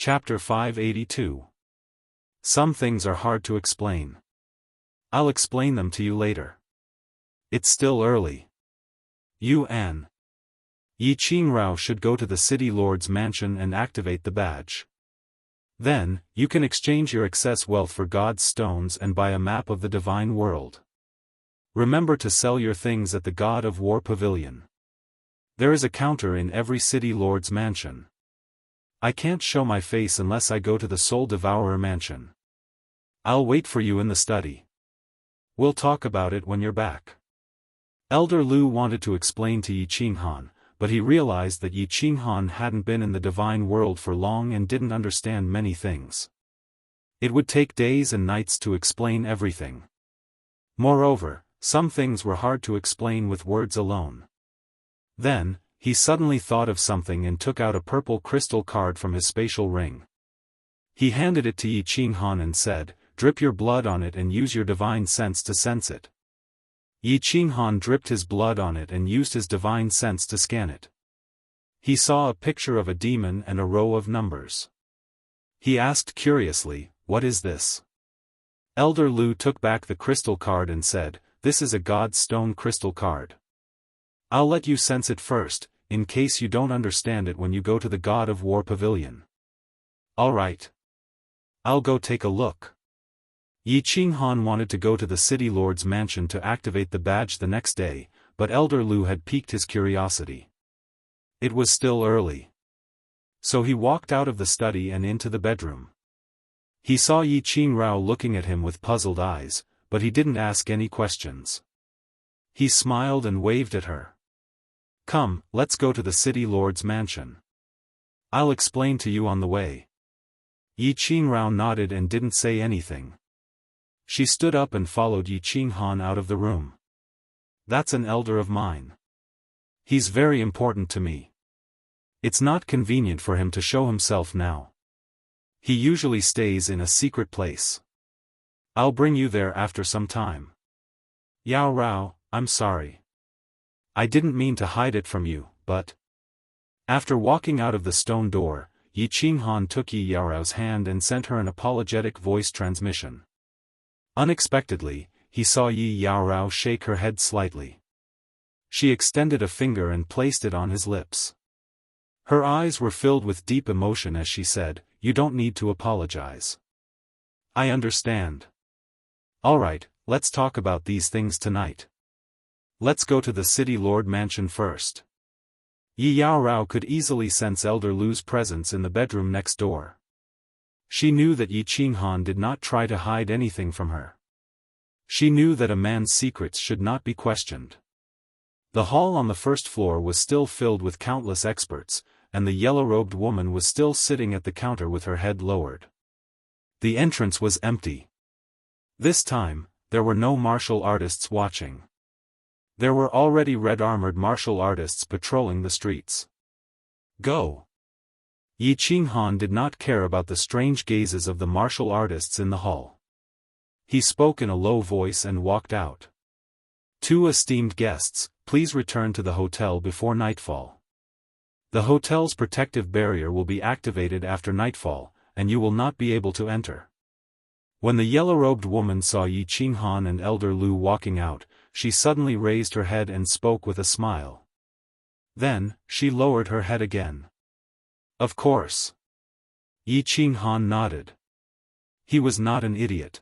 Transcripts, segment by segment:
Chapter 582. Some things are hard to explain. I'll explain them to you later. It's still early. You and Yi Qingrao should go to the city lord's mansion and activate the badge. Then, you can exchange your excess wealth for God's stones and buy a map of the divine world. Remember to sell your things at the God of War Pavilion. There is a counter in every city lord's mansion. I can't show my face unless I go to the Soul Devourer mansion. I'll wait for you in the study. We'll talk about it when you're back. Elder Lu wanted to explain to Yi Qinghan, but he realized that Yi Qinghan hadn't been in the divine world for long and didn't understand many things. It would take days and nights to explain everything. Moreover, some things were hard to explain with words alone. Then, he suddenly thought of something and took out a purple crystal card from his spatial ring. He handed it to Yi Qinghan and said, "Drip your blood on it and use your divine sense to sense it." Yi Qinghan dripped his blood on it and used his divine sense to scan it. He saw a picture of a demon and a row of numbers. He asked curiously, "What is this?" Elder Lu took back the crystal card and said, "This is a God's stone crystal card. I'll let you sense it first, in case you don't understand it when you go to the God of War Pavilion." "All right. I'll go take a look." Yi Qinghan wanted to go to the city lord's mansion to activate the badge the next day, but Elder Lu had piqued his curiosity. It was still early. So he walked out of the study and into the bedroom. He saw Yi Qingrao looking at him with puzzled eyes, but he didn't ask any questions. He smiled and waved at her. "Come, let's go to the city lord's mansion. I'll explain to you on the way." Yi Qingrao nodded and didn't say anything. She stood up and followed Yi Qinghan out of the room. "That's an elder of mine. He's very important to me. It's not convenient for him to show himself now. He usually stays in a secret place. I'll bring you there after some time." "Yao Rao, I'm sorry. I didn't mean to hide it from you, but..." After walking out of the stone door, Yi Qinghan took Yi Yaorao's hand and sent her an apologetic voice transmission. Unexpectedly, he saw Yi Yaorao shake her head slightly. She extended a finger and placed it on his lips. Her eyes were filled with deep emotion as she said, "You don't need to apologize. I understand. All right, let's talk about these things tonight. Let's go to the city lord mansion first." Yi Yaorao could easily sense Elder Lu's presence in the bedroom next door. She knew that Yi Qinghan did not try to hide anything from her. She knew that a man's secrets should not be questioned. The hall on the first floor was still filled with countless experts, and the yellow-robed woman was still sitting at the counter with her head lowered. The entrance was empty. This time, there were no martial artists watching. There were already red-armored martial artists patrolling the streets. "Go!" Yi Qinghan did not care about the strange gazes of the martial artists in the hall. He spoke in a low voice and walked out. "Two esteemed guests, please return to the hotel before nightfall. The hotel's protective barrier will be activated after nightfall, and you will not be able to enter." When the yellow-robed woman saw Yi Qinghan and Elder Lu walking out, she suddenly raised her head and spoke with a smile. Then, she lowered her head again. "Of course." Yi Qinghan nodded. He was not an idiot.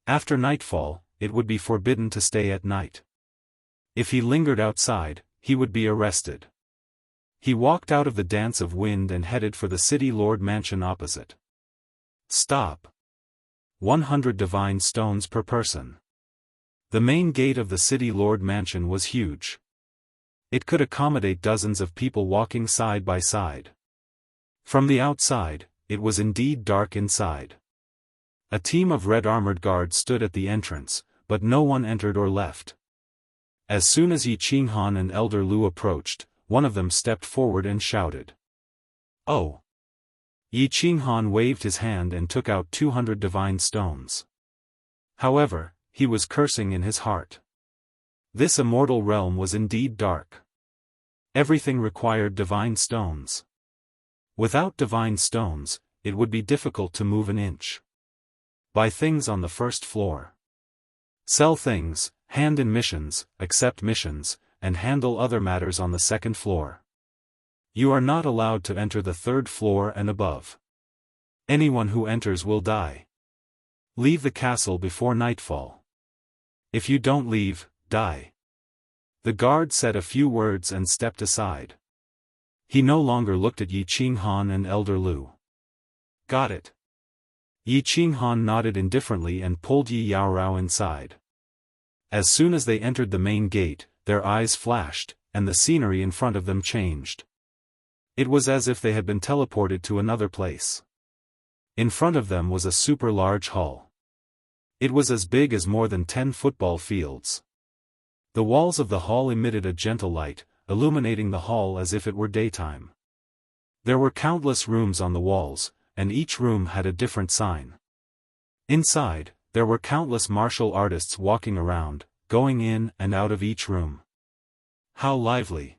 After nightfall, it would be forbidden to stay at night. If he lingered outside, he would be arrested. He walked out of the dance of wind and headed for the city lord mansion opposite. Stop. 100 divine stones per person. The main gate of the city lord mansion was huge. It could accommodate dozens of people walking side by side. From the outside, it was indeed dark inside. A team of red-armored guards stood at the entrance, but no one entered or left. As soon as Yi Qinghan and Elder Lu approached, one of them stepped forward and shouted, "Oh!" Yi Qinghan waved his hand and took out 200 divine stones. However, he was cursing in his heart. This immortal realm was indeed dark. Everything required divine stones. Without divine stones, it would be difficult to move an inch. Buy things on the first floor. Sell things, hand in missions, accept missions, and handle other matters on the second floor. You are not allowed to enter the third floor and above. Anyone who enters will die. Leave the castle before nightfall. If you don't leave, die. The guard said a few words and stepped aside. He no longer looked at Yi Qinghan and Elder Lu. Got it. Yi Qinghan nodded indifferently and pulled Yi Yaorao inside. As soon as they entered the main gate, their eyes flashed, and the scenery in front of them changed. It was as if they had been teleported to another place. In front of them was a super large hall. It was as big as more than 10 football fields. The walls of the hall emitted a gentle light, illuminating the hall as if it were daytime. There were countless rooms on the walls, and each room had a different sign. Inside, there were countless martial artists walking around, going in and out of each room. How lively!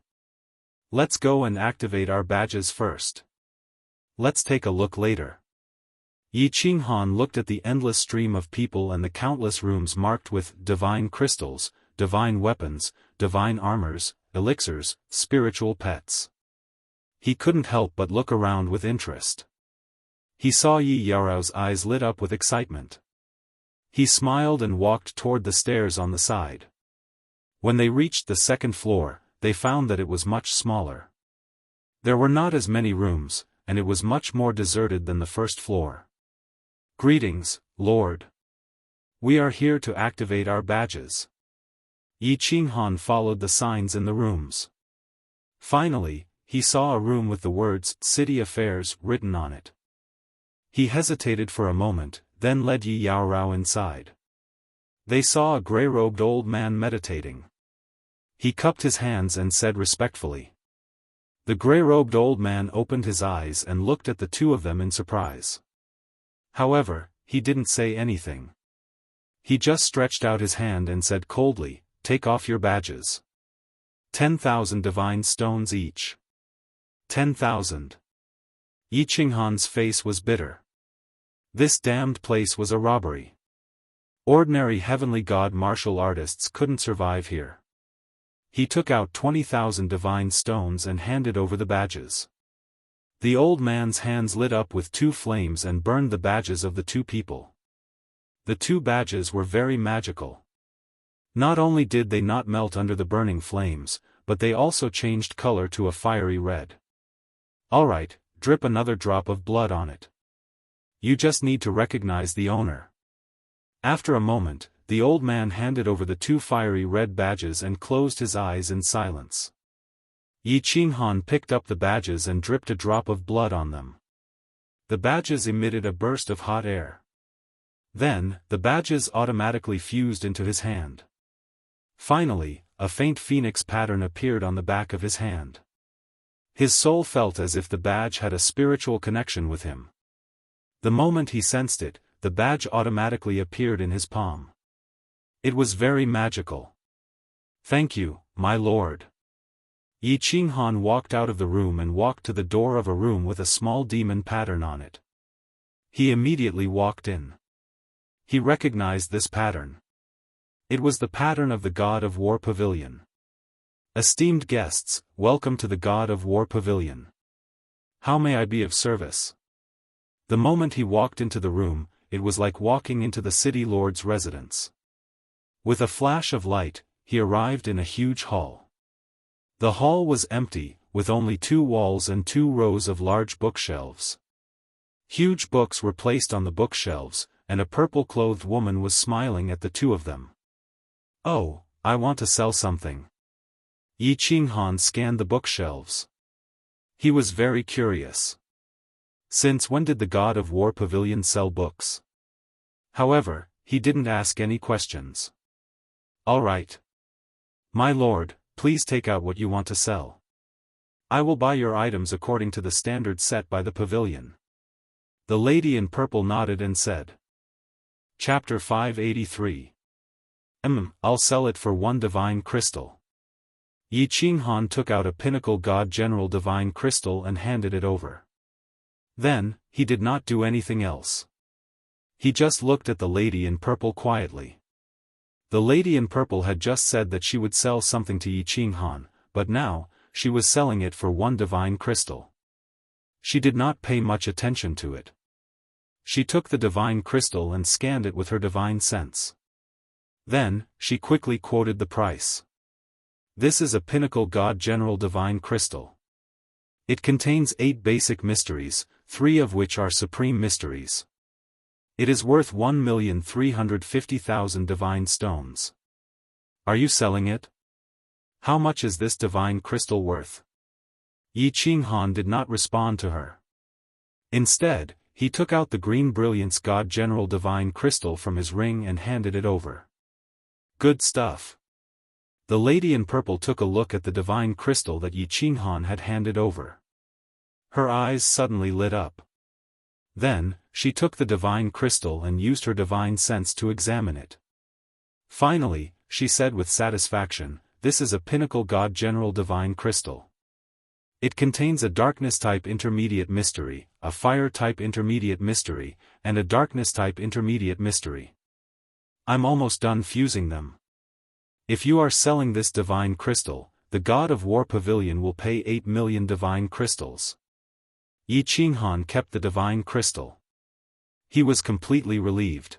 Let's go and activate our badges first. Let's take a look later. Yi Qinghan looked at the endless stream of people and the countless rooms marked with divine crystals, divine weapons, divine armors, elixirs, spiritual pets. He couldn't help but look around with interest. He saw Yi Yaorao's eyes lit up with excitement. He smiled and walked toward the stairs on the side. When they reached the second floor, they found that it was much smaller. There were not as many rooms, and it was much more deserted than the first floor. Greetings, Lord. We are here to activate our badges. Yi Qinghan followed the signs in the rooms. Finally, he saw a room with the words City Affairs written on it. He hesitated for a moment, then led Yi Yaorao inside. They saw a gray-robed old man meditating. He cupped his hands and said respectfully. The gray-robed old man opened his eyes and looked at the two of them in surprise. However, he didn't say anything. He just stretched out his hand and said coldly, "Take off your badges. 10,000 divine stones each." 10,000. Yi Qinghan's face was bitter. This damned place was a robbery. Ordinary heavenly god martial artists couldn't survive here. He took out 20,000 divine stones and handed over the badges. The old man's hands lit up with two flames and burned the badges of the two people. The two badges were very magical. Not only did they not melt under the burning flames, but they also changed color to a fiery red. Alright, drip another drop of blood on it. You just need to recognize the owner. After a moment, the old man handed over the two fiery red badges and closed his eyes in silence. Yi Qinghan picked up the badges and dripped a drop of blood on them. The badges emitted a burst of hot air. Then, the badges automatically fused into his hand. Finally, a faint phoenix pattern appeared on the back of his hand. His soul felt as if the badge had a spiritual connection with him. The moment he sensed it, the badge automatically appeared in his palm. It was very magical. Thank you, my lord. Yi Qinghan walked out of the room and walked to the door of a room with a small demon pattern on it. He immediately walked in. He recognized this pattern. It was the pattern of the God of War Pavilion. Esteemed guests, welcome to the God of War Pavilion. How may I be of service? The moment he walked into the room, it was like walking into the city lord's residence. With a flash of light, he arrived in a huge hall. The hall was empty, with only 2 walls and 2 rows of large bookshelves. Huge books were placed on the bookshelves, and a purple-clothed woman was smiling at the two of them. Oh, I want to sell something. Yi Qinghan scanned the bookshelves. He was very curious. Since when did the God of War Pavilion sell books? However, he didn't ask any questions. All right. My lord, please take out what you want to sell. I will buy your items according to the standards set by the pavilion. The lady in purple nodded and said. Chapter 583. I'll sell it for 1 divine crystal. Yi Qinghan took out a pinnacle god general divine crystal and handed it over. Then, he did not do anything else. He just looked at the lady in purple quietly. The lady in purple had just said that she would sell something to Yi Qinghan, but now, she was selling it for one divine crystal. She did not pay much attention to it. She took the divine crystal and scanned it with her divine sense. Then, she quickly quoted the price. This is a pinnacle God General Divine Crystal. It contains 8 basic mysteries, 3 of which are supreme mysteries. It is worth 1,350,000 divine stones. Are you selling it? How much is this divine crystal worth? Yi Qinghan did not respond to her. Instead, he took out the green brilliance God General Divine Crystal from his ring and handed it over. Good stuff. The lady in purple took a look at the divine crystal that Yi Qinghan had handed over. Her eyes suddenly lit up. Then, she took the divine crystal and used her divine sense to examine it. Finally, she said with satisfaction, "This is a pinnacle God General Divine Crystal. It contains a darkness-type intermediate mystery, a fire-type intermediate mystery, and a darkness-type intermediate mystery. I'm almost done fusing them. If you are selling this divine crystal, the God of War Pavilion will pay 8 million divine crystals." Yi Qinghan kept the divine crystal. He was completely relieved.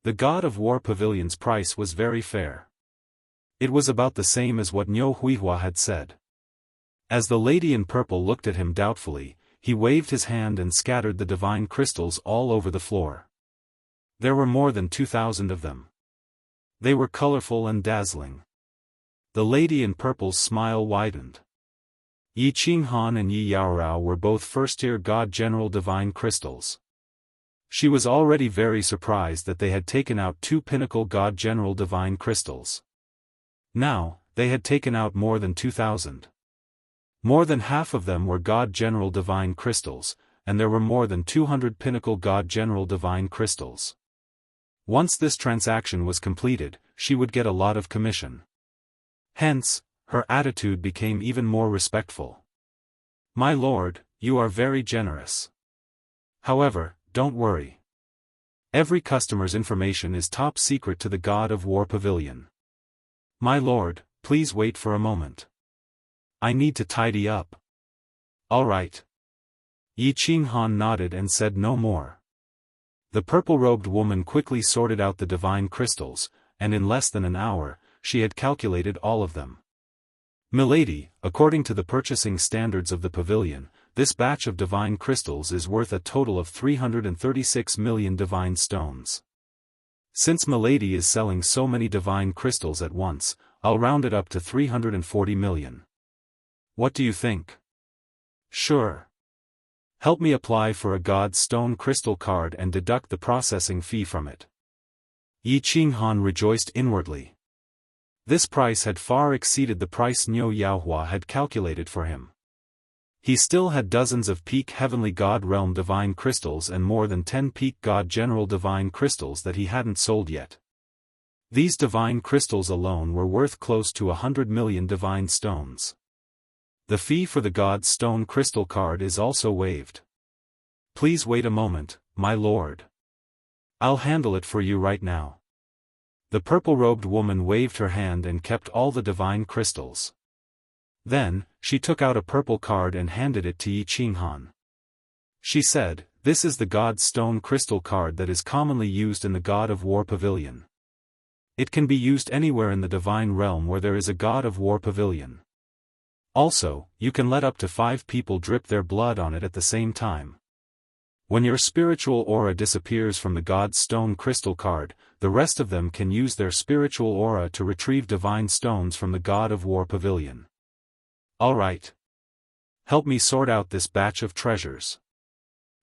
The God of War Pavilion's price was very fair. It was about the same as what Niu Huihua had said. As the lady in purple looked at him doubtfully, he waved his hand and scattered the divine crystals all over the floor. There were more than 2,000 of them. They were colorful and dazzling. The lady in purple's smile widened. Yi Qinghan and Yi Yaorao were both first-tier God General Divine Crystals. She was already very surprised that they had taken out 2 pinnacle God General Divine Crystals. Now, they had taken out more than 2,000. More than half of them were God General Divine Crystals, and there were more than 200 pinnacle God General Divine Crystals. Once this transaction was completed, she would get a lot of commission. Hence, her attitude became even more respectful. "My lord, you are very generous. However, don't worry. Every customer's information is top secret to the God of War Pavilion. My lord, please wait for a moment. I need to tidy up." "All right." Yi Qinghan nodded and said no more. The purple-robed woman quickly sorted out the divine crystals, and in less than an hour, she had calculated all of them. "Milady, according to the purchasing standards of the pavilion, this batch of divine crystals is worth a total of 336 million divine stones. Since Milady is selling so many divine crystals at once, I'll round it up to 340 million. What do you think?" "Sure. Help me apply for a God Stone Crystal card and deduct the processing fee from it." Yi Qinghan rejoiced inwardly. This price had far exceeded the price Niu Yaohua had calculated for him. He still had dozens of peak Heavenly God Realm Divine Crystals and more than 10 peak God General Divine Crystals that he hadn't sold yet. These divine crystals alone were worth close to 100 million divine stones. The fee for the God Stone Crystal card is also waived. "Please wait a moment, my lord. I'll handle it for you right now." The purple-robed woman waved her hand and kept all the divine crystals. Then, she took out a purple card and handed it to Yi Qinghan. She said, "This is the God Stone Crystal card that is commonly used in the God of War Pavilion. It can be used anywhere in the divine realm where there is a God of War Pavilion. Also, you can let up to 5 people drip their blood on it at the same time. When your spiritual aura disappears from the God Stone Crystal card, the rest of them can use their spiritual aura to retrieve divine stones from the God of War Pavilion. All right. Help me sort out this batch of treasures."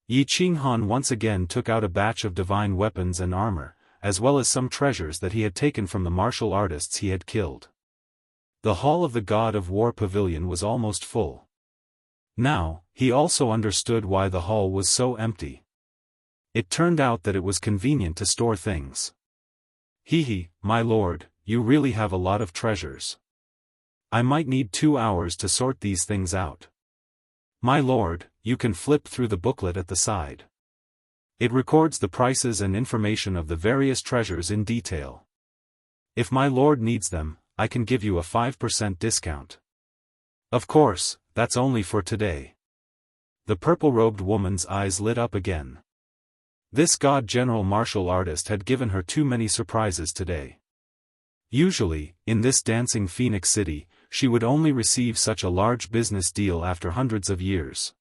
Yi Qinghan once again took out a batch of divine weapons and armor, as well as some treasures that he had taken from the martial artists he had killed. The hall of the God of War Pavilion was almost full. Now, he also understood why the hall was so empty. It turned out that it was convenient to store things. "Hee, my lord, you really have a lot of treasures. I might need 2 hours to sort these things out." My lord, you can flip through the booklet at the side. It records the prices and information of the various treasures in detail. If my lord needs them, I can give you a 5% discount. Of course, that's only for today. The purple-robed woman's eyes lit up again. This god-general martial artist had given her too many surprises today. Usually, in this dancing Phoenix City, she would only receive such a large business deal after hundreds of years.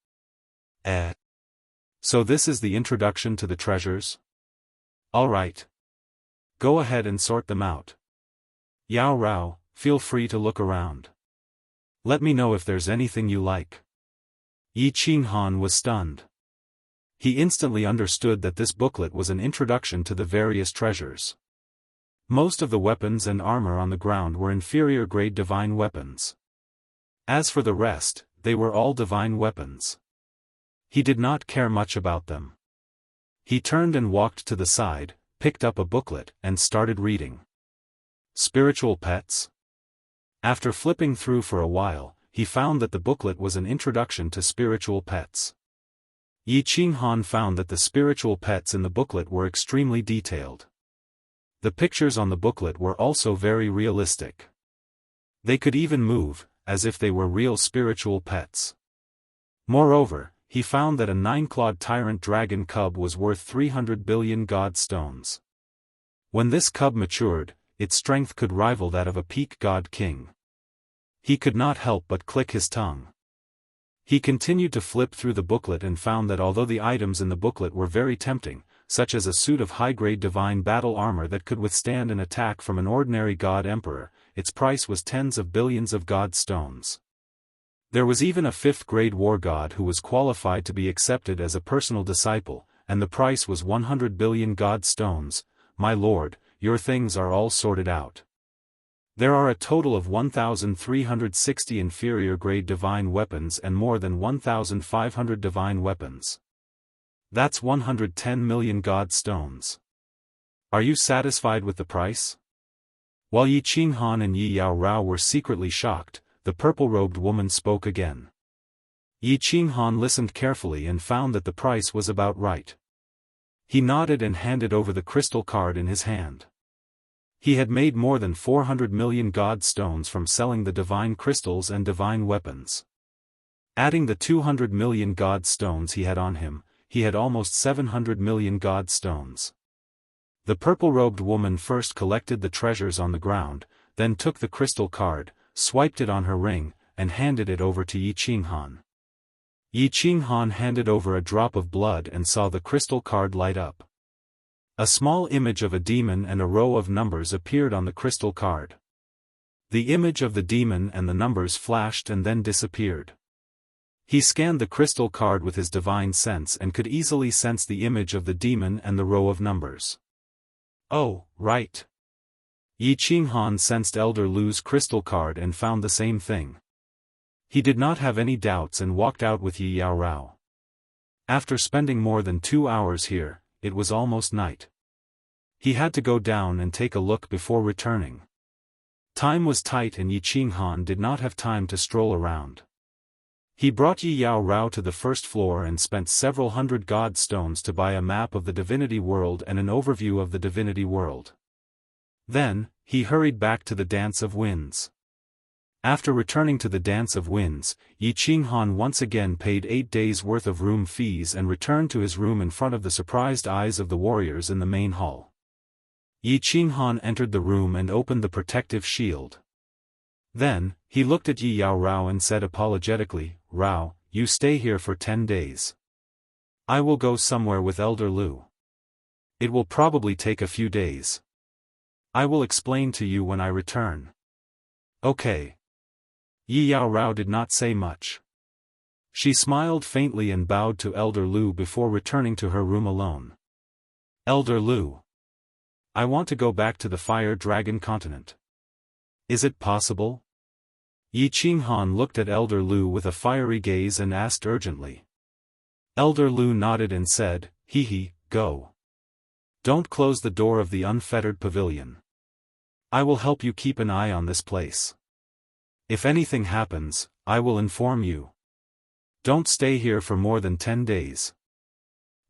So this is the introduction to the treasures? All right. Go ahead and sort them out. Yao Rao, feel free to look around. Let me know if there's anything you like. Yi Qinghan was stunned. He instantly understood that this booklet was an introduction to the various treasures. Most of the weapons and armor on the ground were inferior-grade divine weapons. As for the rest, they were all divine weapons. He did not care much about them. He turned and walked to the side, picked up a booklet, and started reading. Spiritual Pets? After flipping through for a while, he found that the booklet was an introduction to spiritual pets. Yi Qinghan found that the spiritual pets in the booklet were extremely detailed. The pictures on the booklet were also very realistic. They could even move, as if they were real spiritual pets. Moreover, he found that a 9-clawed tyrant dragon cub was worth 300 billion god stones. When this cub matured, its strength could rival that of a peak god king. He could not help but click his tongue. He continued to flip through the booklet and found that although the items in the booklet were very tempting, such as a suit of high-grade divine battle armor that could withstand an attack from an ordinary god emperor, its price was tens of billions of god stones. There was even a 5th-grade war god who was qualified to be accepted as a personal disciple, and the price was 100 billion god stones. My lord, your things are all sorted out. There are a total of 1,360 inferior-grade divine weapons and more than 1,500 divine weapons. That's 110 million god stones. Are you satisfied with the price? While Yi Qinghan and Yi Yao Rao were secretly shocked, the purple-robed woman spoke again. Yi Qinghan listened carefully and found that the price was about right. He nodded and handed over the crystal card in his hand. He had made more than 400 million god stones from selling the divine crystals and divine weapons. Adding the 200 million god stones he had on him, he had almost 700 million god stones. The purple-robed woman first collected the treasures on the ground, then took the crystal card, swiped it on her ring, and handed it over to Yi Qinghan. Yi Qinghan handed over a drop of blood and saw the crystal card light up. A small image of a demon and a row of numbers appeared on the crystal card. The image of the demon and the numbers flashed and then disappeared. He scanned the crystal card with his divine sense and could easily sense the image of the demon and the row of numbers. Oh, right. Yi Qinghan sensed Elder Lu's crystal card and found the same thing. He did not have any doubts and walked out with Yi Yao Rao. After spending more than 2 hours here, it was almost night. He had to go down and take a look before returning. Time was tight and Yi Qinghan did not have time to stroll around. He brought Yi Yao Rao to the first floor and spent several hundred god stones to buy a map of the divinity world and an overview of the divinity world. Then, he hurried back to the Dance of Winds. After returning to the Dance of Winds, Yi Qinghan once again paid 8 days' worth of room fees and returned to his room in front of the surprised eyes of the warriors in the main hall. Yi Qinghan entered the room and opened the protective shield. Then, he looked at Yi Yao Rao and said apologetically, "Rao, you stay here for 10 days. I will go somewhere with Elder Lu. It will probably take a few days. I will explain to you when I return." Okay. Yi Yao Rao did not say much. She smiled faintly and bowed to Elder Lu before returning to her room alone. Elder Lu. I want to go back to the Fire Dragon continent. Is it possible? Yi Qinghan looked at Elder Lu with a fiery gaze and asked urgently. Elder Lu nodded and said, "Hee, go. Don't close the door of the unfettered pavilion. I will help you keep an eye on this place. If anything happens, I will inform you." Don't stay here for more than 10 days.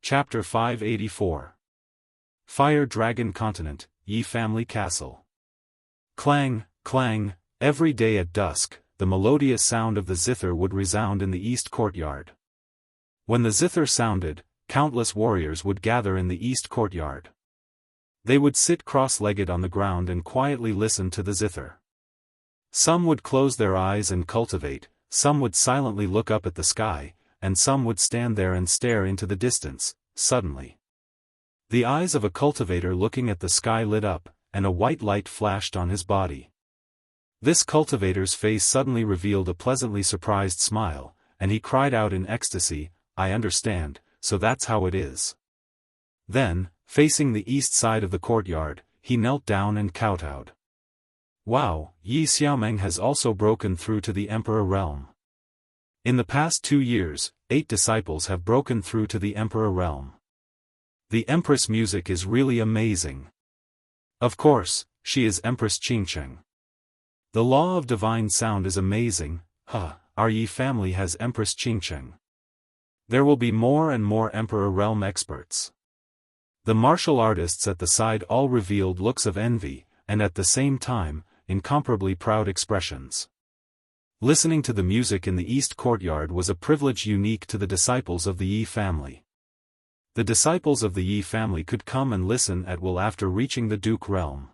Chapter 584. Fire Dragon Continent, Yi Family Castle. Clang, clang, every day at dusk, the melodious sound of the zither would resound in the east courtyard. When the zither sounded, countless warriors would gather in the east courtyard. They would sit cross-legged on the ground and quietly listen to the zither. Some would close their eyes and cultivate, some would silently look up at the sky, and some would stand there and stare into the distance. Suddenly, the eyes of a cultivator looking at the sky lit up, and a white light flashed on his body. This cultivator's face suddenly revealed a pleasantly surprised smile, and he cried out in ecstasy, "I understand, so that's how it is." Then, facing the east side of the courtyard, he knelt down and kowtowed. Wow, Yi Xiaomeng has also broken through to the Emperor realm. In the past 2 years, 8 disciples have broken through to the Emperor realm. The Empress music is really amazing. Of course, she is Empress Qingcheng. The law of divine sound is amazing. Our Yi family has Empress Qingcheng. There will be more and more Emperor realm experts. The martial artists at the side all revealed looks of envy, and at the same time, incomparably proud expressions. Listening to the music in the east courtyard was a privilege unique to the disciples of the Yi family. The disciples of the Yi family could come and listen at will after reaching the Duke realm.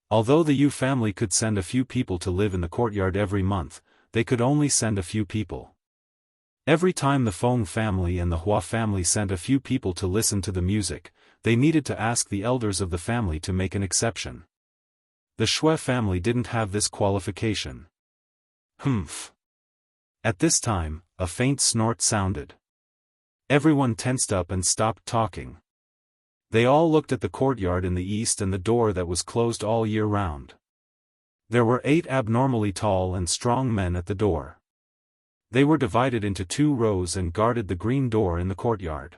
Although the Yu family could send a few people to live in the courtyard every month, they could only send a few people. Every time the Feng family and the Hua family sent a few people to listen to the music, they needed to ask the elders of the family to make an exception. The Shui family didn't have this qualification. Humph. At this time, a faint snort sounded. Everyone tensed up and stopped talking. They all looked at the courtyard in the east and the door that was closed all year round. There were 8 abnormally tall and strong men at the door. They were divided into 2 rows and guarded the green door in the courtyard.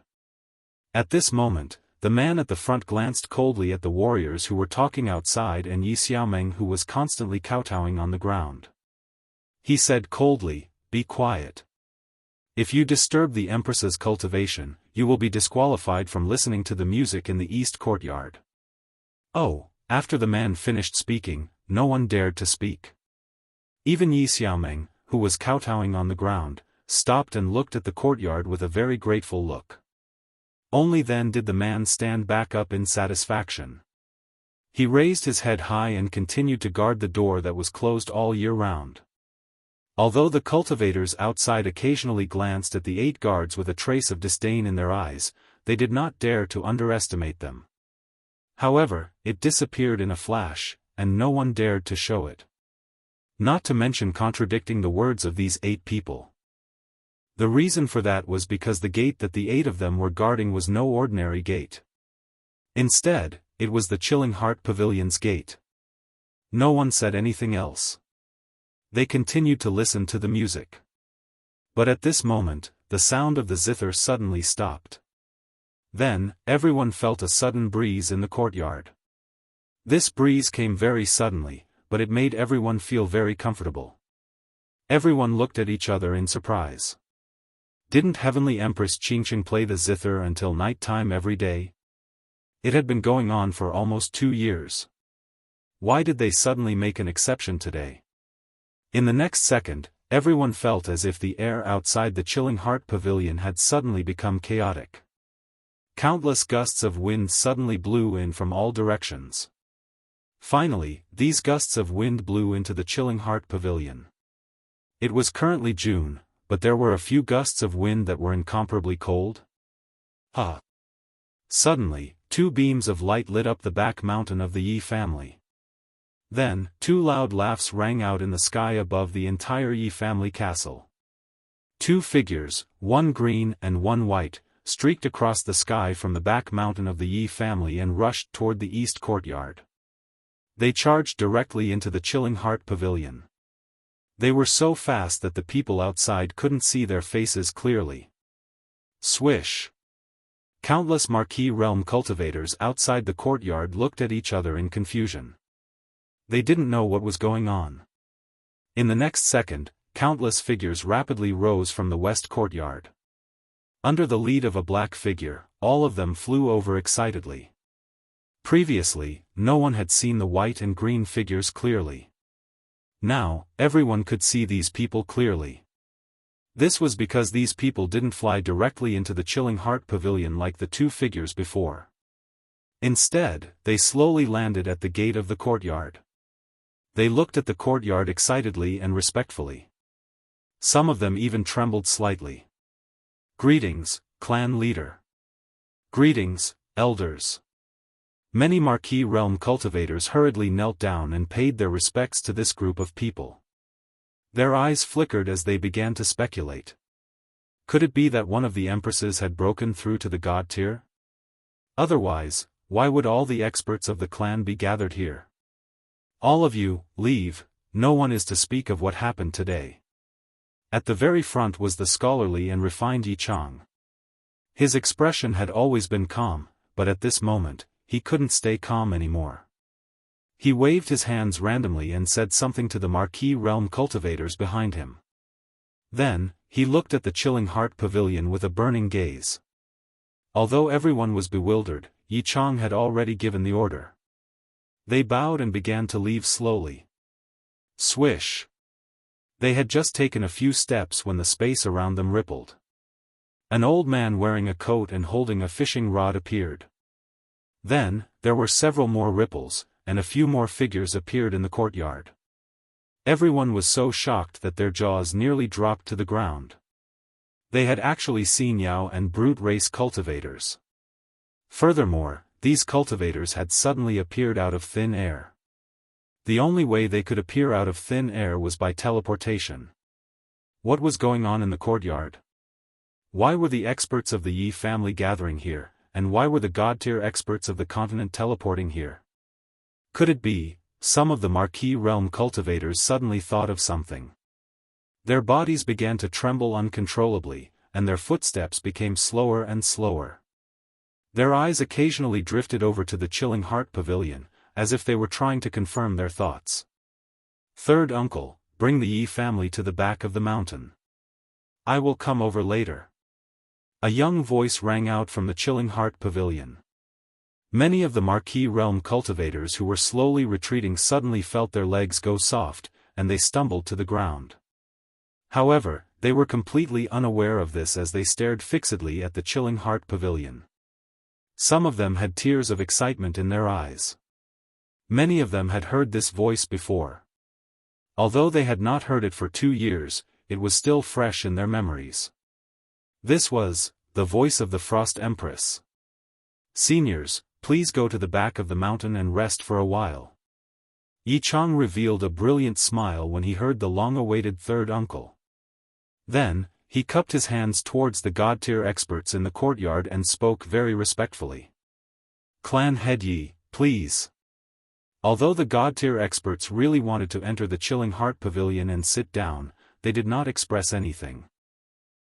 At this moment, the man at the front glanced coldly at the warriors who were talking outside and Yi Xiaomeng who was constantly kowtowing on the ground. He said coldly, "Be quiet. If you disturb the Empress's cultivation, you will be disqualified from listening to the music in the east courtyard." Oh, after the man finished speaking, no one dared to speak. Even Yi Xiaomeng, who was kowtowing on the ground, stopped and looked at the courtyard with a very grateful look. Only then did the man stand back up in satisfaction. He raised his head high and continued to guard the door that was closed all year round. Although the cultivators outside occasionally glanced at the 8 guards with a trace of disdain in their eyes, they did not dare to underestimate them. However, it disappeared in a flash, and no one dared to show it. Not to mention contradicting the words of these 8 people. The reason for that was because the gate that the 8 of them were guarding was no ordinary gate. Instead, it was the Chilling Heart Pavilion's gate. No one said anything else. They continued to listen to the music. But at this moment, the sound of the zither suddenly stopped. Then, everyone felt a sudden breeze in the courtyard. This breeze came very suddenly, but it made everyone feel very comfortable. Everyone looked at each other in surprise. Didn't Heavenly Empress Qingcheng play the zither until night time every day? It had been going on for almost 2 years. Why did they suddenly make an exception today? In the next second, everyone felt as if the air outside the Chilling Heart Pavilion had suddenly become chaotic. Countless gusts of wind suddenly blew in from all directions. Finally, these gusts of wind blew into the Chilling Heart Pavilion. It was currently June, but there were a few gusts of wind that were incomparably cold. Suddenly, 2 beams of light lit up the back mountain of the Yi family. Then, 2 loud laughs rang out in the sky above the entire Yi family castle. 2 figures, one green and one white, streaked across the sky from the back mountain of the Yi family and rushed toward the east courtyard. They charged directly into the Chilling Heart Pavilion. They were so fast that the people outside couldn't see their faces clearly. Swish! Countless Marquis realm cultivators outside the courtyard looked at each other in confusion. They didn't know what was going on. In the next second, countless figures rapidly rose from the west courtyard. Under the lead of a black figure, all of them flew over excitedly. Previously, no one had seen the white and green figures clearly. Now, everyone could see these people clearly. This was because these people didn't fly directly into the Chilling Heart Pavilion like the two figures before. Instead, they slowly landed at the gate of the courtyard. They looked at the courtyard excitedly and respectfully. Some of them even trembled slightly. "Greetings, clan leader." "Greetings, elders." Many Marquis realm cultivators hurriedly knelt down and paid their respects to this group of people. Their eyes flickered as they began to speculate. Could it be that one of the empresses had broken through to the god tier? Otherwise, why would all the experts of the clan be gathered here? "All of you, leave, no one is to speak of what happened today." At the very front was the scholarly and refined Yichang. His expression had always been calm, but at this moment, he couldn't stay calm anymore. He waved his hands randomly and said something to the Marquis realm cultivators behind him. Then, he looked at the Chilling Heart Pavilion with a burning gaze. Although everyone was bewildered, Yichang had already given the order. They bowed and began to leave slowly. Swish! They had just taken a few steps when the space around them rippled. An old man wearing a coat and holding a fishing rod appeared. Then, there were several more ripples, and a few more figures appeared in the courtyard. Everyone was so shocked that their jaws nearly dropped to the ground. They had actually seen Yao and brute race cultivators. Furthermore, these cultivators had suddenly appeared out of thin air. The only way they could appear out of thin air was by teleportation. What was going on in the courtyard? Why were the experts of the Yi family gathering here, and why were the god-tier experts of the continent teleporting here? Could it be, some of the Marquis realm cultivators suddenly thought of something? Their bodies began to tremble uncontrollably, and their footsteps became slower and slower. Their eyes occasionally drifted over to the Chilling Heart Pavilion, as if they were trying to confirm their thoughts. "Third uncle, bring the Yi family to the back of the mountain. I will come over later." A young voice rang out from the Chilling Heart Pavilion. Many of the Marquis realm cultivators who were slowly retreating suddenly felt their legs go soft, and they stumbled to the ground. However, they were completely unaware of this as they stared fixedly at the Chilling Heart Pavilion. Some of them had tears of excitement in their eyes. Many of them had heard this voice before. Although they had not heard it for 2 years, it was still fresh in their memories. This was the voice of the Frost Empress. "Seniors, please go to the back of the mountain and rest for a while." Yichang revealed a brilliant smile when he heard the long-awaited third uncle. Then, he cupped his hands towards the god-tier experts in the courtyard and spoke very respectfully. "Clan head Yi, please." Although the god-tier experts really wanted to enter the Chilling Heart Pavilion and sit down, they did not express anything.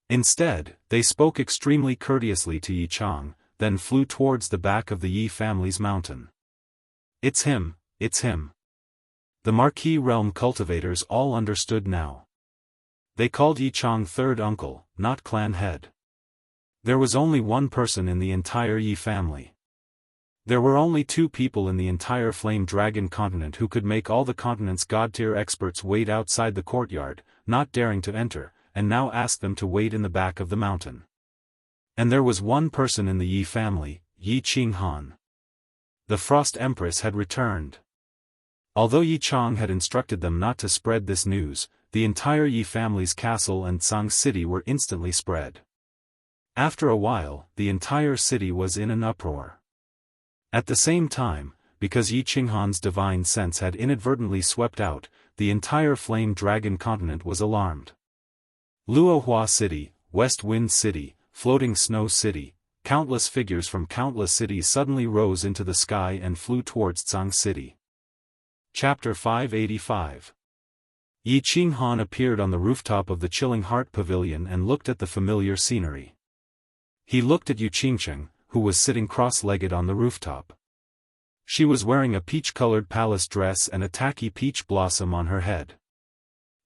Instead, they spoke extremely courteously to Yichang, then flew towards the back of the Yi family's mountain. "It's him, it's him." The Marquis realm cultivators all understood now. They called Yichang third uncle, not clan head. There was only one person in the entire Yi family. There were only 2 people in the entire Flame Dragon continent who could make all the continent's god-tier experts wait outside the courtyard, not daring to enter, and now ask them to wait in the back of the mountain. And there was one person in the Yi family, Yi Qinghan. The Frost Empress had returned. Although Yichang had instructed them not to spread this news, the entire Yi family's castle and Tsang city were instantly spread. After a while, the entire city was in an uproar. At the same time, because Yi Qinghan's divine sense had inadvertently swept out, the entire Flame Dragon continent was alarmed. Luohua City, West Wind City, Floating Snow City, countless figures from countless cities suddenly rose into the sky and flew towards Tsang City. Chapter 585. Yi Qinghan appeared on the rooftop of the Chilling Heart Pavilion and looked at the familiar scenery. He looked at Yu Qingcheng, who was sitting cross-legged on the rooftop. She was wearing a peach-colored palace dress and a tacky peach blossom on her head.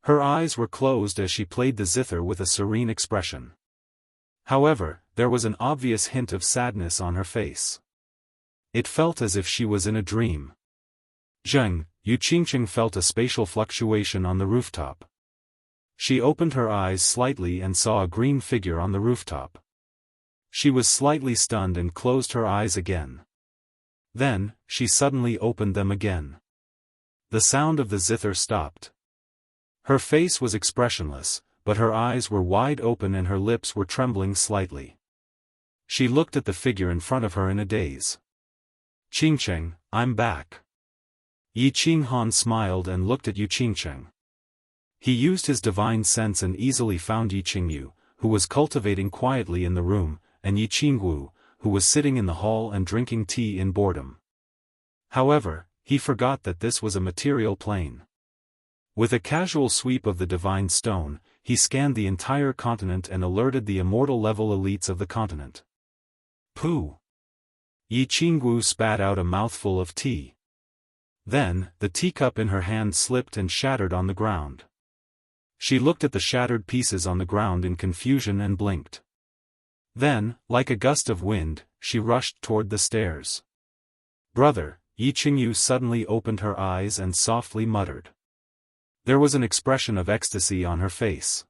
Her eyes were closed as she played the zither with a serene expression. However, there was an obvious hint of sadness on her face. It felt as if she was in a dream. Zheng, Yuqingqing felt a spatial fluctuation on the rooftop. She opened her eyes slightly and saw a green figure on the rooftop. She was slightly stunned and closed her eyes again. Then, she suddenly opened them again. The sound of the zither stopped. Her face was expressionless, but her eyes were wide open and her lips were trembling slightly. She looked at the figure in front of her in a daze. "Qingqing, I'm back." Yi Qinghan smiled and looked at Yuqingqing. He used his divine sense and easily found Yi Qingyu, who was cultivating quietly in the room, and Yi Qingwu, who was sitting in the hall and drinking tea in boredom. However, he forgot that this was a material plane. With a casual sweep of the divine stone, he scanned the entire continent and alerted the immortal level elites of the continent. Pooh! Yi Qingwu spat out a mouthful of tea. Then, the teacup in her hand slipped and shattered on the ground. She looked at the shattered pieces on the ground in confusion and blinked. Then, like a gust of wind, she rushed toward the stairs. "Brother," Yi Qingyu suddenly opened her eyes and softly muttered. There was an expression of ecstasy on her face.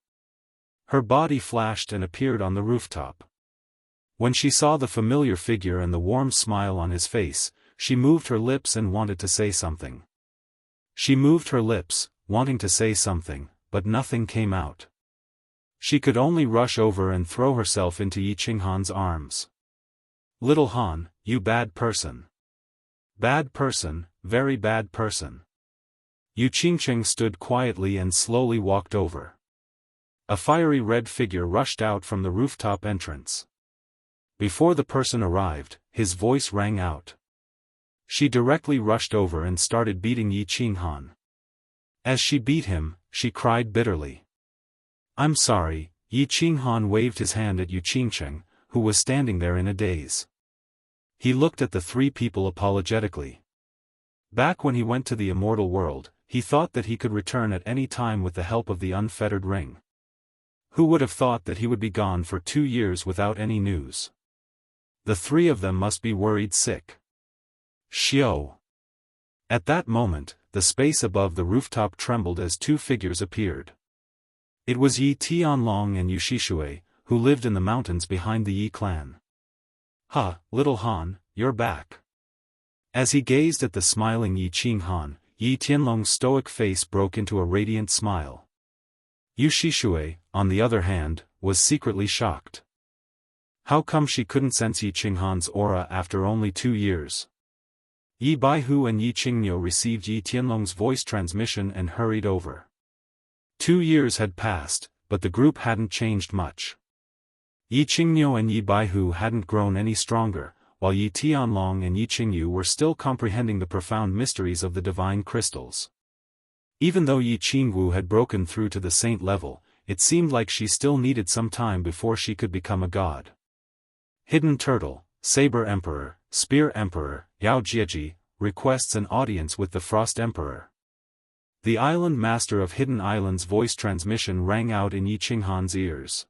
Her body flashed and appeared on the rooftop. When she saw the familiar figure and the warm smile on his face, she moved her lips and wanted to say something. She moved her lips, wanting to say something, but nothing came out. She could only rush over and throw herself into Yi Qinghan's arms. "Little Han, you bad person. Bad person, very bad person." Yuqingqing stood quietly and slowly walked over. A fiery red figure rushed out from the rooftop entrance. Before the person arrived, his voice rang out. She directly rushed over and started beating Yi Qinghan. As she beat him, she cried bitterly. "I'm sorry," Yi Qinghan waved his hand at Yuqingqing, who was standing there in a daze. He looked at the three people apologetically. Back when he went to the immortal world, he thought that he could return at any time with the help of the unfettered ring. Who would have thought that he would be gone for 2 years without any news? The three of them must be worried sick. Xiao. At that moment, the space above the rooftop trembled as 2 figures appeared. It was Yi Tianlong and Yu Shishui, who lived in the mountains behind the Yi clan. "Ha, little Han, you're back." As he gazed at the smiling Yi Qinghan, Yi Tianlong's stoic face broke into a radiant smile. Yu Shishui, on the other hand, was secretly shocked. How come she couldn't sense Yi Qinghan's aura after only 2 years? Yi Baihu and Yi Qingniu received Yi Tianlong's voice transmission and hurried over. 2 years had passed, but the group hadn't changed much. Yi Qingniu and Yi Baihu hadn't grown any stronger, while Yi Tianlong and Yi Qingyu were still comprehending the profound mysteries of the divine crystals. Even though Yi Qingwu had broken through to the saint level, it seemed like she still needed some time before she could become a god. Hidden Turtle, Saber Emperor, Spear Emperor, Yao Jieji, requests an audience with the Frost Emperor. The Island Master of Hidden Islands' voice transmission rang out in Yi Qinghan's ears.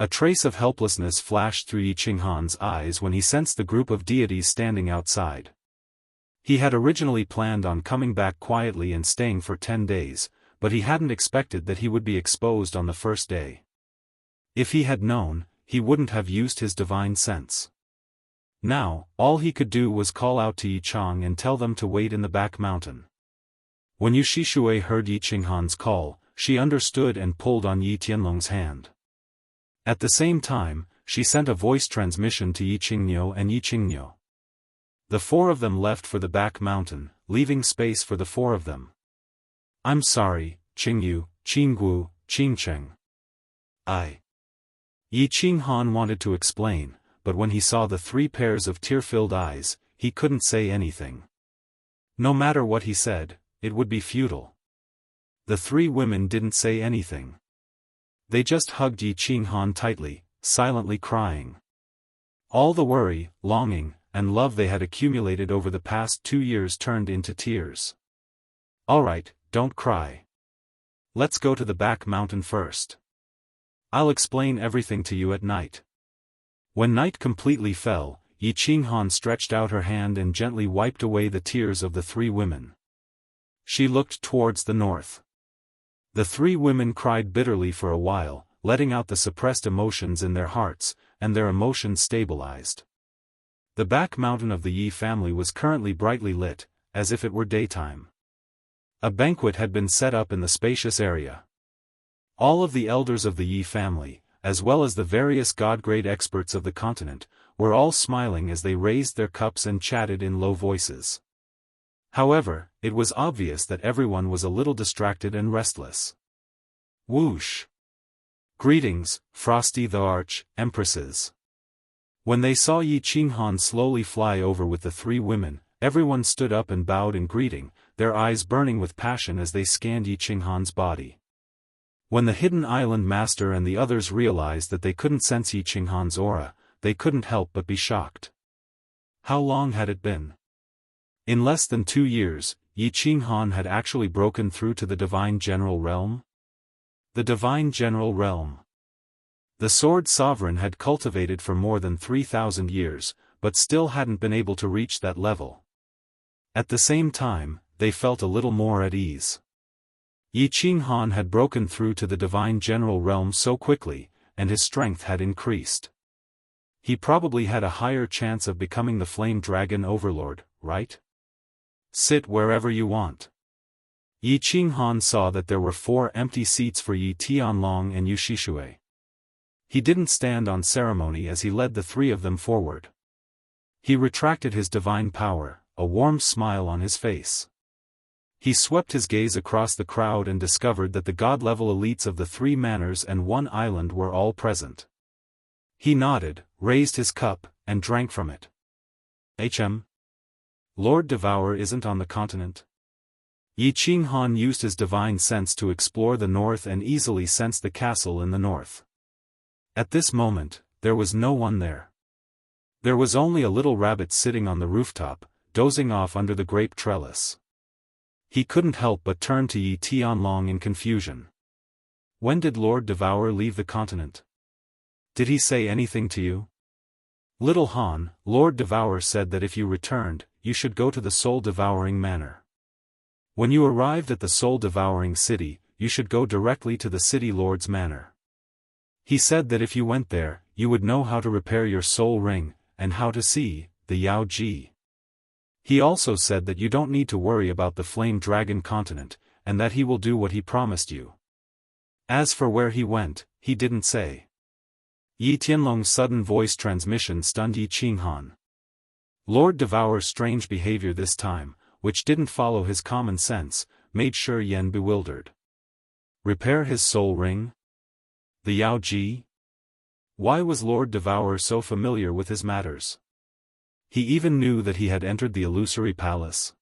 A trace of helplessness flashed through Yi Qinghan's eyes when he sensed the group of deities standing outside. He had originally planned on coming back quietly and staying for 10 days, but he hadn't expected that he would be exposed on the first day. If he had known, he wouldn't have used his divine sense. Now, all he could do was call out to Yi Chang and tell them to wait in the back mountain. When Yu Shishui heard Yi Qinghan's call, she understood and pulled on Yi Tianlong's hand. At the same time, she sent a voice transmission to Yi Qingniu and Yi Qingniu. The 4 of them left for the back mountain, leaving space for the 4 of them. "I'm sorry, Qingyu, Qinggu, Qingcheng. Yi Qinghan wanted to explain, but when he saw the 3 pairs of tear-filled eyes, he couldn't say anything. No matter what he said, it would be futile. The 3 women didn't say anything. They just hugged Yi Qinghan tightly, silently crying. All the worry, longing, and love they had accumulated over the past 2 years turned into tears. "All right, don't cry. Let's go to the back mountain first. I'll explain everything to you at night. When night completely fell, Yi Qinghan stretched out her hand and gently wiped away the tears of the three women. She looked towards the north. The three women cried bitterly for a while, letting out the suppressed emotions in their hearts, and their emotions stabilized. The back mountain of the Yi family was currently brightly lit, as if it were daytime. A banquet had been set up in the spacious area. All of the elders of the Yi family, as well as the various god-grade experts of the continent, were all smiling as they raised their cups and chatted in low voices. However, it was obvious that everyone was a little distracted and restless. Whoosh! Greetings, Frosty the Arch-Empresses. When they saw Yi Qinghan slowly fly over with the three women, everyone stood up and bowed in greeting, their eyes burning with passion as they scanned Yi Qinghan's body. When the hidden island master and the others realized that they couldn't sense Yi Qinghan's aura, they couldn't help but be shocked. How long had it been? In less than 2 years, Yi Qinghan had actually broken through to the Divine General Realm? The Divine General Realm. The Sword Sovereign had cultivated for more than 3,000 years, but still hadn't been able to reach that level. At the same time, they felt a little more at ease. Yi Qinghan had broken through to the Divine General Realm so quickly, and his strength had increased. He probably had a higher chance of becoming the Flame Dragon Overlord, right? Sit wherever you want. Yi Qinghan saw that there were 4 empty seats for Yi Tianlong and Yu Shishue. He didn't stand on ceremony as he led the 3 of them forward. He retracted his divine power, a warm smile on his face. He swept his gaze across the crowd and discovered that the god-level elites of the 3 manors and 1 island were all present. He nodded, raised his cup, and drank from it. Lord Devourer isn't on the continent. Yi Qinghan used his divine sense to explore the north and easily sensed the castle in the north. At this moment, there was no one there. There was only a little rabbit sitting on the rooftop, dozing off under the grape trellis. He couldn't help but turn to Yi Tianlong in confusion. When did Lord Devourer leave the continent? Did he say anything to you? Little Han, Lord Devourer said that if you returned, you should go to the soul-devouring manor. When you arrived at the soul-devouring city, you should go directly to the city lord's manor. He said that if you went there, you would know how to repair your soul ring, and how to see the Yao Ji. He also said that you don't need to worry about the Flame Dragon continent, and that he will do what he promised you. As for where he went, he didn't say. Yi Tianlong's sudden voice transmission stunned Yi Qinghan. Lord Devourer's strange behavior this time, which didn't follow his common sense, made Shi Yan bewildered. Repair his soul ring? The Yao Ji? Why was Lord Devourer so familiar with his matters? He even knew that he had entered the illusory palace.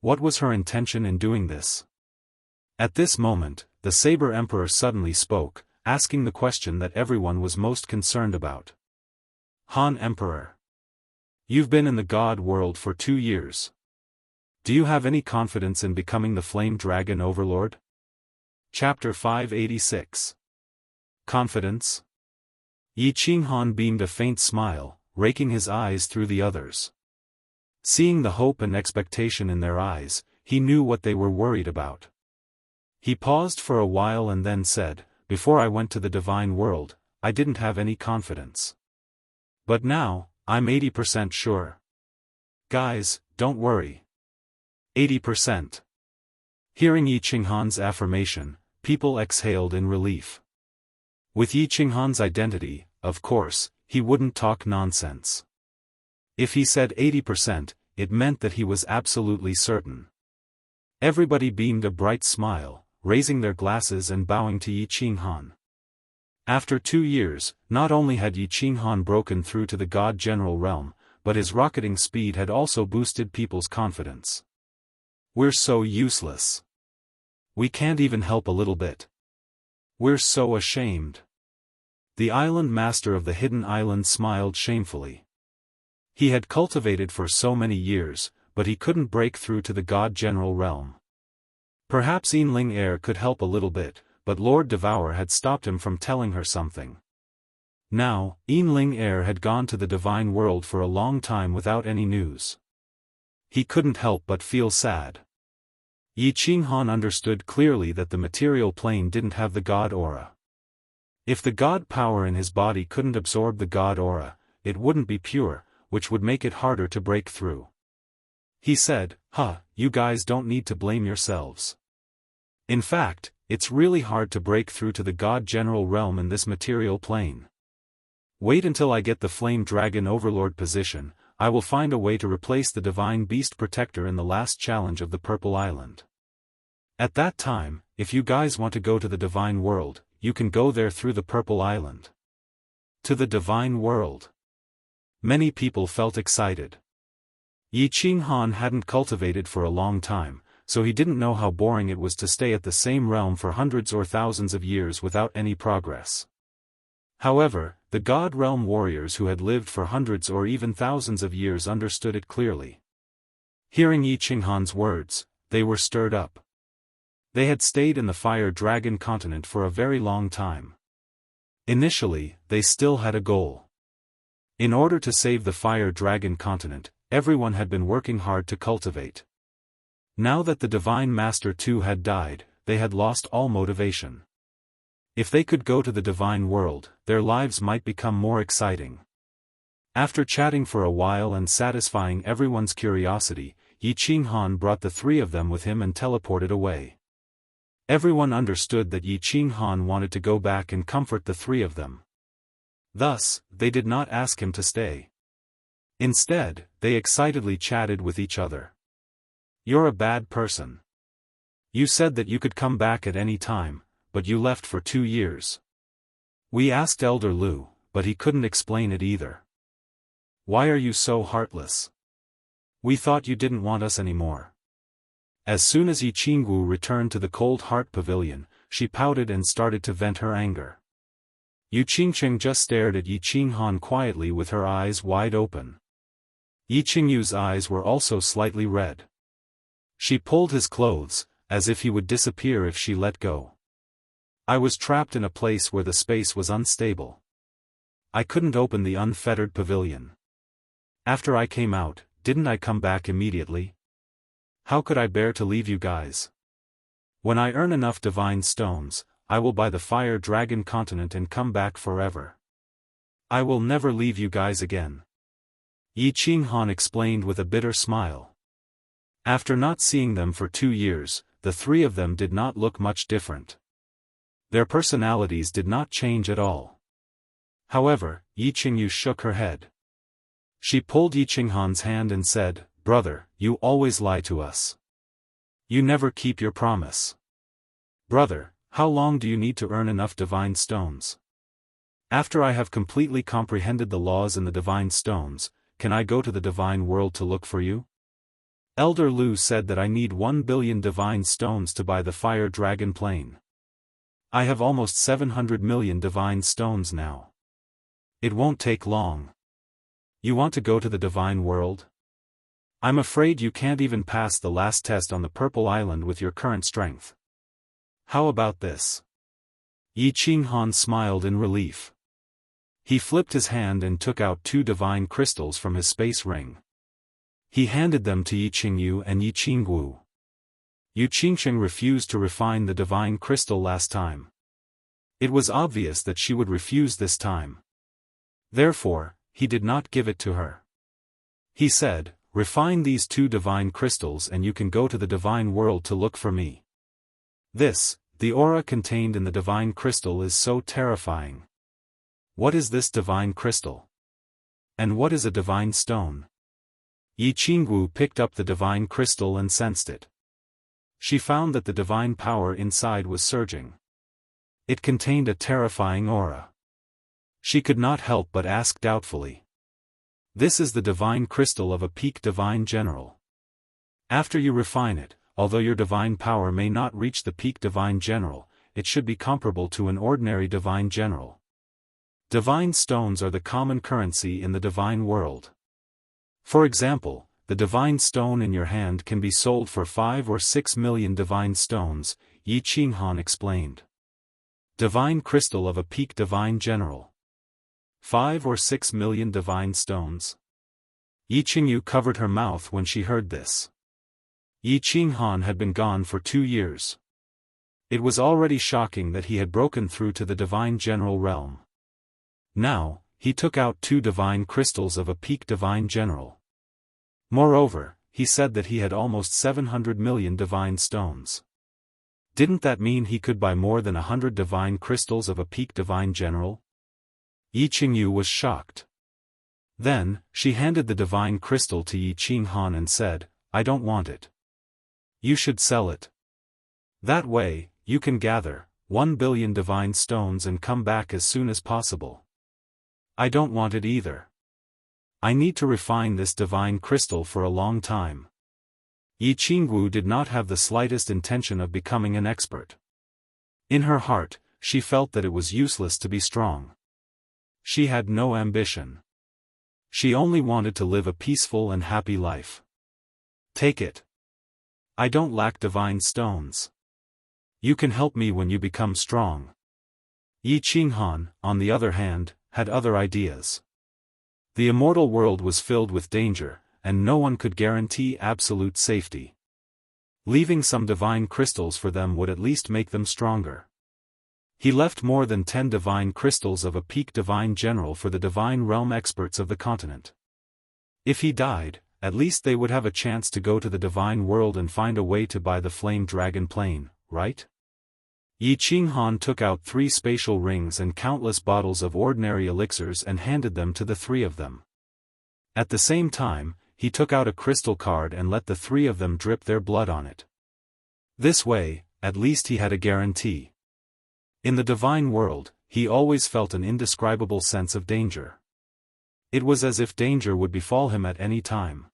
What was her intention in doing this? At this moment, the Saber Emperor suddenly spoke, asking the question that everyone was most concerned about. Han Emperor. You've been in the God world for 2 years. Do you have any confidence in becoming the Flame Dragon Overlord? Chapter 586. Confidence? Yi Qinghan beamed a faint smile, raking his eyes through the others. Seeing the hope and expectation in their eyes, he knew what they were worried about. He paused for a while and then said, "Before I went to the divine world, I didn't have any confidence. But now, I'm 80% sure. Guys, don't worry. 80%. Hearing Yi Qinghan's affirmation, people exhaled in relief. With Yi Qinghan's identity, of course, he wouldn't talk nonsense. If he said 80%, it meant that he was absolutely certain. Everybody beamed a bright smile, raising their glasses and bowing to Yi Qinghan. After 2 years, not only had Yi Qinghan broken through to the God General Realm, but his rocketing speed had also boosted people's confidence. We're so useless. We can't even help a little bit. We're so ashamed. The island master of the hidden island smiled shamefully. He had cultivated for so many years, but he couldn't break through to the God General Realm. Perhaps Yinling Heir could help a little bit, but Lord Devour had stopped him from telling her something. Now, Yinling Heir had gone to the divine world for a long time without any news. He couldn't help but feel sad. Yi Qinghan understood clearly that the material plane didn't have the god aura. If the god power in his body couldn't absorb the god aura, it wouldn't be pure, which would make it harder to break through. He said, you guys don't need to blame yourselves. In fact, it's really hard to break through to the god general realm in this material plane. Wait until I get the Flame Dragon Overlord position, I will find a way to replace the Divine Beast Protector in the last challenge of the Purple Island. At that time, if you guys want to go to the Divine World, you can go there through the Purple Island. To the Divine World. Many people felt excited. Yi Qinghan hadn't cultivated for a long time, so he didn't know how boring it was to stay at the same realm for hundreds or thousands of years without any progress. However, the God Realm warriors who had lived for hundreds or even thousands of years understood it clearly. Hearing Yi Qinghan's words, they were stirred up. They had stayed in the Fire Dragon continent for a very long time. Initially, they still had a goal. In order to save the Fire Dragon continent, everyone had been working hard to cultivate. Now that the Divine Master too had died, they had lost all motivation. If they could go to the Divine World, their lives might become more exciting. After chatting for a while and satisfying everyone's curiosity, Yi Qinghan brought the three of them with him and teleported away. Everyone understood that Yi Qinghan wanted to go back and comfort the three of them. Thus, they did not ask him to stay. Instead, they excitedly chatted with each other. "You're a bad person. You said that you could come back at any time, but you left for 2 years. We asked Elder Lu, but he couldn't explain it either. Why are you so heartless? We thought you didn't want us anymore." As soon as Yi Qingwu returned to the Cold Heart Pavilion, she pouted and started to vent her anger. Yu Qingqing just stared at Yi Qinghan quietly with her eyes wide open. Yi Qingyu's eyes were also slightly red. She pulled his clothes, as if he would disappear if she let go. "I was trapped in a place where the space was unstable. I couldn't open the unfettered pavilion. After I came out, didn't I come back immediately? How could I bear to leave you guys? When I earn enough divine stones, I will buy the Fire Dragon continent and come back forever. I will never leave you guys again." Yi Qinghan explained with a bitter smile. After not seeing them for 2 years, the three of them did not look much different. Their personalities did not change at all. However, Yi Qingyu shook her head. She pulled Yi Qinghan's hand and said, "Brother, you always lie to us. You never keep your promise. Brother, how long do you need to earn enough divine stones? After I have completely comprehended the laws in the divine stones, can I go to the divine world to look for you?" Elder Lu said that I need 1 billion divine stones to buy the Fire Dragon plane. I have almost 700 million divine stones now. It won't take long. You want to go to the divine world? I'm afraid you can't even pass the last test on the Purple Island with your current strength. How about this?" Yi Qinghan smiled in relief. He flipped his hand and took out 2 divine crystals from his space ring. He handed them to Yi Qingyu and Yi Qingwu. Yu Qingqing refused to refine the divine crystal last time. It was obvious that she would refuse this time. Therefore, he did not give it to her. He said, "Refine these 2 divine crystals and you can go to the divine world to look for me." The aura contained in the divine crystal is so terrifying. What is this divine crystal? And what is a divine stone? Yi Qingwu picked up the divine crystal and sensed it. She found that the divine power inside was surging. It contained a terrifying aura. She could not help but ask doubtfully. "This is the divine crystal of a peak divine general. After you refine it, although your divine power may not reach the peak divine general, it should be comparable to an ordinary divine general. Divine stones are the common currency in the divine world. For example, the divine stone in your hand can be sold for 5 or 6 million divine stones, Yi Qinghan explained. Divine crystal of a peak divine general. 5 or 6 million divine stones. Yi Qingyu covered her mouth when she heard this. Yi Qinghan had been gone for 2 years. It was already shocking that he had broken through to the divine general realm. Now, he took out 2 divine crystals of a peak divine general. Moreover, he said that he had almost 700 million divine stones. Didn't that mean he could buy more than 100 divine crystals of a peak divine general? Yi Qingyu was shocked. Then, she handed the divine crystal to Yi Qinghan and said, "I don't want it. You should sell it. That way, you can gather 1 billion divine stones and come back as soon as possible." "I don't want it either. I need to refine this divine crystal for a long time." Yi Qingyu did not have the slightest intention of becoming an expert. In her heart, she felt that it was useless to be strong. She had no ambition. She only wanted to live a peaceful and happy life. "Take it. I don't lack divine stones. You can help me when you become strong." Yi Qinghan, on the other hand, had other ideas. The immortal world was filled with danger, and no one could guarantee absolute safety. Leaving some divine crystals for them would at least make them stronger. He left more than 10 divine crystals of a peak divine general for the divine realm experts of the continent. If he died, at least they would have a chance to go to the divine world and find a way to buy the flame dragon plane, right? Yi Qinghan took out 3 spatial rings and countless bottles of ordinary elixirs and handed them to the 3 of them. At the same time, he took out a crystal card and let the 3 of them drip their blood on it. This way, at least he had a guarantee. In the divine world, he always felt an indescribable sense of danger. It was as if danger would befall him at any time.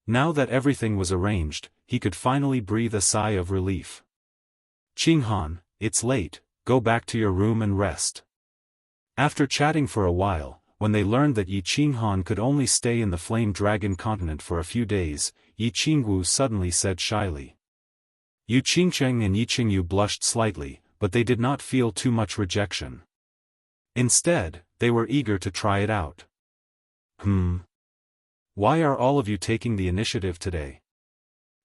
Now that everything was arranged, he could finally breathe a sigh of relief. "Qinghan, it's late, go back to your room and rest." After chatting for a while, when they learned that Yi Qinghan could only stay in the Flame Dragon continent for a few days, Yi Qingyu suddenly said shyly. Yu Qingcheng and Yi Qingyu blushed slightly, but they did not feel too much rejection. Instead, they were eager to try it out. Why are all of you taking the initiative today?"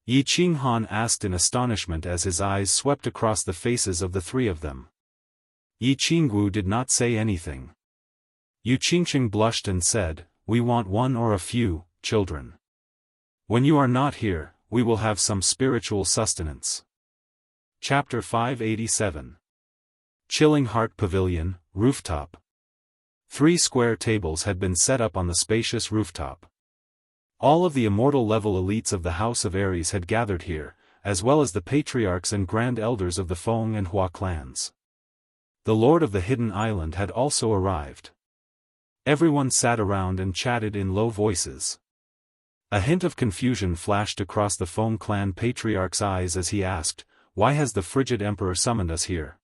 Yi Qinghan asked in astonishment as his eyes swept across the faces of the 3 of them. Yi Qingyu did not say anything. Yu Qingcheng blushed and said, "We want 1 or a few, children. When you are not here, we will have some spiritual sustenance." Chapter 587. Chilling Heart Pavilion, Rooftop. 3 square tables had been set up on the spacious rooftop. All of the immortal level elites of the House of Ares had gathered here, as well as the patriarchs and grand elders of the Feng and Hua clans. The Lord of the Hidden Island had also arrived. Everyone sat around and chatted in low voices. A hint of confusion flashed across the Feng clan patriarch's eyes as he asked, "Why has the frigid emperor summoned us here?"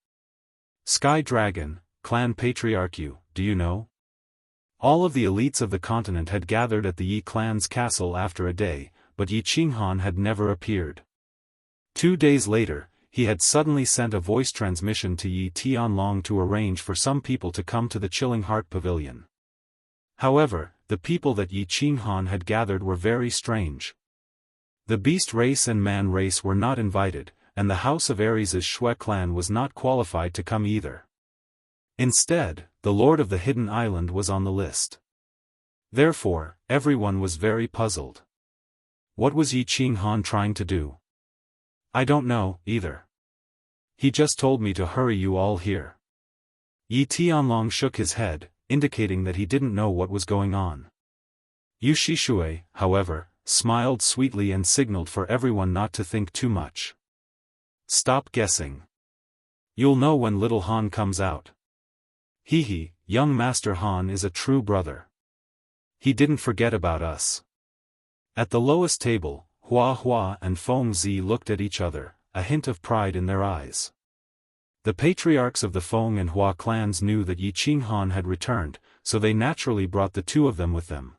"Sky Dragon, clan patriarch Yu, do you know?" All of the elites of the continent had gathered at the Yi clan's castle after a day, but Yi Qinghan had never appeared. 2 days later, he had suddenly sent a voice transmission to Yi Tianlong to arrange for some people to come to the Chilling Heart Pavilion. However, the people that Yi Qinghan had gathered were very strange. The beast race and man race were not invited, and the House of Ares' Shui clan was not qualified to come either. Instead, the Lord of the Hidden Island was on the list. Therefore, everyone was very puzzled. What was Yi Qinghan trying to do? "I don't know, either. He just told me to hurry you all here." Yi Tianlong shook his head, indicating that he didn't know what was going on. Yu Shishui, however, smiled sweetly and signaled for everyone not to think too much. "Stop guessing. You'll know when little Han comes out. Hee, young Master Han is a true brother. He didn't forget about us." At the lowest table, Hua Hua and Feng Zi looked at each other, a hint of pride in their eyes. The patriarchs of the Feng and Hua clans knew that Yi Qinghan had returned, so they naturally brought the 2 of them with them.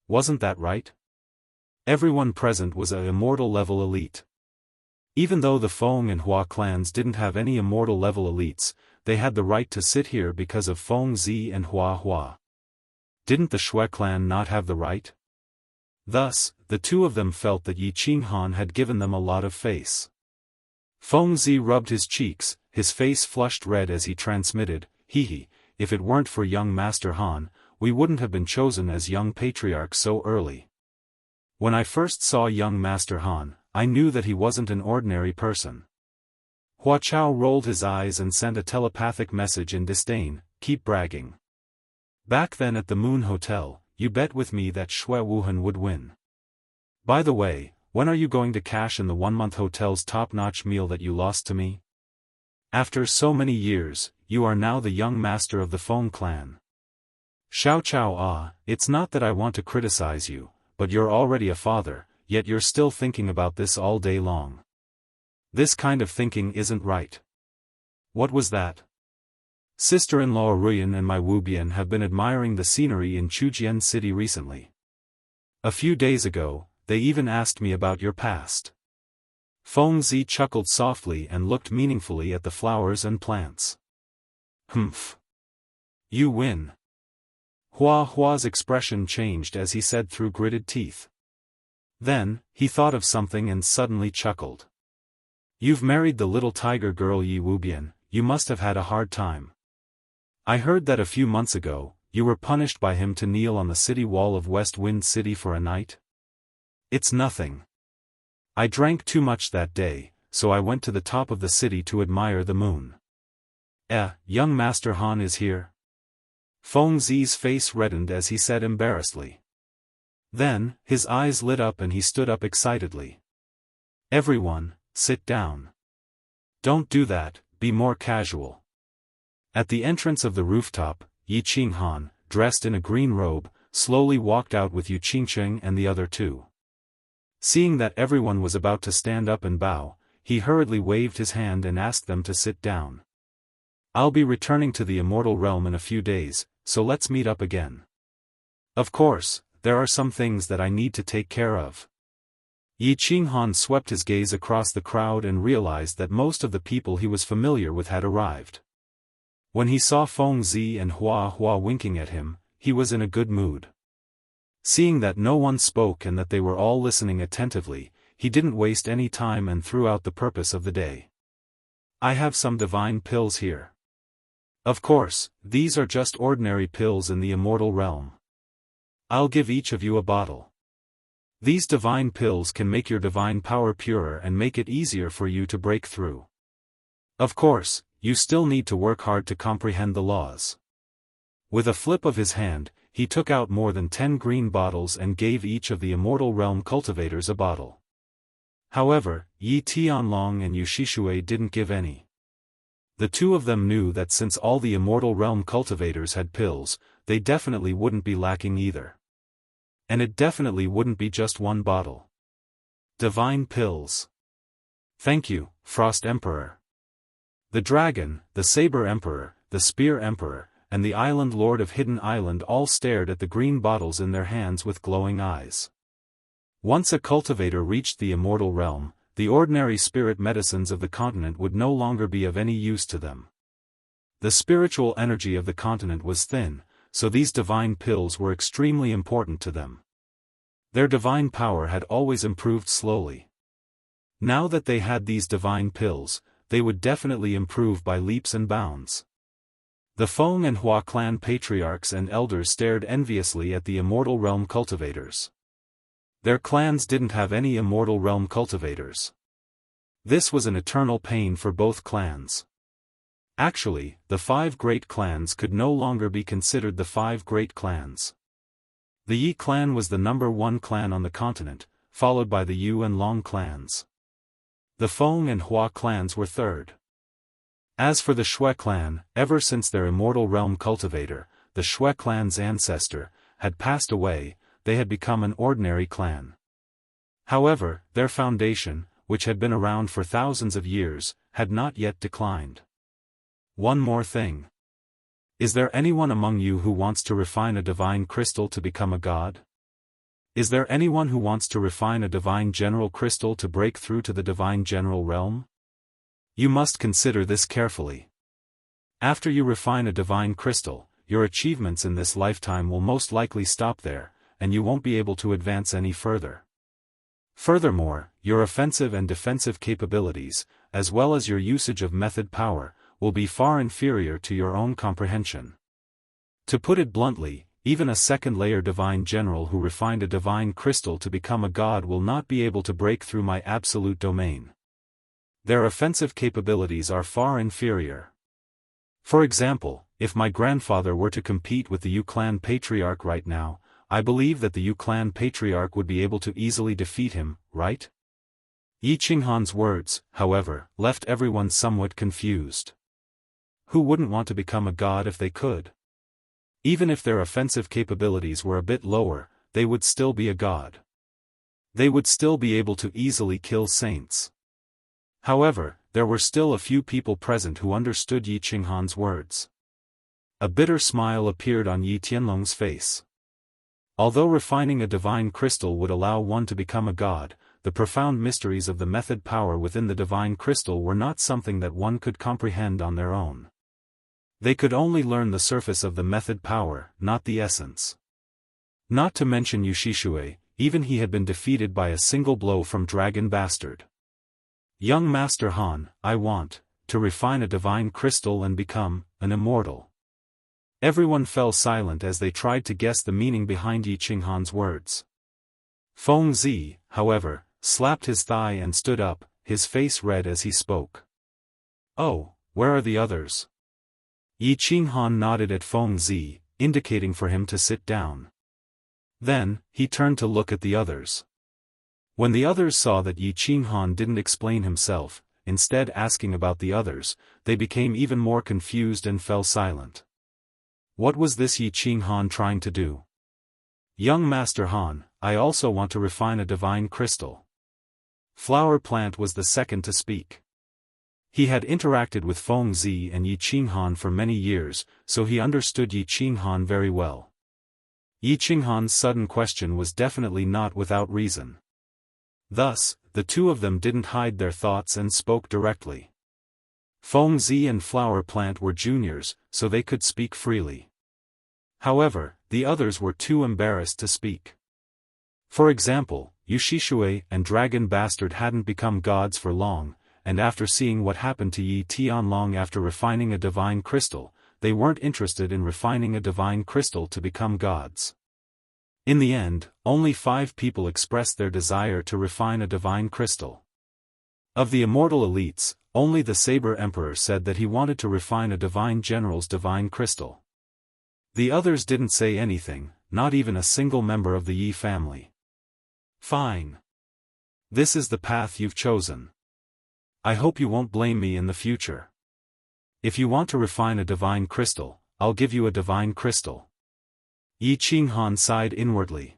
Wasn't that right? Everyone present was a immortal level elite. Even though the Feng and Hua clans didn't have any immortal level elites, they had the right to sit here because of Feng Zi and Hua Hua. Didn't the Shui clan not have the right? Thus, the two of them felt that Yi Qinghan had given them a lot of face. Feng Zi rubbed his cheeks, his face flushed red as he transmitted, "Hee, if it weren't for young Master Han, we wouldn't have been chosen as young patriarchs so early. When I first saw young Master Han, I knew that he wasn't an ordinary person." Hua Chao rolled his eyes and sent a telepathic message in disdain, "Keep bragging. Back then at the Moon Hotel, you bet with me that Shui Wuhan would win. By the way, when are you going to cash in the 1-month hotel's top-notch meal that you lost to me? After so many years, you are now the young master of the Feng clan." Xiao Chao, it's not that I want to criticize you, but you're already a father, yet you're still thinking about this all day long. This kind of thinking isn't right. What was that? Sister-in-law Ruyan and my Wubian have been admiring the scenery in Chujian City recently. A few days ago, they even asked me about your past. Feng Zi chuckled softly and looked meaningfully at the flowers and plants. Humph. You win. Hua Hua's expression changed as he said through gritted teeth. Then, he thought of something and suddenly chuckled. You've married the little tiger girl Yi Wubian, you must have had a hard time. I heard that a few months ago, you were punished by him to kneel on the city wall of West Wind City for a night? It's nothing. I drank too much that day, so I went to the top of the city to admire the moon. Young Master Han is here? Feng Zi's face reddened as he said embarrassedly. Then, his eyes lit up and he stood up excitedly. Everyone, sit down. Don't do that, be more casual. At the entrance of the rooftop, Yi Qinghan, dressed in a green robe, slowly walked out with Yu Qingcheng and the other two. Seeing that everyone was about to stand up and bow, he hurriedly waved his hand and asked them to sit down. I'll be returning to the immortal realm in a few days, so let's meet up again. Of course, there are some things that I need to take care of. Yi Qinghan swept his gaze across the crowd and realized that most of the people he was familiar with had arrived. When he saw Feng Zi and Hua Hua winking at him, he was in a good mood. Seeing that no one spoke and that they were all listening attentively, he didn't waste any time and threw out the purpose of the day. I have some divine pills here. Of course, these are just ordinary pills in the immortal realm. I'll give each of you a bottle. These divine pills can make your divine power purer and make it easier for you to break through. Of course, you still need to work hard to comprehend the laws. With a flip of his hand, he took out more than 10 green bottles and gave each of the immortal realm cultivators a bottle. However, Yi Tianlong and Yu Shishui didn't give any. The two of them knew that since all the immortal realm cultivators had pills, they definitely wouldn't be lacking either. And it definitely wouldn't be just one bottle. Divine pills. Thank you, Frost Emperor. The Dragon, the Saber Emperor, the Spear Emperor, and the Island Lord of Hidden Island all stared at the green bottles in their hands with glowing eyes. Once a cultivator reached the immortal realm, the ordinary spirit medicines of the continent would no longer be of any use to them. The spiritual energy of the continent was thin, so these divine pills were extremely important to them. Their divine power had always improved slowly. Now that they had these divine pills, they would definitely improve by leaps and bounds. The Feng and Hua clan patriarchs and elders stared enviously at the immortal realm cultivators. Their clans didn't have any immortal realm cultivators. This was an eternal pain for both clans. Actually, the 5 great clans could no longer be considered the 5 great clans. The Yi clan was the number 1 clan on the continent, followed by the Yu and Long clans. The Feng and Hua clans were third. As for the Shui clan, ever since their immortal realm cultivator, the Shui clan's ancestor, had passed away, they had become an ordinary clan. However, their foundation, which had been around for thousands of years, had not yet declined. One more thing. Is there anyone among you who wants to refine a divine crystal to become a god? Is there anyone who wants to refine a divine general crystal to break through to the divine general realm? You must consider this carefully. After you refine a divine crystal, your achievements in this lifetime will most likely stop there, and you won't be able to advance any further. Furthermore, your offensive and defensive capabilities, as well as your usage of method power, will be far inferior to your own comprehension. To put it bluntly, even a second-layer divine general who refined a divine crystal to become a god will not be able to break through my absolute domain. Their offensive capabilities are far inferior. For example, if my grandfather were to compete with the Yu clan patriarch right now, I believe that the Yu clan patriarch would be able to easily defeat him, right? Yi Qinghan's words, however, left everyone somewhat confused. Who wouldn't want to become a god if they could? Even if their offensive capabilities were a bit lower, they would still be a god. They would still be able to easily kill saints. However, there were still a few people present who understood Yi Qinghan's words. A bitter smile appeared on Yi Tianlong's face. Although refining a divine crystal would allow one to become a god, the profound mysteries of the method power within the divine crystal were not something that one could comprehend on their own. They could only learn the surface of the method power, not the essence. Not to mention Yushishue, even he had been defeated by a single blow from Dragon Bastard. Young Master Han, I want to refine a divine crystal and become an immortal. Everyone fell silent as they tried to guess the meaning behind Yi Qinghan's words. Feng Zi, however, slapped his thigh and stood up, his face red as he spoke. Oh, where are the others? Yi Qinghan nodded at Feng Zi, indicating for him to sit down. Then, he turned to look at the others. When the others saw that Yi Qinghan didn't explain himself, instead asking about the others, they became even more confused and fell silent. What was this Yi Qinghan trying to do? Young Master Han, I also want to refine a divine crystal. Flower Plant was the second to speak. He had interacted with Feng Zi and Yi Qinghan for many years, so he understood Yi Qinghan very well. Yi Qinghan's sudden question was definitely not without reason. Thus, the two of them didn't hide their thoughts and spoke directly. Feng Zi and Flower Plant were juniors, so they could speak freely. However, the others were too embarrassed to speak. For example, Yushishue and Dragon Bastard hadn't become gods for long, and after seeing what happened to Yi Tianlong after refining a divine crystal, they weren't interested in refining a divine crystal to become gods. In the end, only 5 people expressed their desire to refine a divine crystal. Of the immortal elites, only the Saber Emperor said that he wanted to refine a divine general's divine crystal. The others didn't say anything, not even a single member of the Yi family. Fine. This is the path you've chosen. I hope you won't blame me in the future. If you want to refine a divine crystal, I'll give you a divine crystal. Yi Qinghan sighed inwardly.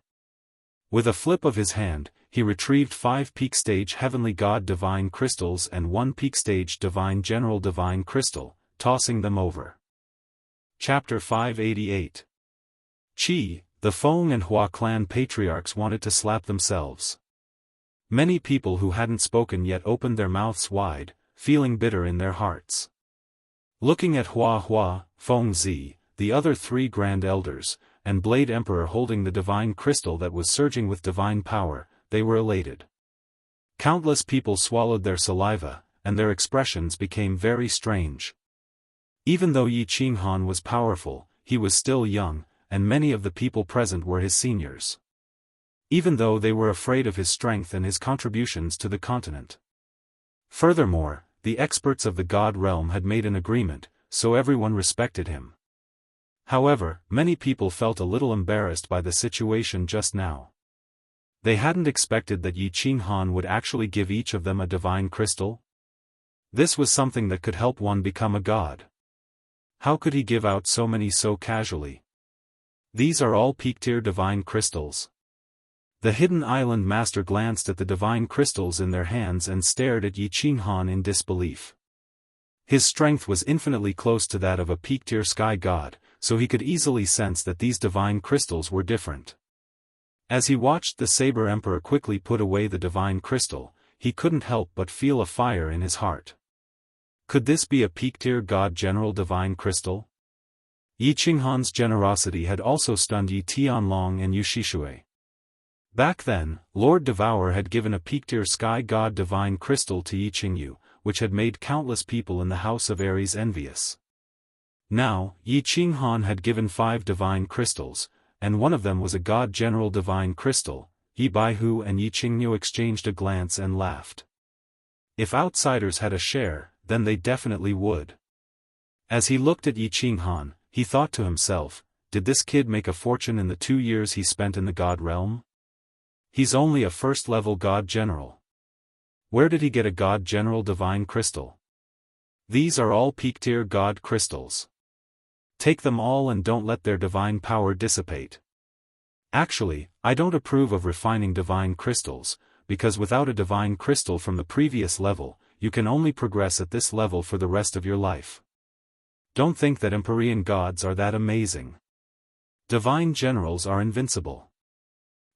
With a flip of his hand, he retrieved 5 peak stage heavenly god divine crystals and 1 peak stage divine general divine crystal, tossing them over. Chapter 588. Qi, the Feng and Hua clan patriarchs wanted to slap themselves. Many people who hadn't spoken yet opened their mouths wide, feeling bitter in their hearts. Looking at Hua, Feng Zi, the other 3 grand elders, and Blade Emperor holding the divine crystal that was surging with divine power, they were elated. Countless people swallowed their saliva, and their expressions became very strange. Even though Yi Qinghan was powerful, he was still young, and many of the people present were his seniors. Even though they were afraid of his strength and his contributions to the continent. Furthermore, the experts of the God realm had made an agreement, so everyone respected him. However, many people felt a little embarrassed by the situation just now. They hadn't expected that Yi Qinghan would actually give each of them a divine crystal. This was something that could help one become a god. How could he give out so many so casually? These are all peak-tier divine crystals. The Hidden Island Master glanced at the divine crystals in their hands and stared at Yi Qinghan in disbelief. His strength was infinitely close to that of a peak-tier sky god, so he could easily sense that these divine crystals were different. As he watched the Saber Emperor quickly put away the divine crystal, he couldn't help but feel a fire in his heart. Could this be a peak-tier god general divine crystal? Yi Qinghan's generosity had also stunned Yi Tianlong and Yu Shishui. Back then, Lord Devourer had given a peak-tier sky god divine crystal to Yi Qingyu, which had made countless people in the House of Aries envious. Now, Yi Qinghan had given 5 divine crystals, and one of them was a god general divine crystal. Yi Baihu and Yi Qingyu exchanged a glance and laughed. If outsiders had a share, then they definitely would. As he looked at Yi Qinghan, he thought to himself, did this kid make a fortune in the 2 years he spent in the god realm? He's only a first-level god general. Where did he get a god general divine crystal? These are all peak-tier god crystals. Take them all and don't let their divine power dissipate. Actually, I don't approve of refining divine crystals, because without a divine crystal from the previous level, you can only progress at this level for the rest of your life. Don't think that Empyrean gods are that amazing. Divine generals are invincible.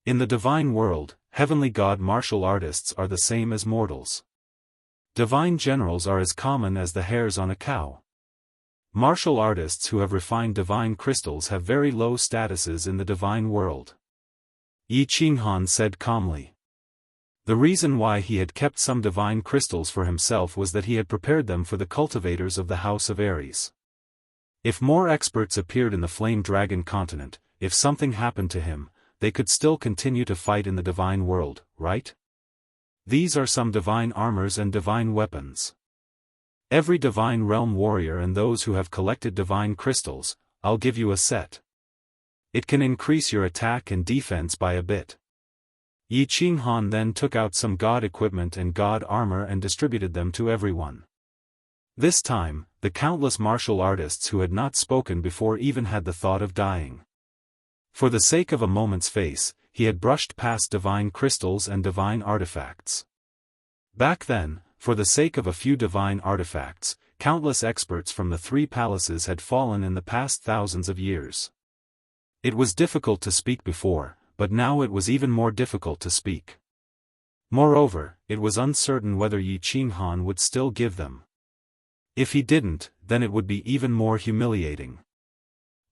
In the divine world, heavenly god martial artists are the same as mortals. Divine generals are as common as the hairs on a cow. Martial artists who have refined divine crystals have very low statuses in the divine world. Yi Qinghan said calmly. The reason why he had kept some divine crystals for himself was that he had prepared them for the cultivators of the House of Aries. If more experts appeared in the Flame Dragon continent, if something happened to him, they could still continue to fight in the divine world, right? These are some divine armors and divine weapons. Every divine realm warrior and those who have collected divine crystals, I'll give you a set. It can increase your attack and defense by a bit. Yi Qinghan then took out some god equipment and god armor and distributed them to everyone. This time, the countless martial artists who had not spoken before even had the thought of dying. For the sake of a moment's face, he had brushed past divine crystals and divine artifacts. Back then, for the sake of a few divine artifacts, countless experts from the 3 palaces had fallen in the past thousands of years. It was difficult to speak before, but now it was even more difficult to speak. Moreover, it was uncertain whether Yi Qinghan would still give them. If he didn't, then it would be even more humiliating.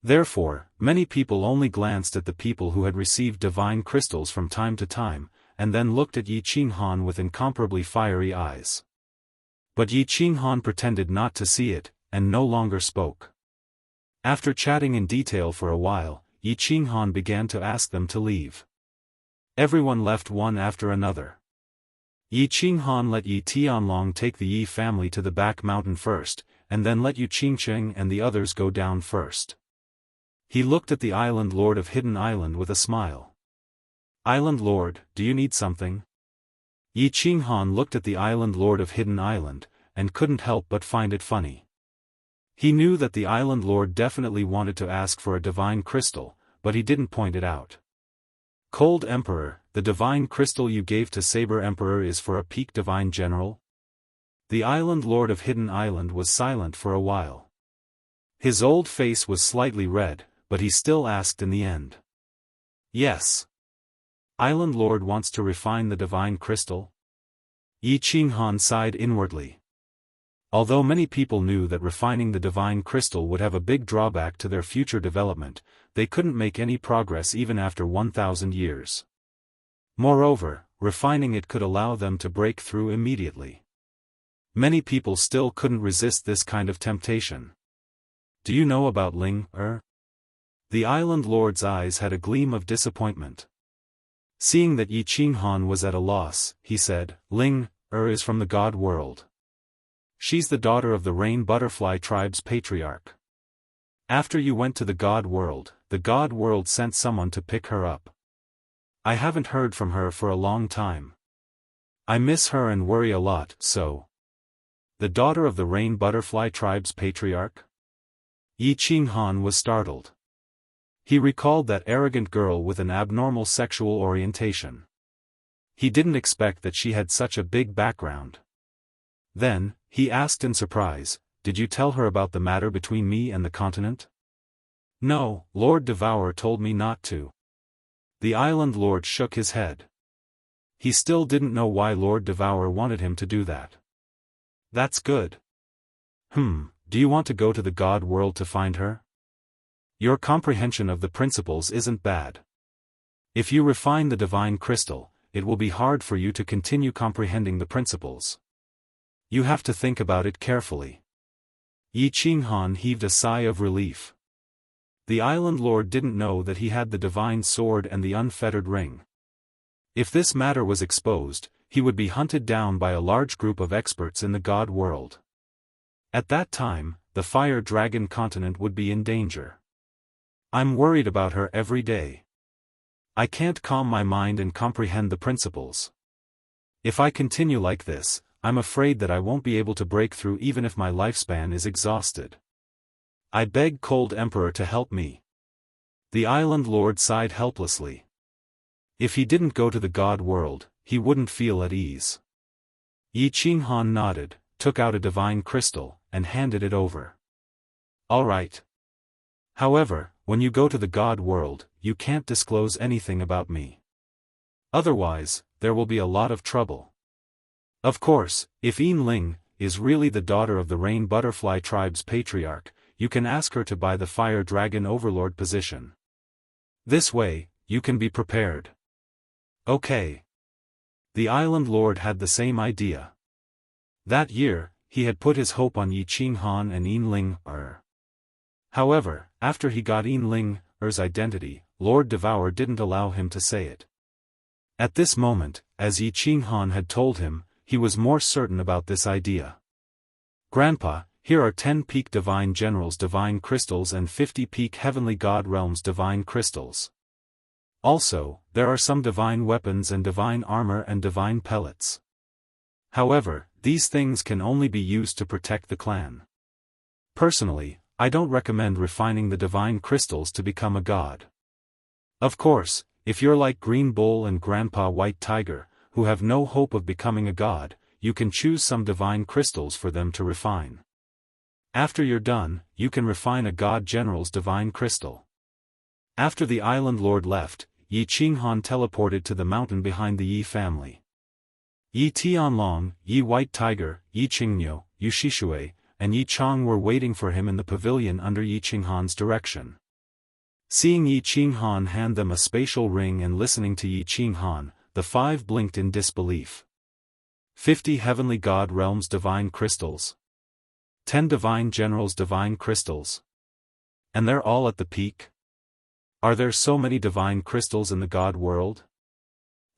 Therefore, many people only glanced at the people who had received divine crystals from time to time, and then looked at Yi Qinghan with incomparably fiery eyes. But Yi Qinghan pretended not to see it, and no longer spoke. After chatting in detail for a while, Yi Qinghan began to ask them to leave. Everyone left one after another. Yi Qinghan let Yi Tianlong take the Yi family to the back mountain first, and then let Yu Qingcheng and the others go down first. He looked at the Island Lord of Hidden Island with a smile. Island Lord, do you need something? Yi Qinghan looked at the Island Lord of Hidden Island, and couldn't help but find it funny. He knew that the Island Lord definitely wanted to ask for a divine crystal, but he didn't point it out. Cold Emperor, the divine crystal you gave to Saber Emperor is for a peak divine general? The Island Lord of Hidden Island was silent for a while. His old face was slightly red, but he still asked in the end. Yes. Island Lord wants to refine the divine crystal? Yi Qinghan sighed inwardly. Although many people knew that refining the divine crystal would have a big drawback to their future development, they couldn't make any progress even after 1,000 years. Moreover, refining it could allow them to break through immediately. Many people still couldn't resist this kind of temptation. Do you know about Ling Er? The Island Lord's eyes had a gleam of disappointment. Seeing that Yi Qinghan was at a loss, he said, Ling Er is from the God world. She's the daughter of the Rain Butterfly tribe's patriarch. After you went to the God world sent someone to pick her up. I haven't heard from her for a long time. I miss her and worry a lot, so. The daughter of the Rain Butterfly tribe's patriarch? Yi Qinghan was startled. He recalled that arrogant girl with an abnormal sexual orientation. He didn't expect that she had such a big background. Then, he asked in surprise, did you tell her about the matter between me and the continent? No, Lord Devourer told me not to. The Island Lord shook his head. He still didn't know why Lord Devour wanted him to do that. That's good. Do you want to go to the God world to find her? Your comprehension of the principles isn't bad. If you refine the divine crystal, it will be hard for you to continue comprehending the principles. You have to think about it carefully. Yi Qinghan heaved a sigh of relief. The Island Lord didn't know that he had the divine sword and the unfettered ring. If this matter was exposed, he would be hunted down by a large group of experts in the God world. At that time, the Fire Dragon continent would be in danger. I'm worried about her every day. I can't calm my mind and comprehend the principles. If I continue like this, I'm afraid that I won't be able to break through even if my lifespan is exhausted. I beg Cold Emperor to help me. The Island Lord sighed helplessly. If he didn't go to the God world, he wouldn't feel at ease. Yi Qinghan nodded, took out a divine crystal, and handed it over. All right. However, when you go to the God world, you can't disclose anything about me. Otherwise, there will be a lot of trouble. Of course, if Ling is really the daughter of the Rain Butterfly tribe's patriarch, you can ask her to buy the Fire Dragon Overlord position. This way, you can be prepared. Okay. The Island Lord had the same idea. That year, he had put his hope on Yi Qinghan and Ling. However, after he got Ling's identity, Lord Devour didn't allow him to say it. At this moment, as Yi Qinghan had told him, he was more certain about this idea. Grandpa, here are 10 peak Divine Generals Divine Crystals and 50 peak Heavenly God Realms Divine Crystals. Also, there are some divine weapons and divine armor and divine pellets. However, these things can only be used to protect the clan. Personally, I don't recommend refining the divine crystals to become a god. Of course, if you're like Green Bull and Grandpa White Tiger, who have no hope of becoming a god, you can choose some divine crystals for them to refine. After you're done, you can refine a god general's divine crystal. After the Island Lord left, Yi Qinghan teleported to the mountain behind the Yi family. Yi Tianlong, Yi White Tiger, Yi Qingniu, Yi Shishui, and Yi Chang were waiting for him in the pavilion under Yi Qinghan's direction. Seeing Yi Qinghan hand them a spatial ring and listening to Yi Qinghan, the 5 blinked in disbelief. 50 Heavenly God Realms Divine Crystals. 10 Divine Generals Divine Crystals. And they're all at the peak? Are there so many divine crystals in the God world?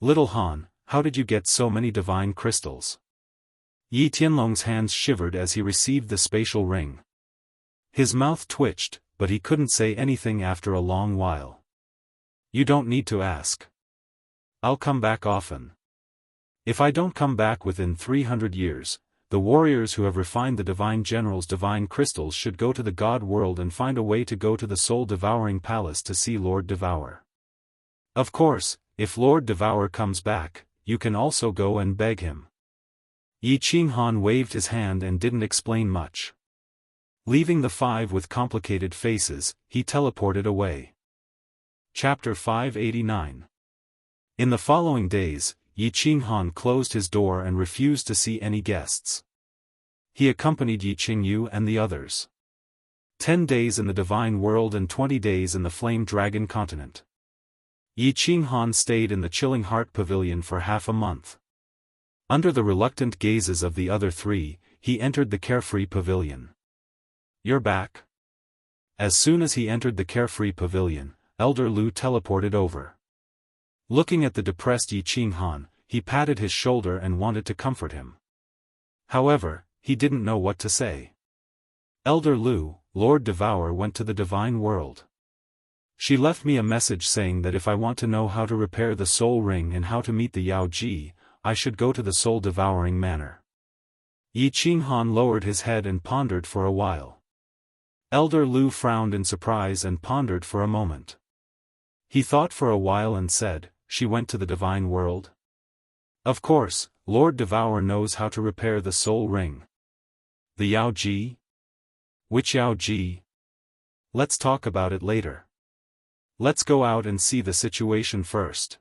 Little Han, how did you get so many divine crystals? Yi Tianlong's hands shivered as he received the spatial ring. His mouth twitched, but he couldn't say anything after a long while. You don't need to ask. I'll come back often. If I don't come back within 300 years, the warriors who have refined the Divine General's divine crystals should go to the God world and find a way to go to the soul-devouring palace to see Lord Devour. Of course, if Lord Devour comes back, you can also go and beg him. Yi Qinghan waved his hand and didn't explain much. Leaving the 5 with complicated faces, he teleported away. Chapter 589. In the following days, Yi Qinghan closed his door and refused to see any guests. He accompanied Yi Qingyu and the others. 10 days in the Divine World and 20 days in the Flame Dragon continent. Yi Qinghan stayed in the Chilling Heart Pavilion for half a month. Under the reluctant gazes of the other 3, he entered the Carefree Pavilion. You're back? As soon as he entered the Carefree Pavilion, Elder Lu teleported over. Looking at the depressed Yi Qinghan, he patted his shoulder and wanted to comfort him. However, he didn't know what to say. Elder Lu, Lord Devour went to the Divine World. She left me a message saying that if I want to know how to repair the Soul Ring and how to meet the Yao Ji, I should go to the Soul-Devouring Manor. Yi Qinghan lowered his head and pondered for a while. Elder Lu frowned in surprise and pondered for a moment. He thought for a while and said, "She went to the Divine World?" Of course, Lord Devour knows how to repair the Soul Ring. The Yao Ji? Which Yao Ji? Let's talk about it later. Let's go out and see the situation first.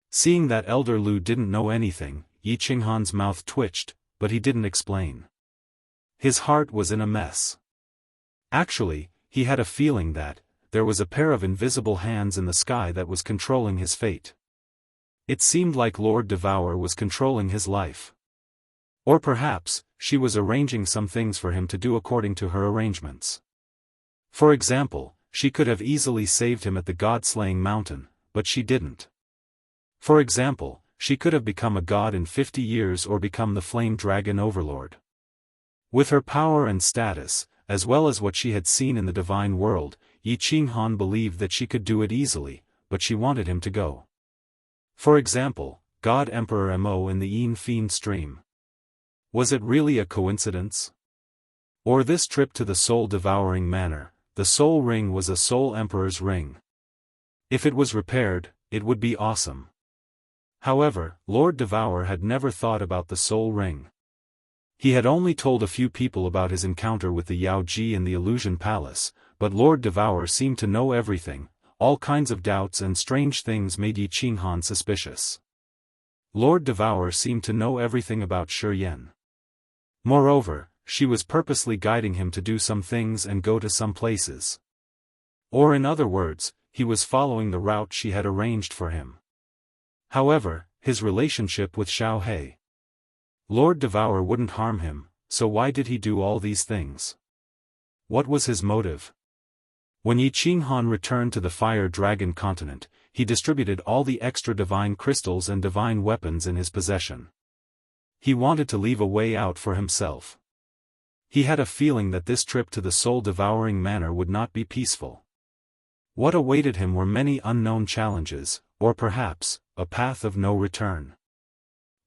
Seeing that Elder Lu didn't know anything, Yi Qinghan's mouth twitched, but he didn't explain. His heart was in a mess. Actually, he had a feeling that there was a pair of invisible hands in the sky that was controlling his fate. It seemed like Lord Devour was controlling his life. Or perhaps, she was arranging some things for him to do according to her arrangements. For example, she could have easily saved him at the god-slaying mountain, but she didn't. For example, she could have become a god in 50 years or become the flame dragon overlord. With her power and status, as well as what she had seen in the divine world, Yi Qinghan believed that she could do it easily, but she wanted him to go. For example, God Emperor Mo in the Yin Fiend stream. Was it really a coincidence? Or this trip to the soul-devouring manor, the soul ring was a soul emperor's ring. If it was repaired, it would be awesome. However, Lord Devour had never thought about the soul ring. He had only told a few people about his encounter with the Yao Ji in the Illusion Palace, but Lord Devour seemed to know everything. All kinds of doubts and strange things made Yi Qinghan suspicious. Lord Devour seemed to know everything about Shi Yan. Moreover, she was purposely guiding him to do some things and go to some places. Or in other words, he was following the route she had arranged for him. However, his relationship with Xiao He. Lord Devour wouldn't harm him, so why did he do all these things? What was his motive? When Yi Qinghan returned to the Fire Dragon continent, he distributed all the extra divine crystals and divine weapons in his possession. He wanted to leave a way out for himself. He had a feeling that this trip to the soul-devouring manor would not be peaceful. What awaited him were many unknown challenges, or perhaps, a path of no return.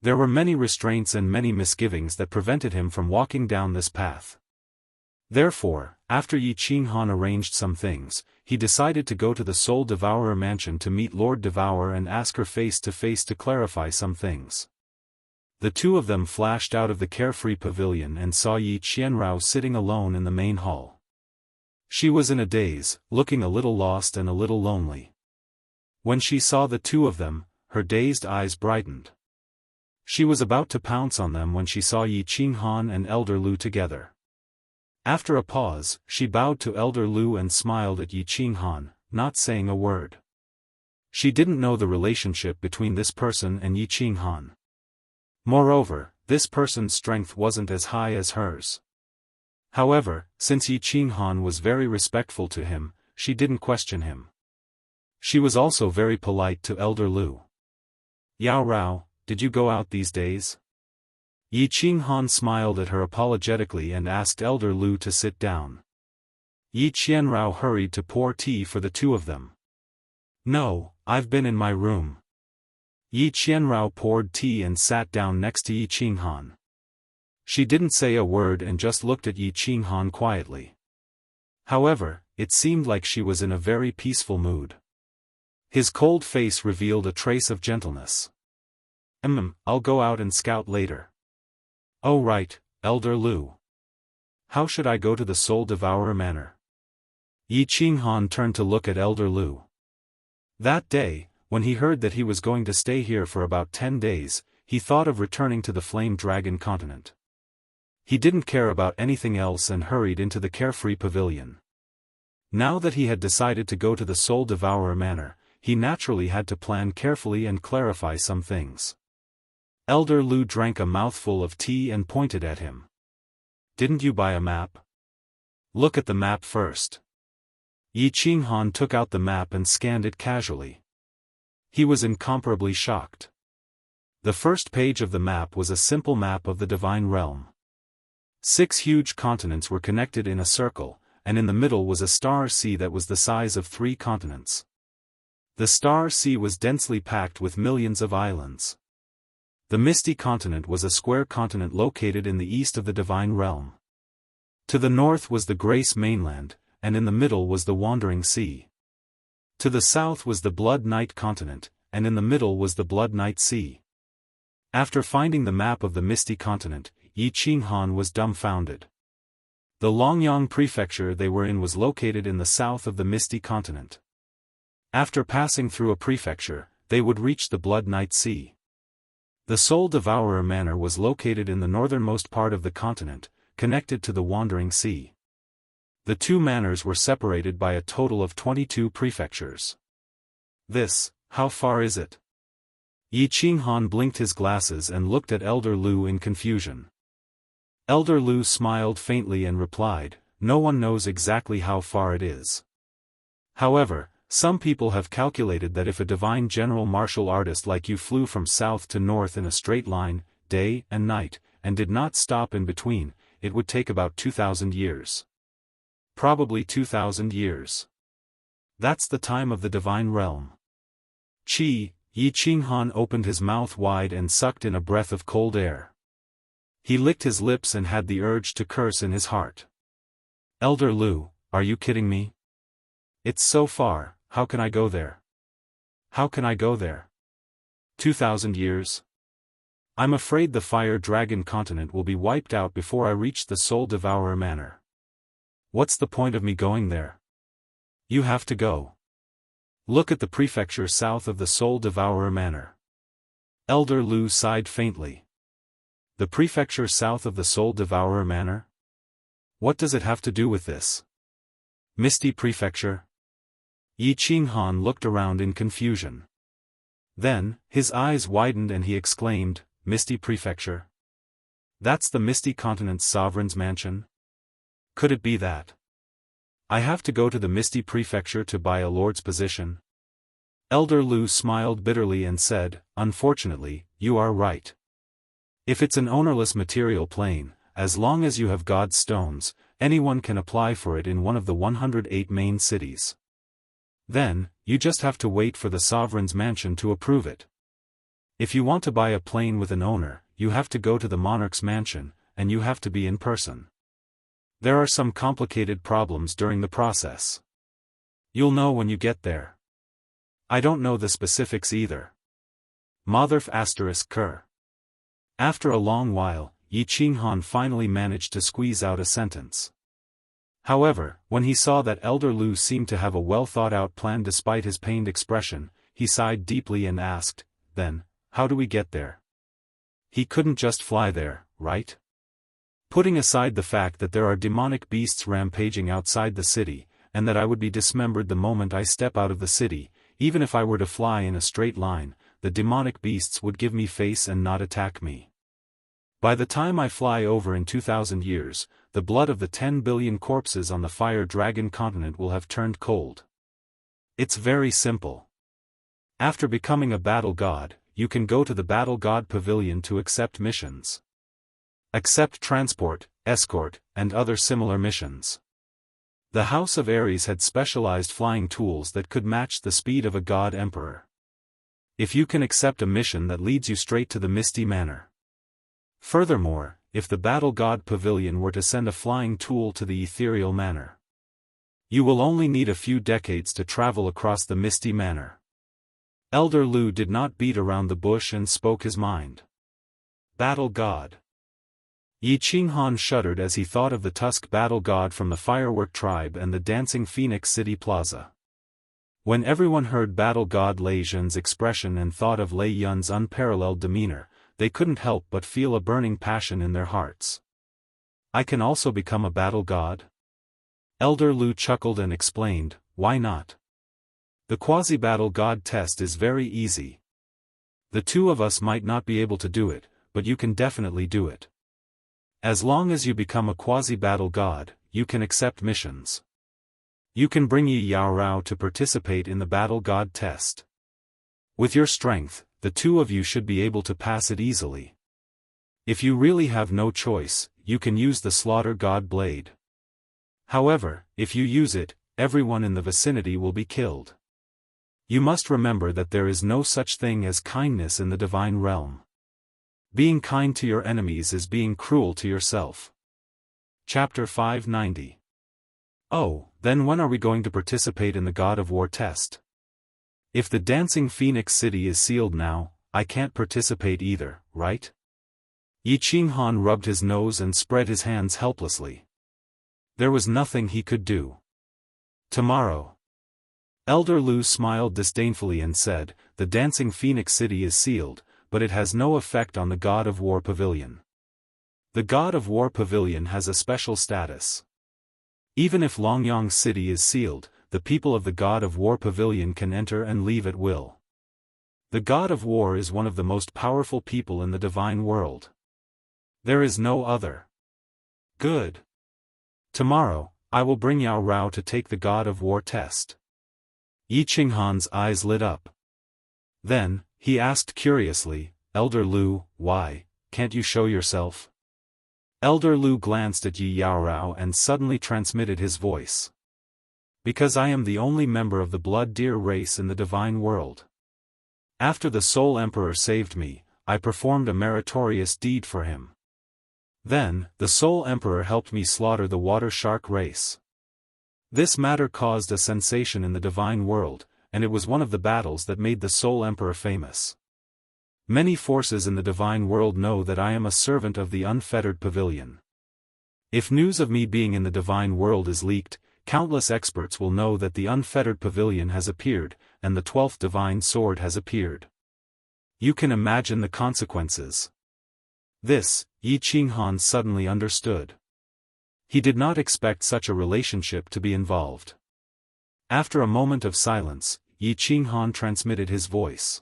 There were many restraints and many misgivings that prevented him from walking down this path. Therefore, after Yi Qinghan arranged some things, he decided to go to the Soul Devourer mansion to meet Lord Devour and ask her face to face to clarify some things. The two of them flashed out of the carefree pavilion and saw Yi Qianrao sitting alone in the main hall. She was in a daze, looking a little lost and a little lonely. When she saw the two of them, her dazed eyes brightened. She was about to pounce on them when she saw Yi Qinghan and Elder Lu together. After a pause, she bowed to Elder Lu and smiled at Yi Qinghan, not saying a word. She didn't know the relationship between this person and Yi Qinghan. Moreover, this person's strength wasn't as high as hers. However, since Yi Qinghan was very respectful to him, she didn't question him. She was also very polite to Elder Lu. "Yao Rao, did you go out these days?" Yi Qinghan smiled at her apologetically and asked Elder Lu to sit down. Yi Qianrao hurried to pour tea for the two of them. "No, I've been in my room." Yi Qianrao poured tea and sat down next to Yi Qinghan. She didn't say a word and just looked at Yi Qinghan quietly. However, it seemed like she was in a very peaceful mood. His cold face revealed a trace of gentleness. I'll go out and scout later." "Oh right, Elder Lu. How should I go to the Soul Devourer manor?" Yi Qinghan turned to look at Elder Lu. That day, when he heard that he was going to stay here for about 10 days, he thought of returning to the Flame Dragon continent. He didn't care about anything else and hurried into the carefree pavilion. Now that he had decided to go to the Soul Devourer manor, he naturally had to plan carefully and clarify some things. Elder Lu drank a mouthful of tea and pointed at him. "Didn't you buy a map? Look at the map first." Yi Qinghan took out the map and scanned it casually. He was incomparably shocked. The first page of the map was a simple map of the Divine Realm. 6 huge continents were connected in a circle, and in the middle was a star sea that was the size of 3 continents. The star sea was densely packed with millions of islands. The Misty Continent was a square continent located in the east of the Divine Realm. To the north was the Grace Mainland, and in the middle was the Wandering Sea. To the south was the Blood Night Continent, and in the middle was the Blood Night Sea. After finding the map of the Misty Continent, Yi Qinghan was dumbfounded. The Longyang prefecture they were in was located in the south of the Misty Continent. After passing through a prefecture, they would reach the Blood Night Sea. The Soul Devourer Manor was located in the northernmost part of the continent, connected to the Wandering Sea. The two manors were separated by a total of 22 prefectures. How far is it? Yi Qinghan blinked his glasses and looked at Elder Lu in confusion. Elder Lu smiled faintly and replied, "No one knows exactly how far it is. However, some people have calculated that if a divine general martial artist like you flew from south to north in a straight line, day and night, and did not stop in between, it would take about 2,000 years. Probably 2,000 years. That's the time of the divine realm." Yi Qinghan opened his mouth wide and sucked in a breath of cold air. He licked his lips and had the urge to curse in his heart. "Elder Lu, are you kidding me? It's so far, how can I go there? How can I go there? 2,000 years? I'm afraid the Fire Dragon continent will be wiped out before I reach the Soul Devourer Manor. What's the point of me going there? You have to go. Look at the prefecture south of the Soul Devourer Manor." Elder Lu sighed faintly. The prefecture south of the Soul Devourer Manor? What does it have to do with this? Misty Prefecture? Yi Qinghan looked around in confusion. Then, his eyes widened and he exclaimed, "Misty Prefecture? That's the Misty Continent's sovereign's mansion? Could it be that I have to go to the Misty Prefecture to buy a lord's position?" Elder Lu smiled bitterly and said, "Unfortunately, you are right. If it's an ownerless material plane, as long as you have God's stones, anyone can apply for it in one of the 108 main cities. Then, you just have to wait for the sovereign's mansion to approve it. If you want to buy a plane with an owner, you have to go to the monarch's mansion, and you have to be in person. There are some complicated problems during the process. You'll know when you get there. I don't know the specifics either." Motherf *Ker. After a long while, Yi Qinghan finally managed to squeeze out a sentence. However, when he saw that Elder Lu seemed to have a well-thought-out plan despite his pained expression, he sighed deeply and asked, "Then, how do we get there? He couldn't just fly there, right? Putting aside the fact that there are demonic beasts rampaging outside the city, and that I would be dismembered the moment I step out of the city, even if I were to fly in a straight line, the demonic beasts would give me face and not attack me. By the time I fly over in 2,000 years, the blood of the 10 billion corpses on the Fire Dragon continent will have turned cold. It's very simple. After becoming a battle god, you can go to the Battle God Pavilion to accept missions. Accept transport, escort, and other similar missions. The House of Ares had specialized flying tools that could match the speed of a god emperor. If you can accept a mission that leads you straight to the Misty Manor. Furthermore, if the Battle God Pavilion were to send a flying tool to the Ethereal Manor, you will only need a few decades to travel across the Misty Manor. Elder Lu did not beat around the bush and spoke his mind. Battle God. Yi Qinghan shuddered as he thought of the Tusk Battle God from the Firework Tribe and the Dancing Phoenix City Plaza. When everyone heard Battle God Lei Yun's expression and thought of Lei Yun's unparalleled demeanor, they couldn't help but feel a burning passion in their hearts. I can also become a battle god? Elder Lu chuckled and explained, why not? The quasi-battle god test is very easy. The two of us might not be able to do it, but you can definitely do it. As long as you become a quasi-battle god, you can accept missions. You can bring Yi Yaorao to participate in the battle god test. With your strength, the two of you should be able to pass it easily. If you really have no choice, you can use the Slaughter God Blade. However, if you use it, everyone in the vicinity will be killed. You must remember that there is no such thing as kindness in the divine realm. Being kind to your enemies is being cruel to yourself. Chapter 590. Oh, then when are we going to participate in the God of War test? If the Dancing Phoenix City is sealed now, I can't participate either, right? Yi Qinghan rubbed his nose and spread his hands helplessly. There was nothing he could do. Tomorrow. Elder Lu smiled disdainfully and said, "The dancing phoenix city is sealed, but it has no effect on the God of War Pavilion. The God of War Pavilion has a special status. Even if Longyang City is sealed, the people of the God of War Pavilion can enter and leave at will. The God of War is one of the most powerful people in the divine world. There is no other." "Good. Tomorrow, I will bring Yao Rao to take the God of War test." Yi Qinghan's eyes lit up. Then, he asked curiously, "Elder Lu, why can't you show yourself?" Elder Lu glanced at Yi Yaorao and suddenly transmitted his voice. "Because I am the only member of the blood deer race in the divine world. After the Soul Emperor saved me, I performed a meritorious deed for him. Then, the Soul Emperor helped me slaughter the water shark race. This matter caused a sensation in the divine world, and it was one of the battles that made the Soul Emperor famous. Many forces in the divine world know that I am a servant of the unfettered pavilion. If news of me being in the divine world is leaked, countless experts will know that the unfettered pavilion has appeared, and the 12th divine sword has appeared. You can imagine the consequences." This, Yi Qinghan suddenly understood. He did not expect such a relationship to be involved. After a moment of silence, Yi Qinghan transmitted his voice.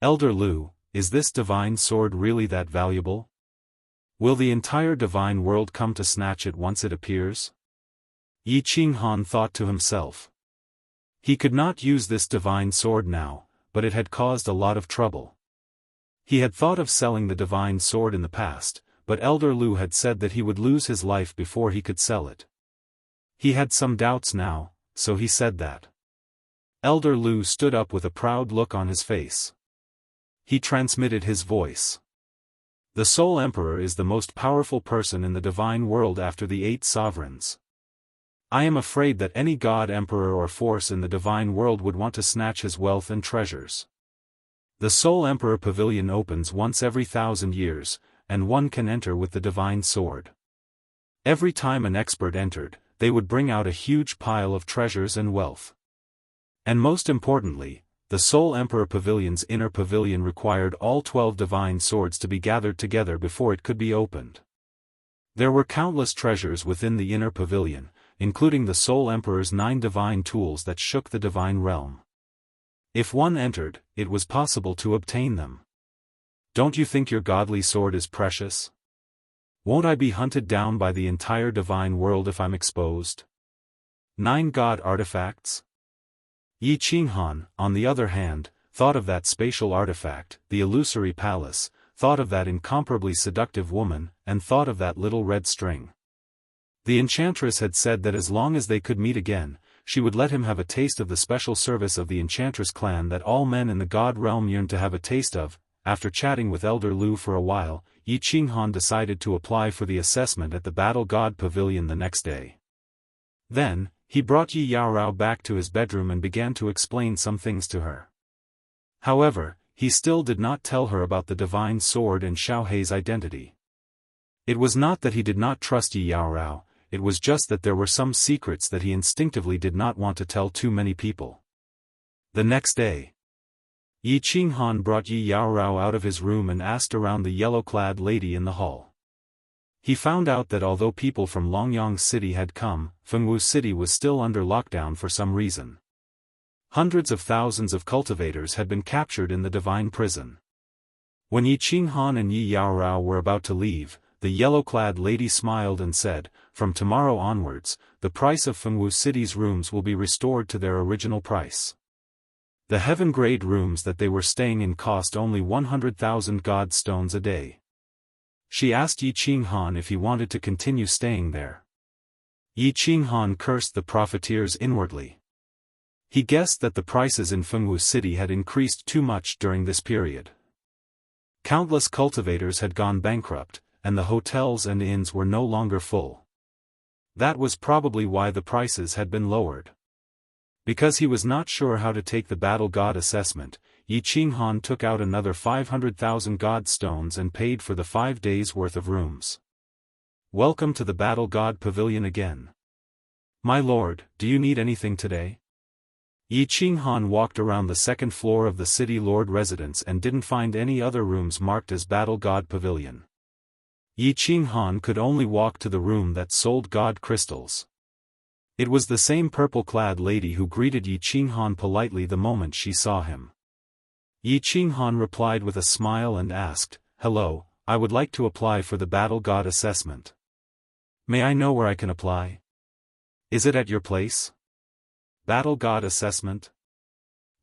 "Elder Lu, is this divine sword really that valuable? Will the entire divine world come to snatch it once it appears?" Yi Qinghan thought to himself. He could not use this divine sword now, but it had caused a lot of trouble. He had thought of selling the divine sword in the past, but Elder Lu had said that he would lose his life before he could sell it. He had some doubts now, so he said that. Elder Lu stood up with a proud look on his face. He transmitted his voice. "The Soul Emperor is the most powerful person in the divine world after the 8 sovereigns. I am afraid that any god emperor or force in the divine world would want to snatch his wealth and treasures. The Soul Emperor Pavilion opens once every 1,000 years, and one can enter with the divine sword. Every time an expert entered, they would bring out a huge pile of treasures and wealth. And most importantly, the Soul Emperor Pavilion's inner pavilion required all 12 divine swords to be gathered together before it could be opened. There were countless treasures within the inner pavilion, including the Soul Emperor's 9 divine tools that shook the divine realm. If one entered, it was possible to obtain them. Don't you think your godly sword is precious? Won't I be hunted down by the entire divine world if I'm exposed? 9 god artifacts?" Yi Qinghan, on the other hand, thought of that spatial artifact, the illusory palace, thought of that incomparably seductive woman, and thought of that little red string. The enchantress had said that as long as they could meet again, she would let him have a taste of the special service of the enchantress clan that all men in the god realm yearned to have a taste of. After chatting with Elder Lu for a while, Yi Qinghan decided to apply for the assessment at the Battle God Pavilion the next day. Then, he brought Yi Yaorao back to his bedroom and began to explain some things to her. However, he still did not tell her about the divine sword and Xiao Hei's identity. It was not that he did not trust Yi Yaorao, it was just that there were some secrets that he instinctively did not want to tell too many people. The next day, Yi Qinghan brought Yi Yaorao out of his room and asked around the yellow-clad lady in the hall. He found out that although people from Longyang City had come, Fengwu City was still under lockdown for some reason. Hundreds of thousands of cultivators had been captured in the divine prison. When Yi Qinghan and Yi Yaorao were about to leave, the yellow-clad lady smiled and said, "From tomorrow onwards, the price of Fengwu City's rooms will be restored to their original price." The heaven-grade rooms that they were staying in cost only 100,000 god stones a day. She asked Yi Qinghan if he wanted to continue staying there. Yi Qinghan cursed the profiteers inwardly. He guessed that the prices in Fengwu City had increased too much during this period. Countless cultivators had gone bankrupt, and the hotels and inns were no longer full. That was probably why the prices had been lowered. Because he was not sure how to take the battle god assessment, Yi Qinghan took out another 500,000 god stones and paid for the 5 days' worth of rooms. "Welcome to the battle god pavilion again. My lord, do you need anything today?" Yi Qinghan walked around the second floor of the city lord residence and didn't find any other rooms marked as Battle God Pavilion. Yi Qinghan could only walk to the room that sold god crystals. It was the same purple-clad lady who greeted Yi Qinghan politely the moment she saw him. Yi Qinghan replied with a smile and asked, "Hello, I would like to apply for the Battle God assessment. May I know where I can apply? Is it at your place?" Battle God assessment?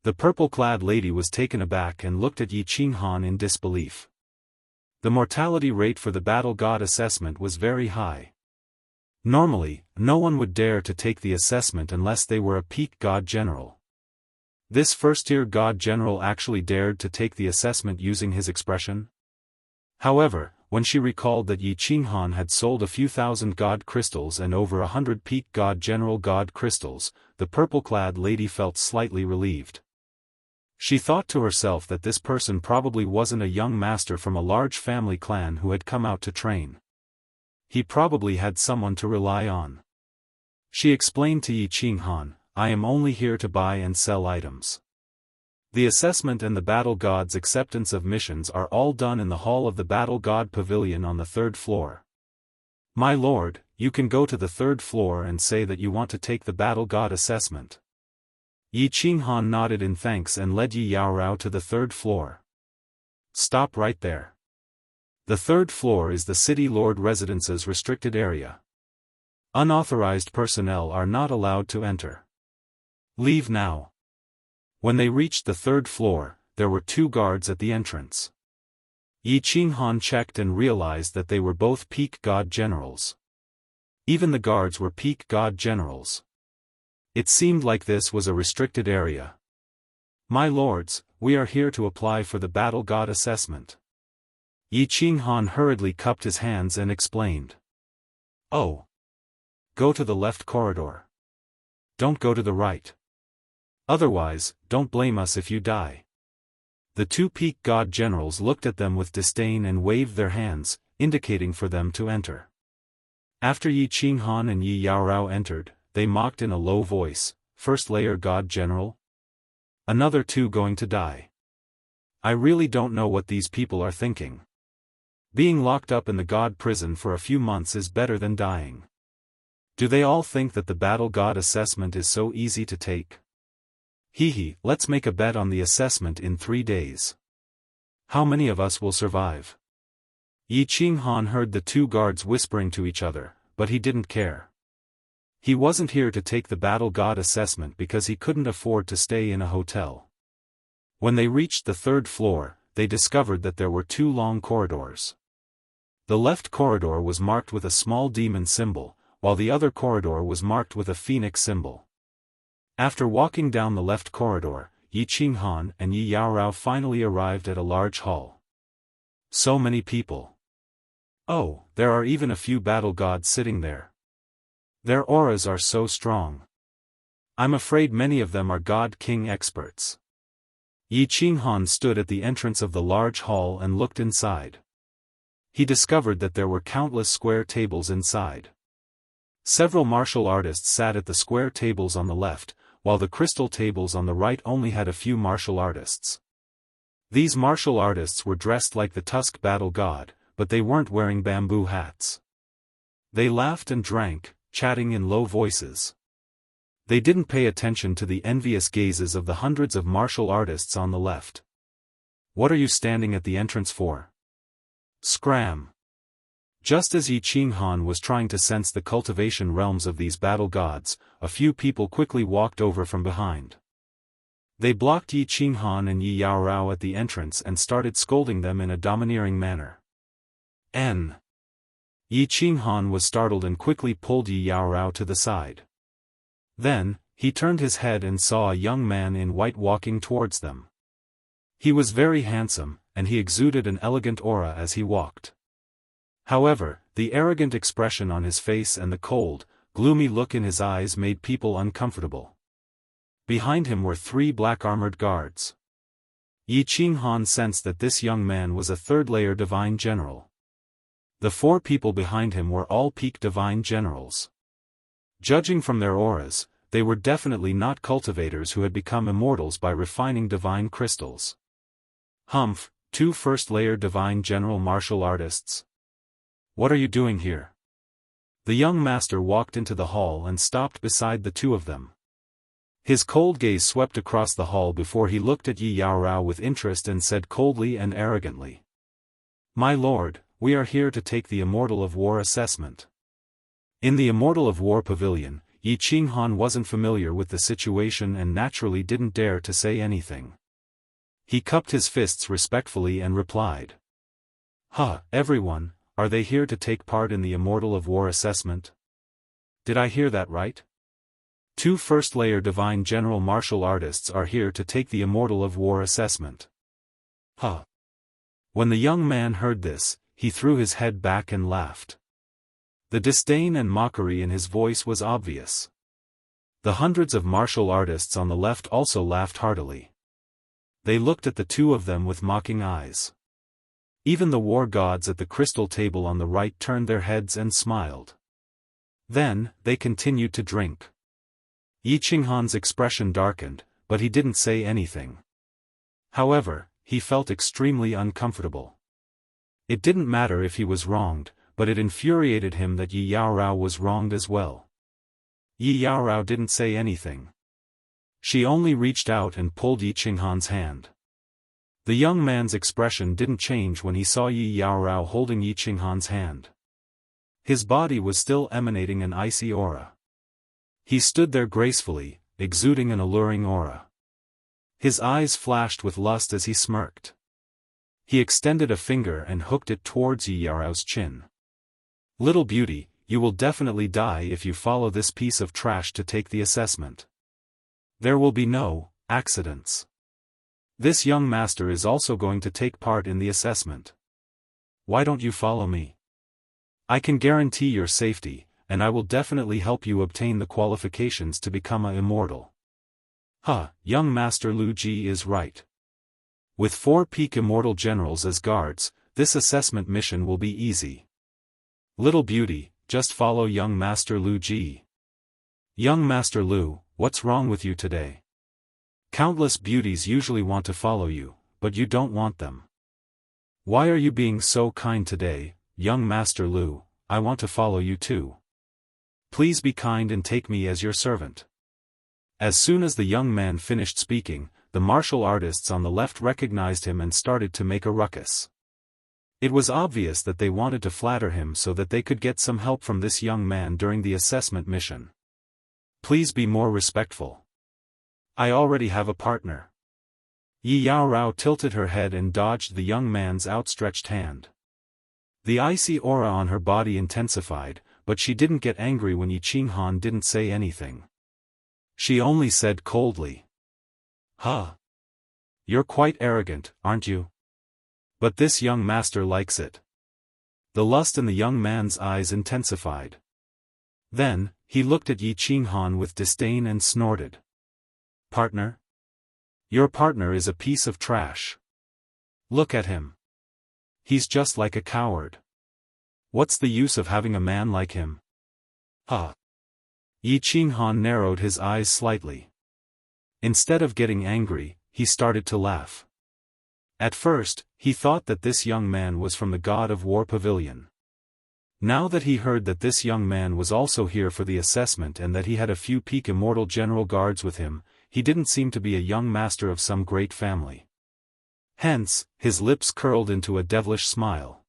The purple-clad lady was taken aback and looked at Yi Qinghan in disbelief. The mortality rate for the Battle God assessment was very high. Normally, no one would dare to take the assessment unless they were a peak god general. This first-tier god general actually dared to take the assessment using his expression. However, when she recalled that Yi Qinghan had sold a few thousand god crystals and over 100 peak god general god crystals, the purple-clad lady felt slightly relieved. She thought to herself that this person probably wasn't a young master from a large family clan who had come out to train. He probably had someone to rely on. She explained to Yi Qinghan, "I am only here to buy and sell items. The assessment and the Battle God's acceptance of missions are all done in the hall of the Battle God Pavilion on the 3rd floor. My lord, you can go to the 3rd floor and say that you want to take the Battle God assessment." Yi Qinghan nodded in thanks and led Yi Yaorao to the 3rd floor. "Stop right there. The 3rd floor is the City Lord Residence's restricted area. Unauthorized personnel are not allowed to enter. Leave now." When they reached the 3rd floor, there were 2 guards at the entrance. Yi Qinghan checked and realized that they were both peak god generals. Even the guards were peak god generals. It seemed like this was a restricted area. "My lords, we are here to apply for the Battle God assessment." Yi Qinghan hurriedly cupped his hands and explained. "Oh. Go to the left corridor. Don't go to the right. Otherwise, don't blame us if you die." The 2 peak god generals looked at them with disdain and waved their hands, indicating for them to enter. After Yi Qinghan and Yi Yaorao entered, they mocked in a low voice, "First layer god general? Another 2 going to die. I really don't know what these people are thinking. Being locked up in the god prison for a few months is better than dying. Do they all think that the Battle God assessment is so easy to take? Hee, let's make a bet on the assessment in 3 days. How many of us will survive?" Yi Qinghan heard the 2 guards whispering to each other, but he didn't care. He wasn't here to take the Battle God assessment because he couldn't afford to stay in a hotel. When they reached the 3rd floor, they discovered that there were 2 long corridors. The left corridor was marked with a small demon symbol, while the other corridor was marked with a phoenix symbol. After walking down the left corridor, Yi Qinghan and Yi Yaorao finally arrived at a large hall. So many people. Oh, there are even a few battle gods sitting there. Their auras are so strong. I'm afraid many of them are God King experts. Yi Qinghan stood at the entrance of the large hall and looked inside. He discovered that there were countless square tables inside. Several martial artists sat at the square tables on the left, while the crystal tables on the right only had a few martial artists. These martial artists were dressed like the Tusk battle god, but they weren't wearing bamboo hats. They laughed and drank, chatting in low voices. They didn't pay attention to the envious gazes of the hundreds of martial artists on the left. "What are you standing at the entrance for? Scram!" Just as Yi Qinghan was trying to sense the cultivation realms of these battle gods, a few people quickly walked over from behind. They blocked Yi Qinghan and Yi Yaorao at the entrance and started scolding them in a domineering manner. Yi Qinghan was startled and quickly pulled Yi Yaorao to the side. Then, he turned his head and saw a young man in white walking towards them. He was very handsome, and he exuded an elegant aura as he walked. However, the arrogant expression on his face and the cold, gloomy look in his eyes made people uncomfortable. Behind him were 3 black-armored guards. Yi Qinghan sensed that this young man was a 3rd-layer divine general. The 4 people behind him were all peak divine generals. Judging from their auras, they were definitely not cultivators who had become immortals by refining divine crystals. Humph, 2 first-layer divine general martial artists. What are you doing here? The young master walked into the hall and stopped beside the 2 of them. His cold gaze swept across the hall before he looked at Yi Yaorao with interest and said coldly and arrogantly, "My lord, we are here to take the Immortal of War assessment." In the Immortal of War pavilion, Yi Qinghan wasn't familiar with the situation and naturally didn't dare to say anything. He cupped his fists respectfully and replied, "Huh, everyone, are they here to take part in the Immortal of War assessment? Did I hear that right? 2 first-layer divine general martial artists are here to take the Immortal of War assessment." Huh. When the young man heard this, he threw his head back and laughed. The disdain and mockery in his voice was obvious. The hundreds of martial artists on the left also laughed heartily. They looked at the 2 of them with mocking eyes. Even the war gods at the crystal table on the right turned their heads and smiled. Then, they continued to drink. Yi Qinghan's expression darkened, but he didn't say anything. However, he felt extremely uncomfortable. It didn't matter if he was wronged, but it infuriated him that Yi Yaorao was wronged as well. Yi Yaorao didn't say anything. She only reached out and pulled Yi Qinghan's hand. The young man's expression didn't change when he saw Yi Yaorao holding Yi Qinghan's hand. His body was still emanating an icy aura. He stood there gracefully, exuding an alluring aura. His eyes flashed with lust as he smirked. He extended a finger and hooked it towards Yi Yaorao's chin. "Little beauty, you will definitely die if you follow this piece of trash to take the assessment. There will be no accidents. This young master is also going to take part in the assessment. Why don't you follow me? I can guarantee your safety, and I will definitely help you obtain the qualifications to become an immortal." Young Master Lu Ji is right. With 4 peak immortal generals as guards, this assessment mission will be easy. Little beauty, just follow young Master Lu Ji. Young Master Lu, what's wrong with you today? Countless beauties usually want to follow you, but you don't want them. Why are you being so kind today, young Master Lu? I want to follow you too. Please be kind and take me as your servant. As soon as the young man finished speaking, the martial artists on the left recognized him and started to make a ruckus. It was obvious that they wanted to flatter him so that they could get some help from this young man during the assessment mission. Please be more respectful. I already have a partner. Yi Yaorao tilted her head and dodged the young man's outstretched hand. The icy aura on her body intensified, but she didn't get angry when Yi Qinghan didn't say anything. She only said coldly, You're quite arrogant, aren't you? But this young master likes it." The lust in the young man's eyes intensified. Then, he looked at Yi Qinghan with disdain and snorted. "Partner? Your partner is a piece of trash. Look at him. He's just like a coward. What's the use of having a man like him?" Yi Qinghan narrowed his eyes slightly. Instead of getting angry, he started to laugh. At first, he thought that this young man was from the God of War Pavilion. Now that he heard that this young man was also here for the assessment and that he had a few peak immortal general guards with him, he didn't seem to be a young master of some great family. Hence, his lips curled into a devilish smile.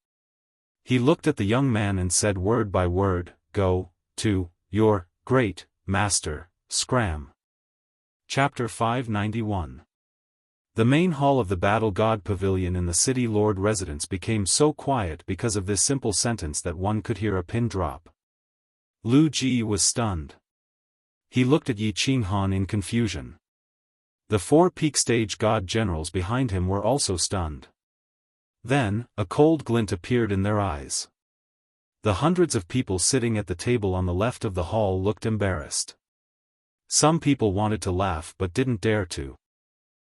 He looked at the young man and said word by word, "Go to your great master, Scram." Chapter 591. The main hall of the Battle God Pavilion in the City Lord residence became so quiet because of this simple sentence that one could hear a pin drop. Lu Ji was stunned. He looked at Yi Qinghan in confusion. The 4 peak stage god generals behind him were also stunned. Then, a cold glint appeared in their eyes. The hundreds of people sitting at the table on the left of the hall looked embarrassed. Some people wanted to laugh but didn't dare to.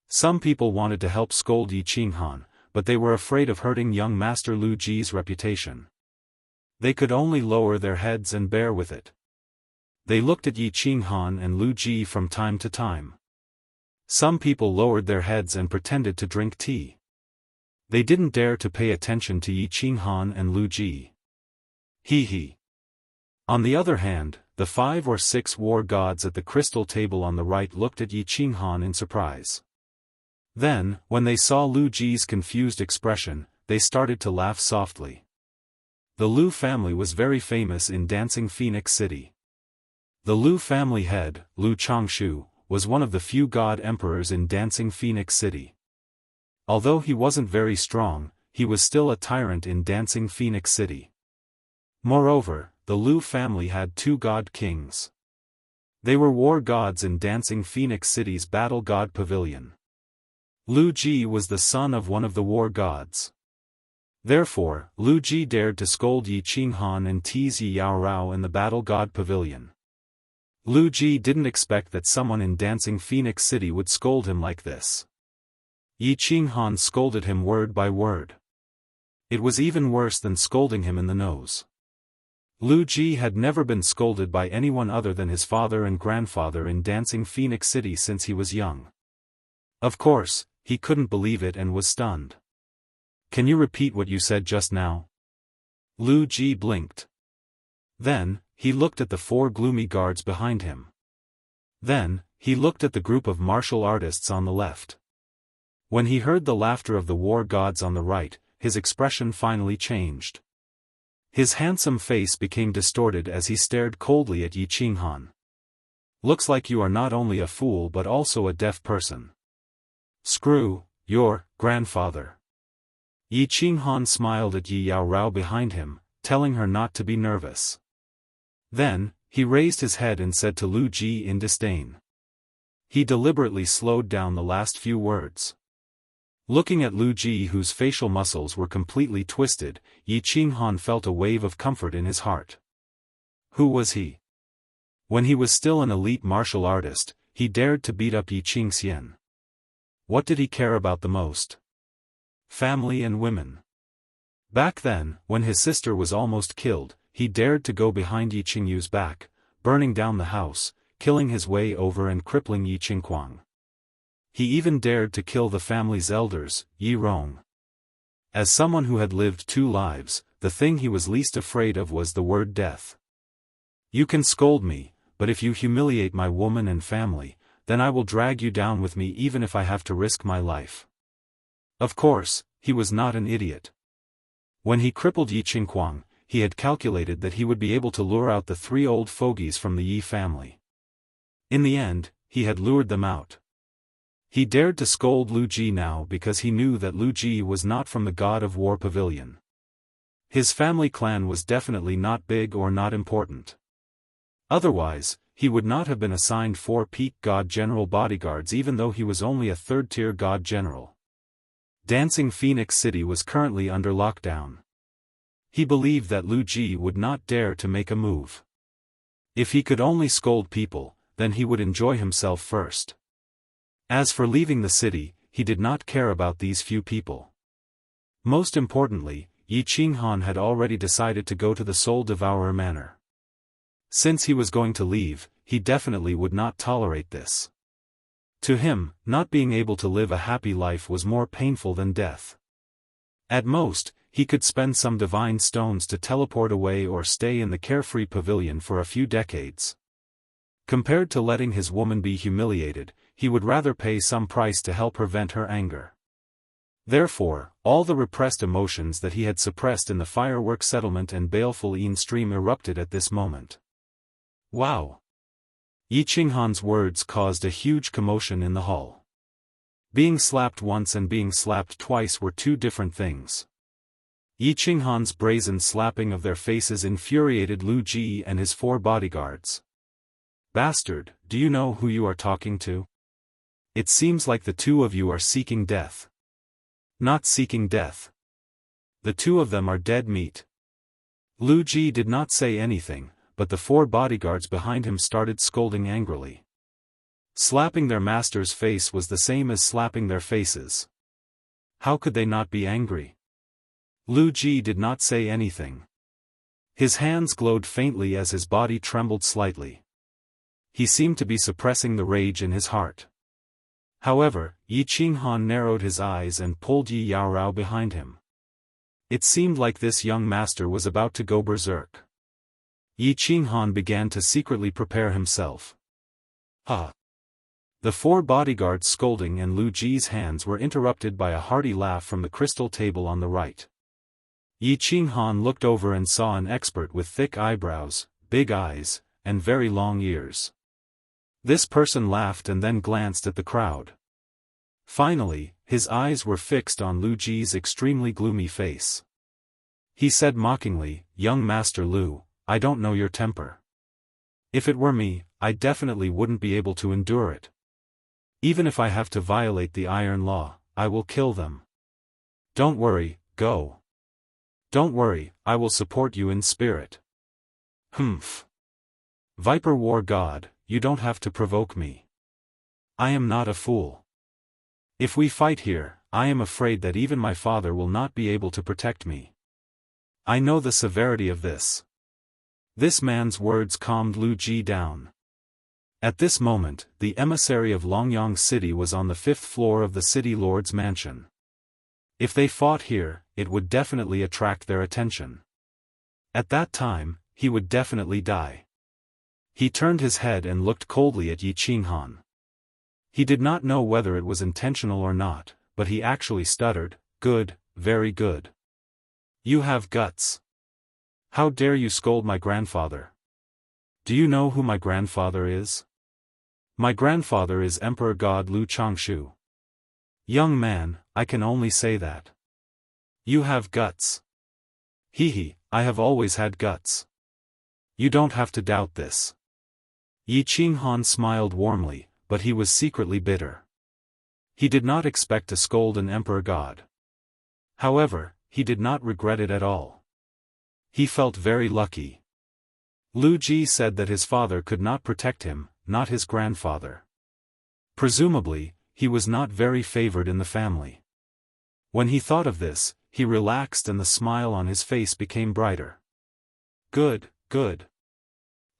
Some people wanted to help scold Yi Qinghan, but they were afraid of hurting young Master Lu Ji's reputation. They could only lower their heads and bear with it. They looked at Yi Qinghan and Lu Ji from time to time. Some people lowered their heads and pretended to drink tea. They didn't dare to pay attention to Yi Qinghan and Lu Ji. He. On the other hand, the 5 or 6 war gods at the crystal table on the right looked at Yi Qinghan in surprise. Then, when they saw Lu Ji's confused expression, they started to laugh softly. The Lu family was very famous in Dancing Phoenix City. The Lu family head, Lu Changshu, was one of the few god emperors in Dancing Phoenix City. Although he wasn't very strong, he was still a tyrant in Dancing Phoenix City. Moreover, the Lu family had 2 god kings. They were war gods in Dancing Phoenix City's battle god pavilion. Lu Ji was the son of one of the war gods. Therefore, Lu Ji dared to scold Yi Qinghan and tease Yi Yaorao in the battle god pavilion. Lu Ji didn't expect that someone in Dancing Phoenix City would scold him like this. Yi Qinghan scolded him word by word. It was even worse than scolding him in the nose. Lu Ji had never been scolded by anyone other than his father and grandfather in Dancing Phoenix City since he was young. Of course, he couldn't believe it and was stunned. "Can you repeat what you said just now?" Lu Ji blinked. Then, he looked at the 4 gloomy guards behind him. Then, he looked at the group of martial artists on the left. When he heard the laughter of the war gods on the right, his expression finally changed. His handsome face became distorted as he stared coldly at Yi Qinghan. "Looks like you are not only a fool but also a deaf person. Screw your grandfather." Yi Qinghan smiled at Yi Yaorao behind him, telling her not to be nervous. Then, he raised his head and said to Lu Ji in disdain. He deliberately slowed down the last few words. Looking at Lu Ji, whose facial muscles were completely twisted, Yi Qinghan felt a wave of comfort in his heart. Who was he? When he was still an elite martial artist, he dared to beat up Yi Qingxian. What did he care about the most? Family and women. Back then, when his sister was almost killed, he dared to go behind Yi Qingyu's back, burning down the house, killing his way over and crippling Yi Qingquang. He even dared to kill the family's elders, Yi Rong. As someone who had lived 2 lives, the thing he was least afraid of was the word death. "You can scold me, but if you humiliate my woman and family, then I will drag you down with me even if I have to risk my life." Of course, he was not an idiot. When he crippled Yi Qingquang, he had calculated that he would be able to lure out the 3 old fogies from the Yi family. In the end, he had lured them out. He dared to scold Lu Ji now because he knew that Lu Ji was not from the God of War pavilion. His family clan was definitely not big or not important. Otherwise, he would not have been assigned 4 peak God General bodyguards even though he was only a 3rd-tier God General. Dancing Phoenix City was currently under lockdown. He believed that Lu Ji would not dare to make a move. If he could only scold people, then he would enjoy himself first. As for leaving the city, he did not care about these few people. Most importantly, Yi Qinghan had already decided to go to the Soul Devourer Manor. Since he was going to leave, he definitely would not tolerate this. To him, not being able to live a happy life was more painful than death. At most, he could spend some divine stones to teleport away or stay in the carefree pavilion for a few decades. Compared to letting his woman be humiliated, he would rather pay some price to help her vent her anger. Therefore, all the repressed emotions that he had suppressed in the fireworks settlement and baleful Yin stream erupted at this moment. Wow! Yi Qinghan's words caused a huge commotion in the hall. Being slapped once and being slapped twice were 2 different things. Yi Qinghan's brazen slapping of their faces infuriated Lu Ji and his 4 bodyguards. "Bastard, do you know who you are talking to? It seems like the 2 of you are seeking death." "Not seeking death. The 2 of them are dead meat." Lu Ji did not say anything, but the 4 bodyguards behind him started scolding angrily. Slapping their master's face was the same as slapping their faces. How could they not be angry? Lu Ji did not say anything. His hands glowed faintly as his body trembled slightly. He seemed to be suppressing the rage in his heart. However, Yi Qinghan narrowed his eyes and pulled Yi Yaorao behind him. It seemed like this young master was about to go berserk. Yi Qinghan began to secretly prepare himself. Ah! The four bodyguards scolding and Lu Ji's hands were interrupted by a hearty laugh from the crystal table on the right. Yi Qinghan looked over and saw an expert with thick eyebrows, big eyes, and very long ears. This person laughed and then glanced at the crowd. Finally, his eyes were fixed on Lu Ji's extremely gloomy face. He said mockingly, "Young Master Lu, I don't know your temper. If it were me, I definitely wouldn't be able to endure it. Even if I have to violate the iron law, I will kill them. Don't worry, go. Don't worry, I will support you in spirit." Humph. Viper War God, you don't have to provoke me. I am not a fool. If we fight here, I am afraid that even my father will not be able to protect me. I know the severity of this. This man's words calmed Lu Ji down. At this moment, the emissary of Longyang City was on the 5th floor of the city lord's mansion. If they fought here, it would definitely attract their attention. At that time, he would definitely die. He turned his head and looked coldly at Yi Qinghan. He did not know whether it was intentional or not, but he actually stuttered, "Good, very good. You have guts. How dare you scold my grandfather? Do you know who my grandfather is? My grandfather is Emperor God Lu Changshu. Young man, I can only say that. You have guts. Hee, I have always had guts. You don't have to doubt this." Yi Qinghan smiled warmly, but he was secretly bitter. He did not expect to scold an emperor god. However, he did not regret it at all. He felt very lucky. Lu Ji said that his father could not protect him, not his grandfather. Presumably, he was not very favored in the family. When he thought of this, he relaxed and the smile on his face became brighter. Good, good.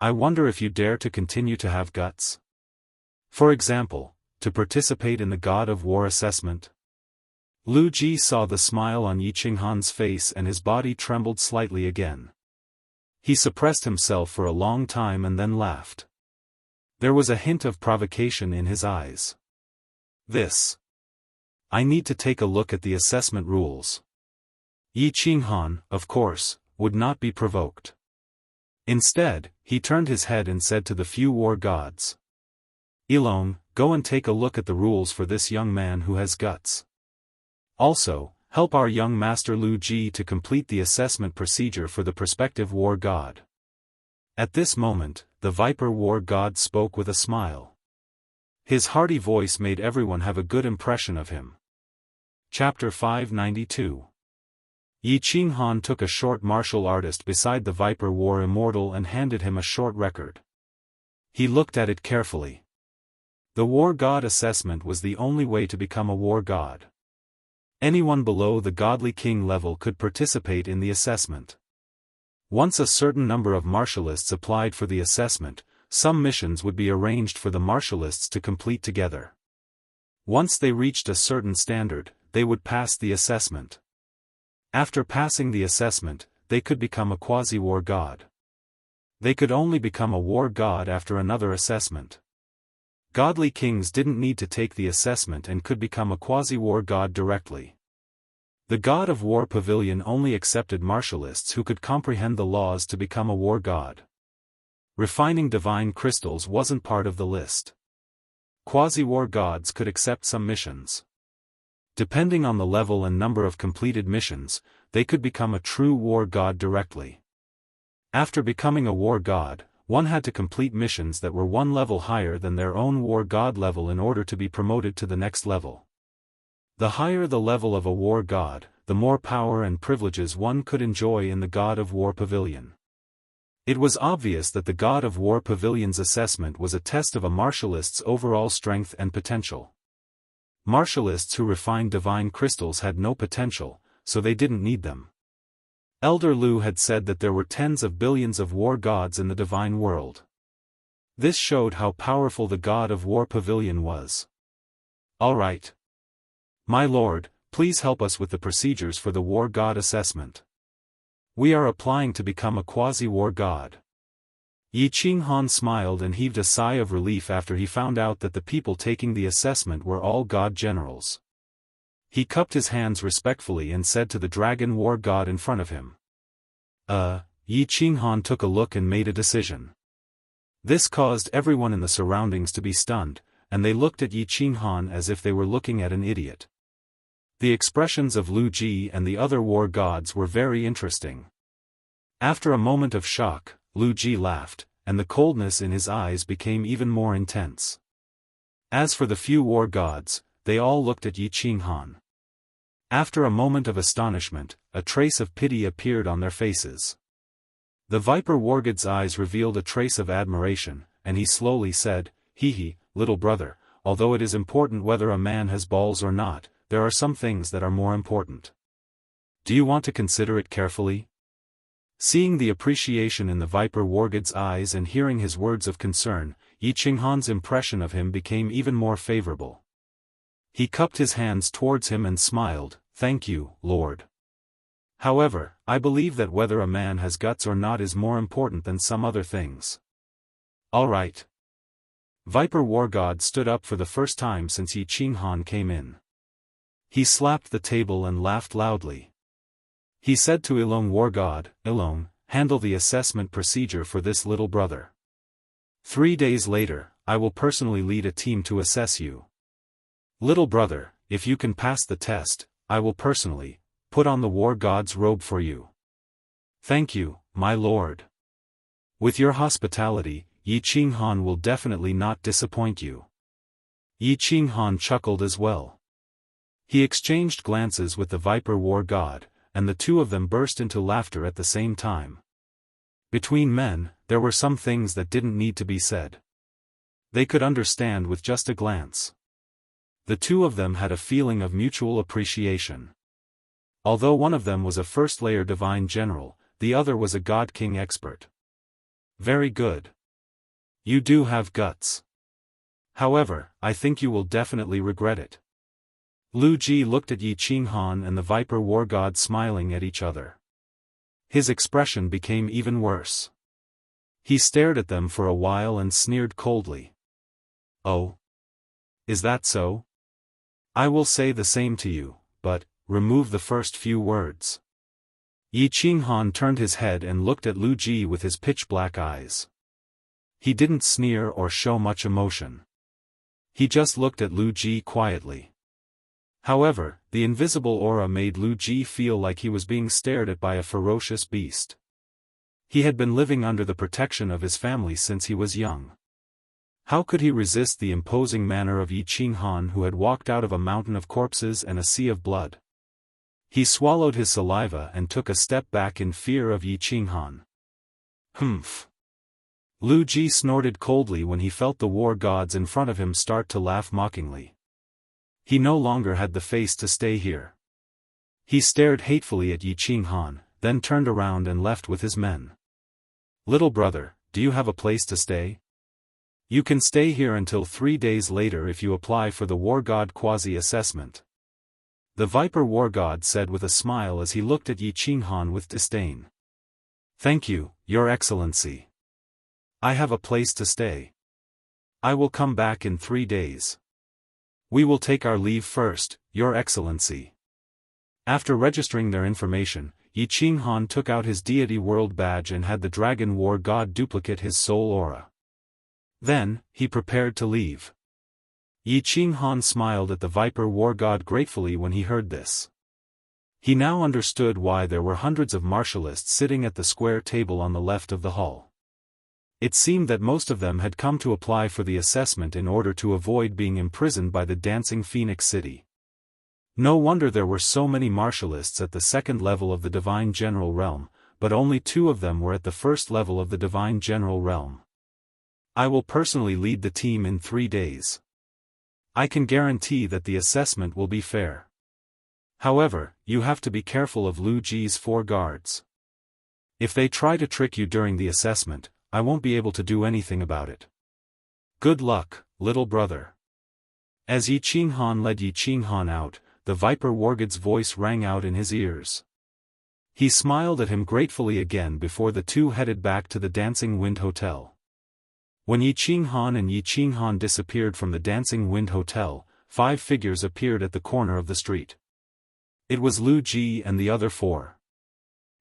I wonder if you dare to continue to have guts. For example, to participate in the God of War assessment. Lu Ji saw the smile on Yi Qinghan's face and his body trembled slightly again. He suppressed himself for a long time and then laughed. There was a hint of provocation in his eyes. This. I need to take a look at the assessment rules. Yi Qinghan, of course, would not be provoked. Instead, he turned his head and said to the few war gods. Ilong, go and take a look at the rules for this young man who has guts. Also, help our young master Lu Ji to complete the assessment procedure for the prospective war god. At this moment, the Viper war god spoke with a smile. His hearty voice made everyone have a good impression of him. Chapter 592. Yi Qinghan took a short martial artist beside the Viper war immortal and handed him a short record. He looked at it carefully. The war god assessment was the only way to become a war god. Anyone below the godly king level could participate in the assessment. Once a certain number of martialists applied for the assessment, some missions would be arranged for the martialists to complete together. Once they reached a certain standard, they would pass the assessment. After passing the assessment, they could become a quasi-war god. They could only become a war god after another assessment. Godly kings didn't need to take the assessment and could become a quasi-war god directly. The God of War Pavilion only accepted martialists who could comprehend the laws to become a war god. Refining divine crystals wasn't part of the list. Quasi-war gods could accept some missions. Depending on the level and number of completed missions, they could become a true war god directly. After becoming a war god, one had to complete missions that were one level higher than their own war god level in order to be promoted to the next level. The higher the level of a war god, the more power and privileges one could enjoy in the God of War Pavilion. It was obvious that the God of War Pavilion's assessment was a test of a martialist's overall strength and potential. Martialists who refined divine crystals had no potential, so they didn't need them. Elder Lu had said that there were tens of billions of war gods in the divine world. This showed how powerful the god of war pavilion was. All right. My lord, please help us with the procedures for the war god assessment. We are applying to become a quasi-war god. Yi Qinghan smiled and heaved a sigh of relief after he found out that the people taking the assessment were all god generals. He cupped his hands respectfully and said to the dragon war god in front of him. Yi Qinghan took a look and made a decision. This caused everyone in the surroundings to be stunned, and they looked at Yi Qinghan as if they were looking at an idiot. The expressions of Lu Ji and the other war gods were very interesting. After a moment of shock, Lu Ji laughed, and the coldness in his eyes became even more intense. As for the few war gods, they all looked at Yi Qinghan. After a moment of astonishment, a trace of pity appeared on their faces. The Viper Wargod's eyes revealed a trace of admiration, and he slowly said, "Hee, little brother, although it is important whether a man has balls or not, there are some things that are more important. Do you want to consider it carefully?" Seeing the appreciation in the Viper Wargod's eyes and hearing his words of concern, Yi Qinghan's impression of him became even more favorable. He cupped his hands towards him and smiled, "Thank you, Lord. However, I believe that whether a man has guts or not is more important than some other things." All right. Viper Wargod stood up for the first time since Yi Qinghan came in. He slapped the table and laughed loudly. He said to Ilong Wargod, "Ilong, handle the assessment procedure for this little brother. 3 days later, I will personally lead a team to assess you. Little brother, if you can pass the test, I will personally put on the war god's robe for you." "Thank you, my lord. With your hospitality, Yi Qinghan will definitely not disappoint you." Yi Qinghan chuckled as well. He exchanged glances with the Viper war god, and the two of them burst into laughter at the same time. Between men, there were some things that didn't need to be said. They could understand with just a glance. The two of them had a feeling of mutual appreciation. Although one of them was a first-layer divine general, the other was a god king expert. Very good. You do have guts. However, I think you will definitely regret it. Lu Ji looked at Yi Qinghan and the Viper war god smiling at each other. His expression became even worse. He stared at them for a while and sneered coldly. "Oh? Is that so? I will say the same to you, but remove the first few words." Yi Qinghan turned his head and looked at Lu Ji with his pitch-black eyes. He didn't sneer or show much emotion. He just looked at Lu Ji quietly. However, the invisible aura made Lu Ji feel like he was being stared at by a ferocious beast. He had been living under the protection of his family since he was young. How could he resist the imposing manner of Yi Qinghan, who had walked out of a mountain of corpses and a sea of blood? He swallowed his saliva and took a step back in fear of Yi Qinghan. "Humph." Lu Ji snorted coldly when he felt the war gods in front of him start to laugh mockingly. He no longer had the face to stay here. He stared hatefully at Yi Qinghan, then turned around and left with his men. "Little brother, do you have a place to stay? You can stay here until 3 days later if you apply for the war god quasi-assessment," the Viper war god said with a smile as he looked at Yi Qinghan with disdain. "Thank you, Your Excellency. I have a place to stay. I will come back in 3 days. We will take our leave first, Your Excellency." After registering their information, Yi Qinghan took out his deity world badge and had the dragon war god duplicate his soul aura. Then, he prepared to leave. Yi Qinghan smiled at the Viper war god gratefully when he heard this. He now understood why there were hundreds of martialists sitting at the square table on the left of the hall. It seemed that most of them had come to apply for the assessment in order to avoid being imprisoned by the Dancing Phoenix City. No wonder there were so many martialists at the second level of the Divine General Realm, but only 2 of them were at the first level of the Divine General Realm. I will personally lead the team in 3 days. I can guarantee that the assessment will be fair. However, you have to be careful of Lu Ji's 4 guards. If they try to trick you during the assessment, I won't be able to do anything about it. Good luck, little brother. As Yi Qinghan led Yi Qinghan out, the Viper Wargod's voice rang out in his ears. He smiled at him gratefully again before the two headed back to the Dancing Wind Hotel. When Yi Qinghan and Yi Qinghan disappeared from the Dancing Wind Hotel, 5 figures appeared at the corner of the street. It was Lu Ji and the other 4.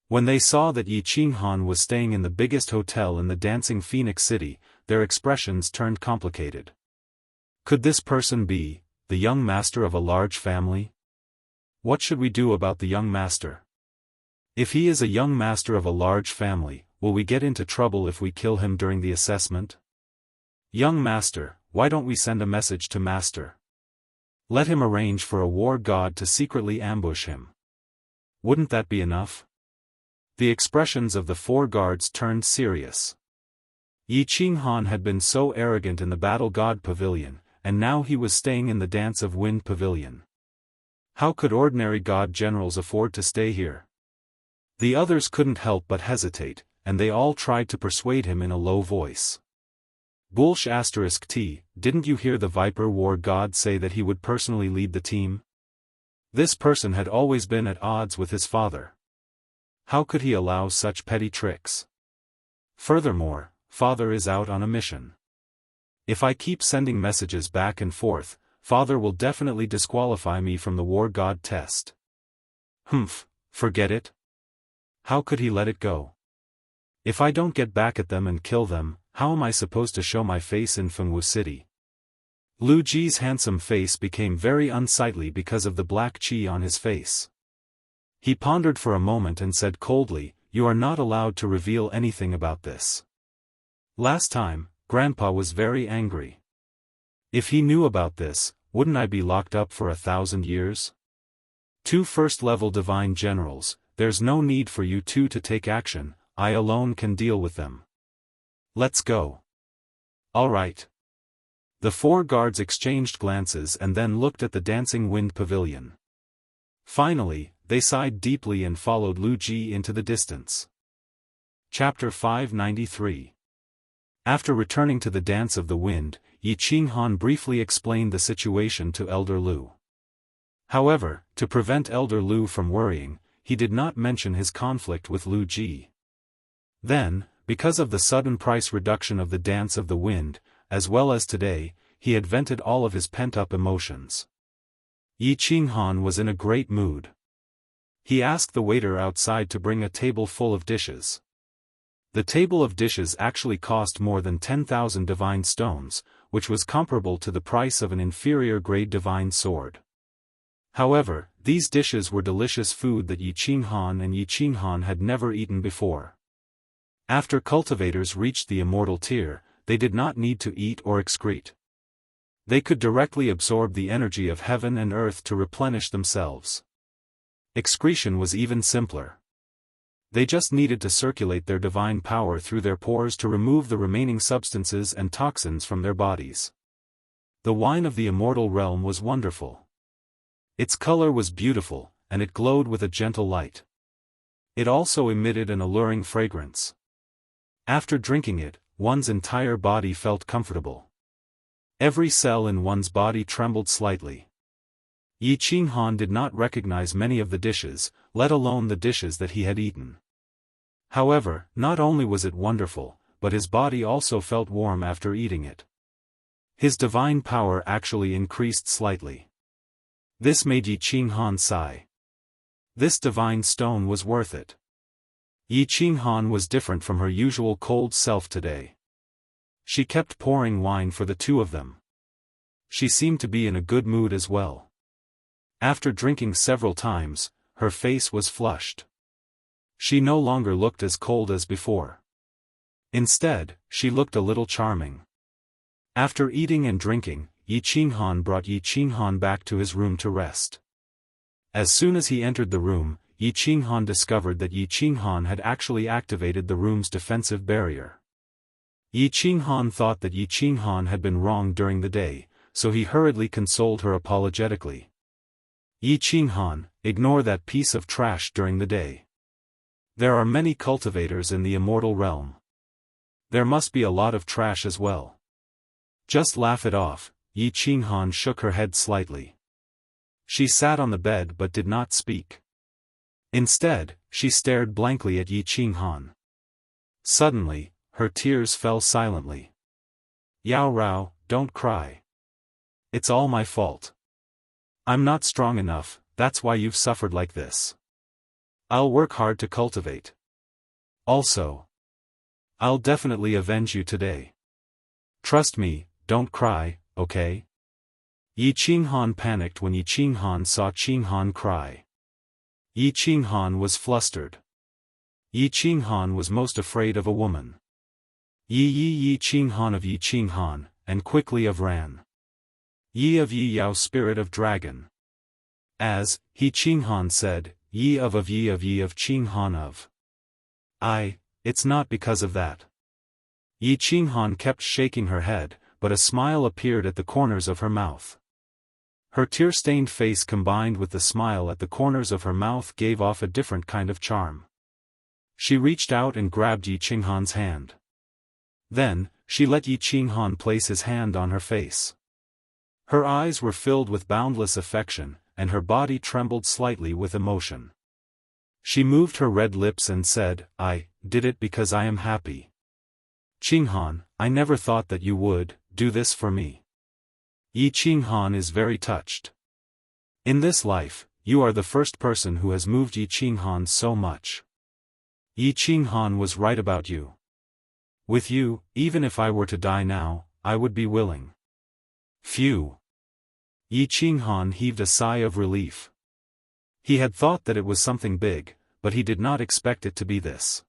When they saw that Yi Qinghan was staying in the biggest hotel in the Dancing Phoenix City, their expressions turned complicated. Could this person be the young master of a large family? What should we do about the young master? If he is a young master of a large family, will we get into trouble if we kill him during the assessment? Young master, why don't we send a message to master? Let him arrange for a war god to secretly ambush him. Wouldn't that be enough? The expressions of the 4 guards turned serious. Yi Qinghan had been so arrogant in the Battle God Pavilion, and now he was staying in the Dance of Wind Pavilion. How could ordinary god generals afford to stay here? The others couldn't help but hesitate, and they all tried to persuade him in a low voice. Bullsh *T, didn't you hear the Viper War God say that he would personally lead the team? This person had always been at odds with his father. How could he allow such petty tricks? Furthermore, father is out on a mission. If I keep sending messages back and forth, father will definitely disqualify me from the war god test. Forget it. How could he let it go? If I don't get back at them and kill them, how am I supposed to show my face in Fengwu City? Lu Ji's handsome face became very unsightly because of the black qi on his face. He pondered for a moment and said coldly, "You are not allowed to reveal anything about this. Last time, Grandpa was very angry. If he knew about this, wouldn't I be locked up for 1,000 years? 2 first-level divine generals, there's no need for you two to take action, I alone can deal with them. Let's go." All right. The 4 guards exchanged glances and then looked at the Dancing Wind Pavilion. Finally, they sighed deeply and followed Lu Ji into the distance. Chapter 593. After returning to the Dance of the Wind, Yi Qinghan briefly explained the situation to Elder Lu. However, to prevent Elder Lu from worrying, he did not mention his conflict with Lu Ji. Then, because of the sudden price reduction of the Dance of the Wind, as well as today, he had vented all of his pent-up emotions. Yi Qinghan was in a great mood. He asked the waiter outside to bring a table full of dishes. The table of dishes actually cost more than 10,000 divine stones, which was comparable to the price of an inferior-grade divine sword. However, these dishes were delicious food that Yi Qinghan and Yi Qinghan had never eaten before. After cultivators reached the immortal tier, they did not need to eat or excrete. They could directly absorb the energy of heaven and earth to replenish themselves. Excretion was even simpler. They just needed to circulate their divine power through their pores to remove the remaining substances and toxins from their bodies. The wine of the immortal realm was wonderful. Its color was beautiful, and it glowed with a gentle light. It also emitted an alluring fragrance. After drinking it, one's entire body felt comfortable. Every cell in one's body trembled slightly. Yi Qinghan did not recognize many of the dishes, let alone the dishes that he had eaten. However, not only was it wonderful, but his body also felt warm after eating it. His divine power actually increased slightly. This made Yi Qinghan sigh. This divine stone was worth it. Yi Qinghan was different from her usual cold self today. She kept pouring wine for the two of them. She seemed to be in a good mood as well. After drinking several times, her face was flushed. She no longer looked as cold as before. Instead, she looked a little charming. After eating and drinking, Yi Qinghan brought Yi Qinghan back to his room to rest. As soon as he entered the room, Yi Qinghan discovered that Yi Qinghan had actually activated the room's defensive barrier. Yi Qinghan thought that Yi Qinghan had been wrong during the day, so he hurriedly consoled her apologetically. Yi Qinghan, ignore that piece of trash during the day. There are many cultivators in the immortal realm. There must be a lot of trash as well. Just laugh it off. Yi Qinghan shook her head slightly. She sat on the bed but did not speak. Instead, she stared blankly at Yi Qinghan. Suddenly, her tears fell silently. Yao Rao, don't cry. It's all my fault. I'm not strong enough, that's why you've suffered like this. I'll work hard to cultivate. Also, I'll definitely avenge you today. Trust me, don't cry, okay? Yi Qinghan panicked when Yi Qinghan saw Qinghan cry. Yi Qinghan was flustered. Yi Qinghan was most afraid of a woman. Yi Qinghan of Yi Qinghan, and quickly of Ran. Yi of Yi Yao spirit of dragon. As, Yi Qinghan said, Yi of Qinghan of. It's not because of that. Yi Qinghan kept shaking her head, but a smile appeared at the corners of her mouth. Her tear-stained face combined with the smile at the corners of her mouth gave off a different kind of charm. She reached out and grabbed Yi Qinghan's hand. Then, she let Yi Qinghan place his hand on her face. Her eyes were filled with boundless affection, and her body trembled slightly with emotion. She moved her red lips and said, I did it because I am happy. Qinghan, I never thought that you would do this for me. Yi Qinghan is very touched. In this life, you are the first person who has moved Yi Qinghan so much. Yi Qinghan was right about you. With you, even if I were to die now, I would be willing. Phew. Yi Qinghan heaved a sigh of relief. He had thought that it was something big, but he did not expect it to be this.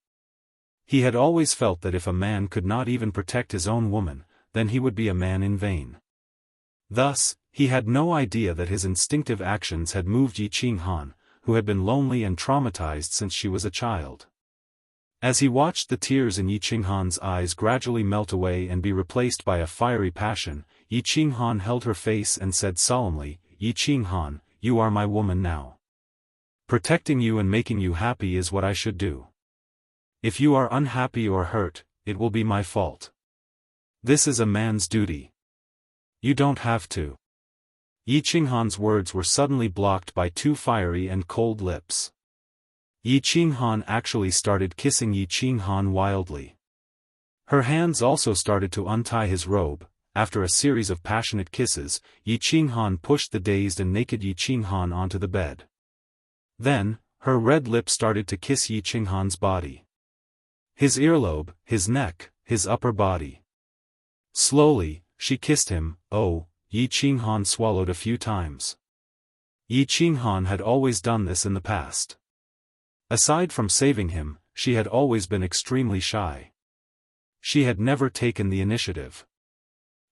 He had always felt that if a man could not even protect his own woman, then he would be a man in vain. Thus, he had no idea that his instinctive actions had moved Yi Qinghan, who had been lonely and traumatized since she was a child. As he watched the tears in Yi Qinghan's eyes gradually melt away and be replaced by a fiery passion, Yi Qinghan held her face and said solemnly, Yi Qinghan, you are my woman now. Protecting you and making you happy is what I should do. If you are unhappy or hurt, it will be my fault. This is a man's duty. You don't have to. Yi Qinghan's words were suddenly blocked by two fiery and cold lips. Yi Qinghan actually started kissing Yi Qinghan wildly. Her hands also started to untie his robe. After a series of passionate kisses, Yi Qinghan pushed the dazed and naked Yi Qinghan onto the bed. Then, her red lips started to kiss Yi Qinghan's body. His earlobe, his neck, his upper body. Slowly, she kissed him. Oh, Yi Qinghan swallowed a few times. Yi Qinghan had always done this in the past. Aside from saving him, she had always been extremely shy. She had never taken the initiative.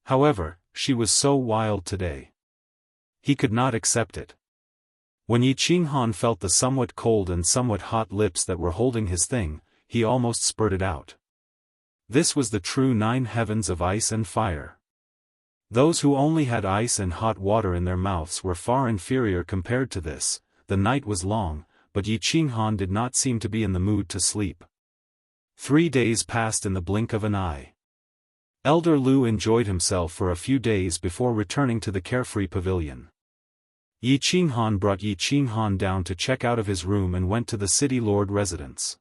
However, she was so wild today. He could not accept it. When Yi Qinghan felt the somewhat cold and somewhat hot lips that were holding his thing, he almost spurted out. This was the true 9 heavens of ice and fire. Those who only had ice and hot water in their mouths were far inferior compared to this. The night was long, but Yi Qinghan did not seem to be in the mood to sleep. 3 days passed in the blink of an eye. Elder Lu enjoyed himself for a few days before returning to the carefree pavilion. Yi Qinghan brought Yi Qinghan down to check out of his room and went to the city lord residence.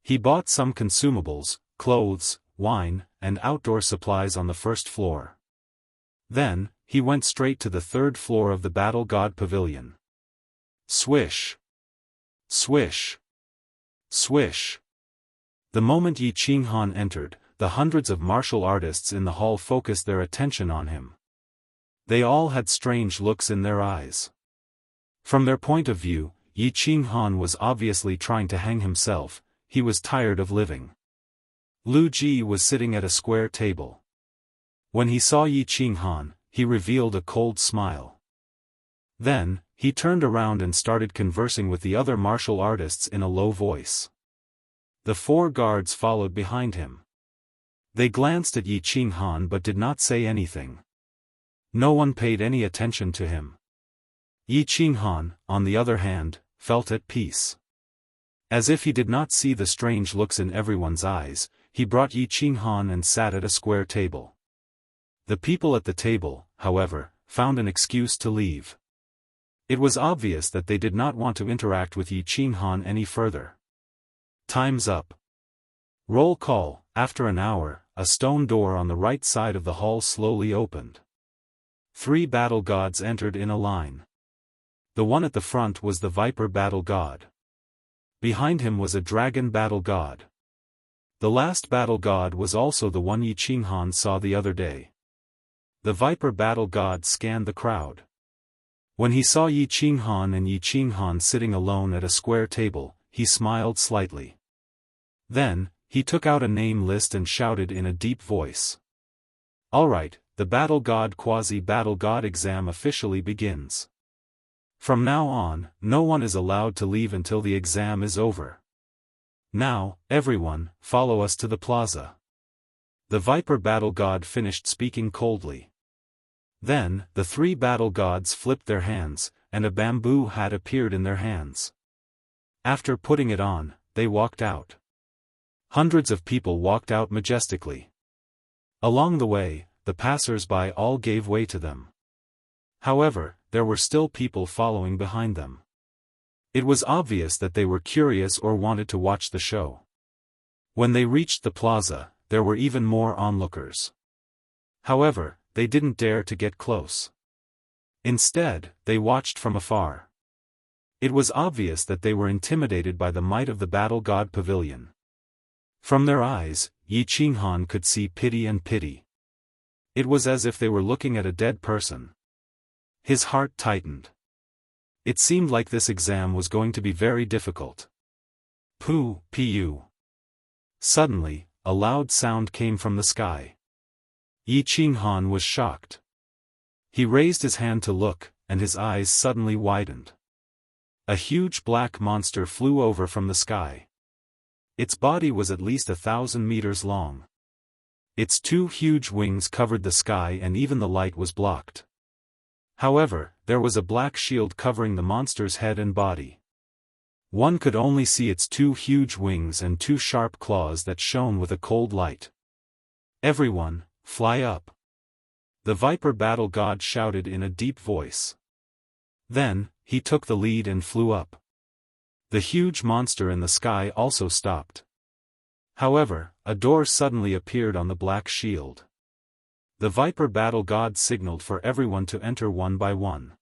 He bought some consumables, clothes, wine, and outdoor supplies on the first floor. Then, he went straight to the 3rd floor of the Battle God Pavilion. Swish! Swish! Swish! The moment Yi Qinghan entered, the hundreds of martial artists in the hall focused their attention on him. They all had strange looks in their eyes. From their point of view, Yi Qinghan was obviously trying to hang himself. He was tired of living. Lu Ji was sitting at a square table. When he saw Yi Qinghan, he revealed a cold smile. Then, he turned around and started conversing with the other martial artists in a low voice. The 4 guards followed behind him. They glanced at Yi Qinghan but did not say anything. No one paid any attention to him. Yi Qinghan, on the other hand, felt at peace. As if he did not see the strange looks in everyone's eyes, he brought Yi Qinghan and sat at a square table. The people at the table, however, found an excuse to leave. It was obvious that they did not want to interact with Yi Qinghan any further. Time's up. Roll call. After an hour, a stone door on the right side of the hall slowly opened. 3 battle gods entered in a line. The one at the front was the Viper battle god. Behind him was a dragon battle god. The last battle god was also the one Yi Qinghan saw the other day. The Viper battle god scanned the crowd. When he saw Yi Qinghan and Yi Qinghan sitting alone at a square table, he smiled slightly. Then, he took out a name list and shouted in a deep voice. "Alright, the Battle God Quasi-Battle God exam officially begins. From now on, no one is allowed to leave until the exam is over. Now, everyone, follow us to the plaza." The Viper Battle God finished speaking coldly. Then, the 3 battle gods flipped their hands, and a bamboo hat appeared in their hands. After putting it on, they walked out. Hundreds of people walked out majestically. Along the way, the passers-by all gave way to them. However, there were still people following behind them. It was obvious that they were curious or wanted to watch the show. When they reached the plaza, there were even more onlookers. However, they didn't dare to get close. Instead, they watched from afar. It was obvious that they were intimidated by the might of the Battle God Pavilion. From their eyes, Yi Qinghan could see pity and pity. It was as if they were looking at a dead person. His heart tightened. It seemed like this exam was going to be very difficult. Pu. Suddenly, a loud sound came from the sky. Yi Qinghan was shocked. He raised his hand to look, and his eyes suddenly widened. A huge black monster flew over from the sky. Its body was at least 1,000 meters long. Its 2 huge wings covered the sky and even the light was blocked. However, there was a black shield covering the monster's head and body. One could only see its 2 huge wings and 2 sharp claws that shone with a cold light. "Everyone, fly up!" The Viper Battle God shouted in a deep voice. Then, he took the lead and flew up. The huge monster in the sky also stopped. However, a door suddenly appeared on the black shield. The Viper Battle God signaled for everyone to enter one by one.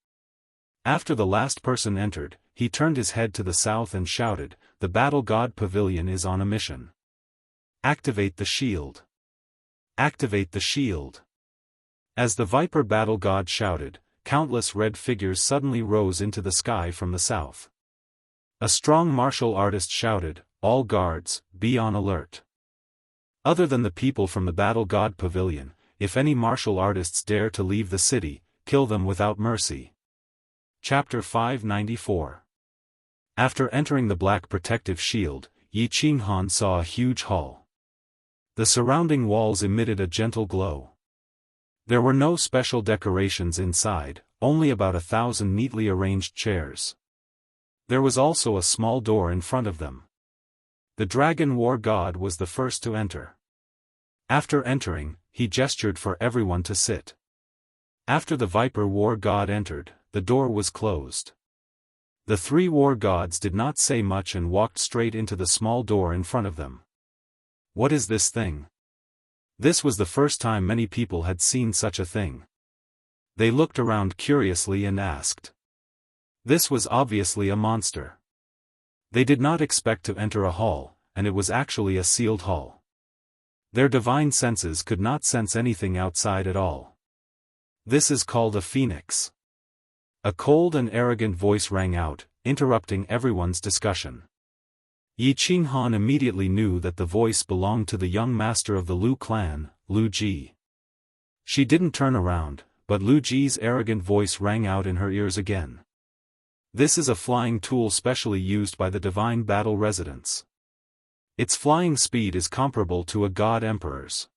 After the last person entered, he turned his head to the south and shouted, "The Battle God Pavilion is on a mission. Activate the shield. Activate the shield." As the Viper Battle God shouted, countless red figures suddenly rose into the sky from the south. A strong martial artist shouted, "All guards, be on alert. Other than the people from the Battle God Pavilion, if any martial artists dare to leave the city, kill them without mercy." Chapter 594. After entering the black protective shield, Yi Qinghan saw a huge hall. The surrounding walls emitted a gentle glow. There were no special decorations inside, only about 1,000 neatly arranged chairs. There was also a small door in front of them. The Dragon War God was the first to enter. After entering, he gestured for everyone to sit. After the Viper War God entered, the door was closed. The 3 war gods did not say much and walked straight into the small door in front of them. What is this thing? This was the first time many people had seen such a thing. They looked around curiously and asked. This was obviously a monster. They did not expect to enter a hall, and it was actually a sealed hall. Their divine senses could not sense anything outside at all. "This is called a phoenix." A cold and arrogant voice rang out, interrupting everyone's discussion. Yi Qinghan immediately knew that the voice belonged to the young master of the Lu clan, Lu Ji. She didn't turn around, but Lu Ji's arrogant voice rang out in her ears again. "This is a flying tool specially used by the divine battle residents. Its flying speed is comparable to a god emperor's.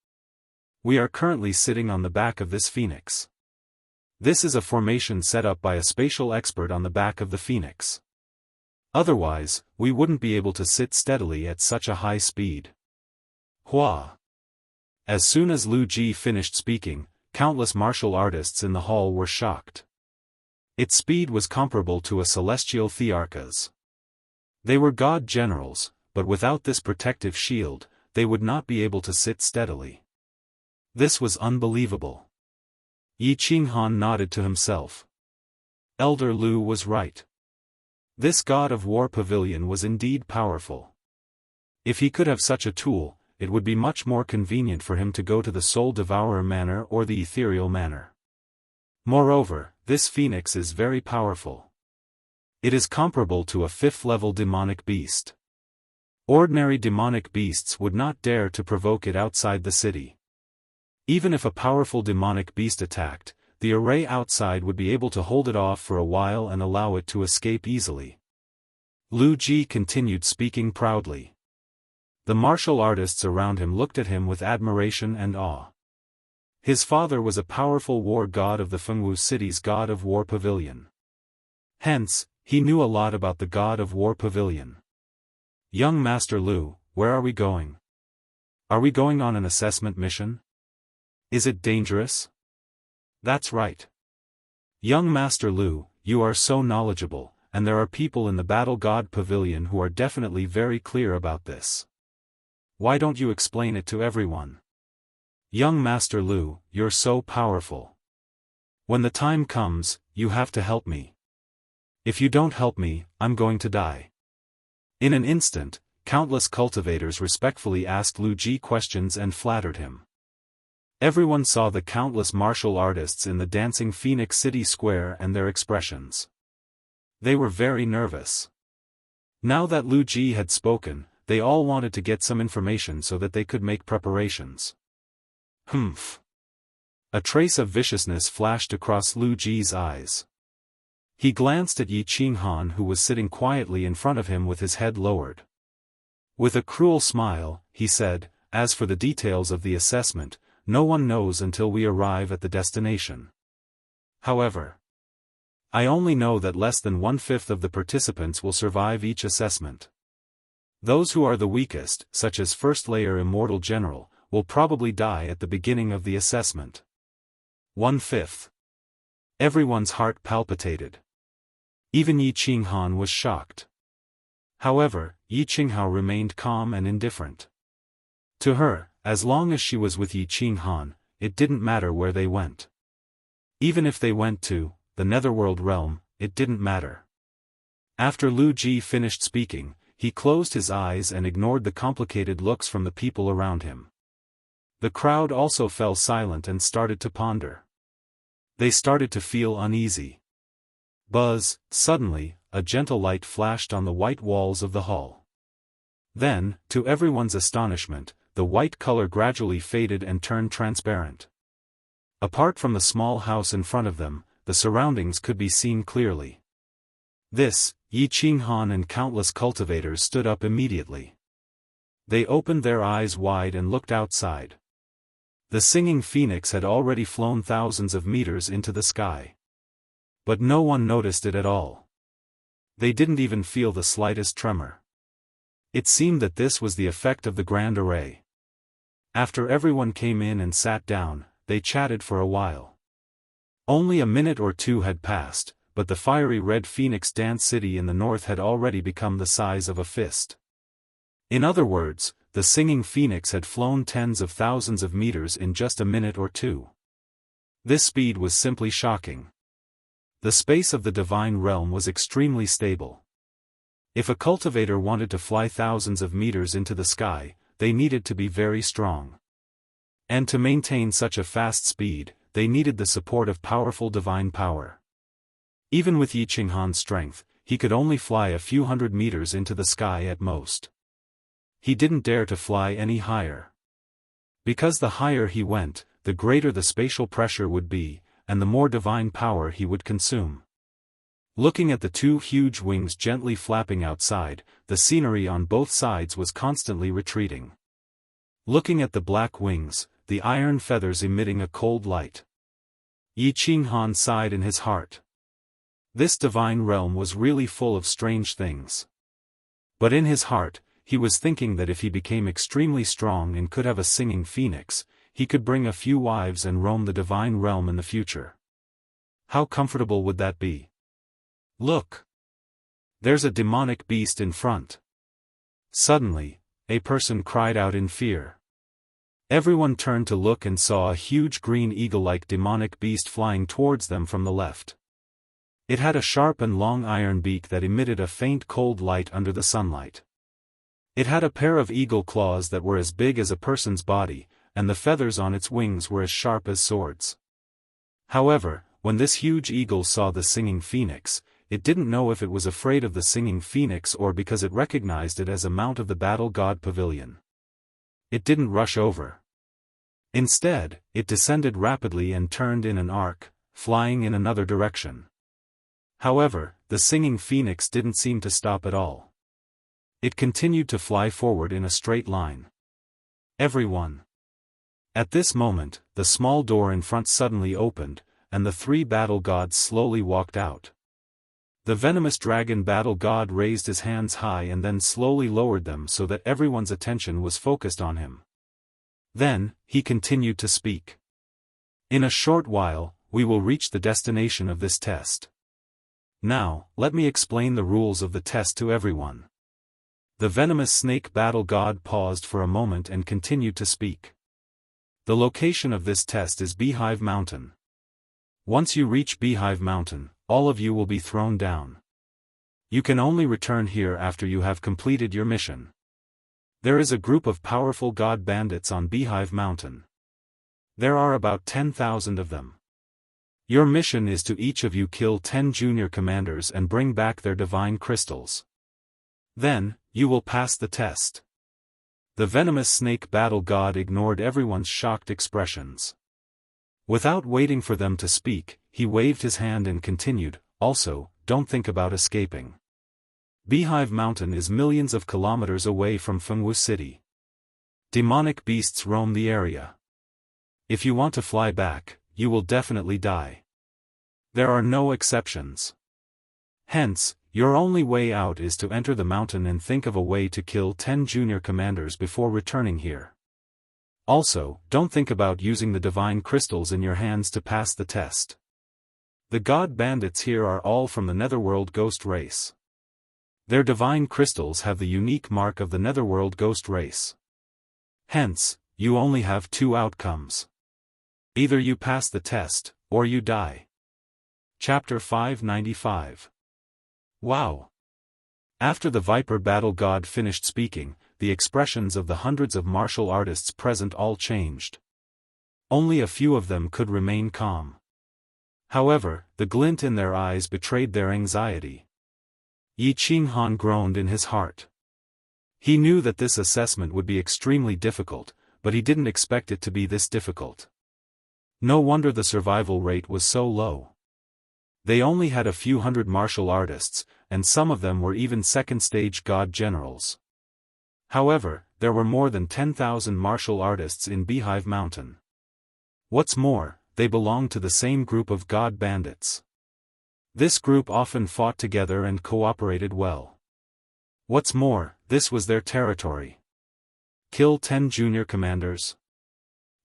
We are currently sitting on the back of this phoenix. This is a formation set up by a spatial expert on the back of the phoenix. Otherwise, we wouldn't be able to sit steadily at such a high speed." Hua. As soon as Lu Ji finished speaking, countless martial artists in the hall were shocked. Its speed was comparable to a celestial thearcha's. They were god generals, but without this protective shield, they would not be able to sit steadily. This was unbelievable. Yi Qinghan nodded to himself. Elder Lu was right. This god of war pavilion was indeed powerful. If he could have such a tool, it would be much more convenient for him to go to the Soul Devourer manor or the Ethereal manor. Moreover, this phoenix is very powerful. It is comparable to a 5th-level demonic beast. Ordinary demonic beasts would not dare to provoke it outside the city. Even if a powerful demonic beast attacked, the array outside would be able to hold it off for a while and allow it to escape easily. Lu Ji continued speaking proudly. The martial artists around him looked at him with admiration and awe. His father was a powerful war god of the Fengwu city's god of war pavilion. Hence, he knew a lot about the god of war pavilion. Young Master Lu, where are we going? Are we going on an assessment mission? Is it dangerous? That's right. Young Master Lu, you are so knowledgeable, and there are people in the Battle God Pavilion who are definitely very clear about this. Why don't you explain it to everyone? Young Master Lu, you're so powerful. When the time comes, you have to help me. If you don't help me, I'm going to die. In an instant, countless cultivators respectfully asked Lu Ji questions and flattered him. Everyone saw the countless martial artists in the dancing Phoenix City Square and their expressions. They were very nervous. Now that Lu Ji had spoken, they all wanted to get some information so that they could make preparations. Humph. A trace of viciousness flashed across Lu Ji's eyes. He glanced at Yi Qinghan, who was sitting quietly in front of him with his head lowered. With a cruel smile, he said, "As for the details of the assessment, no one knows until we arrive at the destination. However, I only know that less than 1/5 of the participants will survive each assessment. Those who are the weakest, such as first-layer Immortal General, will probably die at the beginning of the assessment." 1/5. Everyone's heart palpitated. Even Yi Qinghan was shocked. However, Yi Qinghao remained calm and indifferent. To her, as long as she was with Yi Qinghan, it didn't matter where they went. Even if they went to the Netherworld realm, it didn't matter. After Lu Ji finished speaking, he closed his eyes and ignored the complicated looks from the people around him. The crowd also fell silent and started to ponder. They started to feel uneasy. Buzz, suddenly, a gentle light flashed on the white walls of the hall. Then, to everyone's astonishment, the white color gradually faded and turned transparent. Apart from the small house in front of them, the surroundings could be seen clearly. This, Yi Qinghan and countless cultivators stood up immediately. They opened their eyes wide and looked outside. The singing phoenix had already flown thousands of meters into the sky. But no one noticed it at all. They didn't even feel the slightest tremor. It seemed that this was the effect of the grand array. After everyone came in and sat down, they chatted for a while. Only a minute or two had passed, but the fiery red Phoenix Dance City in the north had already become the size of a fist. In other words, the singing phoenix had flown tens of thousands of meters in just a minute or two. This speed was simply shocking. The space of the divine realm was extremely stable. If a cultivator wanted to fly thousands of meters into the sky, they needed to be very strong. And to maintain such a fast speed, they needed the support of powerful divine power. Even with Yi Qinghan's strength, he could only fly a few hundred meters into the sky at most. He didn't dare to fly any higher. Because the higher he went, the greater the spatial pressure would be, and the more divine power he would consume. Looking at the two huge wings gently flapping outside, the scenery on both sides was constantly retreating. Looking at the black wings, the iron feathers emitting a cold light. Yi Qinghan sighed in his heart. This divine realm was really full of strange things. But in his heart, he was thinking that if he became extremely strong and could have a singing phoenix, he could bring a few wives and roam the divine realm in the future. How comfortable would that be? Look! There's a demonic beast in front. Suddenly, a person cried out in fear. Everyone turned to look and saw a huge green eagle-like demonic beast flying towards them from the left. It had a sharp and long iron beak that emitted a faint cold light under the sunlight. It had a pair of eagle claws that were as big as a person's body, and the feathers on its wings were as sharp as swords. However, when this huge eagle saw the singing phoenix, it didn't know if it was afraid of the singing phoenix or because it recognized it as a mount of the battle god pavilion. It didn't rush over. Instead, it descended rapidly and turned in an arc, flying in another direction. However, the singing phoenix didn't seem to stop at all. It continued to fly forward in a straight line. Everyone. At this moment, the small door in front suddenly opened, and the three battle gods slowly walked out. The venomous dragon battle god raised his hands high and then slowly lowered them so that everyone's attention was focused on him. Then, he continued to speak. In a short while, we will reach the destination of this test. Now, let me explain the rules of the test to everyone. The venomous snake battle god paused for a moment and continued to speak. The location of this test is Beehive Mountain. Once you reach Beehive Mountain, all of you will be thrown down. You can only return here after you have completed your mission. There is a group of powerful god bandits on Beehive Mountain. There are about 10,000 of them. Your mission is to each of you kill 10 junior commanders and bring back their divine crystals. Then, you will pass the test. The venomous snake battle god ignored everyone's shocked expressions. Without waiting for them to speak, he waved his hand and continued, also, don't think about escaping. Beehive Mountain is millions of kilometers away from Fengwu City. Demonic beasts roam the area. If you want to fly back, you will definitely die. There are no exceptions. Hence, your only way out is to enter the mountain and think of a way to kill 10 junior commanders before returning here. Also, don't think about using the divine crystals in your hands to pass the test. The god bandits here are all from the Netherworld ghost race. Their divine crystals have the unique mark of the Netherworld ghost race. Hence, you only have two outcomes. Either you pass the test, or you die. Chapter 595. Wow! After the Viper Battle God finished speaking, the expressions of the hundreds of martial artists present all changed. Only a few of them could remain calm. However, the glint in their eyes betrayed their anxiety. Yi Qinghan groaned in his heart. He knew that this assessment would be extremely difficult, but he didn't expect it to be this difficult. No wonder the survival rate was so low. They only had a few hundred martial artists, and some of them were even second-stage god generals. However, there were more than 10,000 martial artists in Beehive Mountain. What's more, they belonged to the same group of god bandits. This group often fought together and cooperated well. What's more, this was their territory. Kill 10 junior commanders.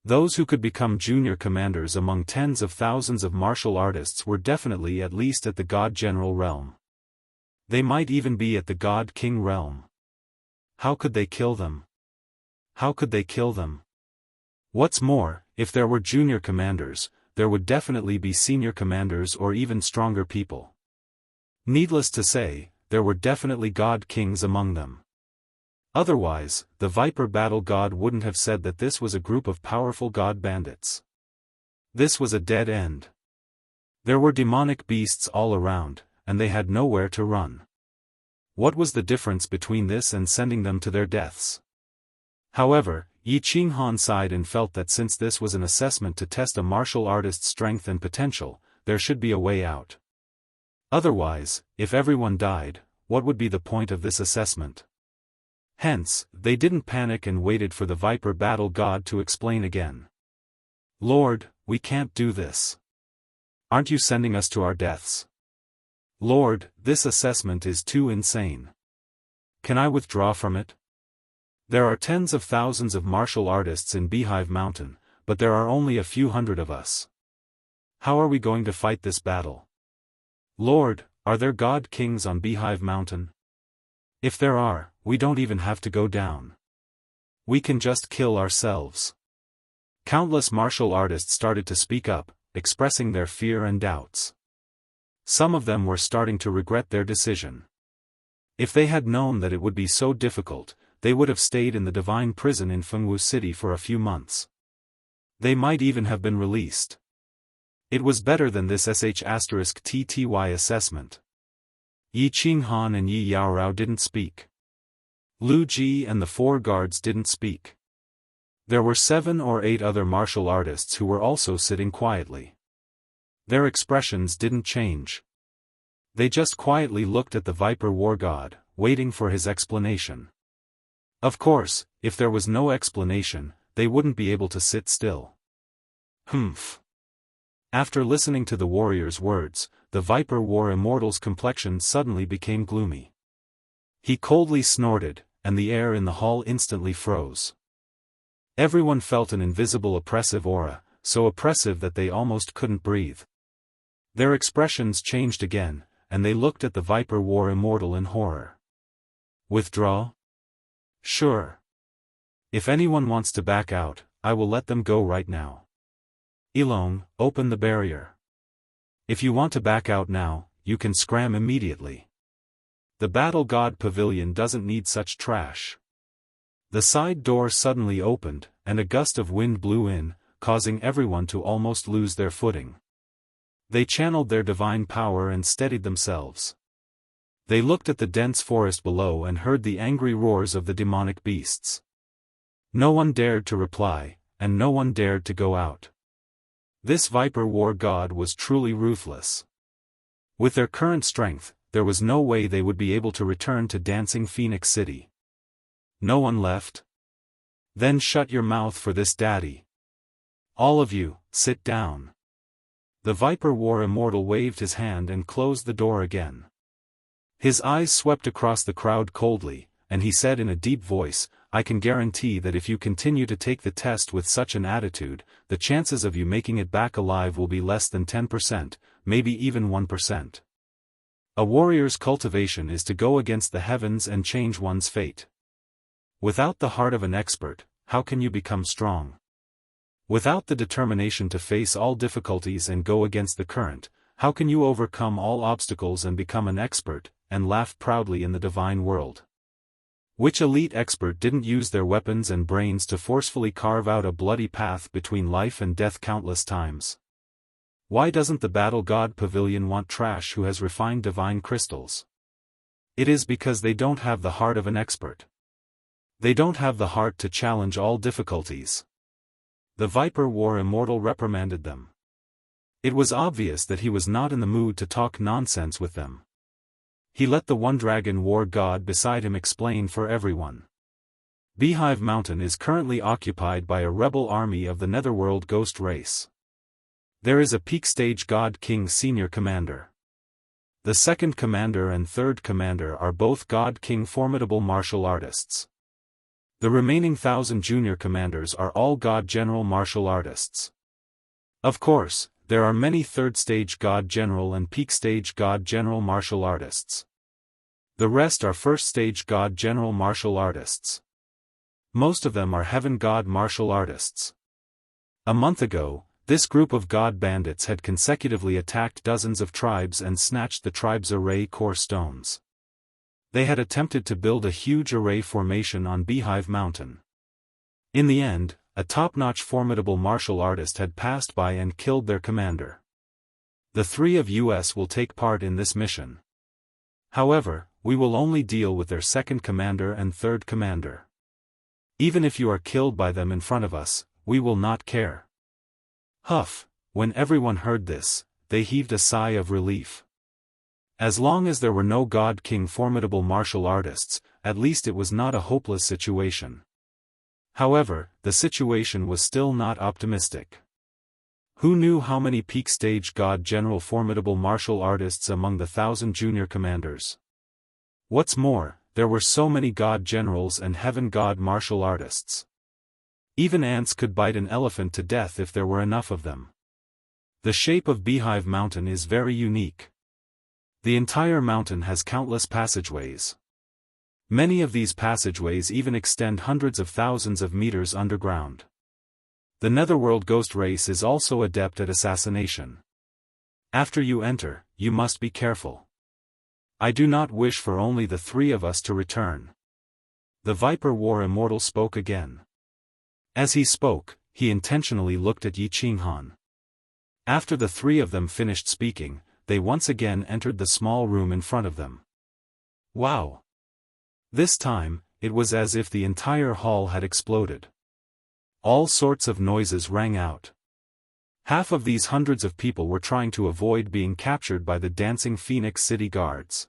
Those who could become junior commanders among tens of thousands of martial artists were definitely at least at the God General realm. They might even be at the God King realm. How could they kill them? How could they kill them? What's more, if there were junior commanders, there would definitely be senior commanders or even stronger people. Needless to say, there were definitely God Kings among them. Otherwise, the Viper Battle God wouldn't have said that this was a group of powerful god bandits. This was a dead end. There were demonic beasts all around, and they had nowhere to run. What was the difference between this and sending them to their deaths? However, Yi Qinghan sighed and felt that since this was an assessment to test a martial artist's strength and potential, there should be a way out. Otherwise, if everyone died, what would be the point of this assessment? Hence, they didn't panic and waited for the Viper Battle God to explain again. Lord, we can't do this. Aren't you sending us to our deaths? Lord, this assessment is too insane. Can I withdraw from it? There are tens of thousands of martial artists in Beehive Mountain, but there are only a few hundred of us. How are we going to fight this battle? Lord, are there god kings on Beehive Mountain? If there are, we don't even have to go down. We can just kill ourselves. Countless martial artists started to speak up, expressing their fear and doubts. Some of them were starting to regret their decision. If they had known that it would be so difficult, they would have stayed in the divine prison in Fengwu City for a few months. They might even have been released. It was better than this *TTY assessment. Yi Qinghan and Yi Yaorao didn't speak. Lu Ji and the 4 guards didn't speak. There were 7 or 8 other martial artists who were also sitting quietly. Their expressions didn't change. They just quietly looked at the Viper War God, waiting for his explanation. Of course, if there was no explanation, they wouldn't be able to sit still. Humph. After listening to the warrior's words, the Viper War Immortal's complexion suddenly became gloomy. He coldly snorted, and the air in the hall instantly froze. Everyone felt an invisible oppressive aura, so oppressive that they almost couldn't breathe. Their expressions changed again, and they looked at the Viper War Immortal in horror. Withdraw? Sure. If anyone wants to back out, I will let them go right now. Ilong, open the barrier. If you want to back out now, you can scram immediately. The Battle God Pavilion doesn't need such trash. The side door suddenly opened, and a gust of wind blew in, causing everyone to almost lose their footing. They channeled their divine power and steadied themselves. They looked at the dense forest below and heard the angry roars of the demonic beasts. No one dared to reply, and no one dared to go out. This Viper War God was truly ruthless. With their current strength, there was no way they would be able to return to Dancing Phoenix City. No one left? Then shut your mouth for this, Daddy. All of you, sit down. The Viper War Immortal waved his hand and closed the door again. His eyes swept across the crowd coldly, and he said in a deep voice, I can guarantee that if you continue to take the test with such an attitude, the chances of you making it back alive will be less than 10%, maybe even 1%. A warrior's cultivation is to go against the heavens and change one's fate. Without the heart of an expert, how can you become strong? Without the determination to face all difficulties and go against the current, how can you overcome all obstacles and become an expert, and laugh proudly in the divine world? Which elite expert didn't use their weapons and brains to forcefully carve out a bloody path between life and death countless times? Why doesn't the Battle God Pavilion want trash who has refined divine crystals? It is because they don't have the heart of an expert. They don't have the heart to challenge all difficulties. The Viper War Immortal reprimanded them. It was obvious that he was not in the mood to talk nonsense with them. He let the One Dragon War God beside him explain for everyone. Beehive Mountain is currently occupied by a rebel army of the Netherworld ghost race. There is a peak stage God King Senior Commander. The second commander and third commander are both God King formidable martial artists. The remaining 1,000 junior commanders are all God General martial artists. Of course, there are many third stage God General and peak stage God General martial artists. The rest are first stage God General martial artists. Most of them are Heaven God martial artists. A month ago, this group of God bandits had consecutively attacked dozens of tribes and snatched the tribe's array core stones. They had attempted to build a huge array formation on Beehive Mountain. In the end, a top-notch formidable martial artist had passed by and killed their commander. The 3 of us will take part in this mission. However, we will only deal with their second commander and third commander. Even if you are killed by them in front of us, we will not care. Huff, when everyone heard this, they heaved a sigh of relief. As long as there were no God King formidable martial artists, at least it was not a hopeless situation. However, the situation was still not optimistic. Who knew how many peak stage God General formidable martial artists among the 1,000 junior commanders? What's more, there were so many God Generals and Heaven God martial artists. Even ants could bite an elephant to death if there were enough of them. The shape of Beehive Mountain is very unique. The entire mountain has countless passageways. Many of these passageways even extend hundreds of thousands of meters underground. The Netherworld ghost race is also adept at assassination. After you enter, you must be careful. I do not wish for only the three of us to return. The Viper War Immortal spoke again. As he spoke, he intentionally looked at Yi Qinghan. After the three of them finished speaking, they once again entered the small room in front of them. Wow! This time, it was as if the entire hall had exploded. All sorts of noises rang out. Half of these hundreds of people were trying to avoid being captured by the dancing Phoenix City guards.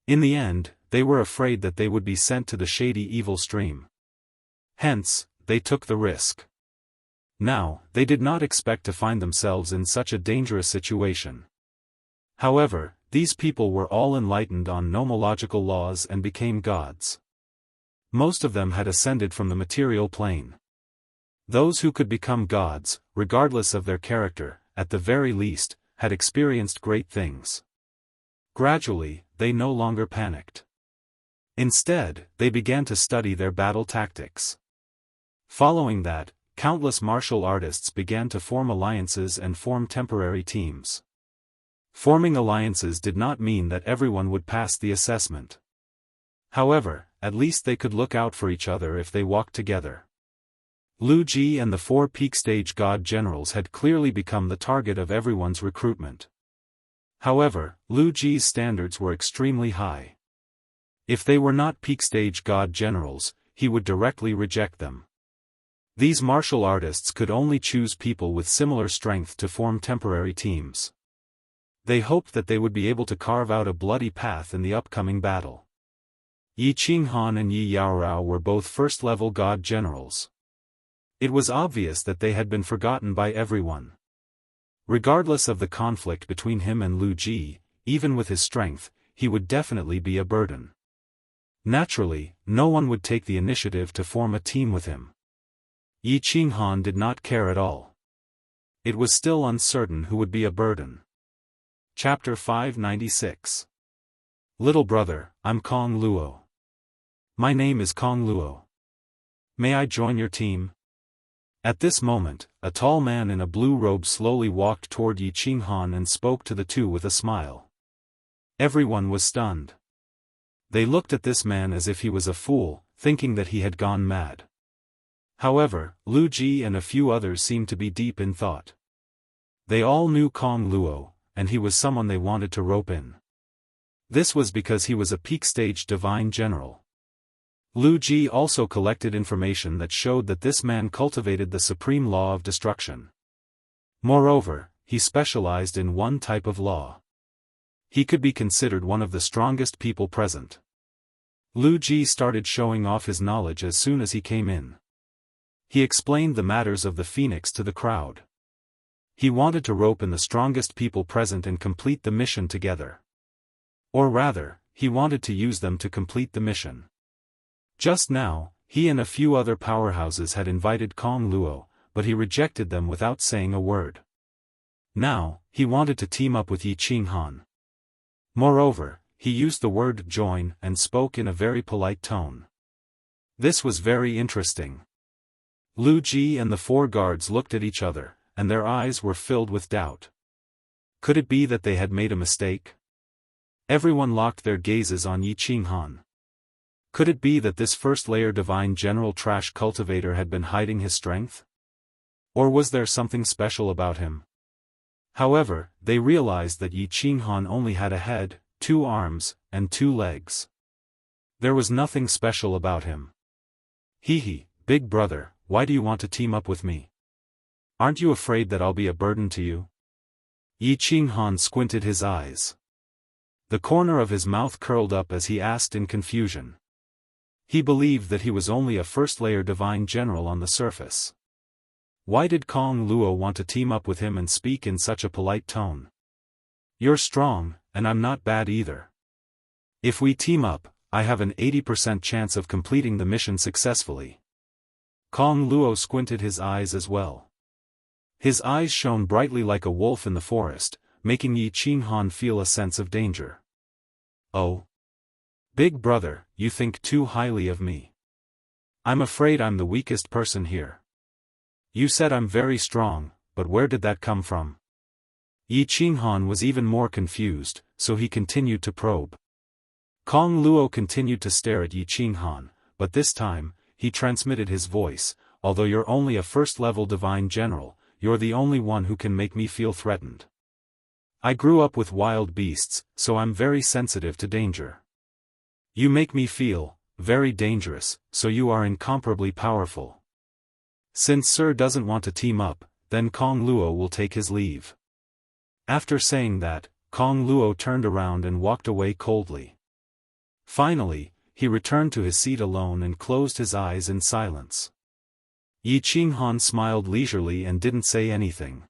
In the end, they were afraid that they would be sent to the shady evil stream. Hence, they took the risk. Now, they did not expect to find themselves in such a dangerous situation. However, these people were all enlightened on nomological laws and became gods. Most of them had ascended from the material plane. Those who could become gods, regardless of their character, at the very least, had experienced great things. Gradually, they no longer panicked. Instead, they began to study their battle tactics. Following that, countless martial artists began to form alliances and form temporary teams. Forming alliances did not mean that everyone would pass the assessment. However, at least they could look out for each other if they walked together. Lu Ji and the four peak stage god generals had clearly become the target of everyone's recruitment. However, Lu Ji's standards were extremely high. If they were not peak stage god generals, he would directly reject them. These martial artists could only choose people with similar strength to form temporary teams. They hoped that they would be able to carve out a bloody path in the upcoming battle. Yi Qinghan and Yi Yaorao were both first-level god generals. It was obvious that they had been forgotten by everyone. Regardless of the conflict between him and Lu Ji, even with his strength, he would definitely be a burden. Naturally, no one would take the initiative to form a team with him. Yi Qinghan did not care at all. It was still uncertain who would be a burden. Chapter 596. Little brother, I'm Kong Luo. My name is Kong Luo. May I join your team? At this moment, a tall man in a blue robe slowly walked toward Yi Qinghan and spoke to the two with a smile. Everyone was stunned. They looked at this man as if he was a fool, thinking that he had gone mad. However, Lu Ji and a few others seemed to be deep in thought. They all knew Kong Luo, and he was someone they wanted to rope in. This was because he was a peak-stage divine general. Lu Ji also collected information that showed that this man cultivated the supreme law of destruction. Moreover, he specialized in one type of law. He could be considered one of the strongest people present. Lu Ji started showing off his knowledge as soon as he came in. He explained the matters of the Phoenix to the crowd. He wanted to rope in the strongest people present and complete the mission together. Or rather, he wanted to use them to complete the mission. Just now, he and a few other powerhouses had invited Kong Luo, but he rejected them without saying a word. Now, he wanted to team up with Yi Qinghan. Moreover, he used the word join and spoke in a very polite tone. This was very interesting. Lu Ji and the four guards looked at each other, and their eyes were filled with doubt. Could it be that they had made a mistake? Everyone locked their gazes on Yi Qinghan. Could it be that this first-layer divine general trash cultivator had been hiding his strength? Or was there something special about him? However, they realized that Yi Qinghan only had a head, 2 arms, and 2 legs. There was nothing special about him. Hee, big brother, why do you want to team up with me? Aren't you afraid that I'll be a burden to you? Yi Qinghan squinted his eyes. The corner of his mouth curled up as he asked in confusion. He believed that he was only a first-layer divine general on the surface. Why did Kong Luo want to team up with him and speak in such a polite tone? You're strong, and I'm not bad either. If we team up, I have an 80% chance of completing the mission successfully. Kong Luo squinted his eyes as well. His eyes shone brightly like a wolf in the forest, making Yi Qinghan feel a sense of danger. Oh. Big brother, you think too highly of me. I'm afraid I'm the weakest person here. You said I'm very strong, but where did that come from? Yi Qinghan was even more confused, so he continued to probe. Kong Luo continued to stare at Yi Qinghan, but this time, he transmitted his voice, although you're only a first-level divine general, you're the only one who can make me feel threatened. I grew up with wild beasts, so I'm very sensitive to danger. You make me feel very dangerous, so you are incomparably powerful. Since Sir doesn't want to team up, then Kong Luo will take his leave. After saying that, Kong Luo turned around and walked away coldly. Finally, he returned to his seat alone and closed his eyes in silence. Yi Qinghan smiled leisurely and didn't say anything.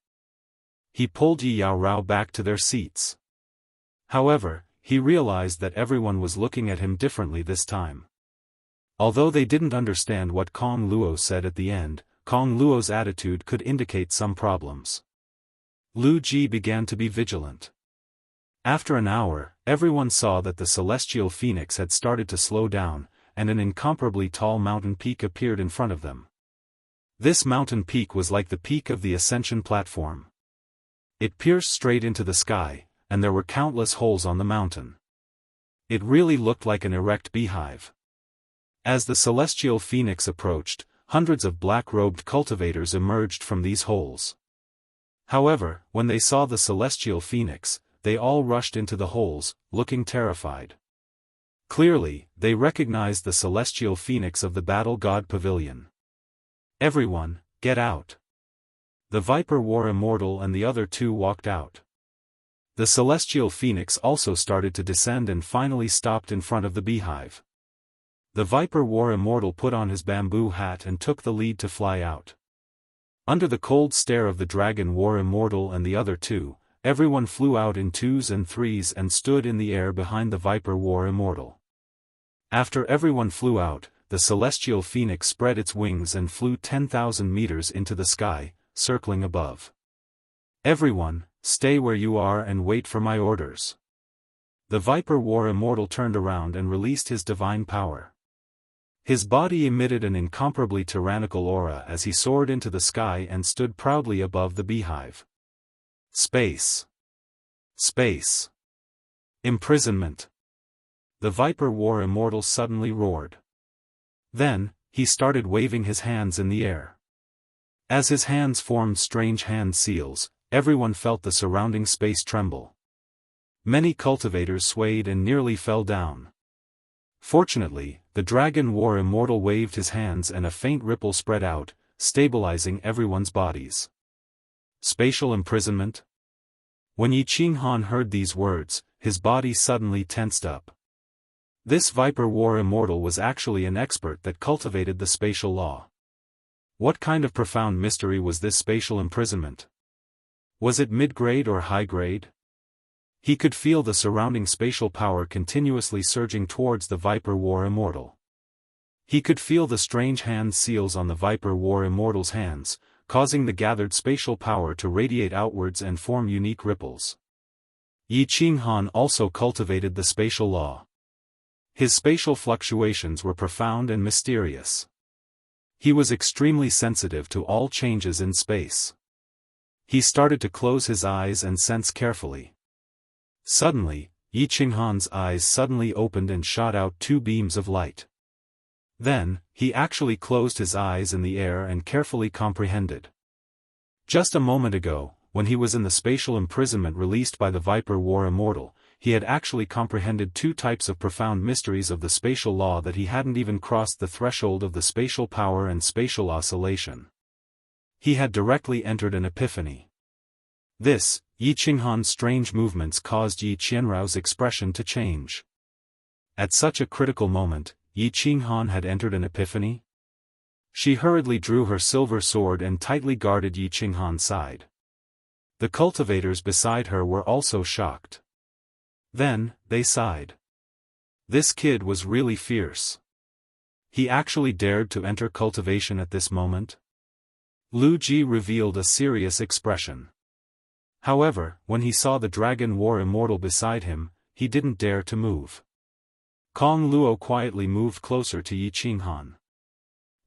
He pulled Yi Yaorao back to their seats. However, he realized that everyone was looking at him differently this time. Although they didn't understand what Kong Luo said at the end, Kong Luo's attitude could indicate some problems. Lu Ji began to be vigilant. After an hour, everyone saw that the celestial phoenix had started to slow down, and an incomparably tall mountain peak appeared in front of them. This mountain peak was like the peak of the ascension platform. It pierced straight into the sky, and there were countless holes on the mountain. It really looked like an erect beehive. As the celestial phoenix approached, hundreds of black-robed cultivators emerged from these holes. However, when they saw the celestial phoenix, they all rushed into the holes, looking terrified. Clearly, they recognized the celestial phoenix of the Battle God Pavilion. Everyone, get out. The Viper War Immortal and the other two walked out. The celestial phoenix also started to descend and finally stopped in front of the beehive. The Viper War Immortal put on his bamboo hat and took the lead to fly out. Under the cold stare of the Dragon War Immortal and the other two, everyone flew out in twos and threes and stood in the air behind the Viper War Immortal. After everyone flew out, the celestial phoenix spread its wings and flew 10,000 meters into the sky, circling above. Everyone, stay where you are and wait for my orders. The Viper War Immortal turned around and released his divine power. His body emitted an incomparably tyrannical aura as he soared into the sky and stood proudly above the beehive. Space. Space. Imprisonment. The Viper War Immortal suddenly roared. Then, he started waving his hands in the air. As his hands formed strange hand seals, everyone felt the surrounding space tremble. Many cultivators swayed and nearly fell down. Fortunately, the Dragon War Immortal waved his hands and a faint ripple spread out, stabilizing everyone's bodies. Spatial imprisonment? When Yi Qinghan heard these words, his body suddenly tensed up. This Viper War Immortal was actually an expert that cultivated the spatial law. What kind of profound mystery was this spatial imprisonment? Was it mid-grade or high-grade? He could feel the surrounding spatial power continuously surging towards the Viper War Immortal. He could feel the strange hand seals on the Viper War Immortal's hands, causing the gathered spatial power to radiate outwards and form unique ripples. Yi Qinghan also cultivated the spatial law. His spatial fluctuations were profound and mysterious. He was extremely sensitive to all changes in space. He started to close his eyes and sense carefully. Suddenly, Yi Qinghan's eyes suddenly opened and shot out two beams of light. Then, he actually closed his eyes in the air and carefully comprehended. Just a moment ago, when he was in the spatial imprisonment released by the Viper War Immortal, he had actually comprehended two types of profound mysteries of the spatial law that he hadn't even crossed the threshold of the spatial power and spatial oscillation. He had directly entered an epiphany. This, Yi Qinghan's strange movements caused Yi Qianrao's expression to change. At such a critical moment, Yi Qinghan had entered an epiphany? She hurriedly drew her silver sword and tightly guarded Yi Qinghan's side. The cultivators beside her were also shocked. Then, they sighed. This kid was really fierce. He actually dared to enter cultivation at this moment? Lu Ji revealed a serious expression. However, when he saw the dragon war immortal beside him, he didn't dare to move. Kong Luo quietly moved closer to Yi Qinghan.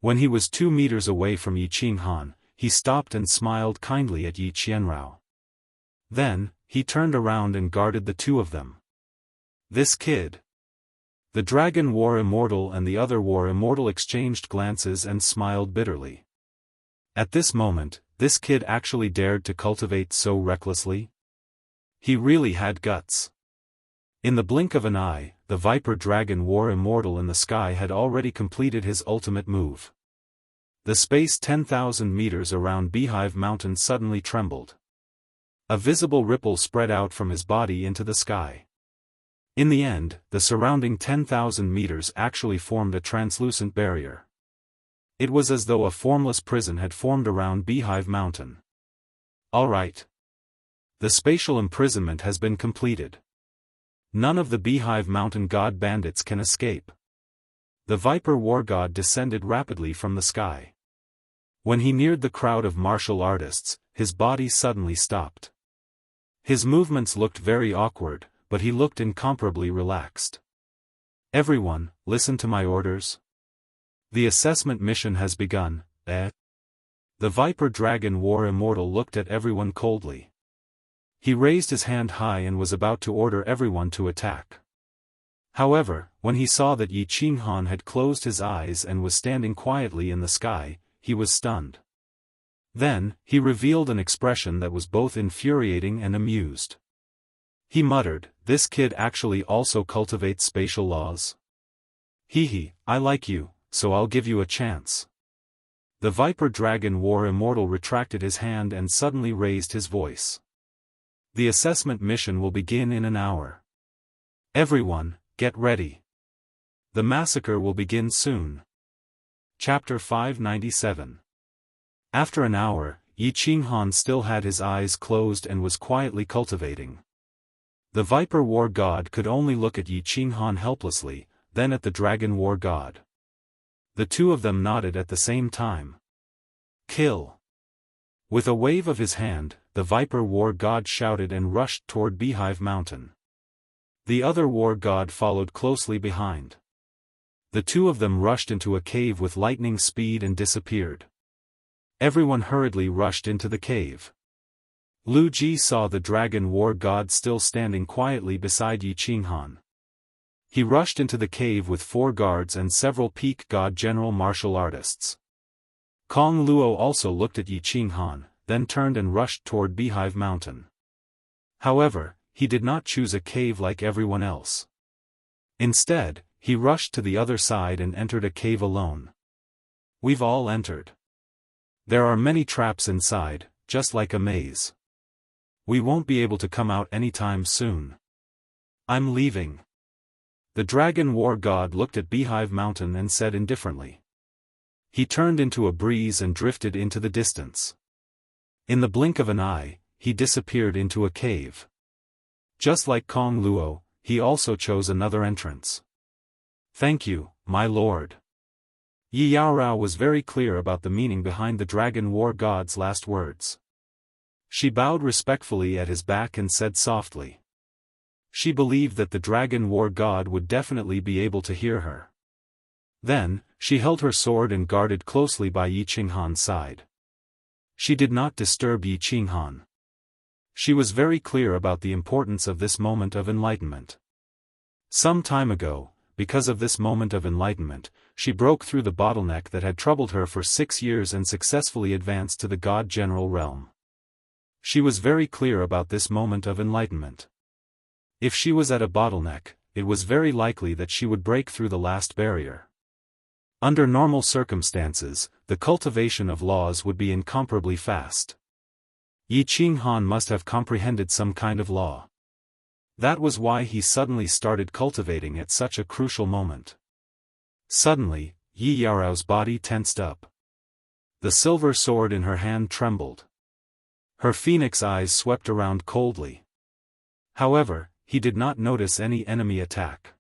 When he was 2 meters away from Yi Qinghan, he stopped and smiled kindly at Yi Qianrao. Then, he turned around and guarded the two of them. This kid. The dragon war immortal and the other war immortal exchanged glances and smiled bitterly. At this moment, this kid actually dared to cultivate so recklessly? He really had guts. In the blink of an eye, the Viper Dragon War Immortal in the sky had already completed his ultimate move. The space 10,000 meters around Beehive Mountain suddenly trembled. A visible ripple spread out from his body into the sky. In the end, the surrounding 10,000 meters actually formed a translucent barrier. It was as though a formless prison had formed around Beehive Mountain. All right. The spatial imprisonment has been completed. None of the Beehive Mountain god bandits can escape. The Viper War God descended rapidly from the sky. When he neared the crowd of martial artists, his body suddenly stopped. His movements looked very awkward, but he looked incomparably relaxed. Everyone, listen to my orders. The assessment mission has begun, eh? The Viper Dragon War Immortal looked at everyone coldly. He raised his hand high and was about to order everyone to attack. However, when he saw that Yi Qinghan had closed his eyes and was standing quietly in the sky, he was stunned. Then, he revealed an expression that was both infuriating and amused. He muttered, "This kid actually also cultivates spatial laws? Hee, I like you, so I'll give you a chance." The Viper Dragon War Immortal retracted his hand and suddenly raised his voice. The assessment mission will begin in an hour. Everyone, get ready. The massacre will begin soon. Chapter 597. After an hour, Yi Qinghan still had his eyes closed and was quietly cultivating. The Viper War God could only look at Yi Qinghan helplessly, then at the Dragon War God. The two of them nodded at the same time. Kill! With a wave of his hand, the Viper War God shouted and rushed toward Beehive Mountain. The other War God followed closely behind. The two of them rushed into a cave with lightning speed and disappeared. Everyone hurriedly rushed into the cave. Lu Ji saw the Dragon War God still standing quietly beside Yi Qinghan. He rushed into the cave with 4 guards and several peak god general martial artists. Kong Luo also looked at Yi Qinghan, then turned and rushed toward Beehive Mountain. However, he did not choose a cave like everyone else. Instead, he rushed to the other side and entered a cave alone. We've all entered. There are many traps inside, just like a maze. We won't be able to come out anytime soon. I'm leaving. The Dragon War God looked at Beehive Mountain and said indifferently. He turned into a breeze and drifted into the distance. In the blink of an eye, he disappeared into a cave. Just like Kong Luo, he also chose another entrance. Thank you, my lord. Yi Yaorao was very clear about the meaning behind the Dragon War God's last words. She bowed respectfully at his back and said softly. She believed that the Dragon War God would definitely be able to hear her. Then, she held her sword and guarded closely by Yi Qinghan's side. She did not disturb Yi Qinghan. She was very clear about the importance of this moment of enlightenment. Some time ago, because of this moment of enlightenment, she broke through the bottleneck that had troubled her for 6 years and successfully advanced to the God General realm. She was very clear about this moment of enlightenment. If she was at a bottleneck, it was very likely that she would break through the last barrier. Under normal circumstances, the cultivation of laws would be incomparably fast. Yi Qinghan must have comprehended some kind of law. That was why he suddenly started cultivating at such a crucial moment. Suddenly, Yi Yaorao's body tensed up. The silver sword in her hand trembled. Her phoenix eyes swept around coldly. However, he did not notice any enemy attack.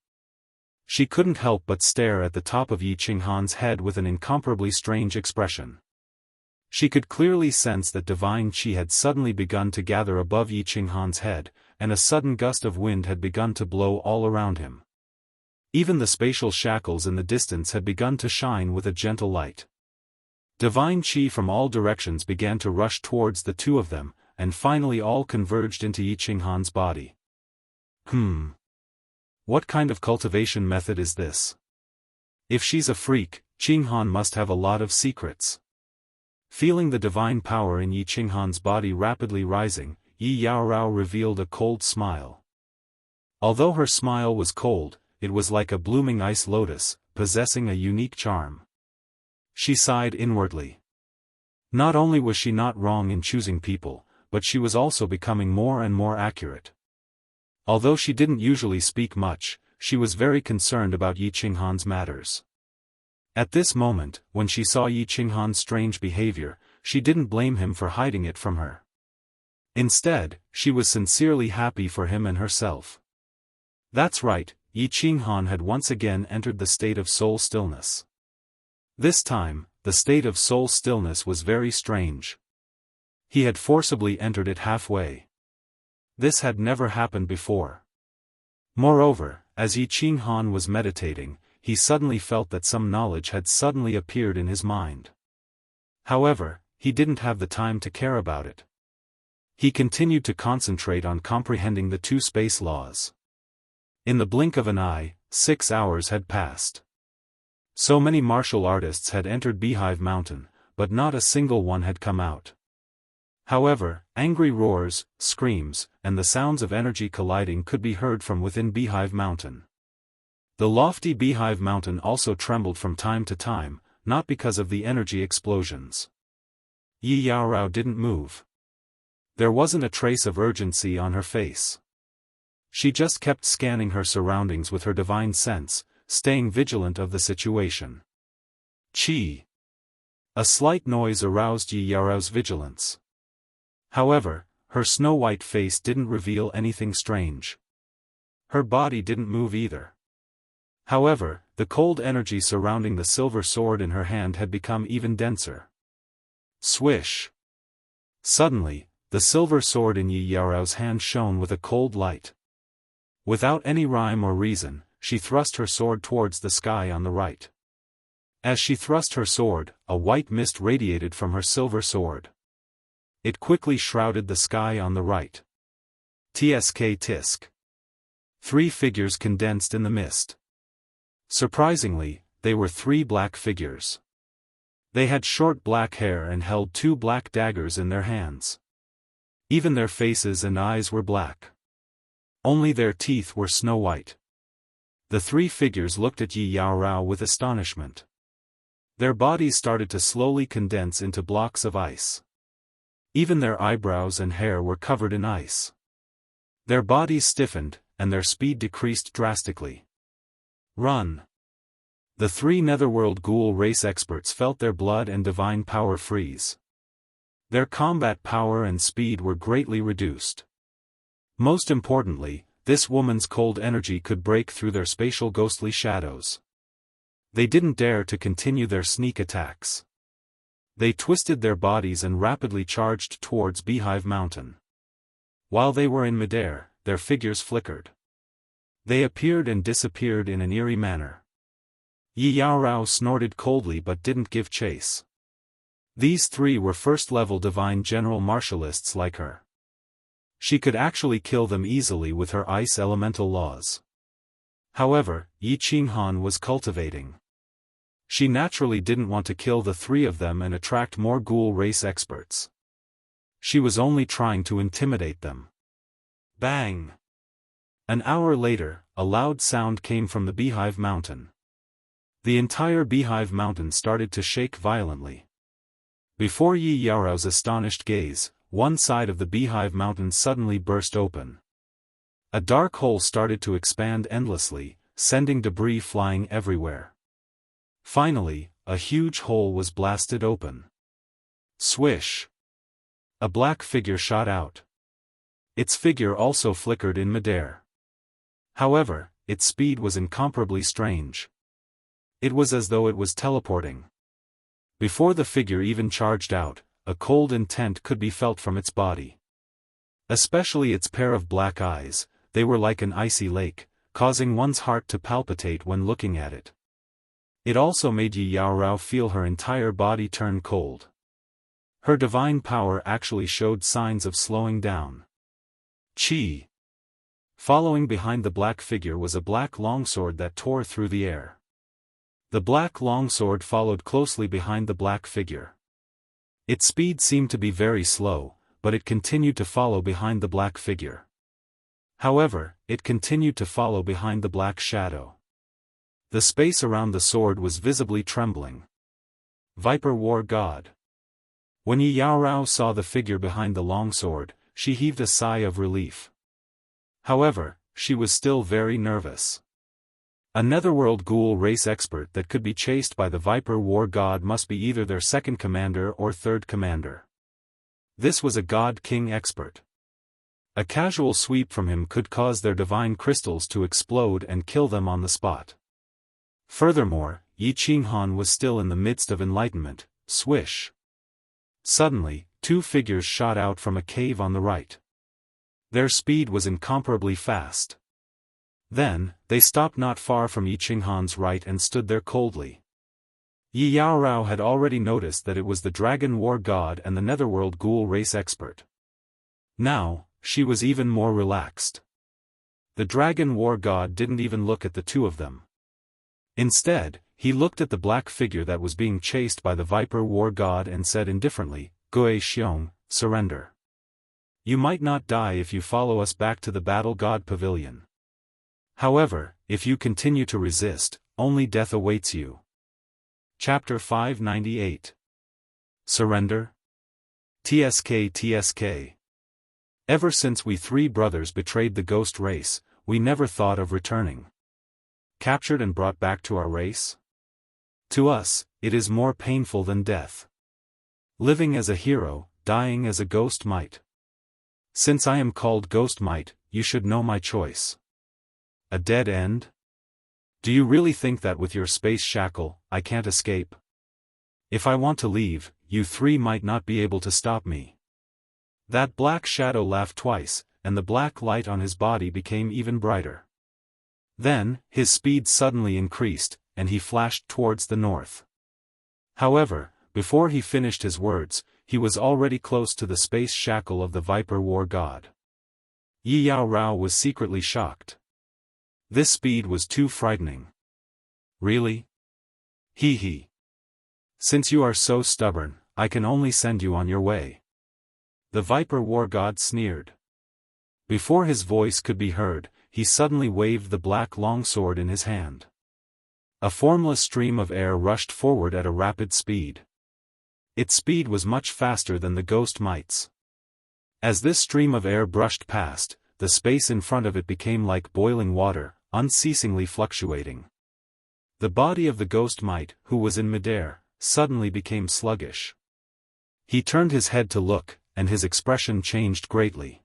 She couldn't help but stare at the top of Yi Qinghan's head with an incomparably strange expression. She could clearly sense that divine qi had suddenly begun to gather above Yi Qinghan's head, and a sudden gust of wind had begun to blow all around him. Even the spatial shackles in the distance had begun to shine with a gentle light. Divine qi from all directions began to rush towards the two of them, and finally all converged into Yi Qinghan's body. What kind of cultivation method is this? If she's a freak, Qinghan must have a lot of secrets. Feeling the divine power in Yi Qinghan's body rapidly rising, Yi Yaorao revealed a cold smile. Although her smile was cold, it was like a blooming ice lotus, possessing a unique charm. She sighed inwardly. Not only was she not wrong in choosing people, but she was also becoming more and more accurate. Although she didn't usually speak much, she was very concerned about Yi Qinghan's matters. At this moment, when she saw Yi Qinghan's strange behavior, she didn't blame him for hiding it from her. Instead, she was sincerely happy for him and herself. That's right, Yi Qinghan had once again entered the state of soul stillness. This time, the state of soul stillness was very strange. He had forcibly entered it halfway. This had never happened before. Moreover, as Yi Qinghan was meditating, he suddenly felt that some knowledge had suddenly appeared in his mind. However, he didn't have the time to care about it. He continued to concentrate on comprehending the two space laws. In the blink of an eye, 6 hours had passed. So many martial artists had entered Beehive Mountain, but not a single one had come out. However, angry roars, screams, and the sounds of energy colliding could be heard from within Beehive Mountain. The lofty Beehive Mountain also trembled from time to time, not because of the energy explosions. Yi Yaorao didn't move. There wasn't a trace of urgency on her face. She just kept scanning her surroundings with her divine sense, staying vigilant of the situation. Qi. A slight noise aroused Yi Yaorao's vigilance. However, her snow-white face didn't reveal anything strange. Her body didn't move either. However, the cold energy surrounding the silver sword in her hand had become even denser. Swish! Suddenly, the silver sword in Yi Yaorao's hand shone with a cold light. Without any rhyme or reason, she thrust her sword towards the sky on the right. As she thrust her sword, a white mist radiated from her silver sword. It quickly shrouded the sky on the right. Tsk tisk. 3 figures condensed in the mist. Surprisingly, they were 3 black figures. They had short black hair and held 2 black daggers in their hands. Even their faces and eyes were black. Only their teeth were snow-white. The 3 figures looked at Yi Yaorao with astonishment. Their bodies started to slowly condense into blocks of ice. Even their eyebrows and hair were covered in ice. Their bodies stiffened, and their speed decreased drastically. Run! The 3 Netherworld Ghoul race experts felt their blood and divine power freeze. Their combat power and speed were greatly reduced. Most importantly, this woman's cold energy could break through their spatial ghostly shadows. They didn't dare to continue their sneak attacks. They twisted their bodies and rapidly charged towards Beehive Mountain. While they were in midair, their figures flickered. They appeared and disappeared in an eerie manner. Yi Yaorao snorted coldly but didn't give chase. These 3 were first-level divine general martialists like her. She could actually kill them easily with her ice elemental laws. However, Yi Qinghan was cultivating. She naturally didn't want to kill the 3 of them and attract more ghoul race experts. She was only trying to intimidate them. Bang! An hour later, a loud sound came from the Beehive Mountain. The entire Beehive Mountain started to shake violently. Before Yi Yaorao's astonished gaze, one side of the Beehive Mountain suddenly burst open. A dark hole started to expand endlessly, sending debris flying everywhere. Finally, a huge hole was blasted open. Swish! A black figure shot out. Its figure also flickered in midair. However, its speed was incomparably strange. It was as though it was teleporting. Before the figure even charged out, a cold intent could be felt from its body. Especially its pair of black eyes, they were like an icy lake, causing one's heart to palpitate when looking at it. It also made Yi Yaorao feel her entire body turn cold. Her divine power actually showed signs of slowing down. Chi. Following behind the black figure was a black longsword that tore through the air. The black longsword followed closely behind the black figure. Its speed seemed to be very slow, but it continued to follow behind the black figure. However, it continued to follow behind the black shadow. The space around the sword was visibly trembling. Viper War God. When Yi Yaorao saw the figure behind the longsword, she heaved a sigh of relief. However, she was still very nervous. A netherworld ghoul race expert that could be chased by the Viper War God must be either their second commander or third commander. This was a God King expert. A casual sweep from him could cause their divine crystals to explode and kill them on the spot. Furthermore, Yi Qinghan was still in the midst of enlightenment. Swish. Suddenly, two figures shot out from a cave on the right. Their speed was incomparably fast. Then, they stopped not far from Yi Qinghan's right and stood there coldly. Yi Yaorao had already noticed that it was the Dragon War God and the Netherworld Ghoul race expert. Now, she was even more relaxed. The Dragon War God didn't even look at the two of them. Instead, he looked at the black figure that was being chased by the Viper War God and said indifferently, "Gui Xiong, surrender. You might not die if you follow us back to the Battle God Pavilion. However, if you continue to resist, only death awaits you." Chapter 598. Surrender? TSK. Ever since we three brothers betrayed the ghost race, we never thought of returning. Captured and brought back to our race? To us, it is more painful than death. Living as a hero, dying as a ghost might. Since I am called Ghost Might, you should know my choice. A dead end? Do you really think that with your space shackle, I can't escape? If I want to leave, you three might not be able to stop me. That black shadow laughed twice, and the black light on his body became even brighter. Then, his speed suddenly increased, and he flashed towards the north. However, before he finished his words, he was already close to the space shackle of the Viper War God. Yi Yaorao was secretly shocked. This speed was too frightening. Really? He. Since you are so stubborn, I can only send you on your way. The Viper War God sneered. Before his voice could be heard, he suddenly waved the black longsword in his hand. A formless stream of air rushed forward at a rapid speed. Its speed was much faster than the Ghost Might's. As this stream of air brushed past, the space in front of it became like boiling water, unceasingly fluctuating. The body of the Ghost Might, who was in midair, suddenly became sluggish. He turned his head to look, and his expression changed greatly.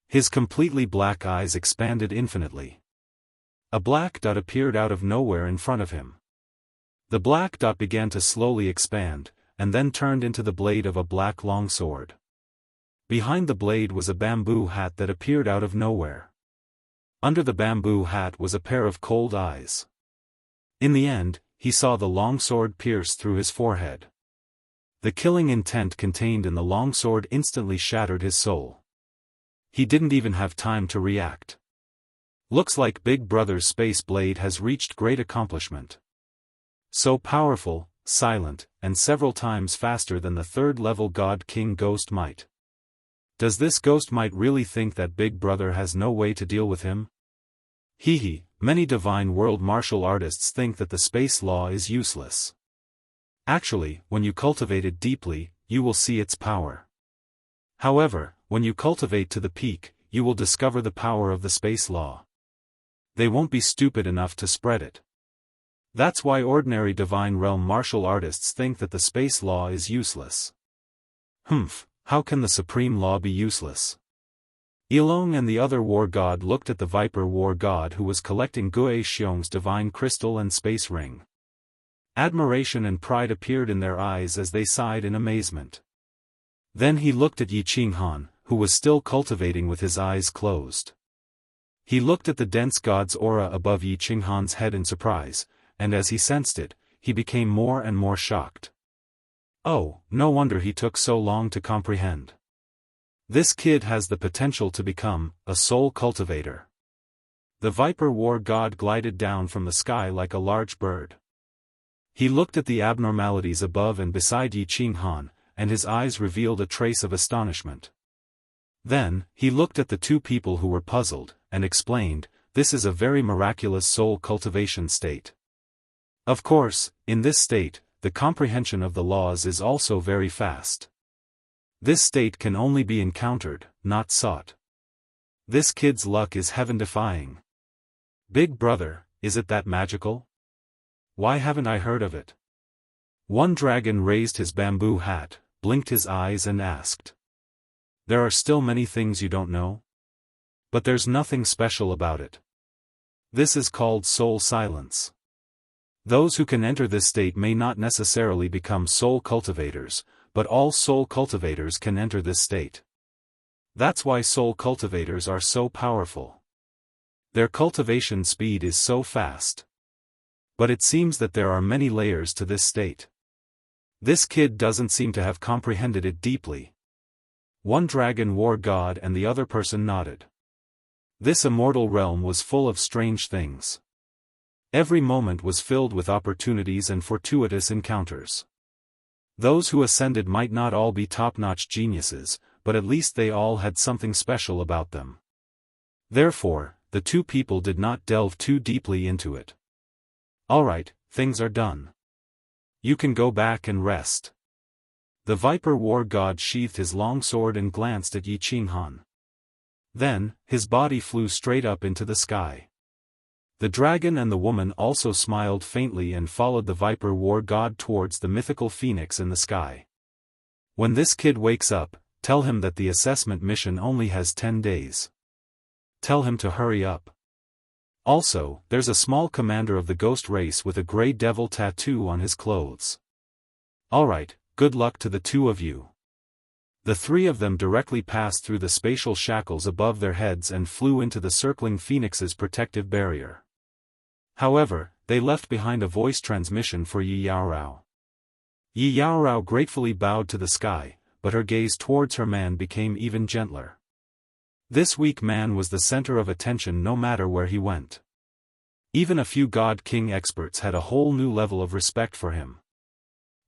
His completely black eyes expanded infinitely. A black dot appeared out of nowhere in front of him. The black dot began to slowly expand, and then turned into the blade of a black longsword. Behind the blade was a bamboo hat that appeared out of nowhere. Under the bamboo hat was a pair of cold eyes. In the end, he saw the longsword pierce through his forehead. The killing intent contained in the longsword instantly shattered his soul. He didn't even have time to react. Looks like Big Brother's space blade has reached great accomplishment. So powerful, silent, and several times faster than the third-level God King Ghost Might. Does this Ghost Might really think that Big Brother has no way to deal with him? Many divine world martial artists think that the space law is useless. Actually, when you cultivate it deeply, you will see its power. However, when you cultivate to the peak, you will discover the power of the space law. They won't be stupid enough to spread it. That's why ordinary divine realm martial artists think that the space law is useless. How can the supreme law be useless? Ilong and the other war god looked at the Viper war god who was collecting Gui Xiong's divine crystal and space ring. Admiration and pride appeared in their eyes as they sighed in amazement. Then he looked at Yi Qinghan, who was still cultivating with his eyes closed. He looked at the dense god's aura above Yi Qinghan's head in surprise, and as he sensed it, he became more and more shocked. Oh, no wonder he took so long to comprehend. This kid has the potential to become a soul cultivator. The Viper war god glided down from the sky like a large bird. He looked at the abnormalities above and beside Yi Qinghan, and his eyes revealed a trace of astonishment. Then, he looked at the two people who were puzzled, and explained, "This is a very miraculous soul cultivation state. Of course, in this state, the comprehension of the laws is also very fast. This state can only be encountered, not sought. This kid's luck is heaven-defying. Big brother, is it that magical? Why haven't I heard of it?" One dragon raised his bamboo hat, blinked his eyes and asked. "There are still many things you don't know? But there's nothing special about it. This is called soul silence. Those who can enter this state may not necessarily become soul cultivators, but all soul cultivators can enter this state. That's why soul cultivators are so powerful. Their cultivation speed is so fast. But it seems that there are many layers to this state. This kid doesn't seem to have comprehended it deeply." One dragon war god and the other person nodded. This immortal realm was full of strange things. Every moment was filled with opportunities and fortuitous encounters. Those who ascended might not all be top-notch geniuses, but at least they all had something special about them. Therefore, the two people did not delve too deeply into it. "Alright, things are done. You can go back and rest." The Viper war god sheathed his long sword and glanced at Yi Qinghan. Then, his body flew straight up into the sky. The dragon and the woman also smiled faintly and followed the Viper war god towards the mythical phoenix in the sky. "When this kid wakes up, tell him that the assessment mission only has 10 days. Tell him to hurry up. Also, there's a small commander of the ghost race with a gray devil tattoo on his clothes. Alright, good luck to the two of you." The three of them directly passed through the spatial shackles above their heads and flew into the circling phoenix's protective barrier. However, they left behind a voice transmission for Yi Yaorao. Yi Yaorao gratefully bowed to the sky, but her gaze towards her man became even gentler. This weak man was the center of attention no matter where he went. Even a few God King experts had a whole new level of respect for him.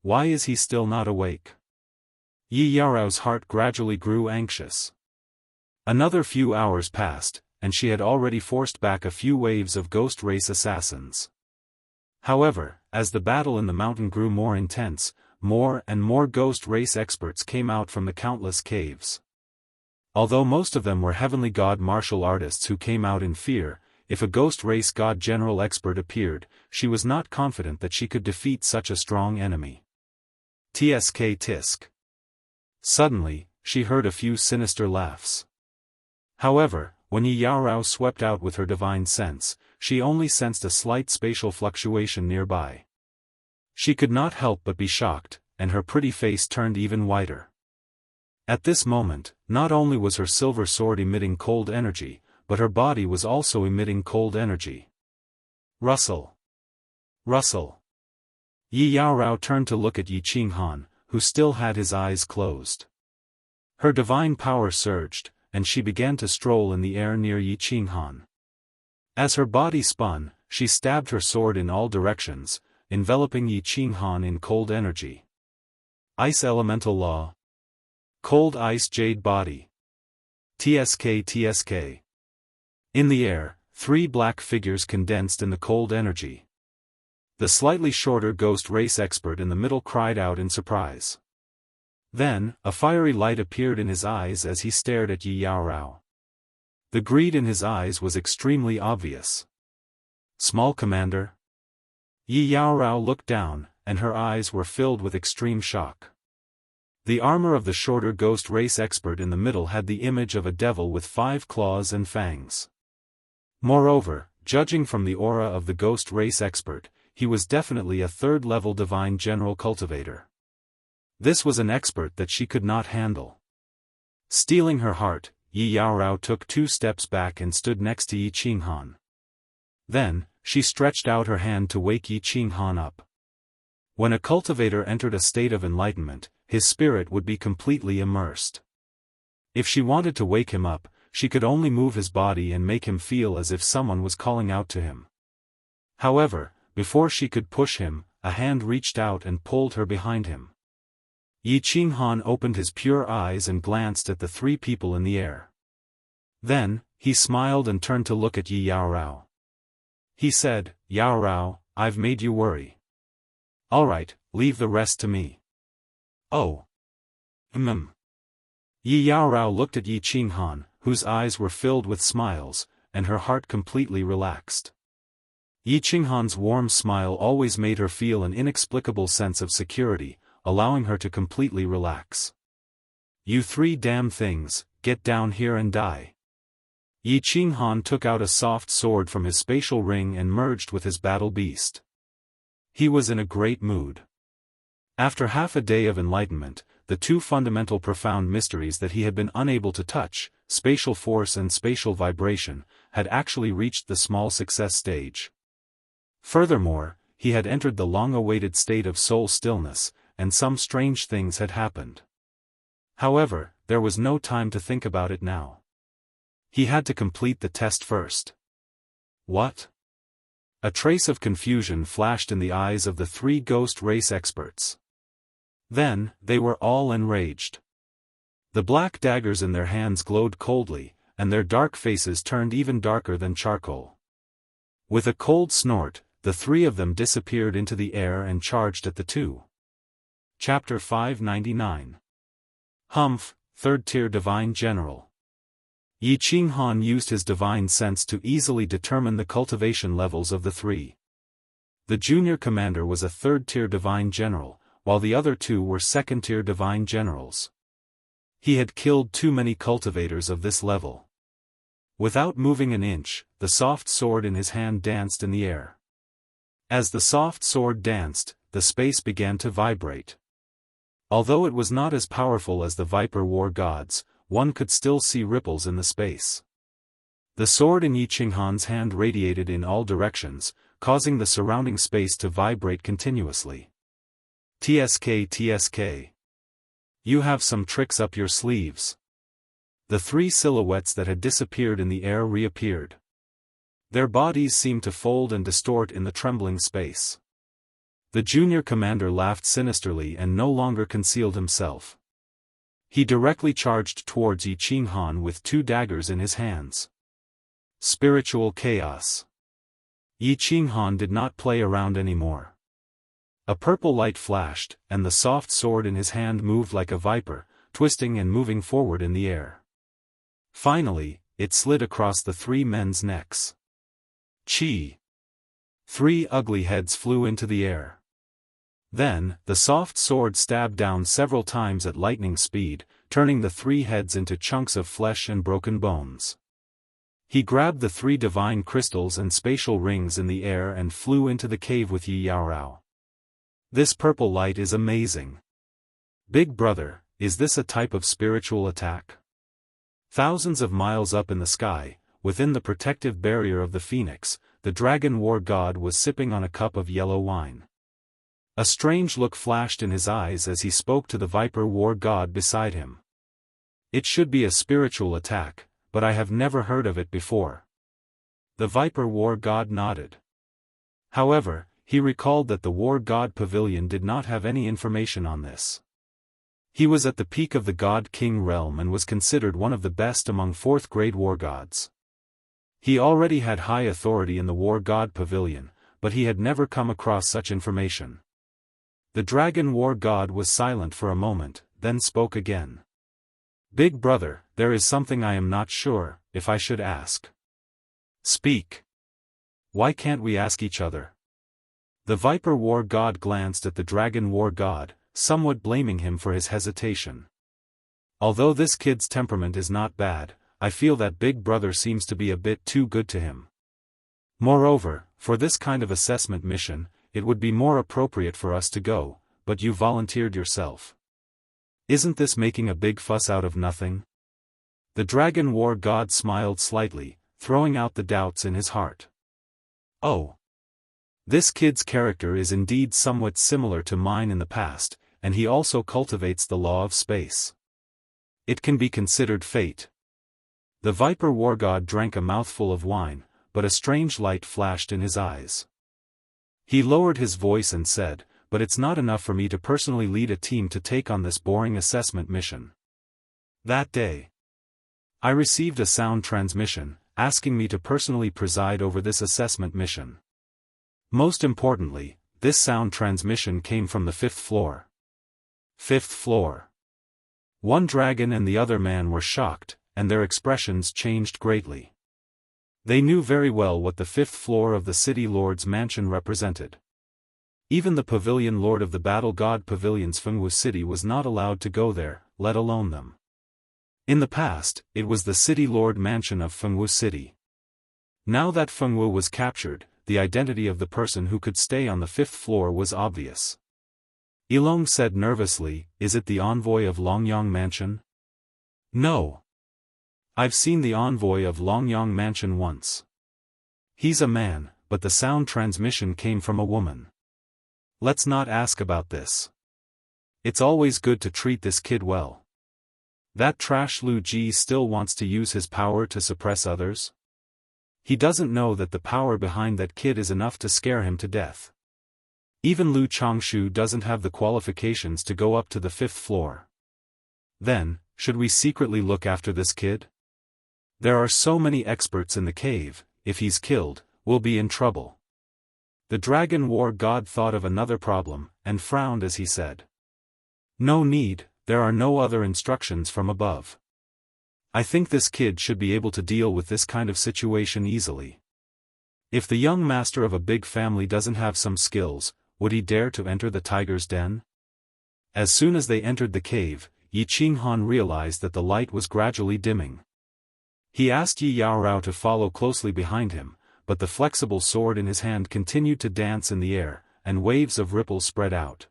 Why is he still not awake? Yi Yaorao's heart gradually grew anxious. Another few hours passed, and she had already forced back a few waves of ghost race assassins. However, as the battle in the mountain grew more intense, more and more ghost race experts came out from the countless caves. Although most of them were heavenly god martial artists who came out in fear, if a ghost race god general expert appeared, she was not confident that she could defeat such a strong enemy. Tsk tisk. Suddenly, she heard a few sinister laughs. However, when Yi Yaorao swept out with her divine sense, she only sensed a slight spatial fluctuation nearby. She could not help but be shocked, and her pretty face turned even whiter. At this moment, not only was her silver sword emitting cold energy, but her body was also emitting cold energy. Rustle. Rustle. Yi Yaorao turned to look at Yi Qinghan, who still had his eyes closed. Her divine power surged, and she began to stroll in the air near Yi Qinghan. As her body spun, she stabbed her sword in all directions, enveloping Yi Qinghan in cold energy. Ice elemental law. Cold ice jade body. Tsk. In the air, 3 black figures condensed in the cold energy. The slightly shorter ghost race expert in the middle cried out in surprise. Then, a fiery light appeared in his eyes as he stared at Yi Yaorao. The greed in his eyes was extremely obvious. Small commander? Yi Yaorao looked down, and her eyes were filled with extreme shock. The armor of the shorter ghost race expert in the middle had the image of a devil with 5 claws and fangs. Moreover, judging from the aura of the ghost race expert, he was definitely a 3rd-level divine general cultivator. This was an expert that she could not handle. Stealing her heart, Yi Yaorao took 2 steps back and stood next to Yi Qinghan. Then, she stretched out her hand to wake Yi Qinghan up. When a cultivator entered a state of enlightenment, his spirit would be completely immersed. If she wanted to wake him up, she could only move his body and make him feel as if someone was calling out to him. However, before she could push him, a hand reached out and pulled her behind him. Yi Qinghan opened his pure eyes and glanced at the 3 people in the air. Then, he smiled and turned to look at Yi Yaorao. He said, "Yaorao, I've made you worry. Alright, leave the rest to me." "Oh. Yi Yaorao looked at Yi Qinghan, whose eyes were filled with smiles, and her heart completely relaxed. Yi Qinghan's warm smile always made her feel an inexplicable sense of security, allowing her to completely relax. "You 3 damn things, get down here and die." Yi Qinghan took out a soft sword from his spatial ring and merged with his battle beast. He was in a great mood. After half a day of enlightenment, the 2 fundamental profound mysteries that he had been unable to touch, spatial force and spatial vibration, had actually reached the small success stage. Furthermore, he had entered the long-awaited state of soul stillness, and some strange things had happened. However, there was no time to think about it now. He had to complete the test first. What? A trace of confusion flashed in the eyes of the 3 ghost race experts. Then, they were all enraged. The black daggers in their hands glowed coldly, and their dark faces turned even darker than charcoal. With a cold snort, the 3 of them disappeared into the air and charged at the 2. Chapter 599. Humph, 3rd-tier Divine General. Yi Qinghan used his divine sense to easily determine the cultivation levels of the 3. The junior commander was a 3rd-tier Divine General, while the other 2 were 2nd-tier Divine Generals. He had killed too many cultivators of this level. Without moving an inch, the soft sword in his hand danced in the air. As the soft sword danced, the space began to vibrate. Although it was not as powerful as the Viper War Gods, one could still see ripples in the space. The sword in Yi Qinghan's hand radiated in all directions, causing the surrounding space to vibrate continuously. TSK. You have some tricks up your sleeves. The 3 silhouettes that had disappeared in the air reappeared. Their bodies seemed to fold and distort in the trembling space. The junior commander laughed sinisterly and no longer concealed himself. He directly charged towards Yi Qinghan with 2 daggers in his hands. Spiritual chaos. Yi Qinghan did not play around anymore. A purple light flashed, and the soft sword in his hand moved like a viper, twisting and moving forward in the air. Finally, it slid across the 3 men's necks. Chi! 3 ugly heads flew into the air. Then, the soft sword stabbed down several times at lightning speed, turning the 3 heads into chunks of flesh and broken bones. He grabbed the 3 divine crystals and spatial rings in the air and flew into the cave with Yi Yaorao. This purple light is amazing. Big brother, is this a type of spiritual attack? Thousands of miles up in the sky, within the protective barrier of the phoenix, the dragon war god was sipping on a cup of yellow wine. A strange look flashed in his eyes as he spoke to the Viper War God beside him. It should be a spiritual attack, but I have never heard of it before. The Viper War God nodded. However, he recalled that the War God Pavilion did not have any information on this. He was at the peak of the God King realm and was considered one of the best among 4th-grade war gods. He already had high authority in the War God Pavilion, but he had never come across such information. The Dragon War God was silent for a moment, then spoke again. Big brother, there is something I am not sure, if I should ask. Speak. Why can't we ask each other? The Viper War God glanced at the Dragon War God, somewhat blaming him for his hesitation. Although this kid's temperament is not bad, I feel that Big Brother seems to be a bit too good to him. Moreover, for this kind of assessment mission, it would be more appropriate for us to go, but you volunteered yourself. Isn't this making a big fuss out of nothing? The Dragon War God smiled slightly, throwing out the doubts in his heart. Oh. This kid's character is indeed somewhat similar to mine in the past, and he also cultivates the law of space. It can be considered fate. The Viper War God drank a mouthful of wine, but a strange light flashed in his eyes. He lowered his voice and said, "But it's not enough for me to personally lead a team to take on this boring assessment mission." That day, I received a sound transmission, asking me to personally preside over this assessment mission. Most importantly, this sound transmission came from the 5th floor. 5th floor. One dragon and the other man were shocked, and their expressions changed greatly. They knew very well what the 5th floor of the City Lord's mansion represented. Even the Pavilion Lord of the Battle God Pavilion's Fengwu City was not allowed to go there, let alone them. In the past, it was the City Lord mansion of Fengwu City. Now that Fengwu was captured, the identity of the person who could stay on the 5th floor was obvious. Ilong said nervously, "Is it the envoy of Longyang Mansion?" "No. I've seen the envoy of Longyang Mansion once. He's a man, but the sound transmission came from a woman. Let's not ask about this. It's always good to treat this kid well. That trash Lu Ji still wants to use his power to suppress others? He doesn't know that the power behind that kid is enough to scare him to death. Even Lu Changshu doesn't have the qualifications to go up to the 5th floor. Then, should we secretly look after this kid? There are so many experts in the cave, if he's killed, we'll be in trouble." The Dragon War God thought of another problem, and frowned as he said, "No need, there are no other instructions from above. I think this kid should be able to deal with this kind of situation easily. If the young master of a big family doesn't have some skills, would he dare to enter the tiger's den?" As soon as they entered the cave, Yi Qinghan realized that the light was gradually dimming. He asked Yi Yaorao to follow closely behind him, but the flexible sword in his hand continued to dance in the air, and waves of ripples spread out.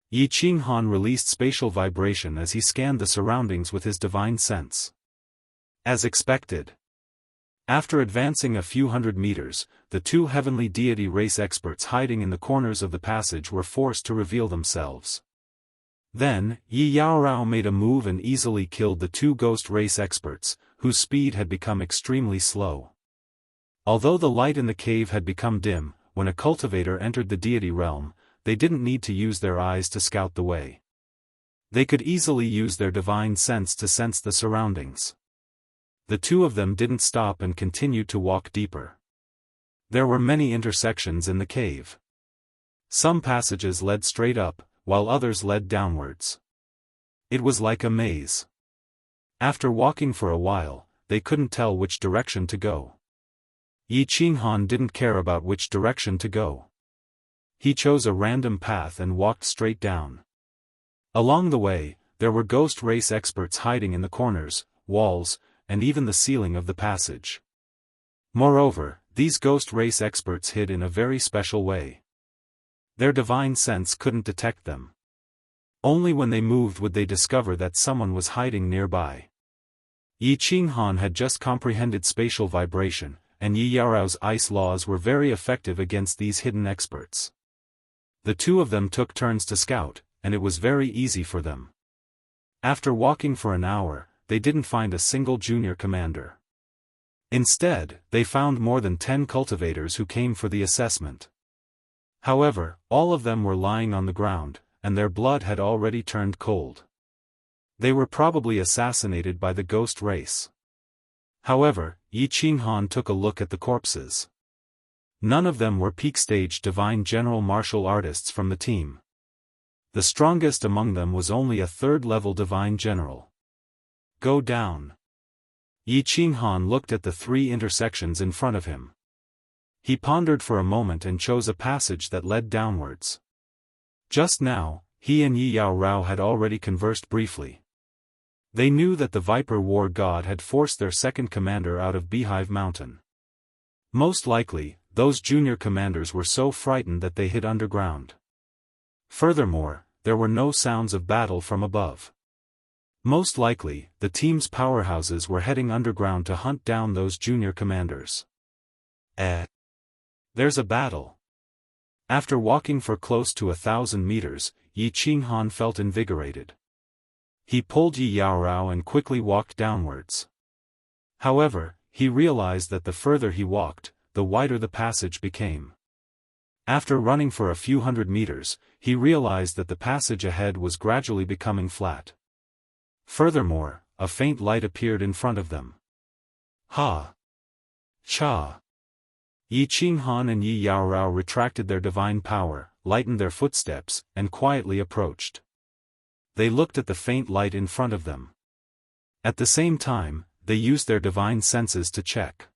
Yi Qinghan released spatial vibration as he scanned the surroundings with his divine sense. As expected. After advancing a few hundred meters, the two heavenly deity race experts hiding in the corners of the passage were forced to reveal themselves. Then, Yi Yaorao made a move and easily killed the two ghost race experts, whose speed had become extremely slow. Although the light in the cave had become dim, when a cultivator entered the deity realm, they didn't need to use their eyes to scout the way. They could easily use their divine sense to sense the surroundings. The two of them didn't stop and continued to walk deeper. There were many intersections in the cave. Some passages led straight up, while others led downwards. It was like a maze. After walking for a while, they couldn't tell which direction to go. Yi Qinghan didn't care about which direction to go. He chose a random path and walked straight down. Along the way, there were ghost race experts hiding in the corners, walls, and even the ceiling of the passage. Moreover, these ghost race experts hid in a very special way. Their divine sense couldn't detect them. Only when they moved would they discover that someone was hiding nearby. Yi Qinghan had just comprehended spatial vibration, and Yi Yaorao's ice laws were very effective against these hidden experts. The two of them took turns to scout, and it was very easy for them. After walking for an hour, they didn't find a single junior commander. Instead, they found more than 10 cultivators who came for the assessment. However, all of them were lying on the ground, and their blood had already turned cold. They were probably assassinated by the ghost race. However, Yi Qinghan took a look at the corpses. None of them were peak-stage divine general martial artists from the team. The strongest among them was only a 3rd-level divine general. Go down. Yi Qinghan looked at the 3 intersections in front of him. He pondered for a moment and chose a passage that led downwards. Just now, he and Yi Yao Rao had already conversed briefly. They knew that the Viper War God had forced their second commander out of Beehive Mountain. Most likely, those junior commanders were so frightened that they hid underground. Furthermore, there were no sounds of battle from above. Most likely, the team's powerhouses were heading underground to hunt down those junior commanders. There's a battle. After walking for close to 1,000 meters, Yi Qinghan felt invigorated. He pulled Yi Yao Rao and quickly walked downwards. However, he realized that the further he walked, the wider the passage became. After running for a few hundred meters, he realized that the passage ahead was gradually becoming flat. Furthermore, a faint light appeared in front of them. Ha! Cha! Yi Qinghan and Yi Yao Rao retracted their divine power, lightened their footsteps, and quietly approached. They looked at the faint light in front of them. At the same time, they used their divine senses to check.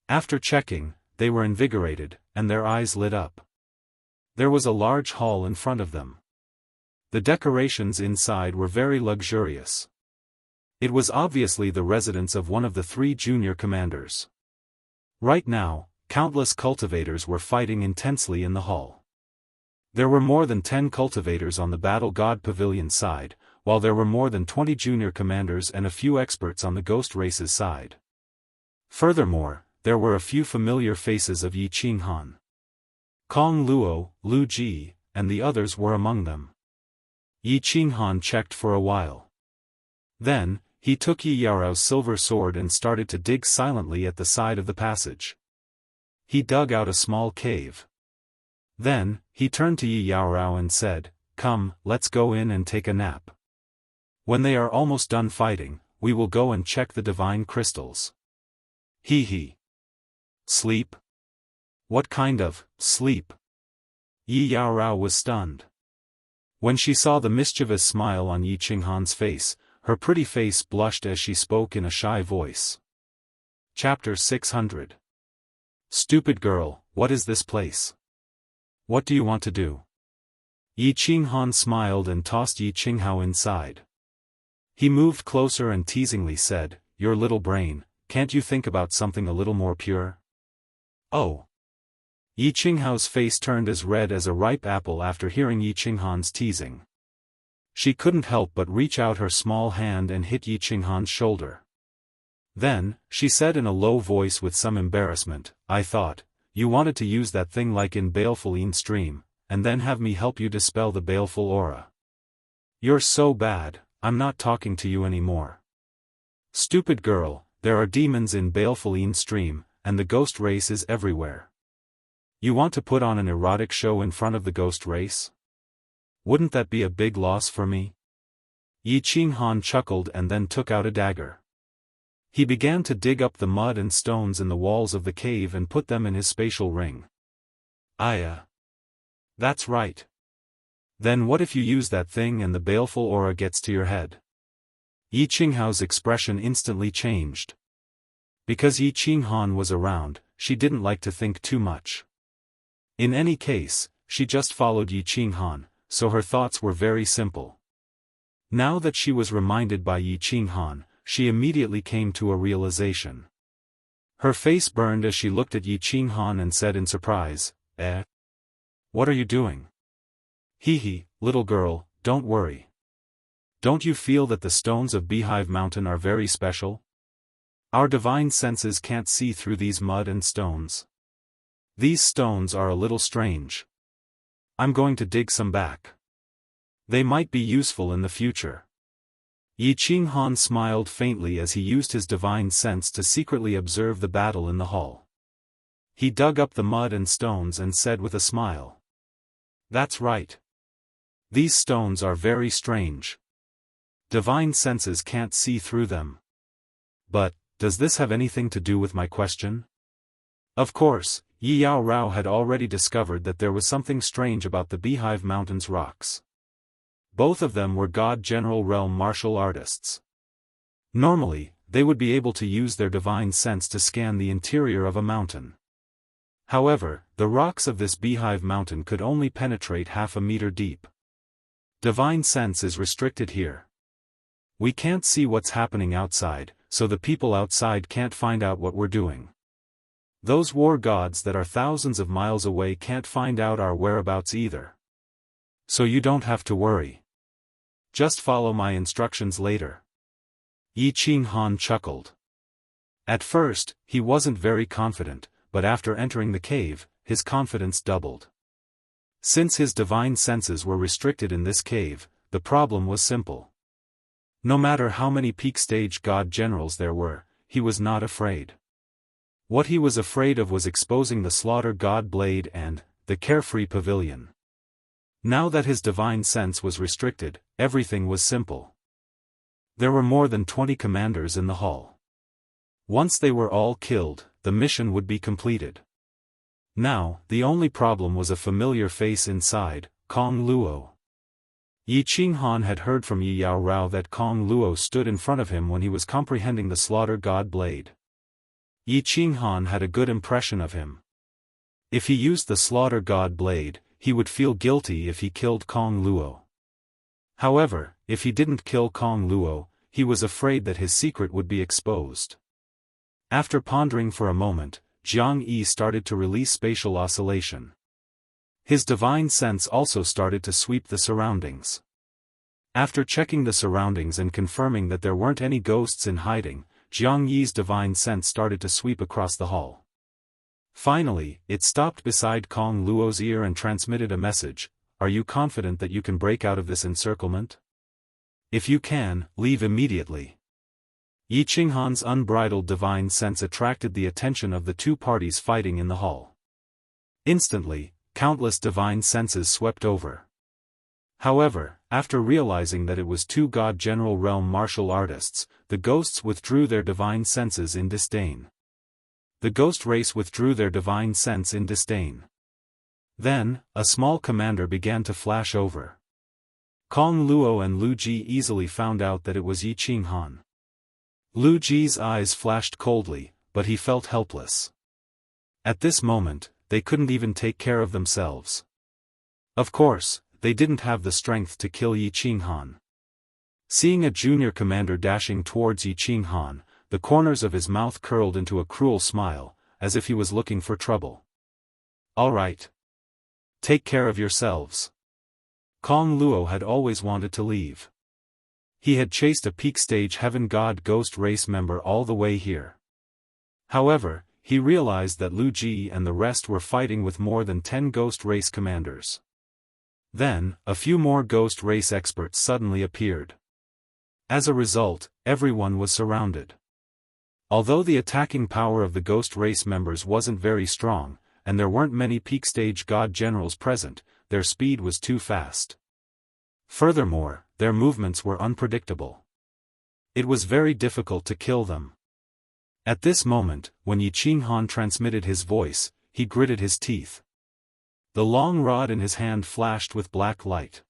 After checking, they were invigorated, and their eyes lit up. There was a large hall in front of them. The decorations inside were very luxurious. It was obviously the residence of one of the 3 junior commanders. Right now, countless cultivators were fighting intensely in the hall. There were more than 10 cultivators on the Battle God Pavilion side, while there were more than 20 junior commanders and a few experts on the Ghost Race's side. Furthermore, there were a few familiar faces of Yi Qinghan. Kong Luo, Lu Ji, and the others were among them. Yi Qinghan checked for a while. Then, he took Yi Yao Rao's silver sword and started to dig silently at the side of the passage. He dug out a small cave. Then, he turned to Yi Yao Rao and said, "Come, let's go in and take a nap. When they are almost done fighting, we will go and check the divine crystals." He. Sleep? What kind of sleep? Yi Yao Rao was stunned. When she saw the mischievous smile on Yi Qinghan's face, her pretty face blushed as she spoke in a shy voice. Chapter 600. Stupid girl, what is this place? What do you want to do? Yi Qinghan smiled and tossed Yi Qinghao inside. He moved closer and teasingly said, "Your little brain, can't you think about something a little more pure?" Oh. Yi Qinghao's face turned as red as a ripe apple after hearing Yi Qinghan's teasing. She couldn't help but reach out her small hand and hit Yi Qinghan's shoulder. Then, she said in a low voice with some embarrassment, "I thought, you wanted to use that thing like in Baleful Stream, and then have me help you dispel the baleful aura. You're so bad, I'm not talking to you anymore. Stupid girl, there are demons in Baleful Stream, and the ghost race is everywhere. You want to put on an erotic show in front of the ghost race? Wouldn't that be a big loss for me?" Yi Qinghan chuckled and then took out a dagger. He began to dig up the mud and stones in the walls of the cave and put them in his spatial ring. That's right. Then what if you use that thing and the baleful aura gets to your head? Yi Qinghao's expression instantly changed. Because Yi Qinghan was around, she didn't like to think too much. In any case, she just followed Yi Qinghan, so her thoughts were very simple. Now that she was reminded by Yi Qinghan, she immediately came to a realization. Her face burned as she looked at Yi Qinghan and said in surprise, What are you doing?" Little girl, don't worry. Don't you feel that the stones of Beehive Mountain are very special? Our divine senses can't see through these mud and stones. These stones are a little strange. I'm going to dig some back. They might be useful in the future. Yi Qinghan smiled faintly as he used his divine sense to secretly observe the battle in the hall. He dug up the mud and stones and said with a smile, "That's right. These stones are very strange. Divine senses can't see through them. But, does this have anything to do with my question?" Of course, Yi Yao Rao had already discovered that there was something strange about the Beehive Mountain's rocks. Both of them were God General Realm martial artists. Normally, they would be able to use their divine sense to scan the interior of a mountain. However, the rocks of this Beehive Mountain could only penetrate half a meter deep. Divine sense is restricted here. We can't see what's happening outside, so the people outside can't find out what we're doing. Those war gods that are thousands of miles away can't find out our whereabouts either. So you don't have to worry. Just follow my instructions later. Yi Qinghan chuckled. At first, he wasn't very confident, but after entering the cave, his confidence doubled. Since his divine senses were restricted in this cave, the problem was simple. No matter how many peak stage god generals there were, he was not afraid. What he was afraid of was exposing the slaughter god blade and the carefree pavilion. Now that his divine sense was restricted, everything was simple. There were more than 20 commanders in the hall. Once they were all killed, the mission would be completed. Now, the only problem was a familiar face inside, Kong Luo. Yi Qinghan had heard from Yi Yaorao that Kong Luo stood in front of him when he was comprehending the slaughter god blade. Yi Qinghan had a good impression of him. If he used the slaughter god blade, he would feel guilty if he killed Kong Luo. However, if he didn't kill Kong Luo, he was afraid that his secret would be exposed. After pondering for a moment, Jianghu started to release spatial oscillation. His divine sense also started to sweep the surroundings. After checking the surroundings and confirming that there weren't any ghosts in hiding, Jianghu's divine sense started to sweep across the hall. Finally, it stopped beside Kong Luo's ear and transmitted a message: "Are you confident that you can break out of this encirclement? If you can, leave immediately." Yi Qinghan's unbridled divine sense attracted the attention of the two parties fighting in the hall. Instantly, countless divine senses swept over. However, after realizing that it was two God General Realm martial artists, the ghosts withdrew their divine senses in disdain. The ghost race withdrew their divine sense in disdain. Then, a small commander began to flash over. Kong Luo and Lu Ji easily found out that it was Yi Qinghan. Lu Ji's eyes flashed coldly, but he felt helpless. At this moment, they couldn't even take care of themselves. Of course, they didn't have the strength to kill Yi Qinghan. Seeing a junior commander dashing towards Yi Qinghan, the corners of his mouth curled into a cruel smile, as if he was looking for trouble. "All right. Take care of yourselves." Kong Luo had always wanted to leave. He had chased a peak stage heaven god ghost race member all the way here. However, he realized that Lu Ji and the rest were fighting with more than 10 ghost race commanders. Then, a few more ghost race experts suddenly appeared. As a result, everyone was surrounded. Although the attacking power of the ghost race members wasn't very strong, and there weren't many peak stage god generals present, their speed was too fast. Furthermore, their movements were unpredictable. It was very difficult to kill them. At this moment, when Yi Qinghan transmitted his voice, he gritted his teeth. The long rod in his hand flashed with black light.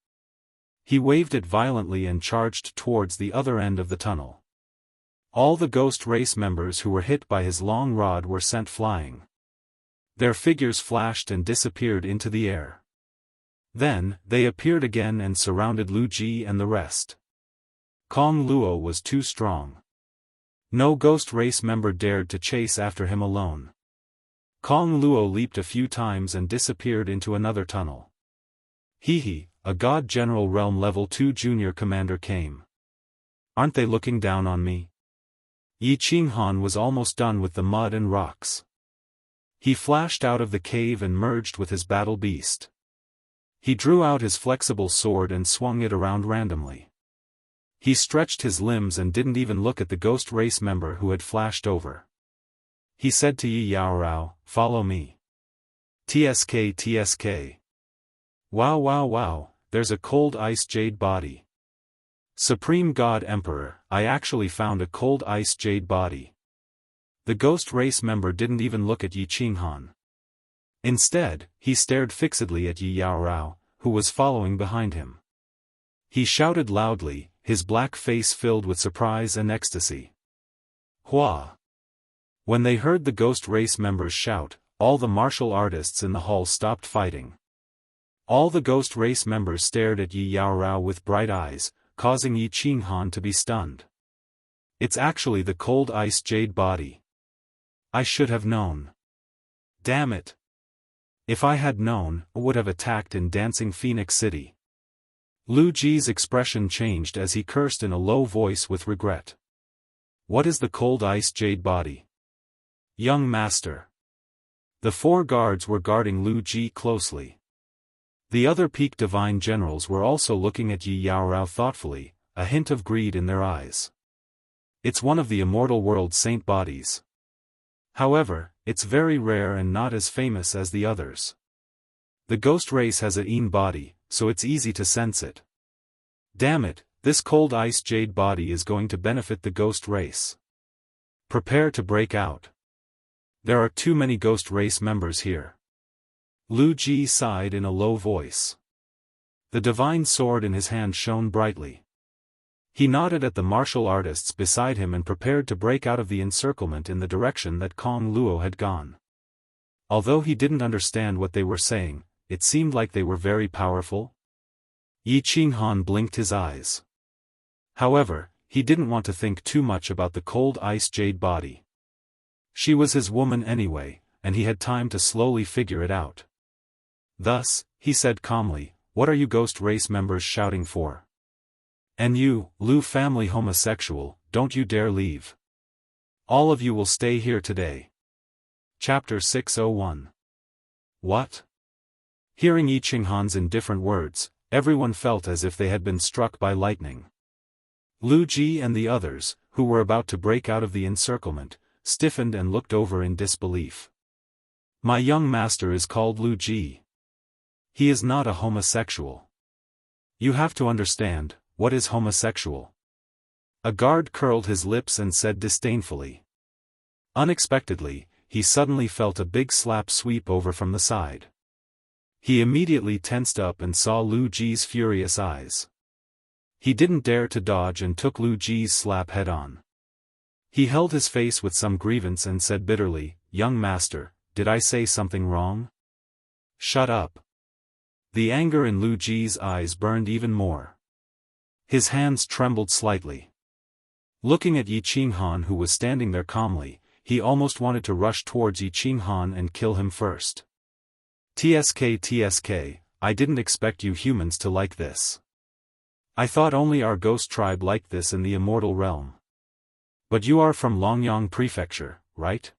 He waved it violently and charged towards the other end of the tunnel. All the ghost race members who were hit by his long rod were sent flying. Their figures flashed and disappeared into the air. Then, they appeared again and surrounded Lu Ji and the rest. Kong Luo was too strong. No ghost race member dared to chase after him alone. Kong Luo leaped a few times and disappeared into another tunnel. Hehe, a God General Realm Level 2 junior commander came. Aren't they looking down on me? Yi Qinghan was almost done with the mud and rocks. He flashed out of the cave and merged with his battle beast. He drew out his flexible sword and swung it around randomly. He stretched his limbs and didn't even look at the ghost race member who had flashed over. He said to Yi Yaorao, "Follow me. TSK TSK. Wow wow wow, there's a cold ice jade body. Supreme God Emperor, I actually found a cold ice jade body." The ghost race member didn't even look at Yi Qinghan. Instead, he stared fixedly at Yi Yaorao, who was following behind him. He shouted loudly, his black face filled with surprise and ecstasy. "Hua!" When they heard the ghost race members shout, all the martial artists in the hall stopped fighting. All the ghost race members stared at Yi Yaorao with bright eyes, causing Yi Qinghan to be stunned. It's actually the cold ice jade body. I should have known. Damn it. If I had known, I would have attacked in Dancing Phoenix City. Lu Ji's expression changed as he cursed in a low voice with regret. What is the cold ice jade body? Young master. The 4 guards were guarding Lu Ji closely. The other peak divine generals were also looking at Yi Yaorao thoughtfully, a hint of greed in their eyes. It's one of the immortal world saint bodies. However, it's very rare and not as famous as the others. The ghost race has a Yin body, so it's easy to sense it. Damn it, this cold ice jade body is going to benefit the ghost race. Prepare to break out. There are too many ghost race members here. Lu Ji sighed in a low voice. The divine sword in his hand shone brightly. He nodded at the martial artists beside him and prepared to break out of the encirclement in the direction that Kong Luo had gone. Although he didn't understand what they were saying, it seemed like they were very powerful. Yi Qinghan blinked his eyes. However, he didn't want to think too much about the cold ice jade body. She was his woman anyway, and he had time to slowly figure it out. Thus, he said calmly, "What are you ghost race members shouting for? And you, Lu family homosexual, don't you dare leave. All of you will stay here today." Chapter 601. What? Hearing Yi Qinghan's indifferent words, everyone felt as if they had been struck by lightning. Lu Ji and the others, who were about to break out of the encirclement, stiffened and looked over in disbelief. My young master is called Lu Ji. He is not a homosexual. You have to understand, what is homosexual? A guard curled his lips and said disdainfully. Unexpectedly, he suddenly felt a big slap sweep over from the side. He immediately tensed up and saw Lu Ji's furious eyes. He didn't dare to dodge and took Lu Ji's slap head-on. He held his face with some grievance and said bitterly, "Young master, did I say something wrong? Shut up." The anger in Lu Ji's eyes burned even more. His hands trembled slightly. Looking at Yi Qinghan who was standing there calmly, he almost wanted to rush towards Yi Qinghan and kill him first. TSK, I didn't expect you humans to like this. I thought only our ghost tribe liked this in the immortal realm. But you are from Longyang Prefecture, right?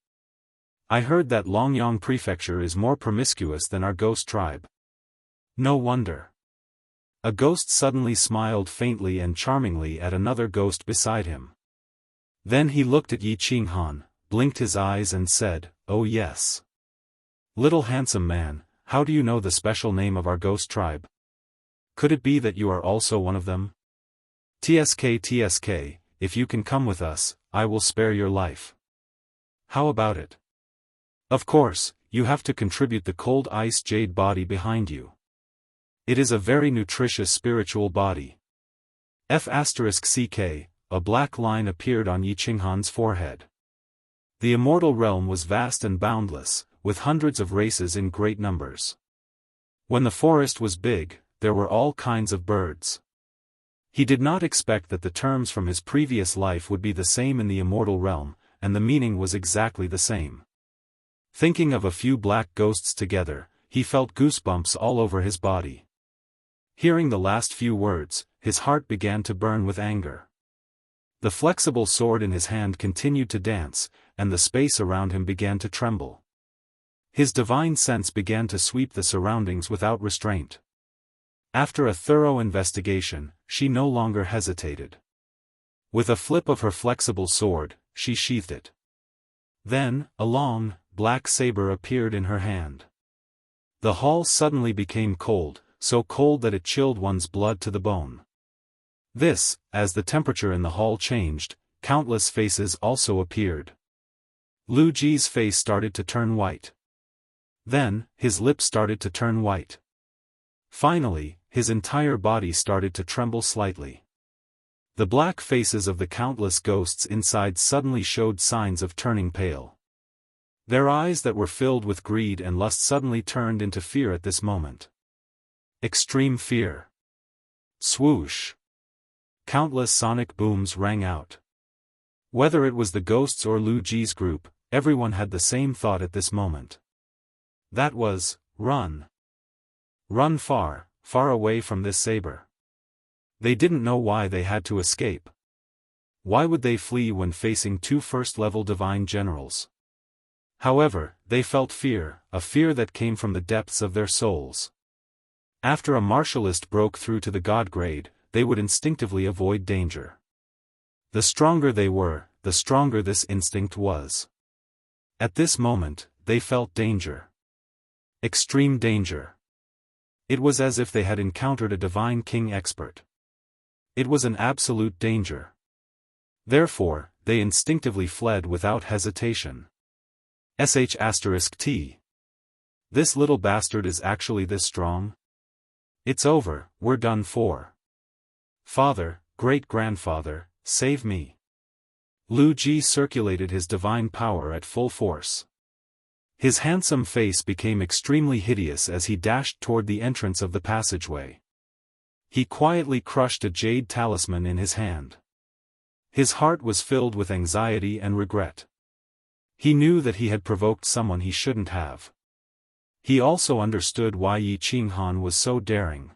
I heard that Longyang Prefecture is more promiscuous than our ghost tribe. No wonder. A ghost suddenly smiled faintly and charmingly at another ghost beside him. Then he looked at Yi Qinghan, blinked his eyes and said, "Oh yes. Little handsome man, how do you know the special name of our ghost tribe? Could it be that you are also one of them? TSK, if you can come with us, I will spare your life. How about it? Of course, you have to contribute the cold ice jade body behind you. It is a very nutritious spiritual body." F***ck, a black line appeared on Yi Qinghan's forehead. The immortal realm was vast and boundless, with hundreds of races in great numbers. When the forest was big, there were all kinds of birds. He did not expect that the terms from his previous life would be the same in the immortal realm, and the meaning was exactly the same. Thinking of a few black ghosts together, he felt goosebumps all over his body. Hearing the last few words, his heart began to burn with anger. The flexible sword in his hand continued to dance, and the space around him began to tremble. His divine sense began to sweep the surroundings without restraint. After a thorough investigation, she no longer hesitated. With a flip of her flexible sword, she sheathed it. Then, a long, black saber appeared in her hand. The hall suddenly became cold, so cold that it chilled one's blood to the bone. This, as the temperature in the hall changed, countless faces also appeared. Lu Ji's face started to turn white. Then, his lips started to turn white. Finally, his entire body started to tremble slightly. The black faces of the countless ghosts inside suddenly showed signs of turning pale. Their eyes that were filled with greed and lust suddenly turned into fear at this moment. Extreme fear. Swoosh. Countless sonic booms rang out. Whether it was the ghosts or Lu Ji's group, everyone had the same thought at this moment. That was, run. Run far, far away from this saber. They didn't know why they had to escape. Why would they flee when facing two first-level divine generals? However, they felt fear, a fear that came from the depths of their souls. After a martialist broke through to the god grade, they would instinctively avoid danger. The stronger they were, the stronger this instinct was. At this moment, they felt danger. Extreme danger. It was as if they had encountered a divine king expert. It was an absolute danger. Therefore, they instinctively fled without hesitation. *T. This little bastard is actually this strong? It's over, we're done for. Father, great-grandfather, save me. Lu Ji circulated his divine power at full force. His handsome face became extremely hideous as he dashed toward the entrance of the passageway. He quietly crushed a jade talisman in his hand. His heart was filled with anxiety and regret. He knew that he had provoked someone he shouldn't have. He also understood why Yi Qinghan was so daring.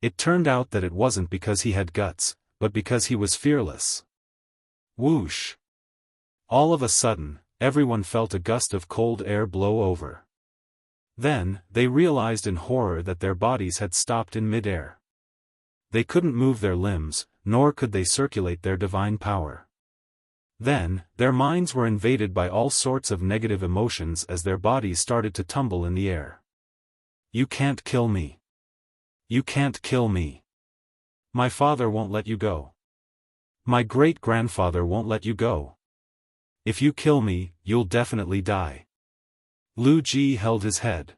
It turned out that it wasn't because he had guts, but because he was fearless. Whoosh! All of a sudden, everyone felt a gust of cold air blow over. Then, they realized in horror that their bodies had stopped in midair. They couldn't move their limbs, nor could they circulate their divine power. Then, their minds were invaded by all sorts of negative emotions as their bodies started to tumble in the air. You can't kill me. You can't kill me. My father won't let you go. My great-grandfather won't let you go. If you kill me, you'll definitely die. Lu Ji held his head.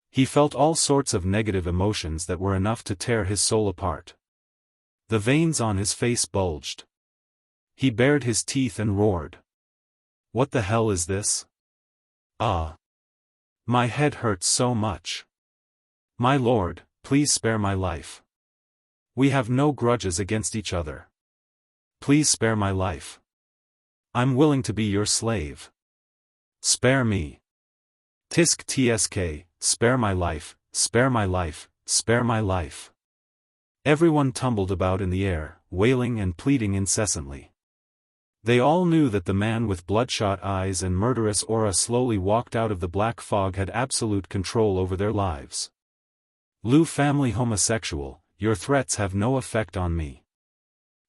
He felt all sorts of negative emotions that were enough to tear his soul apart. The veins on his face bulged. He bared his teeth and roared. What the hell is this? Ah! My head hurts so much. My lord, please spare my life. We have no grudges against each other. Please spare my life. I'm willing to be your slave. Spare me. Tisk tsk, spare my life, spare my life, spare my life. Everyone tumbled about in the air, wailing and pleading incessantly. They all knew that the man with bloodshot eyes and murderous aura slowly walked out of the black fog had absolute control over their lives. Lu family homosexual, your threats have no effect on me.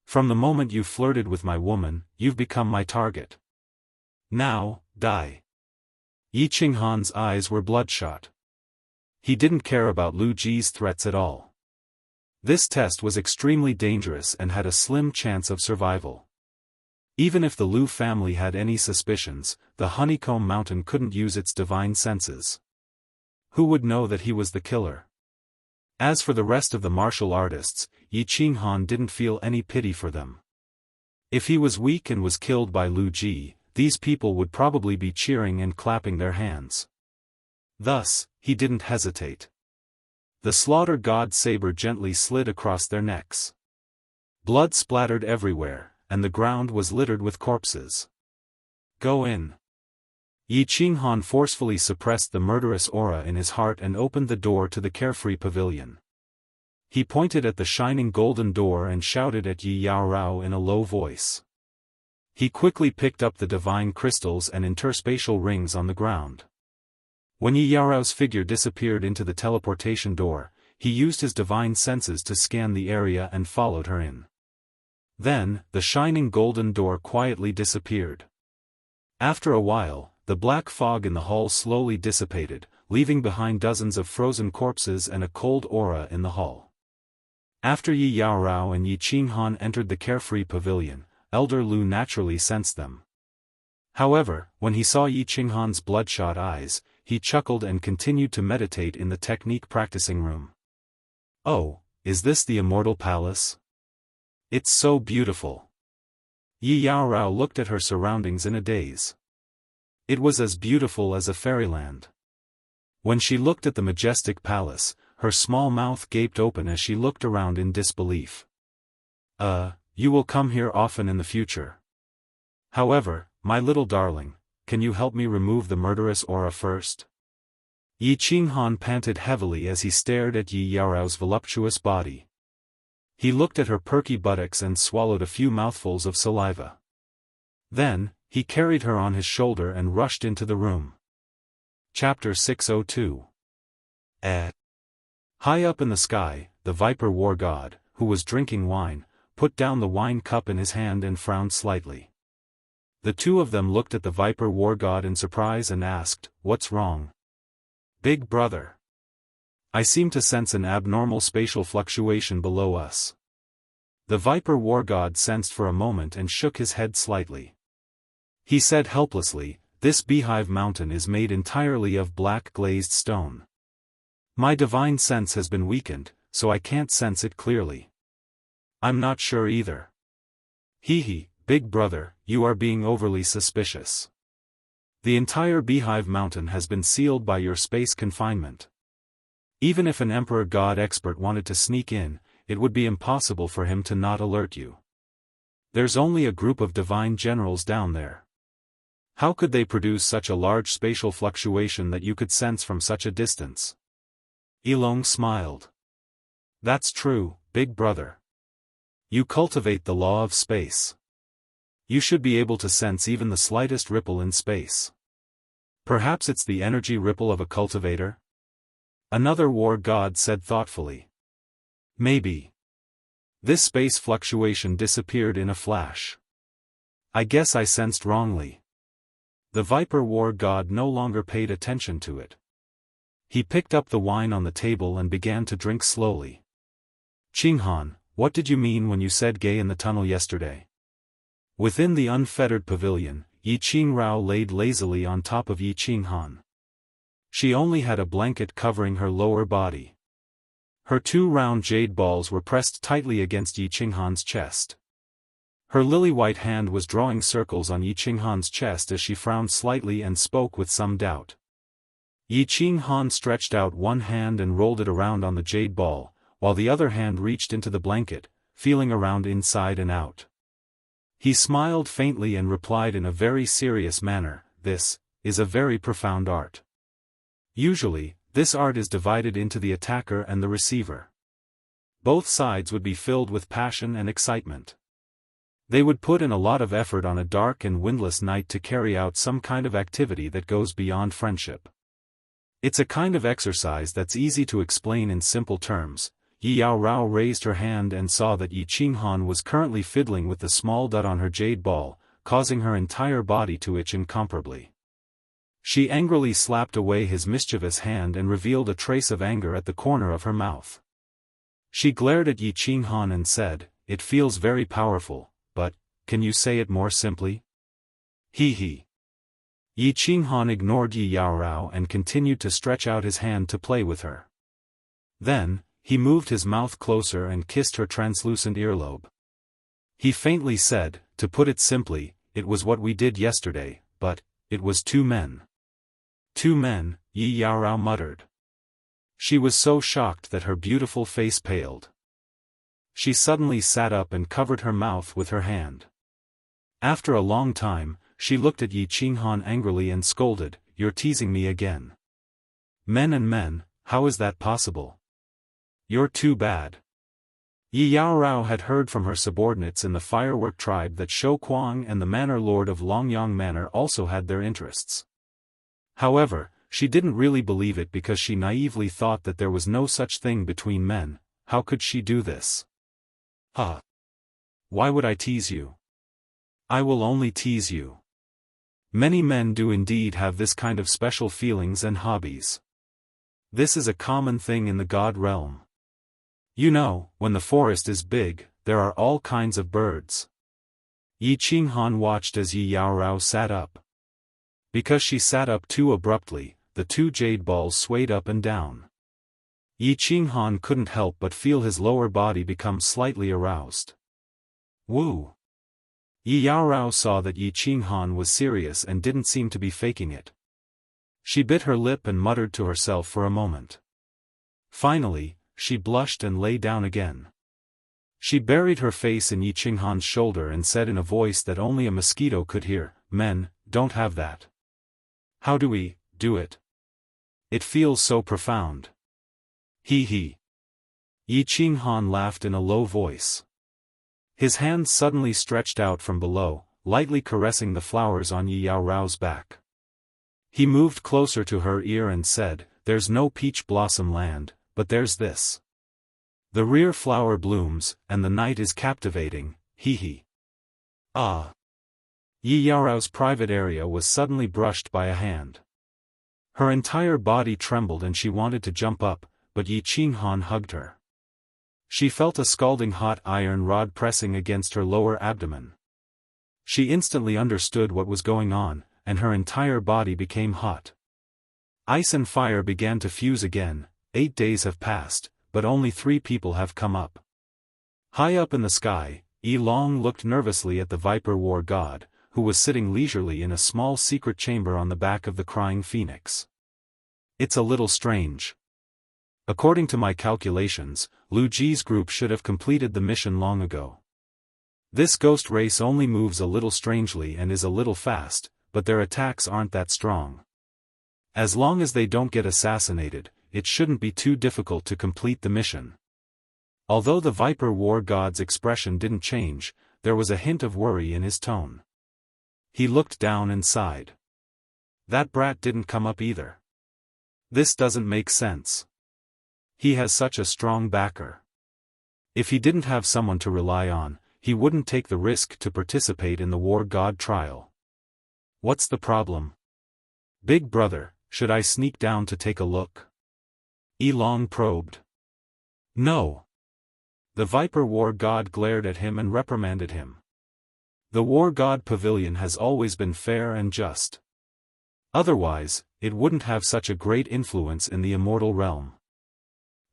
From the moment you flirted with my woman, you've become my target. Now, die. Yi Qinghan's eyes were bloodshot. He didn't care about Lu Ji's threats at all. This test was extremely dangerous and had a slim chance of survival. Even if the Lu family had any suspicions, the Honeycomb Mountain couldn't use its divine senses. Who would know that he was the killer? As for the rest of the martial artists, Yi Qinghan didn't feel any pity for them. If he was weak and was killed by Lu Ji, these people would probably be cheering and clapping their hands. Thus, he didn't hesitate. The slaughter god saber gently slid across their necks. Blood splattered everywhere, and the ground was littered with corpses. Go in. Yi Qinghan forcefully suppressed the murderous aura in his heart and opened the door to the carefree pavilion. He pointed at the shining golden door and shouted at Yi Yaorao in a low voice. He quickly picked up the divine crystals and interspatial rings on the ground. When Yi Yaorao's figure disappeared into the teleportation door, he used his divine senses to scan the area and followed her in. Then, the shining golden door quietly disappeared. After a while, the black fog in the hall slowly dissipated, leaving behind dozens of frozen corpses and a cold aura in the hall. After Yi Yaorao and Yi Qinghan entered the carefree pavilion, Elder Lu naturally sensed them. However, when he saw Yi Qinghan's bloodshot eyes, he chuckled and continued to meditate in the technique practicing room. Oh, is this the Immortal Palace? It's so beautiful. Yi Yaorao looked at her surroundings in a daze. It was as beautiful as a fairyland. When she looked at the majestic palace, her small mouth gaped open as she looked around in disbelief. You will come here often in the future. However, my little darling, can you help me remove the murderous aura first? Yi Qinghan panted heavily as he stared at Yi Yaorao's voluptuous body. He looked at her perky buttocks and swallowed a few mouthfuls of saliva. Then, he carried her on his shoulder and rushed into the room. Chapter 602. High up in the sky, the Viper war god, who was drinking wine, put down the wine cup in his hand and frowned slightly. The two of them looked at the Viper war god in surprise and asked, "What's wrong?" "Big brother. I seem to sense an abnormal spatial fluctuation below us." The Viper war god sensed for a moment and shook his head slightly. He said helplessly, "This beehive mountain is made entirely of black glazed stone. My divine sense has been weakened, so I can't sense it clearly." "I'm not sure either." "Hee, big brother, you are being overly suspicious. The entire beehive mountain has been sealed by your space confinement. Even if an emperor god expert wanted to sneak in, it would be impossible for him to not alert you. There's only a group of divine generals down there. How could they produce such a large spatial fluctuation that you could sense from such a distance?" Ilong smiled. "That's true, big brother. You cultivate the law of space. You should be able to sense even the slightest ripple in space. Perhaps it's the energy ripple of a cultivator?" Another war god said thoughtfully. "Maybe. This space fluctuation disappeared in a flash. I guess I sensed wrongly." The Viper war god no longer paid attention to it. He picked up the wine on the table and began to drink slowly. "Qinghan, what did you mean when you said gay in the tunnel yesterday?" Within the unfettered pavilion, Yi Qingrao laid lazily on top of Yi Qinghan. She only had a blanket covering her lower body. Her two round jade balls were pressed tightly against Yi Qinghan's chest. Her lily-white hand was drawing circles on Yi Qinghan's chest as she frowned slightly and spoke with some doubt. Yi Qinghan stretched out one hand and rolled it around on the jade ball, while the other hand reached into the blanket, feeling around inside and out. He smiled faintly and replied in a very serious manner, "This is a very profound art. Usually, this art is divided into the attacker and the receiver. Both sides would be filled with passion and excitement. They would put in a lot of effort on a dark and windless night to carry out some kind of activity that goes beyond friendship. It's a kind of exercise that's easy to explain in simple terms." Yi Yaorao raised her hand and saw that Yi Qinghan was currently fiddling with the small dot on her jade ball, causing her entire body to itch incomparably. She angrily slapped away his mischievous hand and revealed a trace of anger at the corner of her mouth. She glared at Yi Qinghan and said, "It feels very powerful, but, can you say it more simply?" Hee. Yi Qinghan ignored Yi Yaorao and continued to stretch out his hand to play with her. Then, he moved his mouth closer and kissed her translucent earlobe. He faintly said, "To put it simply, it was what we did yesterday, but, it was two men." "Two men," Yi Yaorao muttered. She was so shocked that her beautiful face paled. She suddenly sat up and covered her mouth with her hand. After a long time, she looked at Yi Qinghan angrily and scolded, "You're teasing me again. Men and men, how is that possible? You're too bad." Yi Yaorao had heard from her subordinates in the firework tribe that Shou Kuang and the manor lord of Longyang Manor also had their interests. However, she didn't really believe it because she naively thought that there was no such thing between men. How could she do this? Why would I tease you? I will only tease you. Many men do indeed have this kind of special feelings and hobbies. This is a common thing in the god realm. You know, when the forest is big, there are all kinds of birds." Yi Qinghan watched as Yi Yaorao sat up. Because she sat up too abruptly, the two jade balls swayed up and down. Yi Qinghan couldn't help but feel his lower body become slightly aroused. "Woo!" Yi Yaorao saw that Yi Qinghan was serious and didn't seem to be faking it. She bit her lip and muttered to herself for a moment. Finally, she blushed and lay down again. She buried her face in Yi Qinghan's shoulder and said in a voice that only a mosquito could hear, "Men, don't have that. How do we do it? It feels so profound." He. Yi Qinghan laughed in a low voice. His hand suddenly stretched out from below, lightly caressing the flowers on Yi Yaorao's back. He moved closer to her ear and said, "There's no peach blossom land, but there's this. The rear flower blooms, and the night is captivating, he. Ah." Yi Yaorao's private area was suddenly brushed by a hand. Her entire body trembled and she wanted to jump up, but Yi Qinghan hugged her. She felt a scalding hot iron rod pressing against her lower abdomen. She instantly understood what was going on, and her entire body became hot. Ice and fire began to fuse again. 8 days have passed, but only 3 people have come up. High up in the sky, Yi Long looked nervously at the Viper War God, who was sitting leisurely in a small secret chamber on the back of the Crying Phoenix. "It's a little strange. According to my calculations, Lu Ji's group should have completed the mission long ago. This ghost race only moves a little strangely and is a little fast, but their attacks aren't that strong. As long as they don't get assassinated, it shouldn't be too difficult to complete the mission." Although the Viper War God's expression didn't change, there was a hint of worry in his tone. He looked down and sighed. "That brat didn't come up either. This doesn't make sense. He has such a strong backer. If he didn't have someone to rely on, he wouldn't take the risk to participate in the War God trial. What's the problem? Big brother, should I sneak down to take a look?" Yi Long probed. "No." The Viper War God glared at him and reprimanded him. "The War God Pavilion has always been fair and just. Otherwise, it wouldn't have such a great influence in the immortal realm.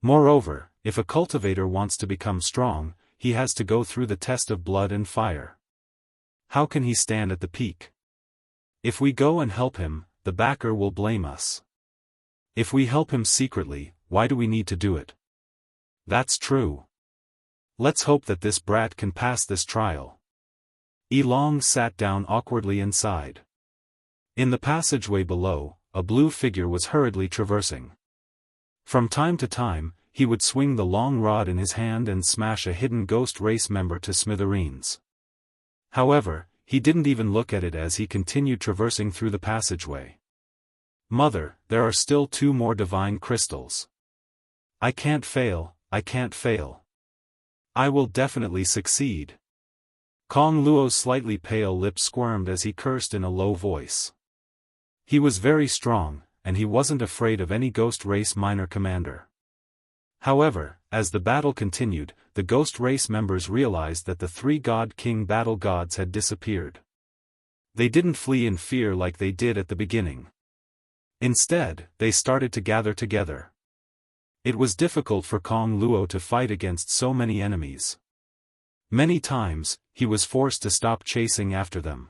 Moreover, if a cultivator wants to become strong, he has to go through the test of blood and fire. How can he stand at the peak? If we go and help him, the backer will blame us. If we help him secretly, why do we need to do it? That's true. Let's hope that this brat can pass this trial." Yi Long sat down awkwardly and sighed. In the passageway below, a blue figure was hurriedly traversing. From time to time, he would swing the long rod in his hand and smash a hidden ghost race member to smithereens. However, he didn't even look at it as he continued traversing through the passageway. "Mother, there are still 2 more divine crystals. I can't fail, I can't fail. I will definitely succeed." Kong Luo's slightly pale lips squirmed as he cursed in a low voice. He was very strong, and he wasn't afraid of any ghost race minor commander. However, as the battle continued, the ghost race members realized that the 3 God King battle gods had disappeared. They didn't flee in fear like they did at the beginning. Instead, they started to gather together. It was difficult for Kong Luo to fight against so many enemies. Many times, he was forced to stop chasing after them.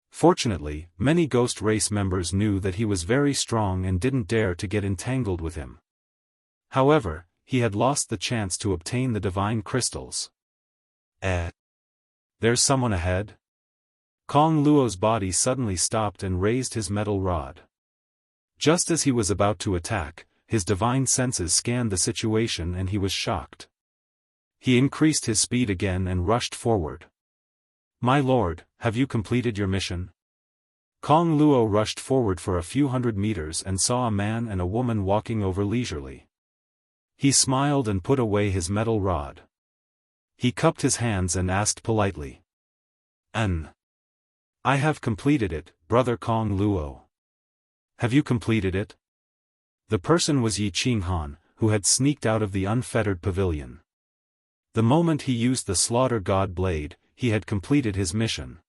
Fortunately, many ghost race members knew that he was very strong and didn't dare to get entangled with him. However, he had lost the chance to obtain the divine crystals. There's someone ahead? Kong Luo's body suddenly stopped and raised his metal rod. Just as he was about to attack, his divine senses scanned the situation and he was shocked. He increased his speed again and rushed forward. "My lord, have you completed your mission?" Kong Luo rushed forward for a few hundred meters and saw a man and a woman walking over leisurely. He smiled and put away his metal rod. He cupped his hands and asked politely. I have completed it, brother Kong Luo." "Have you completed it?" The person was Yi Qinghan, who had sneaked out of the unfettered pavilion. The moment he used the slaughter god blade, he had completed his mission.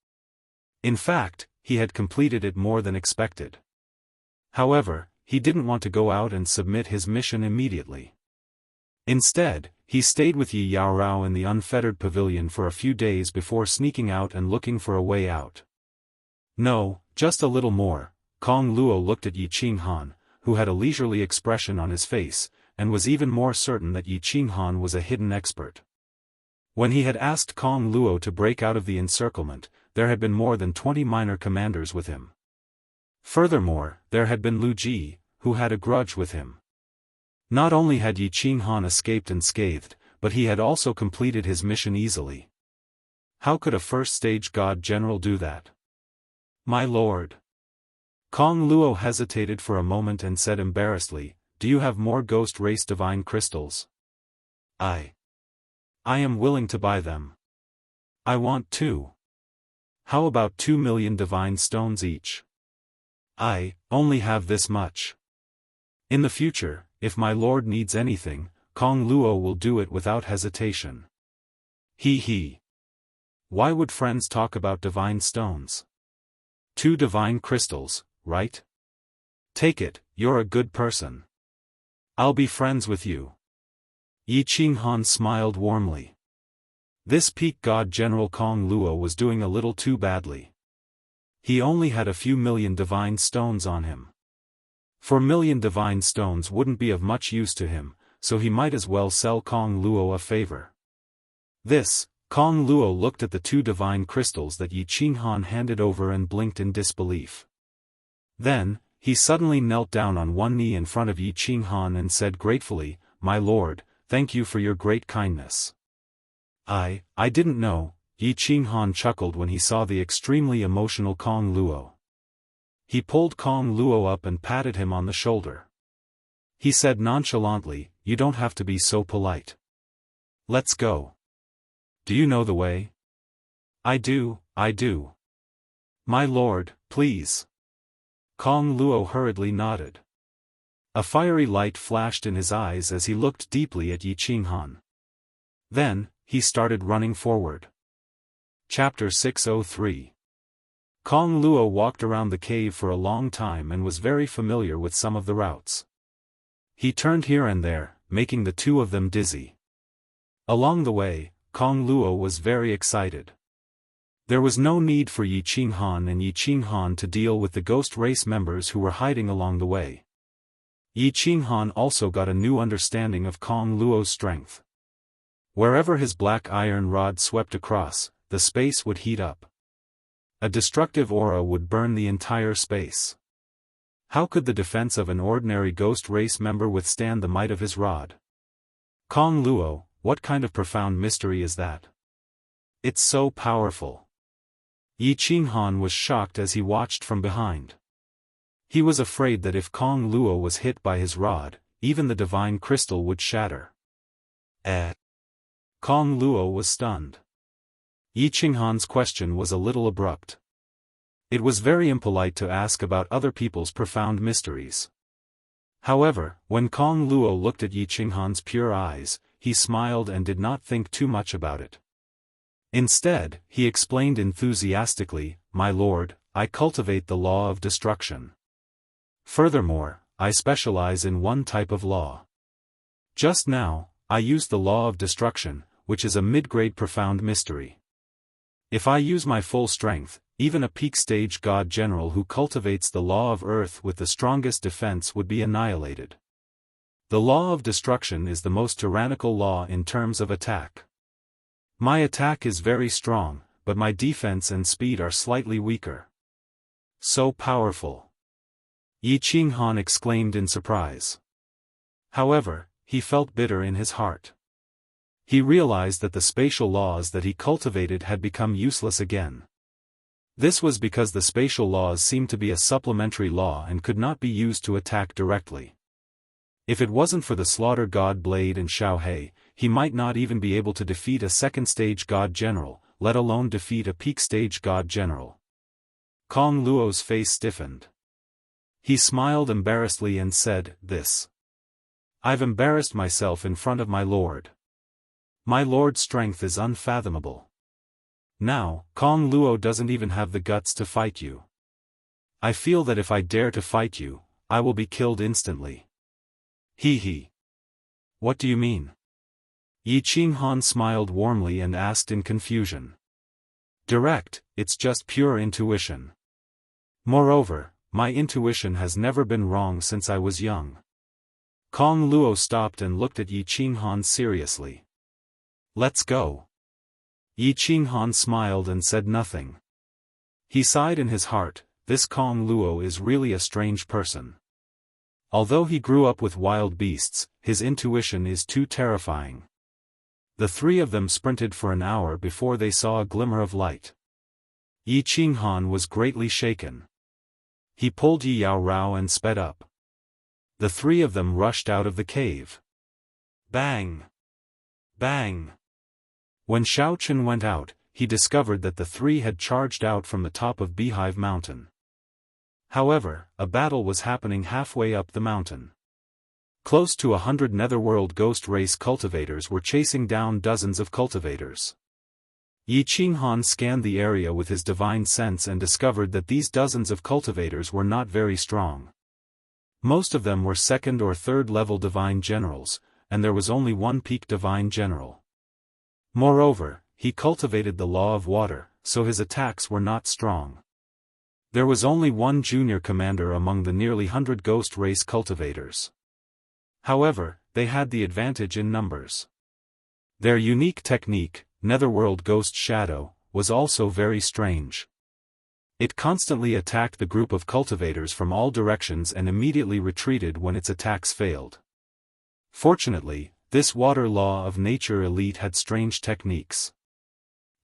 In fact, he had completed it more than expected. However, he didn't want to go out and submit his mission immediately. Instead, he stayed with Yi Yaorao in the unfettered pavilion for a few days before sneaking out and looking for a way out. "No, just a little more." Kong Luo looked at Yi Qinghan, who had a leisurely expression on his face, and was even more certain that Yi Qinghan was a hidden expert. When he had asked Kong Luo to break out of the encirclement, there had been more than 20 minor commanders with him. Furthermore, there had been Lu Ji, who had a grudge with him. Not only had Yi Qinghan escaped unscathed, but he had also completed his mission easily. How could a first-stage god general do that? My lord. Kong Luo hesitated for a moment and said embarrassedly, "Do you have more ghost race divine crystals?" I am willing to buy them. I want 2. How about 2 million divine stones each? I only have this much. In the future, if my lord needs anything, Kong Luo will do it without hesitation. He. Why would friends talk about divine stones? 2 divine crystals, right? Take it, you're a good person. I'll be friends with you. Yi Qinghan smiled warmly. This peak god General Kong Luo was doing a little too badly. He only had a few million divine stones on him. 4 million divine stones wouldn't be of much use to him, so he might as well sell Kong Luo a favor. Kong Luo looked at the 2 divine crystals that Yi Qinghan handed over and blinked in disbelief. Then, he suddenly knelt down on one knee in front of Yi Qinghan and said gratefully, "My lord, thank you for your great kindness." I didn't know, Yi Qinghan chuckled when he saw the extremely emotional Kong Luo. He pulled Kong Luo up and patted him on the shoulder. He said nonchalantly, "You don't have to be so polite. Let's go. Do you know the way?" I do. My lord, please." Kong Luo hurriedly nodded. A fiery light flashed in his eyes as he looked deeply at Yi Qinghan. Then, he started running forward. Chapter 603. Kong Luo walked around the cave for a long time and was very familiar with some of the routes. He turned here and there, making the 2 of them dizzy. Along the way, Kong Luo was very excited. There was no need for Yi Qinghan and Yi Qinghan to deal with the ghost race members who were hiding along the way. Yi Qinghan also got a new understanding of Kong Luo's strength. Wherever his black iron rod swept across, the space would heat up. A destructive aura would burn the entire space. How could the defense of an ordinary ghost race member withstand the might of his rod? Kong Luo, what kind of profound mystery is that? It's so powerful. Yi Qinghan was shocked as he watched from behind. He was afraid that if Kong Luo was hit by his rod, even the divine crystal would shatter. Kong Luo was stunned. Yi Qinghan's question was a little abrupt. It was very impolite to ask about other people's profound mysteries. However, when Kong Luo looked at Yi Qinghan's pure eyes, he smiled and did not think too much about it. Instead, he explained enthusiastically, "My lord, I cultivate the law of destruction. Furthermore, I specialize in one type of law. Just now, I used the law of destruction, which is a mid-grade profound mystery. If I use my full strength, even a peak-stage god general who cultivates the law of earth with the strongest defense would be annihilated. The law of destruction is the most tyrannical law in terms of attack. My attack is very strong, but my defense and speed are slightly weaker." "So powerful!" Yi Qinghan exclaimed in surprise. However, he felt bitter in his heart. He realized that the spatial laws that he cultivated had become useless again. This was because the spatial laws seemed to be a supplementary law and could not be used to attack directly. If it wasn't for the slaughter god Blade and Xiaohei, he might not even be able to defeat a second-stage god general, let alone defeat a peak-stage god general. Kong Luo's face stiffened. He smiled embarrassedly and said, I've embarrassed myself in front of my lord. My lord's strength is unfathomable. Now, Kong Luo doesn't even have the guts to fight you. I feel that if I dare to fight you, I will be killed instantly." He. "What do you mean?" Yi Qinghan smiled warmly and asked in confusion. "Direct, it's just pure intuition. Moreover, my intuition has never been wrong since I was young." Kong Luo stopped and looked at Yi Qinghan seriously. "Let's go." Yi Qinghan smiled and said nothing. He sighed in his heart, this Kong Luo is really a strange person. Although he grew up with wild beasts, his intuition is too terrifying. The three of them sprinted for an hour before they saw a glimmer of light. Yi Qinghan was greatly shaken. He pulled Yi Yao Rao and sped up. The three of them rushed out of the cave. Bang! Bang! When Xiao Chen went out, he discovered that the three had charged out from the top of Beehive Mountain. However, a battle was happening halfway up the mountain. Close to 100 Netherworld ghost race cultivators were chasing down dozens of cultivators. Yi Qinghan scanned the area with his divine sense and discovered that these dozens of cultivators were not very strong. Most of them were second or third level divine generals, and there was only one peak divine general. Moreover, he cultivated the law of water, so his attacks were not strong. There was only one junior commander among the nearly 100 ghost race cultivators. However, they had the advantage in numbers. Their unique technique, Netherworld Ghost Shadow, was also very strange. It constantly attacked the group of cultivators from all directions and immediately retreated when its attacks failed. Fortunately, this water law of nature elite had strange techniques.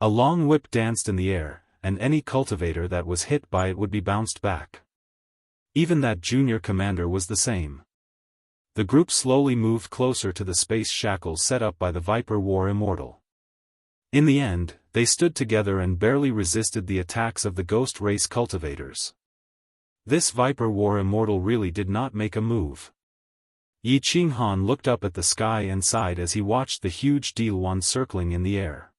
A long whip danced in the air, and any cultivator that was hit by it would be bounced back. Even that junior commander was the same. The group slowly moved closer to the space shackles set up by the Viper War Immortal. In the end, they stood together and barely resisted the attacks of the ghost race cultivators. This Viper War Immortal really did not make a move. Yi Qinghan looked up at the sky and sighed as he watched the huge Diluan circling in the air.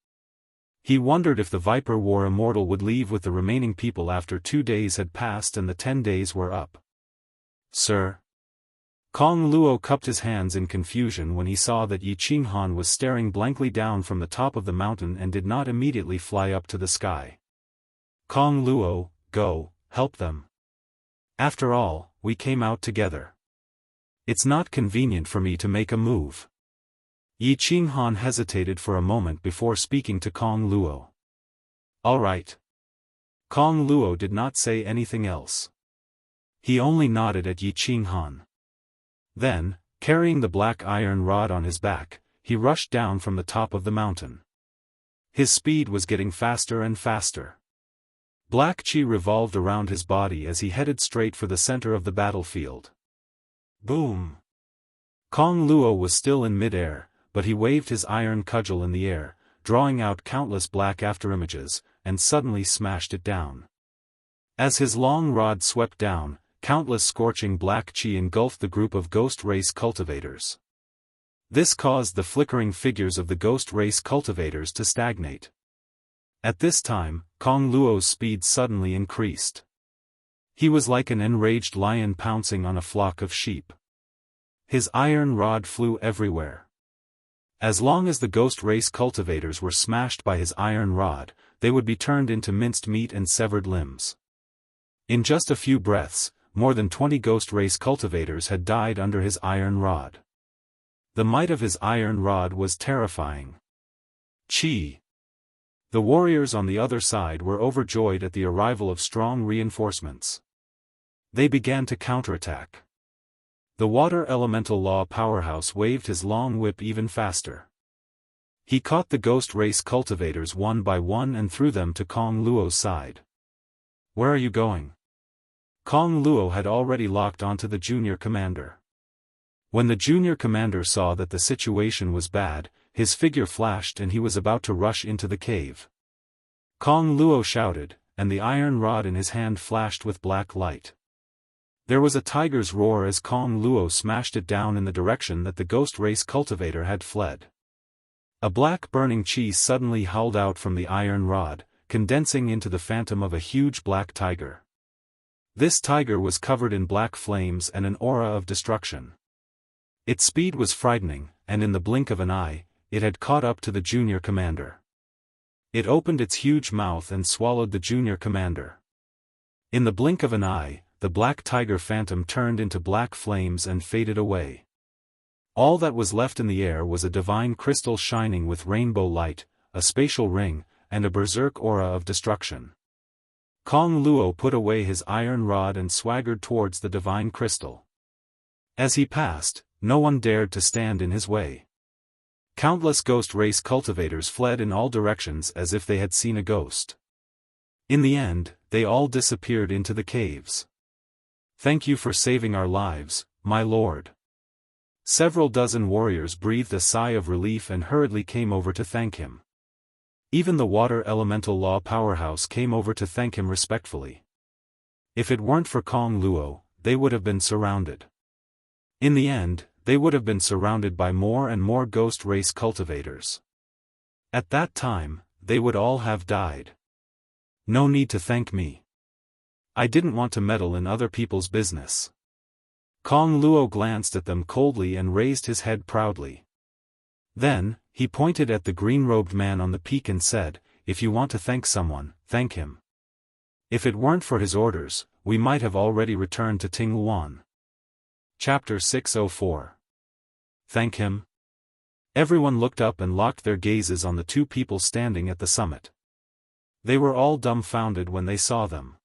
He wondered if the Viper War Immortal would leave with the remaining people after 2 days had passed and the 10 days were up. "Sir?" Kong Luo cupped his hands in confusion when he saw that Yi Qinghan was staring blankly down from the top of the mountain and did not immediately fly up to the sky. "Kong Luo, go, help them. After all, we came out together. It's not convenient for me to make a move." Yi Qinghan hesitated for a moment before speaking to Kong Luo. "All right." Kong Luo did not say anything else. He only nodded at Yi Qinghan. Then, carrying the black iron rod on his back, he rushed down from the top of the mountain. His speed was getting faster and faster. Black chi revolved around his body as he headed straight for the center of the battlefield. Boom! Kong Luo was still in midair, but he waved his iron cudgel in the air, drawing out countless black afterimages, and suddenly smashed it down. As his long rod swept down, countless scorching black chi engulfed the group of ghost race cultivators. This caused the flickering figures of the ghost race cultivators to stagnate. At this time, Kong Luo's speed suddenly increased. He was like an enraged lion pouncing on a flock of sheep. His iron rod flew everywhere. As long as the ghost race cultivators were smashed by his iron rod, they would be turned into minced meat and severed limbs. In just a few breaths, more than 20 ghost race cultivators had died under his iron rod. The might of his iron rod was terrifying. Chi! The warriors on the other side were overjoyed at the arrival of strong reinforcements. They began to counterattack. The water elemental law powerhouse waved his long whip even faster. He caught the ghost race cultivators one by one and threw them to Kong Luo's side. "Where are you going?" Kong Luo had already locked onto the junior commander. When the junior commander saw that the situation was bad, his figure flashed and he was about to rush into the cave. Kong Luo shouted, and the iron rod in his hand flashed with black light. There was a tiger's roar as Kong Luo smashed it down in the direction that the ghost race cultivator had fled. A black burning chi suddenly howled out from the iron rod, condensing into the phantom of a huge black tiger. This tiger was covered in black flames and an aura of destruction. Its speed was frightening, and in the blink of an eye, it had caught up to the junior commander. It opened its huge mouth and swallowed the junior commander. In the blink of an eye, the black tiger phantom turned into black flames and faded away. All that was left in the air was a divine crystal shining with rainbow light, a spatial ring, and a berserk aura of destruction. Kong Luo put away his iron rod and swaggered towards the divine crystal. As he passed, no one dared to stand in his way. Countless ghost race cultivators fled in all directions as if they had seen a ghost. In the end, they all disappeared into the caves. "Thank you for saving our lives, my lord." Several dozen warriors breathed a sigh of relief and hurriedly came over to thank him. Even the water elemental law powerhouse came over to thank him respectfully. If it weren't for Kong Luo, they would have been surrounded. In the end, they would have been surrounded by more and more ghost race cultivators. At that time, they would all have died. No need to thank me. I didn't want to meddle in other people's business. Kong Luo glanced at them coldly and raised his head proudly. Then, he pointed at the green-robed man on the peak and said, "If you want to thank someone, thank him. If it weren't for his orders, we might have already returned to Tingluan." Chapter 604. Thank him? Everyone looked up and locked their gazes on the two people standing at the summit. They were all dumbfounded when they saw them.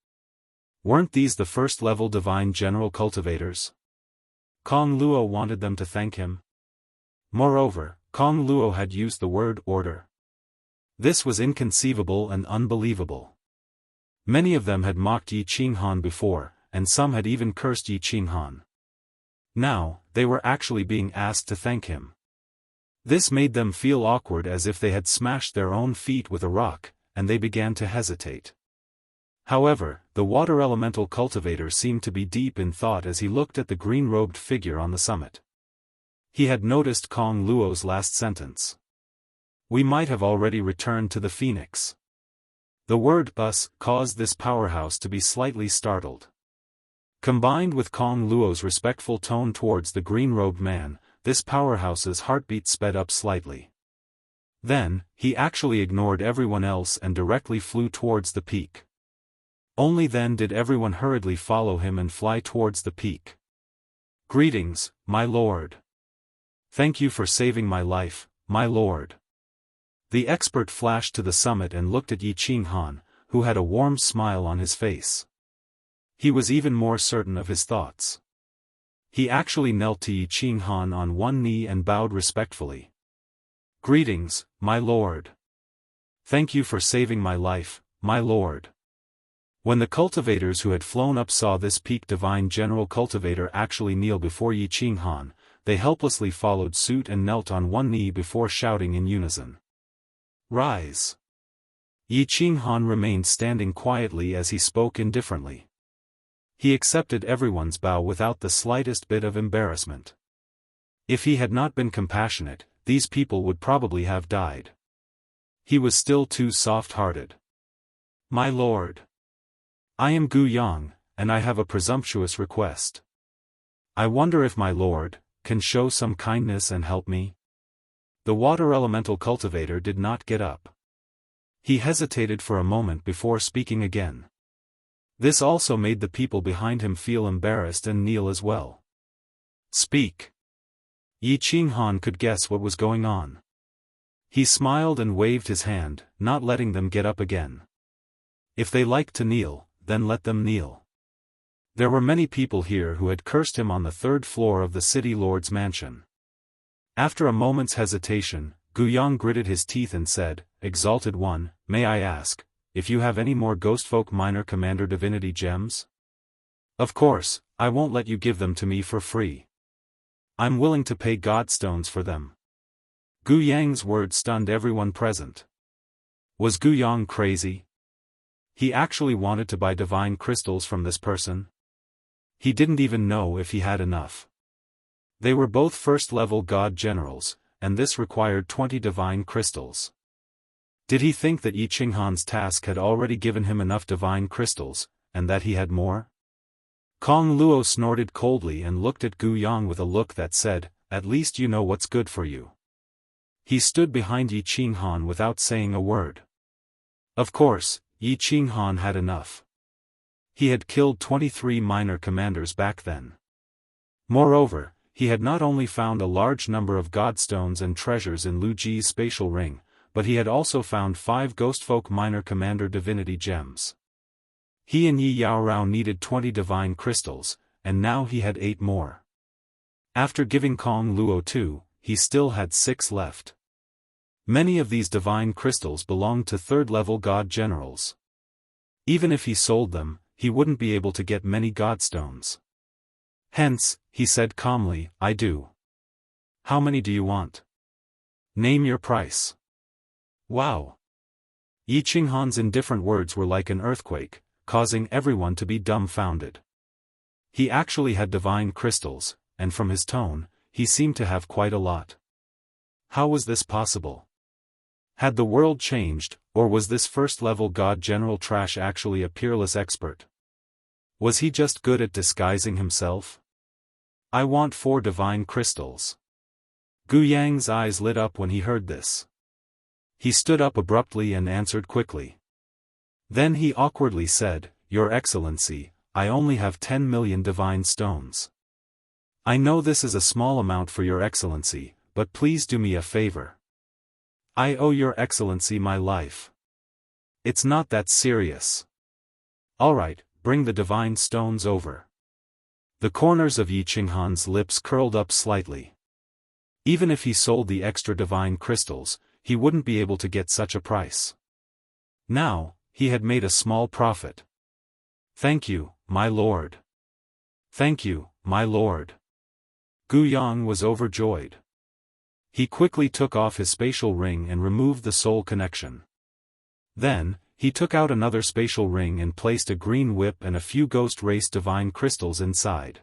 Weren't these the first-level divine general cultivators? Kong Luo wanted them to thank him. Moreover, Kong Luo had used the word order. This was inconceivable and unbelievable. Many of them had mocked Yi Qinghan before, and some had even cursed Yi Qinghan. Now, they were actually being asked to thank him. This made them feel awkward as if they had smashed their own feet with a rock, and they began to hesitate. However, the water elemental cultivator seemed to be deep in thought as he looked at the green-robed figure on the summit. He had noticed Kong Luo's last sentence. "We might have already returned to the Phoenix." The word "us" caused this powerhouse to be slightly startled. Combined with Kong Luo's respectful tone towards the green-robed man, this powerhouse's heartbeat sped up slightly. Then, he actually ignored everyone else and directly flew towards the peak. Only then did everyone hurriedly follow him and fly towards the peak. "Greetings, my lord. Thank you for saving my life, my lord." The expert flashed to the summit and looked at Yi Qinghan, who had a warm smile on his face. He was even more certain of his thoughts. He actually knelt to Yi Qinghan on one knee and bowed respectfully. "Greetings, my lord. Thank you for saving my life, my lord." When the cultivators who had flown up saw this peak divine general cultivator actually kneel before Yi Qinghan, they helplessly followed suit and knelt on one knee before shouting in unison. "Rise." Yi Qinghan remained standing quietly as he spoke indifferently. He accepted everyone's bow without the slightest bit of embarrassment. If he had not been compassionate, these people would probably have died. He was still too soft-hearted. "My lord. I am Gu Yang, and I have a presumptuous request. I wonder if my lord can show some kindness and help me?" The water elemental cultivator did not get up. He hesitated for a moment before speaking again. This also made the people behind him feel embarrassed and kneel as well. "Speak." Yi Qinghan could guess what was going on. He smiled and waved his hand, not letting them get up again. If they liked to kneel, then let them kneel. There were many people here who had cursed him on the third floor of the city lord's mansion. After a moment's hesitation, Gu Yang gritted his teeth and said, "Exalted One, may I ask, if you have any more Ghostfolk Minor Commander Divinity gems? Of course, I won't let you give them to me for free. I'm willing to pay godstones for them." Gu Yang's words stunned everyone present. Was Gu Yang crazy? He actually wanted to buy divine crystals from this person? He didn't even know if he had enough. They were both first-level god generals, and this required 20 divine crystals. Did he think that Yi Qinghan's task had already given him enough divine crystals, and that he had more? Kong Luo snorted coldly and looked at Gu Yang with a look that said, "At least you know what's good for you." He stood behind Yi Qinghan without saying a word. Of course, Yi Qinghan had enough. He had killed 23 minor commanders back then. Moreover, he had not only found a large number of godstones and treasures in Lu Ji's spatial ring, but he had also found 5 Ghostfolk Minor Commander Divinity Gems. He and Yi Yaorao needed 20 divine crystals, and now he had 8 more. After giving Kong Luo 2, he still had 6 left. Many of these divine crystals belonged to third-level god generals. Even if he sold them, he wouldn't be able to get many godstones. Hence, he said calmly, I do. How many do you want? Name your price. Wow. Yi Qinghan's indifferent words were like an earthquake, causing everyone to be dumbfounded. He actually had divine crystals, and from his tone, he seemed to have quite a lot. How was this possible? Had the world changed, or was this first-level god general trash actually a peerless expert? Was he just good at disguising himself? I want 4 divine crystals. Gu Yang's eyes lit up when he heard this. He stood up abruptly and answered quickly. Then he awkwardly said, Your Excellency, I only have 10 million divine stones. I know this is a small amount for Your Excellency, but please do me a favor. I owe Your Excellency my life. It's not that serious. Alright, bring the divine stones over. The corners of Yi Qinghan's lips curled up slightly. Even if he sold the extra divine crystals, he wouldn't be able to get such a price. Now, he had made a small profit. Thank you, my lord. Thank you, my lord. Gu Yang was overjoyed. He quickly took off his spatial ring and removed the soul connection. Then, he took out another spatial ring and placed a green whip and a few ghost race divine crystals inside.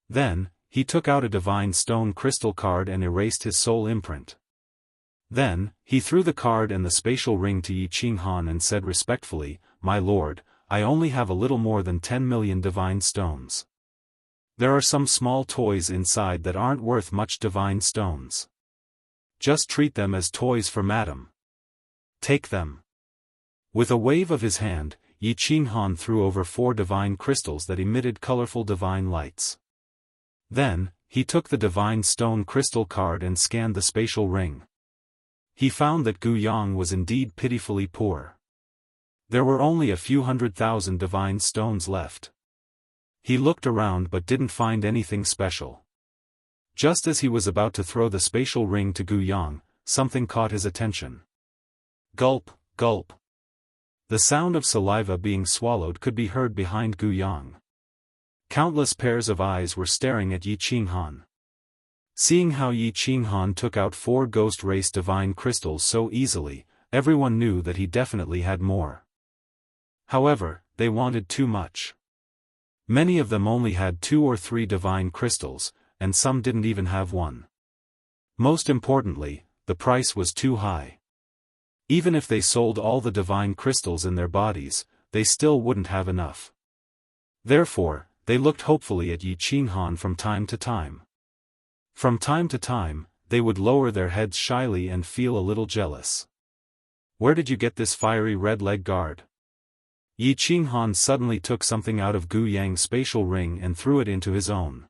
Then, he took out a divine stone crystal card and erased his soul imprint. Then, he threw the card and the spatial ring to Yi Qinghan and said respectfully, My lord, I only have a little more than 10 million divine stones. There are some small toys inside that aren't worth much divine stones. Just treat them as toys for madam. Take them. With a wave of his hand, Yi Qinghan threw over 4 divine crystals that emitted colorful divine lights. Then, he took the divine stone crystal card and scanned the spatial ring. He found that Gu Yang was indeed pitifully poor. There were only a few 100,000 divine stones left. He looked around but didn't find anything special. Just as he was about to throw the spatial ring to Gu Yang, something caught his attention. Gulp, gulp. The sound of saliva being swallowed could be heard behind Gu Yang. Countless pairs of eyes were staring at Yi Qinghan. Seeing how Yi Qinghan took out 4 ghost race divine crystals so easily, everyone knew that he definitely had more. However, they wanted too much. Many of them only had 2 or 3 divine crystals, and some didn't even have 1. Most importantly, the price was too high. Even if they sold all the divine crystals in their bodies, they still wouldn't have enough. Therefore, they looked hopefully at Yi Qinghan from time to time. From time to time, they would lower their heads shyly and feel a little jealous. Where did you get this fiery red leg guard? Yi Qinghan suddenly took something out of Gu Yang's spatial ring and threw it into his own.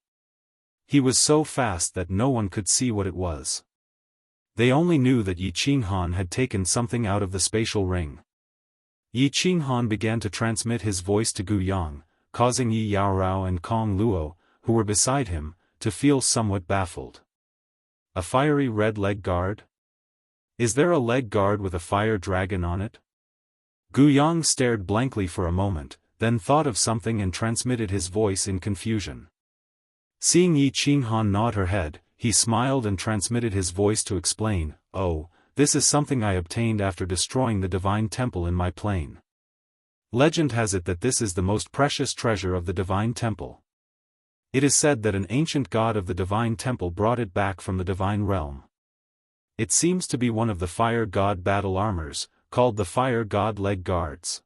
He was so fast that no one could see what it was. They only knew that Yi Qinghan had taken something out of the spatial ring. Yi Qinghan began to transmit his voice to Gu Yang, causing Yi Yaorao and Kong Luo, who were beside him, to feel somewhat baffled. A fiery red leg guard? Is there a leg guard with a fire dragon on it? Gu Yang stared blankly for a moment, then thought of something and transmitted his voice in confusion. Seeing Yi Qinghan nod her head, he smiled and transmitted his voice to explain, Oh, this is something I obtained after destroying the divine temple in my plane. Legend has it that this is the most precious treasure of the divine temple. It is said that an ancient god of the divine temple brought it back from the divine realm. It seems to be one of the fire god battle armors, called the fire god leg guards.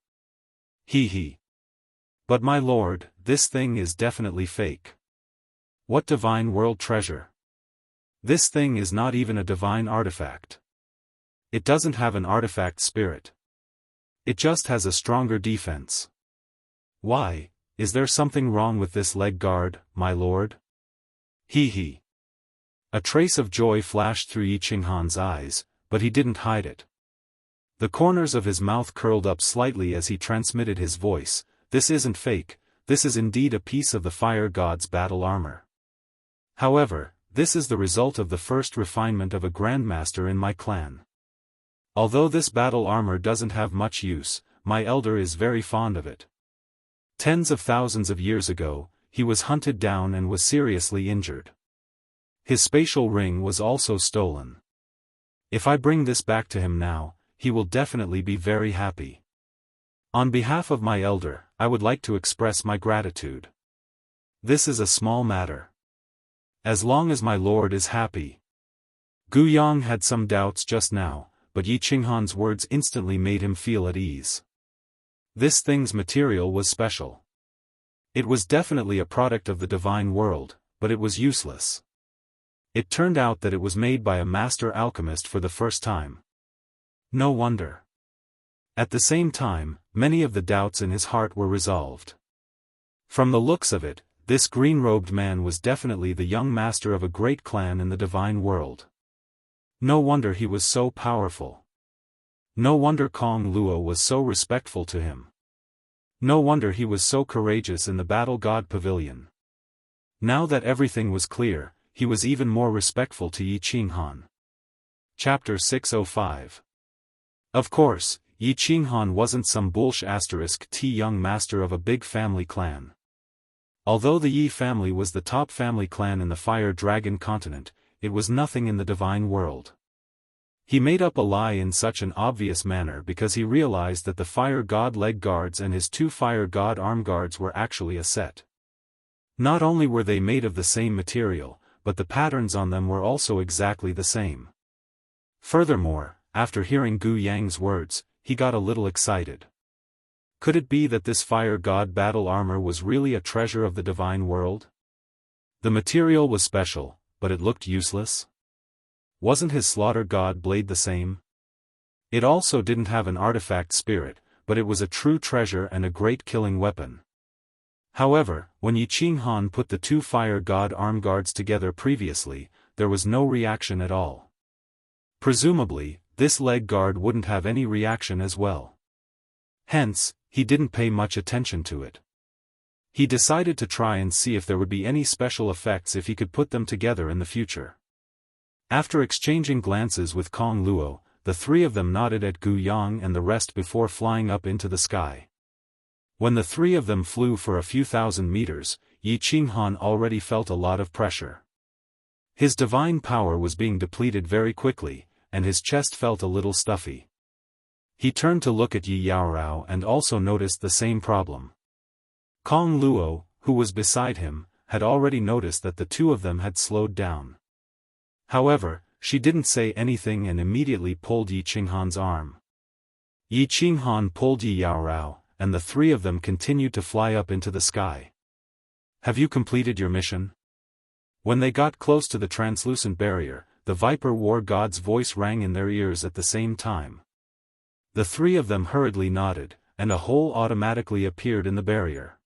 Hee hee. But my lord, this thing is definitely fake. What divine world treasure? This thing is not even a divine artifact. It doesn't have an artifact spirit. It just has a stronger defense. Why, is there something wrong with this leg guard, my lord? He. A trace of joy flashed through Yi Qinghan's eyes, but he didn't hide it. The corners of his mouth curled up slightly as he transmitted his voice. This isn't fake, this is indeed a piece of the fire god's battle armor. However, this is the result of the first refinement of a grandmaster in my clan. Although this battle armor doesn't have much use, my elder is very fond of it. Tens of thousands of years ago, he was hunted down and was seriously injured. His spatial ring was also stolen. If I bring this back to him now, he will definitely be very happy. On behalf of my elder, I would like to express my gratitude. This is a small matter. As long as my lord is happy. Gu Yang had some doubts just now, but Yi Qinghan's words instantly made him feel at ease. This thing's material was special. It was definitely a product of the divine world, but it was useless. It turned out that it was made by a master alchemist for the first time. No wonder. At the same time, many of the doubts in his heart were resolved. From the looks of it, this green-robed man was definitely the young master of a great clan in the divine world. No wonder he was so powerful. No wonder Kong Luo was so respectful to him. No wonder he was so courageous in the Battle God Pavilion. Now that everything was clear, he was even more respectful to Yi Qinghan. Chapter 605. Of course, Yi Qinghan wasn't some bullsh*t young master of a big family clan. Although the Yi family was the top family clan in the Fire Dragon continent, it was nothing in the divine world. He made up a lie in such an obvious manner because he realized that the Fire God leg guards and his 2 Fire God arm guards were actually a set. Not only were they made of the same material, but the patterns on them were also exactly the same. Furthermore, after hearing Gu Yang's words, he got a little excited. Could it be that this Fire God battle armor was really a treasure of the divine world? The material was special, but it looked useless. Wasn't his slaughter god blade the same? It also didn't have an artifact spirit, but it was a true treasure and a great killing weapon. However, when Yi Qinghan put the 2 Fire God arm guards together previously, there was no reaction at all. Presumably, this leg guard wouldn't have any reaction as well. Hence, he didn't pay much attention to it. He decided to try and see if there would be any special effects if he could put them together in the future. After exchanging glances with Kong Luo, the 3 of them nodded at Gu Yang and the rest before flying up into the sky. When the 3 of them flew for a few thousand meters, Yi Qinghan already felt a lot of pressure. His divine power was being depleted very quickly, and his chest felt a little stuffy. He turned to look at Yi Yaorao and also noticed the same problem. Kong Luo, who was beside him, had already noticed that the 2 of them had slowed down. However, she didn't say anything and immediately pulled Yi Qinghan's arm. Yi Qinghan pulled Yi Yaorao, and the 3 of them continued to fly up into the sky. Have you completed your mission? When they got close to the translucent barrier, the Viper War God's voice rang in their ears at the same time. The 3 of them hurriedly nodded, and a hole automatically appeared in the barrier.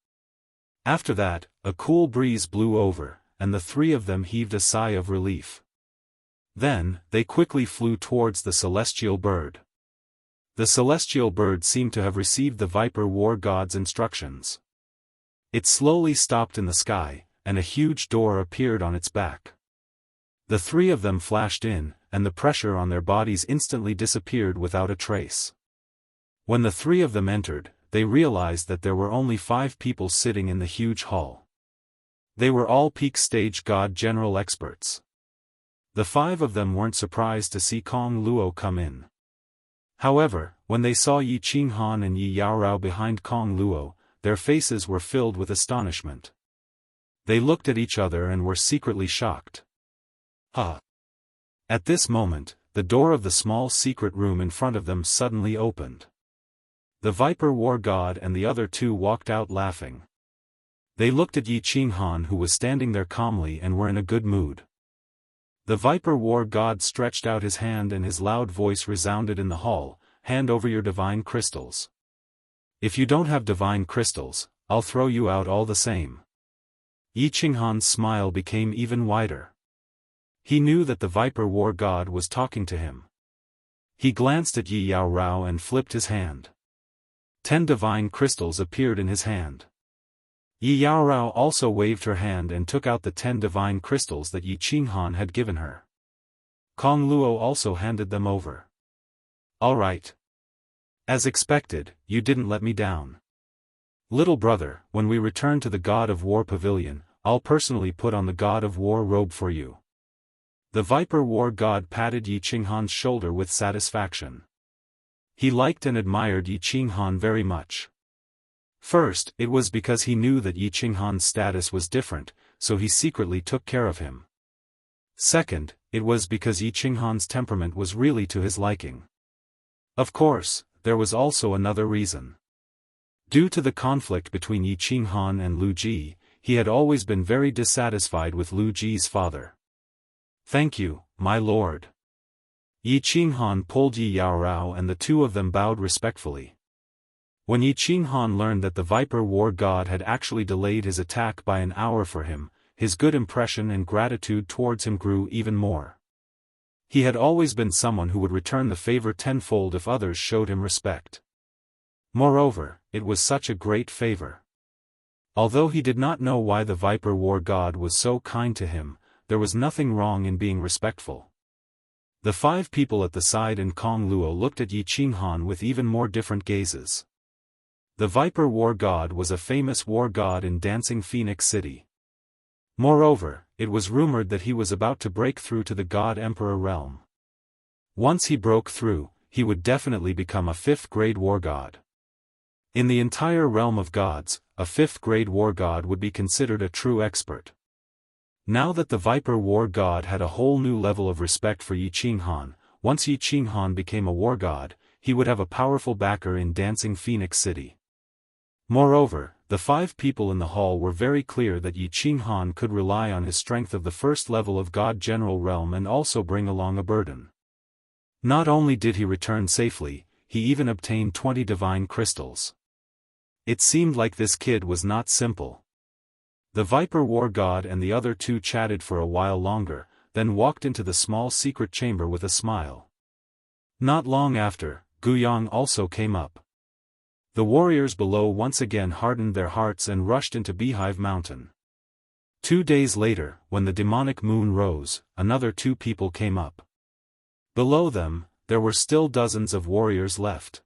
After that, a cool breeze blew over, and the 3 of them heaved a sigh of relief. Then, they quickly flew towards the celestial bird. The celestial bird seemed to have received the Viper War God's instructions. It slowly stopped in the sky, and a huge door appeared on its back. The 3 of them flashed in, and the pressure on their bodies instantly disappeared without a trace. When the 3 of them entered, they realized that there were only 5 people sitting in the huge hall. They were all peak stage God general experts. The 5 of them weren't surprised to see Kong Luo come in. However, when they saw Yi Qinghan and Yi Yaorao behind Kong Luo, their faces were filled with astonishment. They looked at each other and were secretly shocked. Huh! At this moment, the door of the small secret room in front of them suddenly opened. The Viper War God and the other 2 walked out laughing. They looked at Yi Qinghan, who was standing there calmly and were in a good mood. The Viper War God stretched out his hand and his loud voice resounded in the hall, "Hand over your divine crystals. If you don't have divine crystals, I'll throw you out all the same." Yi Qinghan's smile became even wider. He knew that the Viper War God was talking to him. He glanced at Yi Yaorao and flipped his hand. 10 divine crystals appeared in his hand. Yi Yaorao also waved her hand and took out the 10 divine crystals that Yi Qinghan had given her. Kong Luo also handed them over. All right. As expected, you didn't let me down. Little brother, when we return to the God of War Pavilion, I'll personally put on the God of War robe for you. The Viper War God patted Yi Qinghan's shoulder with satisfaction. He liked and admired Yi Qinghan very much. First, it was because he knew that Yi Qinghan's status was different, so he secretly took care of him. Second, it was because Yi Qinghan's temperament was really to his liking. Of course, there was also another reason. Due to the conflict between Yi Qinghan and Lu Ji, he had always been very dissatisfied with Lu Ji's father. Thank you, my lord. Yi Qinghan pulled Yi Yaorao and the two of them bowed respectfully. When Yi Qinghan learned that the Viper War God had actually delayed his attack by an hour for him, his good impression and gratitude towards him grew even more. He had always been someone who would return the favor tenfold if others showed him respect. Moreover, it was such a great favor. Although he did not know why the Viper War God was so kind to him, there was nothing wrong in being respectful. The 5 people at the side and Kong Luo looked at Yi Qinghan with even more different gazes. The Viper War God was a famous war god in Dancing Phoenix City. Moreover, it was rumored that he was about to break through to the God Emperor realm. Once he broke through, he would definitely become a 5th-grade war god. In the entire realm of gods, a 5th-grade war god would be considered a true expert. Now that the Viper War God had a whole new level of respect for Yi Qinghan, once Yi Qinghan became a war god, he would have a powerful backer in Dancing Phoenix City. Moreover, the 5 people in the hall were very clear that Yi Qinghan could rely on his strength of the first level of God General Realm and also bring along a burden. Not only did he return safely, he even obtained 20 divine crystals. It seemed like this kid was not simple. The Viper War God and the other 2 chatted for a while longer, then walked into the small secret chamber with a smile. Not long after, Guyang also came up. The warriors below once again hardened their hearts and rushed into Beehive Mountain. 2 days later, when the demonic moon rose, another 2 people came up. Below them, there were still dozens of warriors left.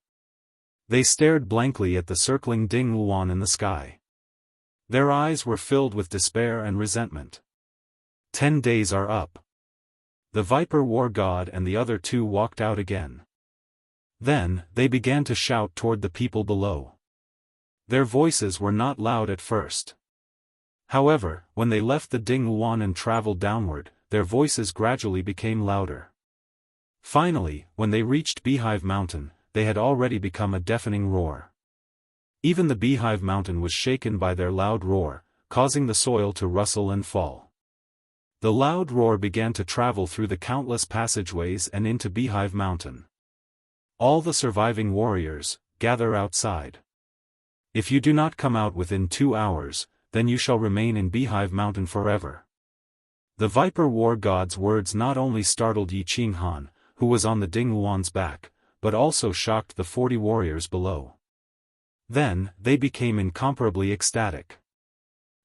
They stared blankly at the circling Ding Luan in the sky. Their eyes were filled with despair and resentment. 10 days are up. The Viper War God and the other 2 walked out again. Then, they began to shout toward the people below. Their voices were not loud at first. However, when they left the Ding Luan and traveled downward, their voices gradually became louder. Finally, when they reached Beehive Mountain, they had already become a deafening roar. Even the Beehive Mountain was shaken by their loud roar, causing the soil to rustle and fall. The loud roar began to travel through the countless passageways and into Beehive Mountain. All the surviving warriors, gather outside. If you do not come out within 2 hours, then you shall remain in Beehive Mountain forever. The Viper War God's words not only startled Yi Qinghan, who was on the Ding Luan's back, but also shocked the 40 warriors below. Then, they became incomparably ecstatic.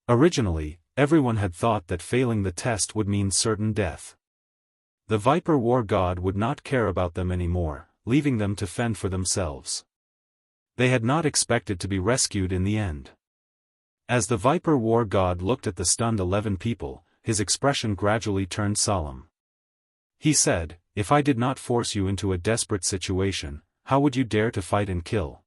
Originally, everyone had thought that failing the test would mean certain death. The Viper War God would not care about them anymore, leaving them to fend for themselves. They had not expected to be rescued in the end. As the Viper War God looked at the stunned 11 people, his expression gradually turned solemn. He said, "If I did not force you into a desperate situation, how would you dare to fight and kill?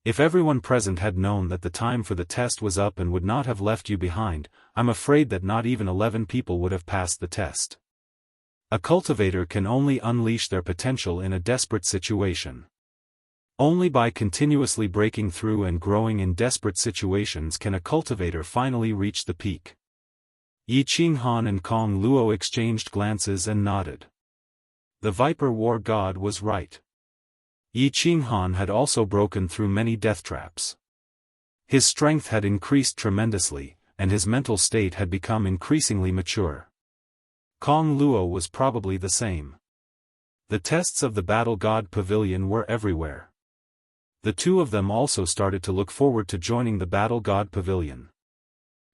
If everyone present had known that the time for the test was up and would not have left you behind, I'm afraid that not even 11 people would have passed the test." A cultivator can only unleash their potential in a desperate situation. Only by continuously breaking through and growing in desperate situations can a cultivator finally reach the peak. Yi Qinghan and Kong Luo exchanged glances and nodded. The Viper War God was right. Yi Qinghan had also broken through many death traps. His strength had increased tremendously, and his mental state had become increasingly mature. Kong Luo was probably the same. The tests of the Battle God Pavilion were everywhere. The two of them also started to look forward to joining the Battle God Pavilion.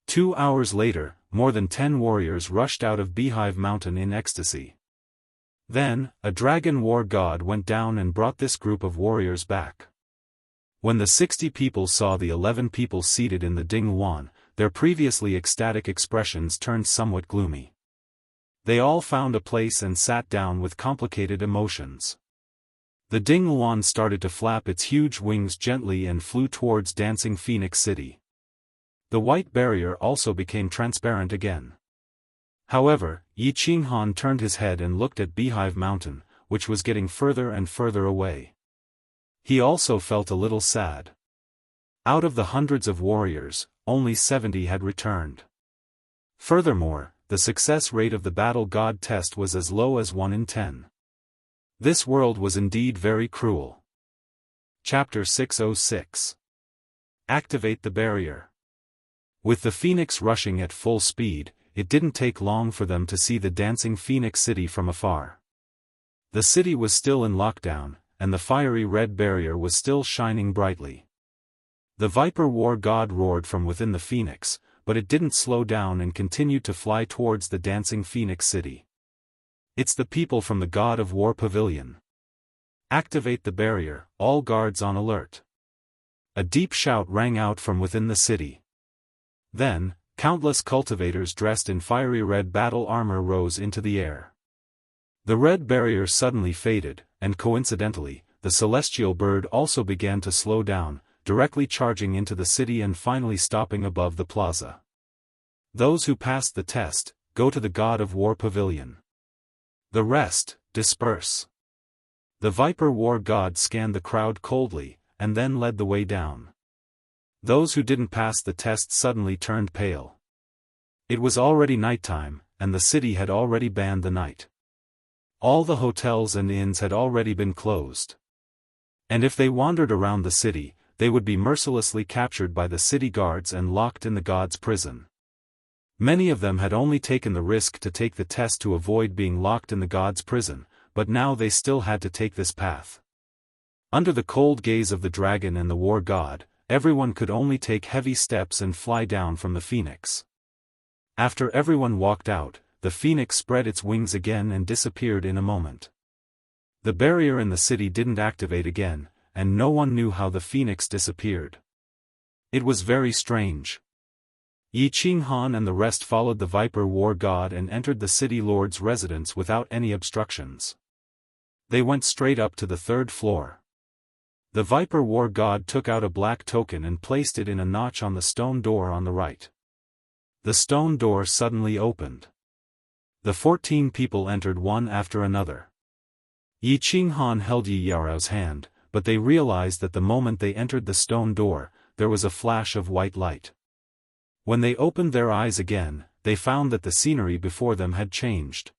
2 hours later, more than 10 warriors rushed out of Beehive Mountain in ecstasy. Then, a dragon war god went down and brought this group of warriors back. When the 60 people saw the 11 people seated in the Ding Yuan, their previously ecstatic expressions turned somewhat gloomy. They all found a place and sat down with complicated emotions. The Ding Yuan started to flap its huge wings gently and flew towards Dancing Phoenix City. The white barrier also became transparent again. However, Yi Qinghan turned his head and looked at Beehive Mountain, which was getting further and further away. He also felt a little sad. Out of the hundreds of warriors, only 70 had returned. Furthermore, the success rate of the Battle God test was as low as 1 in 10. This world was indeed very cruel. Chapter 606. Activate the barrier. With the Phoenix rushing at full speed, it didn't take long for them to see the Dancing Phoenix City from afar. The city was still in lockdown, and the fiery red barrier was still shining brightly. The Viper War God roared from within the Phoenix, but it didn't slow down and continued to fly towards the Dancing Phoenix City. It's the people from the God of War Pavilion. Activate the barrier, all guards on alert. A deep shout rang out from within the city. Then, countless cultivators dressed in fiery red battle armor rose into the air. The red barrier suddenly faded, and coincidentally, the celestial bird also began to slow down, directly charging into the city and finally stopping above the plaza. Those who passed the test, go to the God of War Pavilion. The rest, disperse. The Viper War God scanned the crowd coldly, and then led the way down. Those who didn't pass the test suddenly turned pale. It was already nighttime, and the city had already banned the night. All the hotels and inns had already been closed. And if they wandered around the city, they would be mercilessly captured by the city guards and locked in the god's prison. Many of them had only taken the risk to take the test to avoid being locked in the god's prison, but now they still had to take this path. Under the cold gaze of the dragon and the war god, everyone could only take heavy steps and fly down from the phoenix. After everyone walked out, the phoenix spread its wings again and disappeared in a moment. The barrier in the city didn't activate again, and no one knew how the phoenix disappeared. It was very strange. Yi Qinghan and the rest followed the Viper War God and entered the city lord's residence without any obstructions. They went straight up to the 3rd floor. The Viper War God took out a black token and placed it in a notch on the stone door on the right. The stone door suddenly opened. The 14 people entered one after another. Yi Qinghan held Yi Yaorao's hand, but they realized that the moment they entered the stone door, there was a flash of white light. When they opened their eyes again, they found that the scenery before them had changed.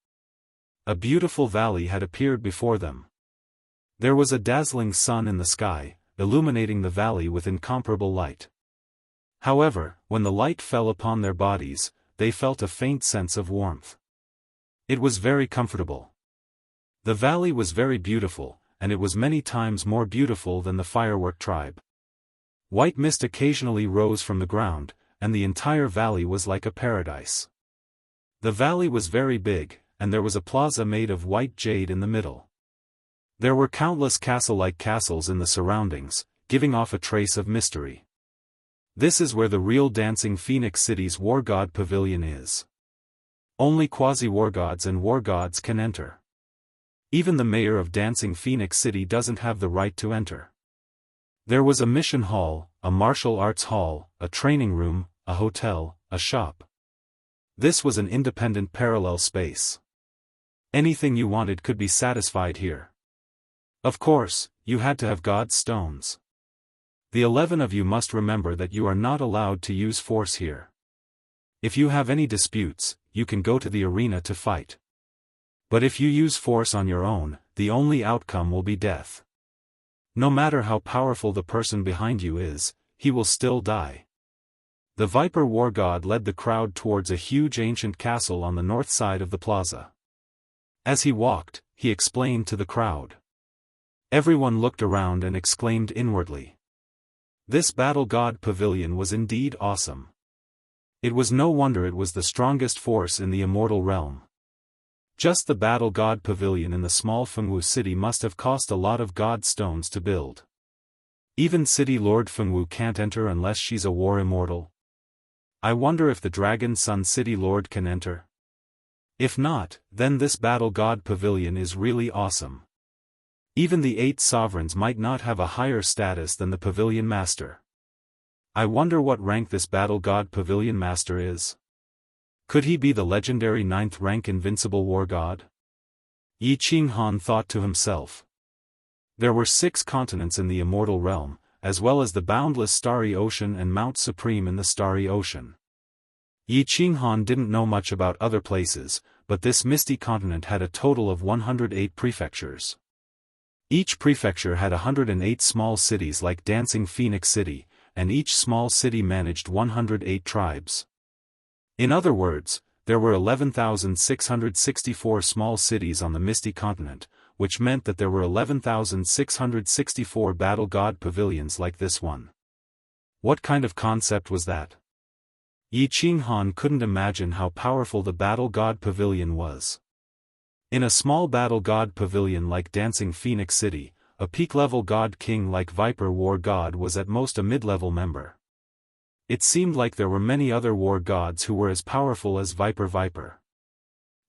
A beautiful valley had appeared before them. There was a dazzling sun in the sky, illuminating the valley with incomparable light. However, when the light fell upon their bodies, they felt a faint sense of warmth. It was very comfortable. The valley was very beautiful, and it was many times more beautiful than the firework tribe. White mist occasionally rose from the ground, and the entire valley was like a paradise. The valley was very big, and there was a plaza made of white jade in the middle. There were countless castle-like castles in the surroundings, giving off a trace of mystery. This is where the real Dancing Phoenix City's War God Pavilion is. Only quasi-war gods and war gods can enter. Even the mayor of Dancing Phoenix City doesn't have the right to enter. There was a mission hall, a martial arts hall, a training room, a hotel, a shop. This was an independent parallel space. Anything you wanted could be satisfied here. Of course, you had to have God's stones. The 11 of you must remember that you are not allowed to use force here. If you have any disputes, you can go to the arena to fight. But if you use force on your own, the only outcome will be death. No matter how powerful the person behind you is, he will still die. The Viper war god led the crowd towards a huge ancient castle on the north side of the plaza. As he walked, he explained to the crowd. Everyone looked around and exclaimed inwardly. This battle god pavilion was indeed awesome. It was no wonder it was the strongest force in the immortal realm. Just the battle god pavilion in the small Fengwu city must have cost a lot of god stones to build. Even City Lord Fengwu can't enter unless she's a war immortal. I wonder if the Dragon Sun City Lord can enter. If not, then this battle god pavilion is really awesome. Even the 8 sovereigns might not have a higher status than the pavilion master. I wonder what rank this battle god pavilion master is. Could he be the legendary 9th rank invincible war god? Yi Qinghan thought to himself. There were 6 continents in the immortal realm, as well as the boundless starry ocean and Mount Supreme in the starry ocean. Yi Qinghan didn't know much about other places, but this misty continent had a total of 108 prefectures. Each prefecture had 108 small cities like Dancing Phoenix City, and each small city managed 108 tribes. In other words, there were 11,664 small cities on the misty continent, which meant that there were 11,664 battle god pavilions like this one. What kind of concept was that? Yi Qinghan couldn't imagine how powerful the battle god pavilion was. In a small battle god pavilion like Dancing Phoenix City, a peak-level god king like Viper War God was at most a mid-level member. It seemed like there were many other war gods who were as powerful as Viper.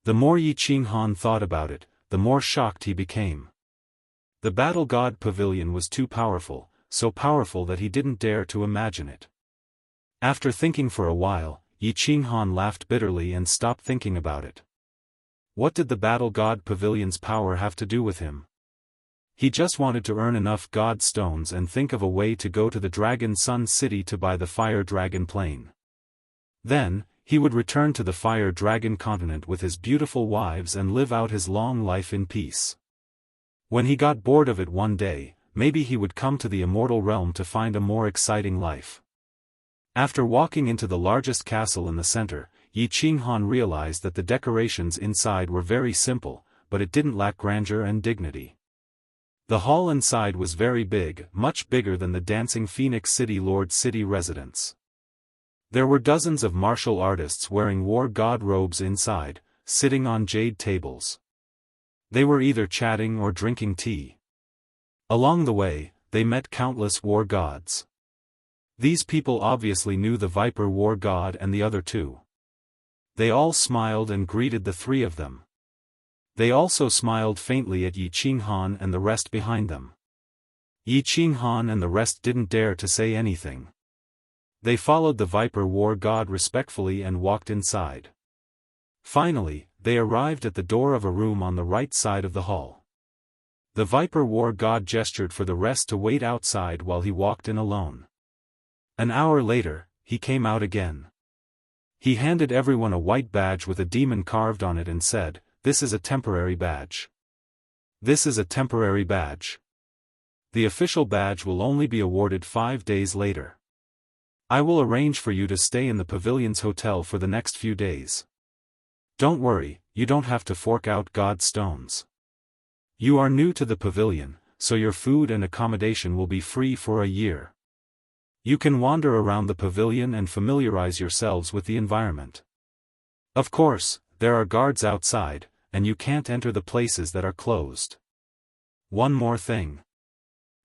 The more Yi Qinghan thought about it, the more shocked he became. The battle god pavilion was too powerful, so powerful that he didn't dare to imagine it. After thinking for a while, Yi Qinghan laughed bitterly and stopped thinking about it. What did the battle god pavilion's power have to do with him? He just wanted to earn enough god stones and think of a way to go to the Dragon Sun City to buy the Fire Dragon plane. Then, he would return to the Fire Dragon continent with his beautiful wives and live out his long life in peace. When he got bored of it one day, maybe he would come to the immortal realm to find a more exciting life. After walking into the largest castle in the center, Yi Qinghan realized that the decorations inside were very simple, but it didn't lack grandeur and dignity. The hall inside was very big, much bigger than the Dancing Phoenix City Lord City residence. There were dozens of martial artists wearing war god robes inside, sitting on jade tables. They were either chatting or drinking tea. Along the way, they met countless war gods. These people obviously knew the Viper war god and the other 2. They all smiled and greeted the 3 of them. They also smiled faintly at Yi Qinghan and the rest behind them. Yi Qinghan and the rest didn't dare to say anything. They followed the Viper war god respectfully and walked inside. Finally, they arrived at the door of a room on the right side of the hall. The Viper war god gestured for the rest to wait outside while he walked in alone. An hour later, he came out again. He handed everyone a white badge with a demon carved on it and said, "This is a temporary badge. This is a temporary badge. The official badge will only be awarded 5 days later. I will arrange for you to stay in the pavilion's hotel for the next few days. Don't worry, you don't have to fork out god stones. You are new to the pavilion, so your food and accommodation will be free for a year. You can wander around the pavilion and familiarize yourselves with the environment. Of course, there are guards outside, and you can't enter the places that are closed. One more thing.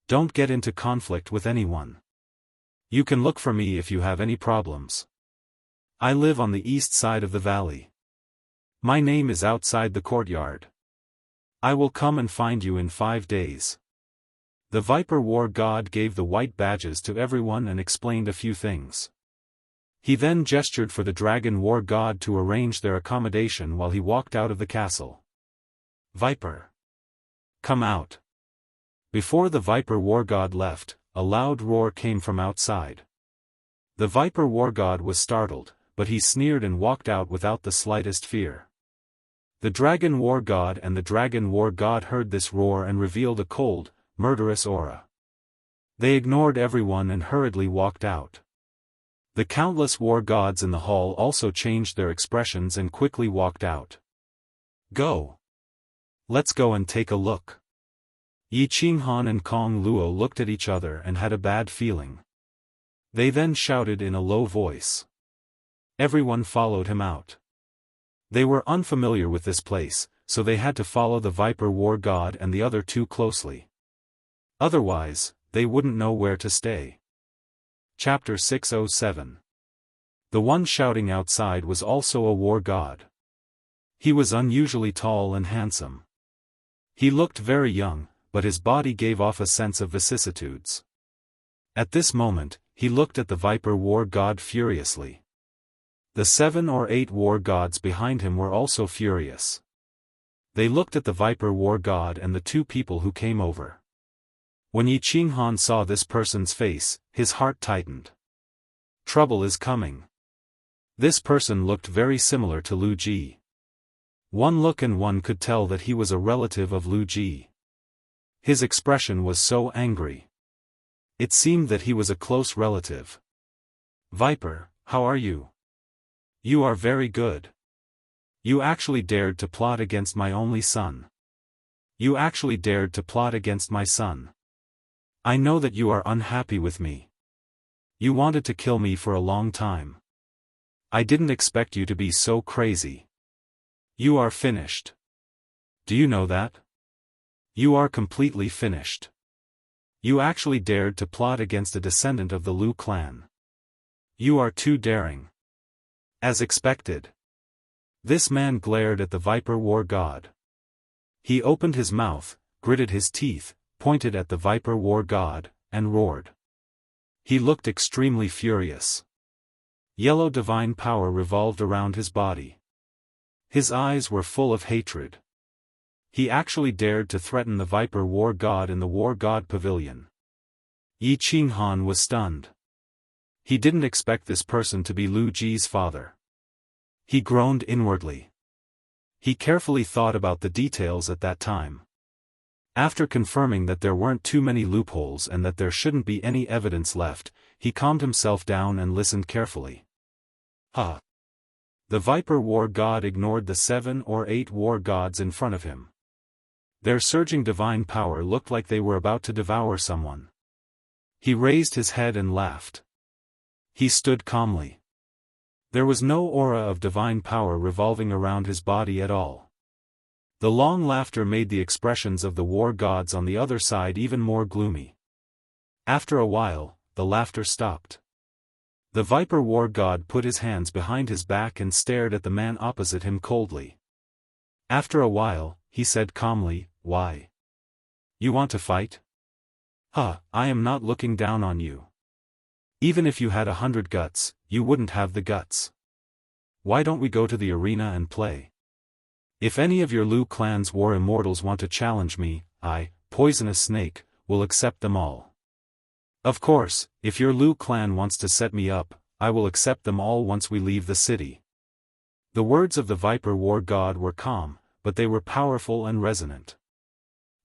Don't get into conflict with anyone. You can look for me if you have any problems. I live on the east side of the valley. My name is outside the courtyard. I will come and find you in 5 days." The Viper war god gave the white badges to everyone and explained a few things. He then gestured for the Dragon war god to arrange their accommodation while he walked out of the castle. "Viper! Come out!" Before the Viper war god left, a loud roar came from outside. The Viper war god was startled, but he sneered and walked out without the slightest fear. The Dragon war god and the Dragon war god heard this roar and revealed a cold, murderous aura. They ignored everyone and hurriedly walked out. The countless war gods in the hall also changed their expressions and quickly walked out. Go! Let's go and take a look. Yi Qinghan and Kong Luo looked at each other and had a bad feeling. They then shouted in a low voice. Everyone followed him out. They were unfamiliar with this place, so they had to follow the Viper War God and the other two closely. Otherwise, they wouldn't know where to stay. Chapter 607. The one shouting outside was also a war god. He was unusually tall and handsome. He looked very young, but his body gave off a sense of vicissitudes. At this moment, he looked at the Viper War God furiously. The 7 or 8 war gods behind him were also furious. They looked at the Viper War God and the two people who came over. When Yi Qinghan saw this person's face, his heart tightened. Trouble is coming. This person looked very similar to Lu Ji. One look and one could tell that he was a relative of Lu Ji. His expression was so angry. It seemed that he was a close relative. Viper, how are you? You are very good. You actually dared to plot against my only son. You actually dared to plot against my son. I know that you are unhappy with me. You wanted to kill me for a long time. I didn't expect you to be so crazy. You are finished. Do you know that? You are completely finished. You actually dared to plot against a descendant of the Lu clan. You are too daring. As expected. This man glared at the Viper War God. He opened his mouth, gritted his teeth, pointed at the Viper War God, and roared. He looked extremely furious. Yellow divine power revolved around his body. His eyes were full of hatred. He actually dared to threaten the Viper War God in the War God Pavilion. Yi Qinghan was stunned. He didn't expect this person to be Lu Ji's father. He groaned inwardly. He carefully thought about the details at that time. After confirming that there weren't too many loopholes and that there shouldn't be any evidence left, he calmed himself down and listened carefully. The Viper War God ignored the 7 or 8 war gods in front of him. Their surging divine power looked like they were about to devour someone. He raised his head and laughed. He stood calmly. There was no aura of divine power revolving around his body at all. The long laughter made the expressions of the war gods on the other side even more gloomy. After a while, the laughter stopped. The Viper War God put his hands behind his back and stared at the man opposite him coldly. After a while, he said calmly, "Why? You want to fight? I am not looking down on you. Even if you had 100 guts, you wouldn't have the guts. Why don't we go to the arena and play? If any of your Lu clan's war immortals want to challenge me, I, Poisonous Snake, will accept them all. Of course, if your Lu clan wants to set me up, I will accept them all once we leave the city." The words of the Viper War God were calm, but they were powerful and resonant.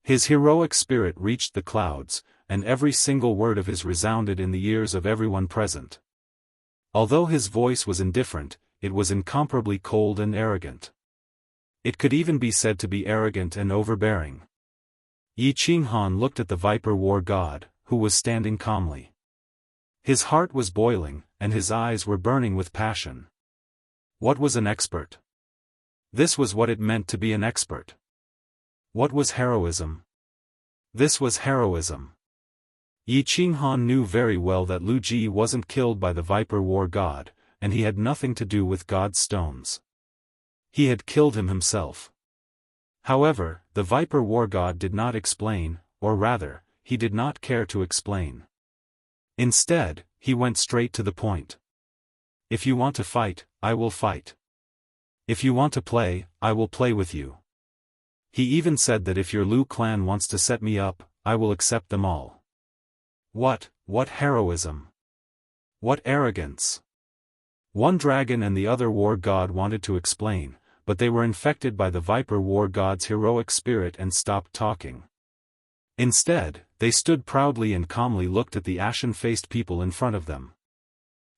His heroic spirit reached the clouds, and every single word of his resounded in the ears of everyone present. Although his voice was indifferent, it was incomparably cold and arrogant. It could even be said to be arrogant and overbearing. Yi Qinghan looked at the Viper War God, who was standing calmly. His heart was boiling, and his eyes were burning with passion. What was an expert? This was what it meant to be an expert. What was heroism? This was heroism. Yi Qinghan knew very well that Lu Ji wasn't killed by the Viper War God, and he had nothing to do with God's stones. He had killed him himself. However, the Viper War God did not explain, or rather, he did not care to explain. Instead, he went straight to the point. If you want to fight, I will fight. If you want to play, I will play with you. He even said that if your Lu clan wants to set me up, I will accept them all. What heroism! What arrogance! One dragon and the other war god wanted to explain, but they were infected by the Viper War God's heroic spirit and stopped talking. Instead, they stood proudly and calmly looked at the ashen-faced people in front of them.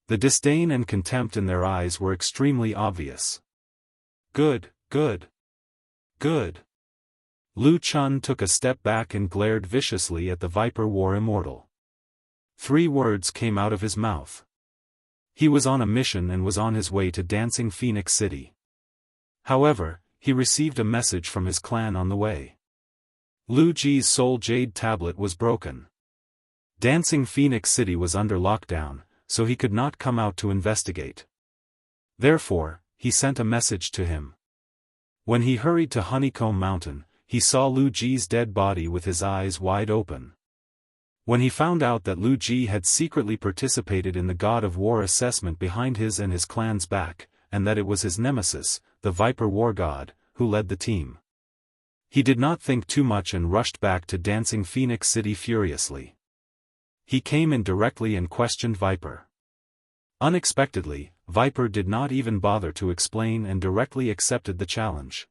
The disdain and contempt in their eyes were extremely obvious. Good, good, good. Lu Chun took a step back and glared viciously at the Viper War Immortal. 3 words came out of his mouth. He was on a mission and was on his way to Dancing Phoenix City. However, he received a message from his clan on the way. Lu Ji's soul jade tablet was broken. Dancing Phoenix City was under lockdown, so he could not come out to investigate. Therefore, he sent a message to him. When he hurried to Honeycomb Mountain, he saw Lu Ji's dead body with his eyes wide open. When he found out that Lu Ji had secretly participated in the God of War assessment behind his and his clan's back, and that it was his nemesis, the Viper War God, who led the team, he did not think too much and rushed back to Dancing Phoenix City furiously. He came in directly and questioned Viper. Unexpectedly, Viper did not even bother to explain and directly accepted the challenge.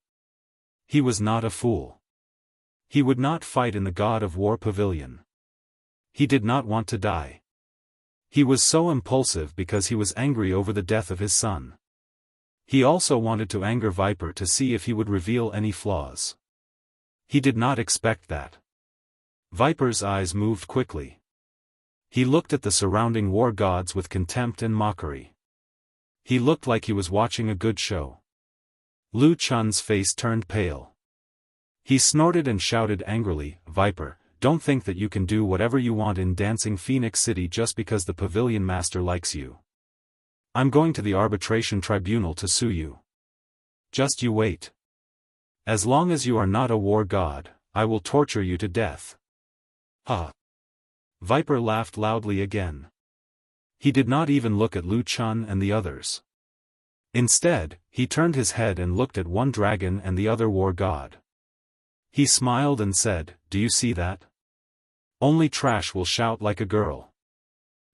He was not a fool. He would not fight in the God of War pavilion. He did not want to die. He was so impulsive because he was angry over the death of his son. He also wanted to anger Viper to see if he would reveal any flaws. He did not expect that. Viper's eyes moved quickly. He looked at the surrounding war gods with contempt and mockery. He looked like he was watching a good show. Lu Chun's face turned pale. He snorted and shouted angrily, "Viper, don't think that you can do whatever you want in Dancing Phoenix City just because the pavilion master likes you. I'm going to the arbitration tribunal to sue you. Just you wait. As long as you are not a war god, I will torture you to death." Ha! Viper laughed loudly again. He did not even look at Lu Chun and the others. Instead, he turned his head and looked at one dragon and the other war god. He smiled and said, "Do you see that? Only trash will shout like a girl.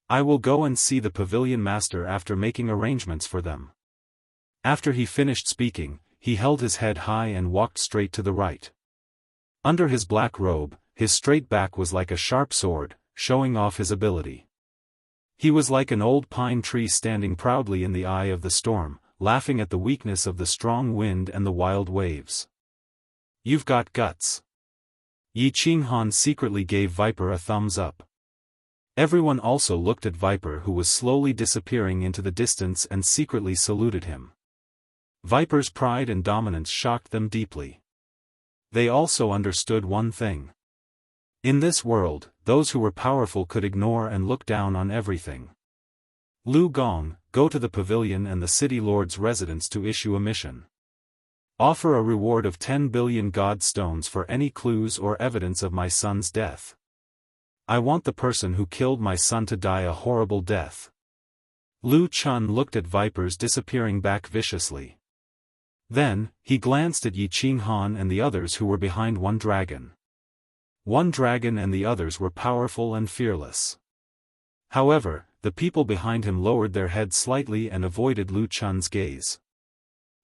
I will go and see the pavilion master after making arrangements for them." After he finished speaking, he held his head high and walked straight to the right. Under his black robe, his straight back was like a sharp sword, showing off his ability. He was like an old pine tree standing proudly in the eye of the storm, laughing at the weakness of the strong wind and the wild waves. "You've got guts." Yi Qinghan secretly gave Viper a thumbs up. Everyone also looked at Viper, who was slowly disappearing into the distance, and secretly saluted him. Viper's pride and dominance shocked them deeply. They also understood one thing. In this world, those who were powerful could ignore and look down on everything. Lu Gong, go to the pavilion and the city lord's residence to issue a mission. Offer a reward of 10 billion god stones for any clues or evidence of my son's death. I want the person who killed my son to die a horrible death. Lu Chun looked at Viper's disappearing back viciously. Then, he glanced at Yi Qinghan and the others who were behind one dragon. One dragon and the others were powerful and fearless. However, the people behind him lowered their heads slightly and avoided Lu Chun's gaze.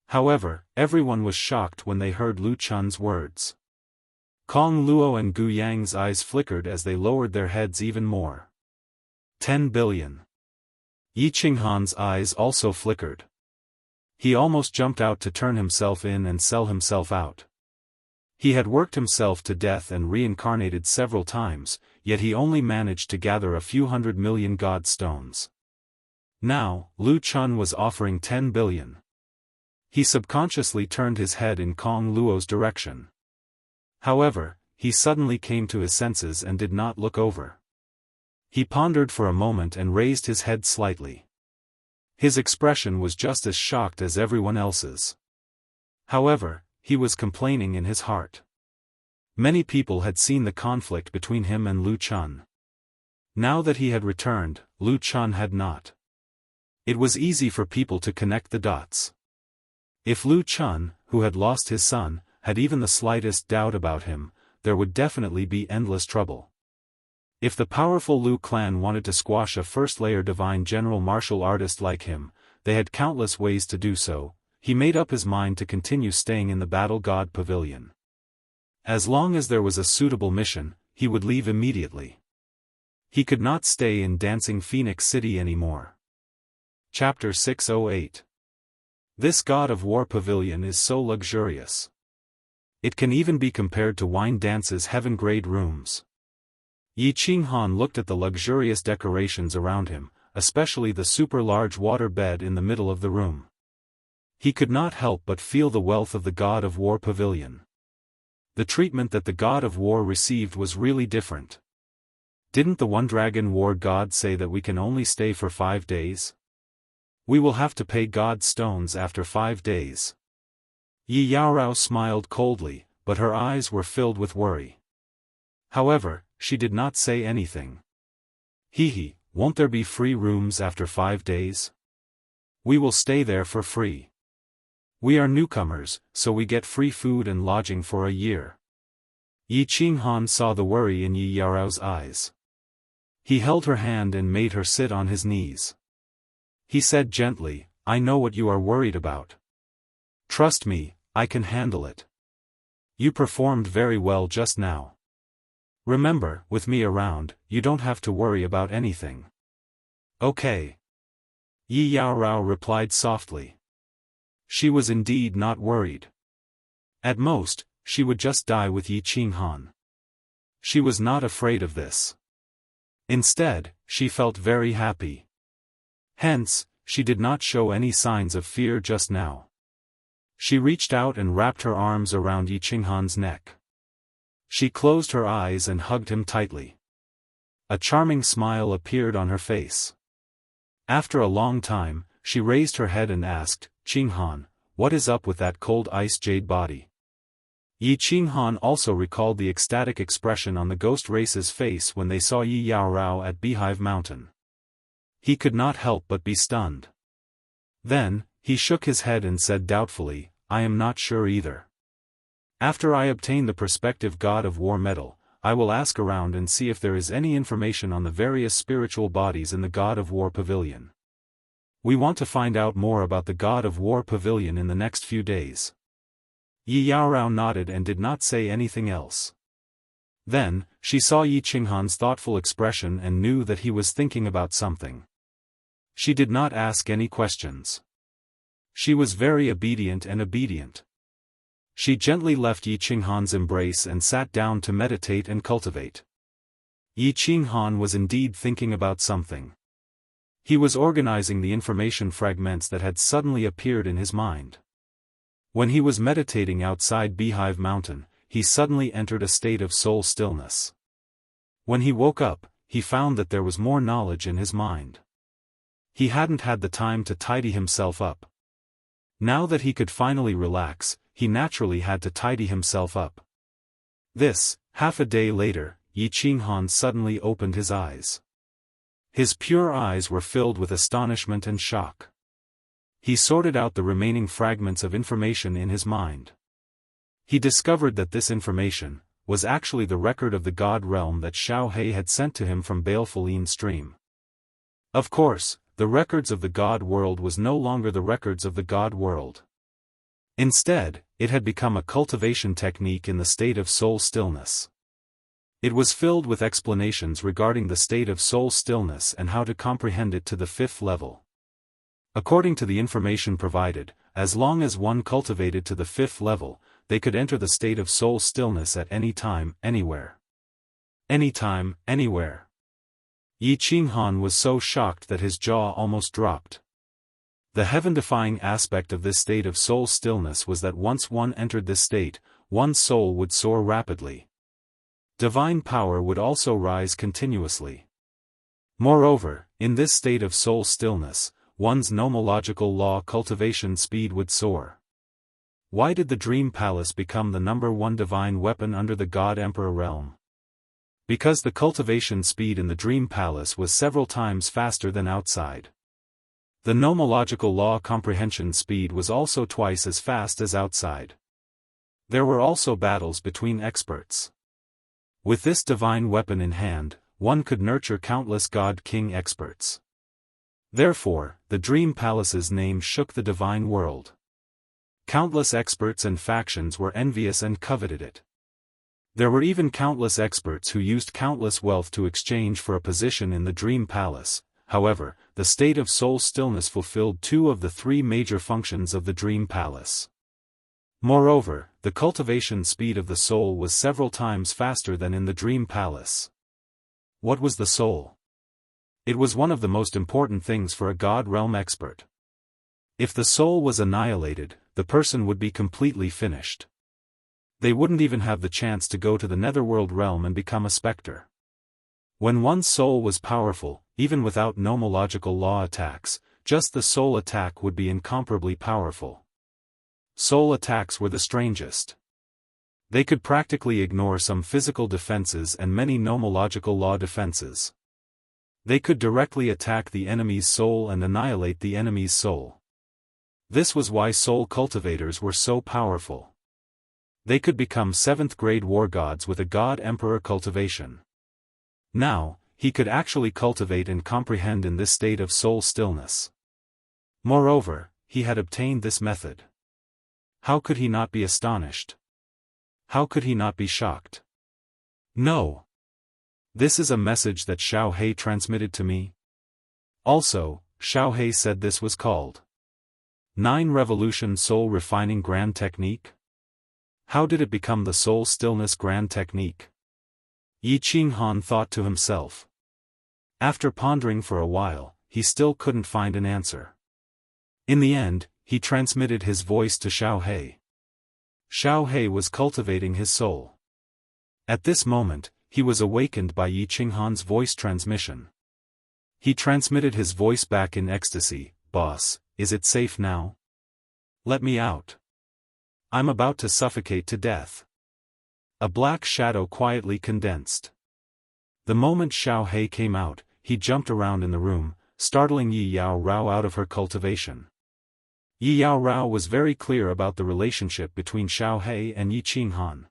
However, everyone was shocked when they heard Lu Chun's words. Kong Luo and Gu Yang's eyes flickered as they lowered their heads even more. 10 billion. Yi Qinghan's eyes also flickered. He almost jumped out to turn himself in and sell himself out. He had worked himself to death and reincarnated several times, yet he only managed to gather a few 100 million god stones. Now, Lu Chun was offering 10 billion. He subconsciously turned his head in Kong Luo's direction. However, he suddenly came to his senses and did not look over. He pondered for a moment and raised his head slightly. His expression was just as shocked as everyone else's. However, he was complaining in his heart. Many people had seen the conflict between him and Lu Chun. Now that he had returned, Lu Chun had not. It was easy for people to connect the dots. If Lu Chun, who had lost his son, had even the slightest doubt about him, there would definitely be endless trouble. If the powerful Lu clan wanted to squash a first-layer divine general martial artist like him, they had countless ways to do so. He made up his mind to continue staying in the Battle God Pavilion. As long as there was a suitable mission, he would leave immediately. He could not stay in Dancing Phoenix City anymore. Chapter 608. This god of war pavilion is so luxurious. It can even be compared to Wine Dance's heaven-grade rooms. Yi Qinghan looked at the luxurious decorations around him, especially the super-large water bed in the middle of the room. He could not help but feel the wealth of the god of war pavilion. The treatment that the god of war received was really different. Didn't the one-dragon war god say that we can only stay for 5 days? We will have to pay god stones after 5 days. Yi Yaorao smiled coldly, but her eyes were filled with worry. However, she did not say anything. Hee, won't there be free rooms after 5 days? We will stay there for free. We are newcomers, so we get free food and lodging for a year. Yi Qinghan saw the worry in Yi Yaorao's eyes. He held her hand and made her sit on his knees. He said gently, I know what you are worried about. Trust me, I can handle it. You performed very well just now. Remember, with me around, you don't have to worry about anything. Okay. Yi Yaorao replied softly. She was indeed not worried. At most, she would just die with Yi Qinghan. She was not afraid of this. Instead, she felt very happy. Hence, she did not show any signs of fear just now. She reached out and wrapped her arms around Yi Qinghan's neck. She closed her eyes and hugged him tightly. A charming smile appeared on her face. After a long time, she raised her head and asked, Qinghan, what is up with that cold ice jade body? Yi Qinghan also recalled the ecstatic expression on the ghost race's face when they saw Yi Yaorao at Beehive Mountain. He could not help but be stunned. Then, he shook his head and said doubtfully, I am not sure either. After I obtain the prospective God of War medal, I will ask around and see if there is any information on the various spiritual bodies in the God of War pavilion. We want to find out more about the God of War pavilion in the next few days. Yi Yaorao nodded and did not say anything else. Then, she saw Yi Qinghan's thoughtful expression and knew that he was thinking about something. She did not ask any questions. She was very obedient. She gently left Yi Qinghan's embrace and sat down to meditate and cultivate. Yi Qinghan was indeed thinking about something. He was organizing the information fragments that had suddenly appeared in his mind. When he was meditating outside Beehive Mountain, he suddenly entered a state of soul stillness. When he woke up, he found that there was more knowledge in his mind. He hadn't had the time to tidy himself up. Now that he could finally relax, he naturally had to tidy himself up. Half a day later, Yi Qinghan suddenly opened his eyes. His pure eyes were filled with astonishment and shock. He sorted out the remaining fragments of information in his mind. He discovered that this information was actually the record of the god realm that Xiao He had sent to him from Baleful Stream. Of course, the records of the god world was no longer the records of the god world. Instead, it had become a cultivation technique in the state of soul stillness. It was filled with explanations regarding the state of soul stillness and how to comprehend it to the 5th level. According to the information provided, as long as one cultivated to the 5th level, they could enter the state of soul stillness at any time, anywhere. Anytime, anywhere. Yi Qinghan was so shocked that his jaw almost dropped. The heaven-defying aspect of this state of soul stillness was that once one entered this state, one's soul would soar rapidly. Divine power would also rise continuously. Moreover, in this state of soul stillness, one's nomological law cultivation speed would soar. Why did the Dream Palace become the #1 divine weapon under the God Emperor realm? Because the cultivation speed in the Dream Palace was several times faster than outside. The nomological law comprehension speed was also twice as fast as outside. There were also battles between experts. With this divine weapon in hand, one could nurture countless God-King experts. Therefore, the Dream Palace's name shook the divine world. Countless experts and factions were envious and coveted it. There were even countless experts who used countless wealth to exchange for a position in the Dream Palace, however, the state of soul stillness fulfilled two of the three major functions of the dream palace. Moreover, the cultivation speed of the soul was several times faster than in the dream palace. What was the soul? It was one of the most important things for a God realm expert. If the soul was annihilated, the person would be completely finished. They wouldn't even have the chance to go to the netherworld realm and become a specter. When one's soul was powerful, even without nomological law attacks, just the soul attack would be incomparably powerful. Soul attacks were the strangest. They could practically ignore some physical defenses and many nomological law defenses. They could directly attack the enemy's soul and annihilate the enemy's soul. This was why soul cultivators were so powerful. They could become 7th grade war gods with a god-emperor cultivation. Now, he could actually cultivate and comprehend in this state of soul stillness. Moreover, he had obtained this method. How could he not be astonished? How could he not be shocked? No. This is a message that Xiao He transmitted to me. Also, Xiao He said this was called 9 Revolution Soul Refining Grand Technique. How did it become the Soul Stillness Grand Technique? Yi Qinghan thought to himself. After pondering for a while, he still couldn't find an answer. In the end, he transmitted his voice to Xiao He. Xiao He was cultivating his soul. At this moment, he was awakened by Yi Qinghan's voice transmission. He transmitted his voice back in ecstasy. "Boss, is it safe now? Let me out. I'm about to suffocate to death." A black shadow quietly condensed. The moment Xiao He came out, he jumped around in the room, startling Yi Yao Rao out of her cultivation. Yi Yao Rao was very clear about the relationship between Xiao He and Yi Qinghan.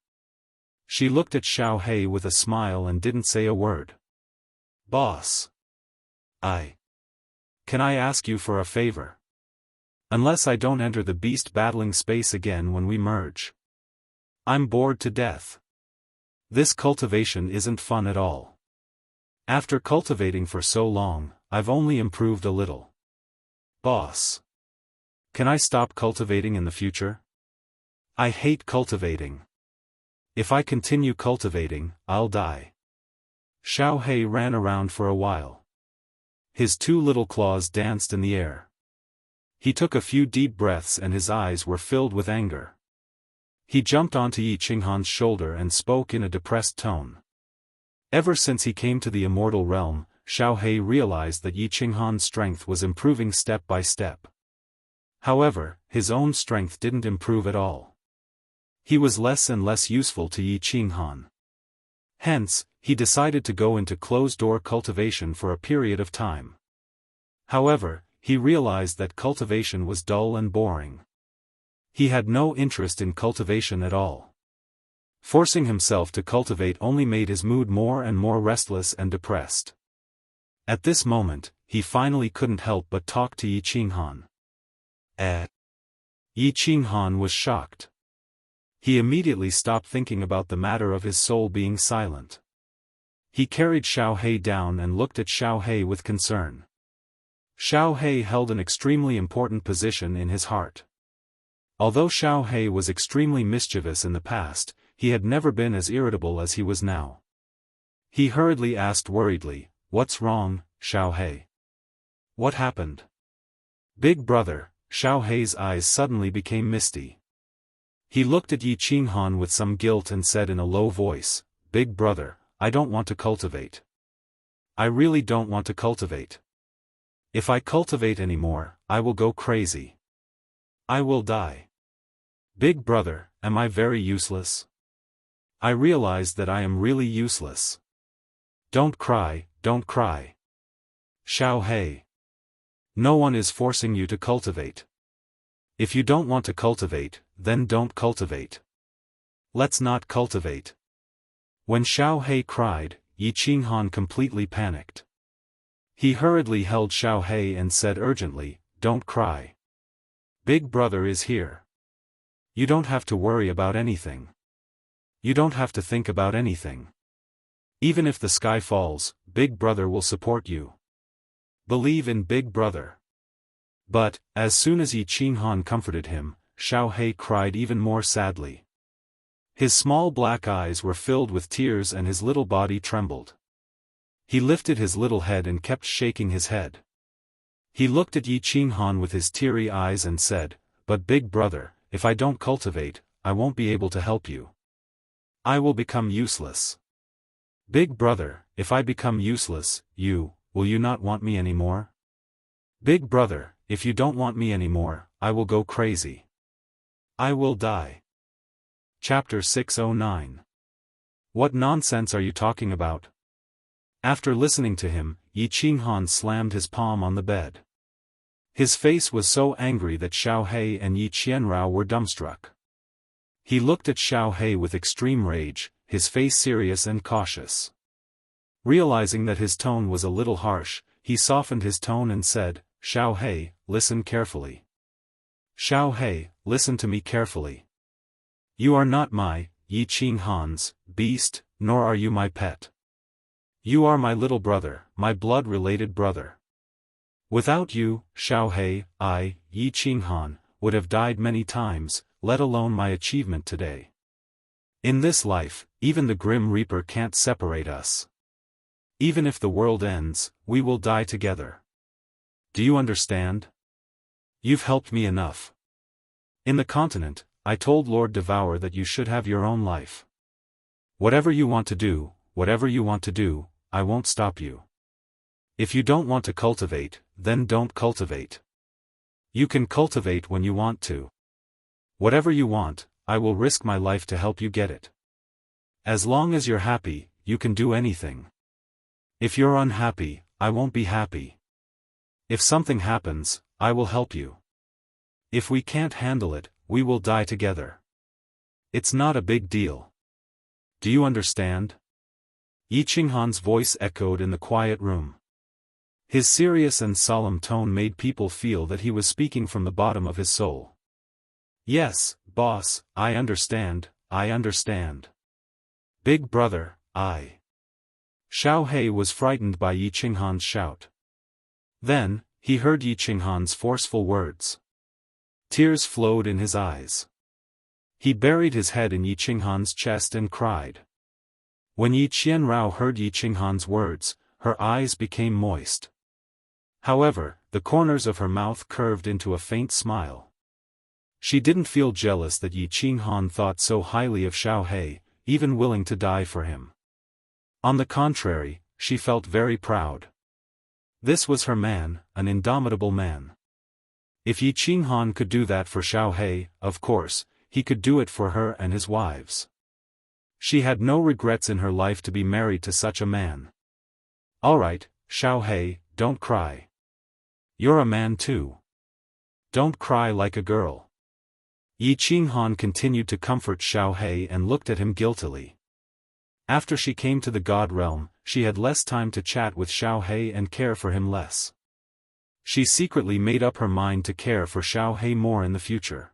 She looked at Xiao He with a smile and didn't say a word. "Boss. Can I ask you for a favor? Unless I don't enter the beast battling space again when we merge. I'm bored to death. This cultivation isn't fun at all. After cultivating for so long, I've only improved a little. Boss. Can I stop cultivating in the future? I hate cultivating. If I continue cultivating, I'll die." Xiao He ran around for a while. His 2 little claws danced in the air. He took a few deep breaths and his eyes were filled with anger. He jumped onto Yi Qinghan's shoulder and spoke in a depressed tone. Ever since he came to the immortal realm, Xiao He realized that Yi Qinghan's strength was improving step by step. However, his own strength didn't improve at all. He was less and less useful to Yi Qinghan. Hence, he decided to go into closed-door cultivation for a period of time. However, he realized that cultivation was dull and boring. He had no interest in cultivation at all. Forcing himself to cultivate only made his mood more and more restless and depressed. At this moment, he finally couldn't help but talk to Yi Qinghan. Yi Qinghan was shocked. He immediately stopped thinking about the matter of his soul being silent. He carried Xiao He down and looked at Xiao He with concern. Xiao He held an extremely important position in his heart. Although Xiao He was extremely mischievous in the past, he had never been as irritable as he was now. He hurriedly asked worriedly, "What's wrong, Xiao He? What happened?" "Big brother," Xiao He's eyes suddenly became misty. He looked at Yi Qinghan with some guilt and said in a low voice, "Big brother, I don't want to cultivate. I really don't want to cultivate. If I cultivate anymore, I will go crazy. I will die. Big brother, am I very useless? I realize that I am really useless. Don't cry, don't cry. Xiao He. No one is forcing you to cultivate. If you don't want to cultivate, then don't cultivate. Let's not cultivate." When Xiao He cried, Yi Qinghan completely panicked. He hurriedly held Xiao He and said urgently, "Don't cry. Big brother is here. You don't have to worry about anything. You don't have to think about anything. Even if the sky falls, Big brother will support you. Believe in Big Brother. But, as soon as Yi Qinghan comforted him, Xiao He cried even more sadly. His small black eyes were filled with tears and his little body trembled. He lifted his little head and kept shaking his head. He looked at Yi Qinghan with his teary eyes and said, "But Big Brother, if I don't cultivate, I won't be able to help you. I will become useless. Big Brother, if I become useless, will you not want me anymore? Big Brother, if you don't want me anymore, I will go crazy. I will die." Chapter 609. What nonsense are you talking about? After listening to him, Yi Qinghan slammed his palm on the bed. His face was so angry that Xiao He and Yi Qianrao were dumbstruck. He looked at Xiao He with extreme rage, his face serious and cautious. Realizing that his tone was a little harsh, he softened his tone and said, "Xiao He, listen carefully. Xiao He, listen to me carefully. You are not my, Yi Qinghan's, beast, nor are you my pet. You are my little brother, my blood-related brother. Without you, Xiao He, I, Yi Qinghan, would have died many times, let alone my achievement today. In this life, even the Grim Reaper can't separate us. Even if the world ends, we will die together. Do you understand? You've helped me enough. In the continent, I told Lord Devour that you should have your own life. Whatever you want to do, I won't stop you. If you don't want to cultivate, then don't cultivate. You can cultivate when you want to. Whatever you want, I will risk my life to help you get it. As long as you're happy, you can do anything. If you're unhappy, I won't be happy. If something happens, I will help you. If we can't handle it, we will die together. It's not a big deal. Do you understand?" Yi Qinghan's voice echoed in the quiet room. His serious and solemn tone made people feel that he was speaking from the bottom of his soul. "Yes, boss, I understand, I understand. Big Brother, I." Xiao He was frightened by Yi Qinghan's shout. Then, he heard Yi Qinghan's forceful words. Tears flowed in his eyes. He buried his head in Yi Qinghan's chest and cried. When Yi Qianrao heard Yi Qinghan's words, her eyes became moist. However, the corners of her mouth curved into a faint smile. She didn't feel jealous that Yi Qinghan thought so highly of Xiao He, even willing to die for him. On the contrary, she felt very proud. This was her man, an indomitable man. If Yi Qinghan could do that for Xiao He, of course, he could do it for her and his wives. She had no regrets in her life to be married to such a man. "Alright, Xiao He, don't cry. You're a man too. Don't cry like a girl." Yi Qinghan continued to comfort Xiao He and looked at him guiltily. After she came to the God realm, she had less time to chat with Xiao He and care for him less. She secretly made up her mind to care for Xiao He more in the future.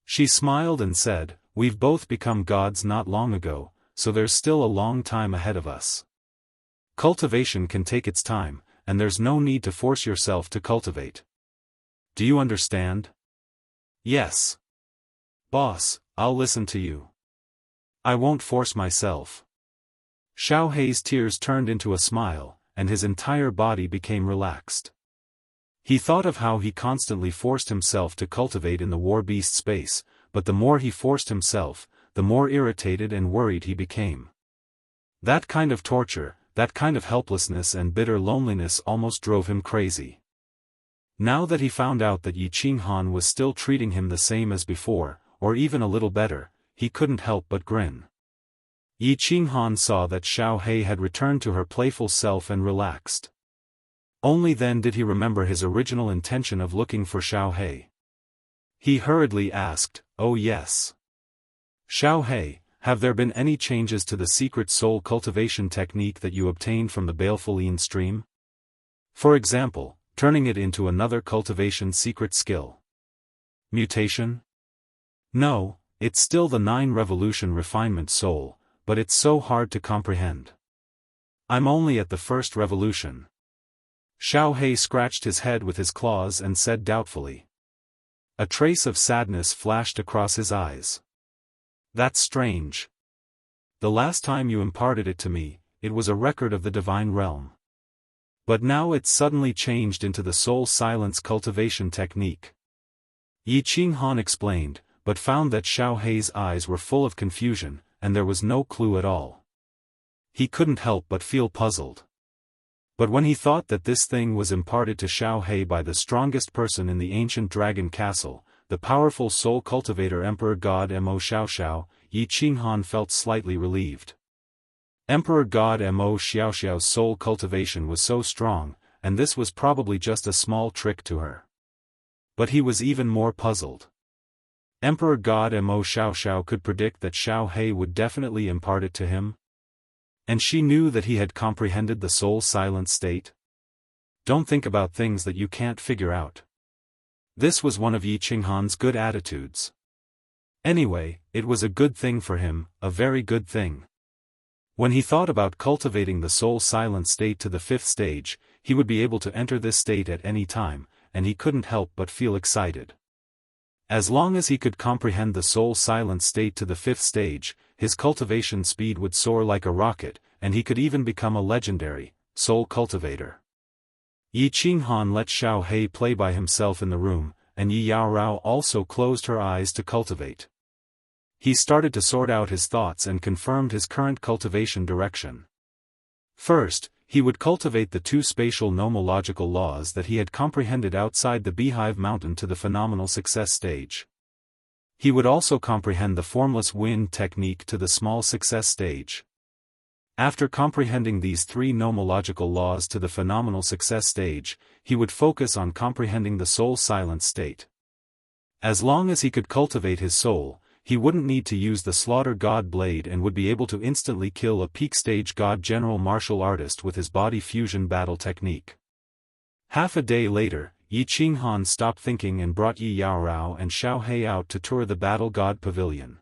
She smiled and said, "We've both become gods not long ago, so there's still a long time ahead of us. Cultivation can take its time, and there's no need to force yourself to cultivate. Do you understand?" "Yes. Boss, I'll listen to you. I won't force myself." Xiao He's tears turned into a smile, and his entire body became relaxed. He thought of how he constantly forced himself to cultivate in the war beast space, but the more he forced himself, the more irritated and worried he became. That kind of torture, that kind of helplessness and bitter loneliness almost drove him crazy. Now that he found out that Yi Qinghan was still treating him the same as before, or even a little better, he couldn't help but grin. Yi Qinghan saw that Xiao He had returned to her playful self and relaxed. Only then did he remember his original intention of looking for Xiao He. He hurriedly asked, "Oh yes. Xiao He, have there been any changes to the secret soul cultivation technique that you obtained from the baleful Yin stream? For example, turning it into another cultivation secret skill. Mutation? No, it's still the 9 revolution refinement soul, but it's so hard to comprehend. I'm only at the 1st revolution. Xiao He scratched his head with his claws and said doubtfully. A trace of sadness flashed across his eyes. That's strange. The last time you imparted it to me, it was a record of the divine realm. But now it's suddenly changed into the soul silence cultivation technique. Yi Qinghan explained, but found that Xiao He's eyes were full of confusion, and there was no clue at all. He couldn't help but feel puzzled. But when he thought that this thing was imparted to Xiao He by the strongest person in the ancient dragon castle, the powerful soul cultivator Emperor God Mo Xiaoxiao, Yi Qinghan felt slightly relieved. Emperor God Mo Xiaoxiao's soul cultivation was so strong, and this was probably just a small trick to her. But he was even more puzzled. Emperor God Mo Xiaoxiao could predict that Xiao He would definitely impart it to him? And she knew that he had comprehended the soul silent state? Don't think about things that you can't figure out. This was one of Yi Qinghan's good attitudes. Anyway, it was a good thing for him, a very good thing. When he thought about cultivating the soul silent state to the 5th stage, he would be able to enter this state at any time, and he couldn't help but feel excited. As long as he could comprehend the soul silent state to the 5th stage, his cultivation speed would soar like a rocket, and he could even become a legendary soul cultivator. Yi Qinghan let Xiao He play by himself in the room, and Yi Yaorao also closed her eyes to cultivate. He started to sort out his thoughts and confirmed his current cultivation direction. First, he would cultivate the 2 spatial nomological laws that he had comprehended outside the Beehive Mountain to the phenomenal success stage. He would also comprehend the formless wind technique to the small success stage. After comprehending these 3 nomological laws to the phenomenal success stage, he would focus on comprehending the soul silent state. As long as he could cultivate his soul, he wouldn't need to use the Slaughter God Blade and would be able to instantly kill a peak stage God General martial artist with his body fusion battle technique. Half a day later, Yi Qinghan stopped thinking and brought Yi Yaorao and Xiao He out to tour the Battle God Pavilion.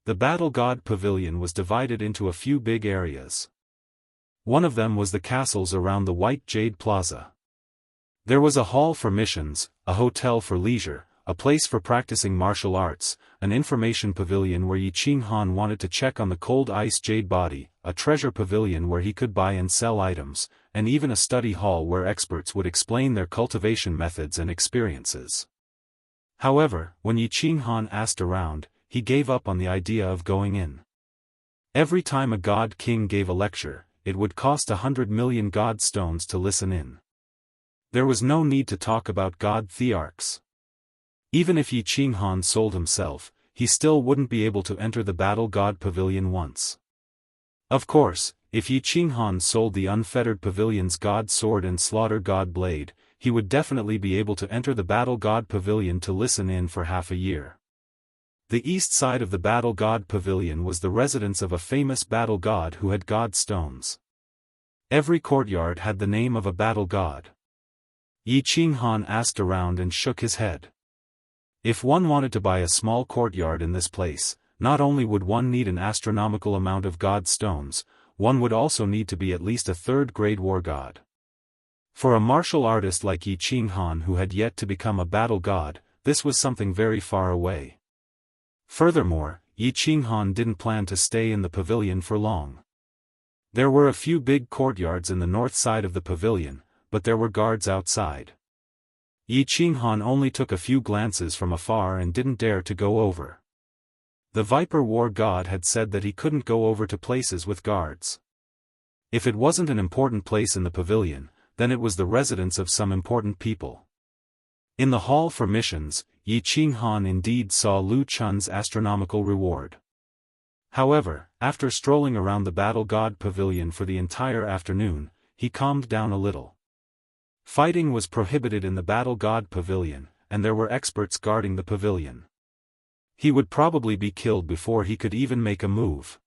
The Battle God Pavilion was divided into a few big areas. One of them was the castles around the White Jade Plaza. There was a hall for missions, a hotel for leisure, a place for practicing martial arts, an information pavilion where Yi Qinghan wanted to check on the cold ice jade body, a treasure pavilion where he could buy and sell items, and even a study hall where experts would explain their cultivation methods and experiences. However, when Yi Qinghan asked around, he gave up on the idea of going in. Every time a god king gave a lecture, it would cost 100 million god stones to listen in. There was no need to talk about god thearchs. Even if Yi Qinghan sold himself, he still wouldn't be able to enter the Battle God Pavilion once. Of course, if Yi Qinghan sold the Unfettered Pavilion's God Sword and Slaughter God Blade, he would definitely be able to enter the Battle God Pavilion to listen in for half a year. The east side of the Battle God Pavilion was the residence of a famous battle god who had god stones. Every courtyard had the name of a battle god. Yi Qinghan asked around and shook his head. If one wanted to buy a small courtyard in this place, not only would one need an astronomical amount of god stones, one would also need to be at least a 3rd-grade war god. For a martial artist like Yi Qinghan who had yet to become a battle god, this was something very far away. Furthermore, Yi Qinghan didn't plan to stay in the pavilion for long. There were a few big courtyards in the north side of the pavilion, but there were guards outside. Yi Qinghan only took a few glances from afar and didn't dare to go over. The Viper War God had said that he couldn't go over to places with guards. If it wasn't an important place in the pavilion, then it was the residence of some important people. In the hall for missions, Yi Qinghan indeed saw Lu Chun's astronomical reward. However, after strolling around the Battle God Pavilion for the entire afternoon, he calmed down a little. Fighting was prohibited in the Battle God Pavilion, and there were experts guarding the pavilion. He would probably be killed before he could even make a move.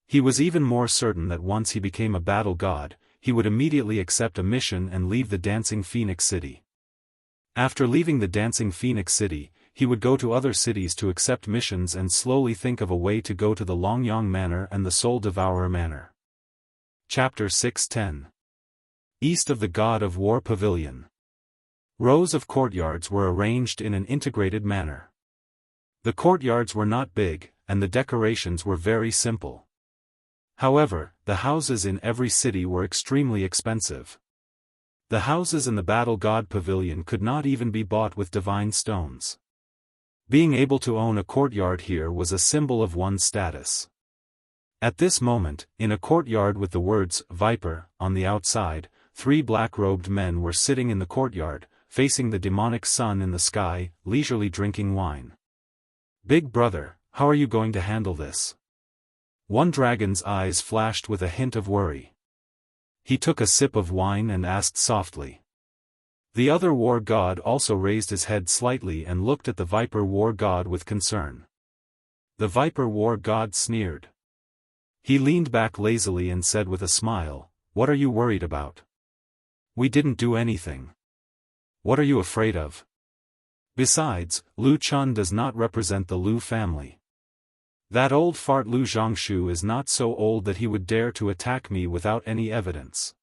He was even more certain that once he became a battle god, he would immediately accept a mission and leave the Dancing Phoenix City. After leaving the Dancing Phoenix City, he would go to other cities to accept missions and slowly think of a way to go to the Longyang Manor and the Soul Devourer Manor. Chapter 610. east of the God of War Pavilion. Rows of courtyards were arranged in an integrated manner. The courtyards were not big, and the decorations were very simple. However, the houses in every city were extremely expensive. The houses in the Battle God Pavilion could not even be bought with divine stones. Being able to own a courtyard here was a symbol of one's status. At this moment, in a courtyard with the words, Viper, on the outside, 3 black-robed men were sitting in the courtyard, facing the demonic sun in the sky, leisurely drinking wine. Big brother, how are you going to handle this? One dragon's eyes flashed with a hint of worry. He took a sip of wine and asked softly. The other war god also raised his head slightly and looked at the Viper war god with concern. The Viper war god sneered. He leaned back lazily and said with a smile, "What are you worried about? We didn't do anything. What are you afraid of? Besides, Lu Chun does not represent the Lu family. That old fart Lu Jianghu is not so old that he would dare to attack me without any evidence.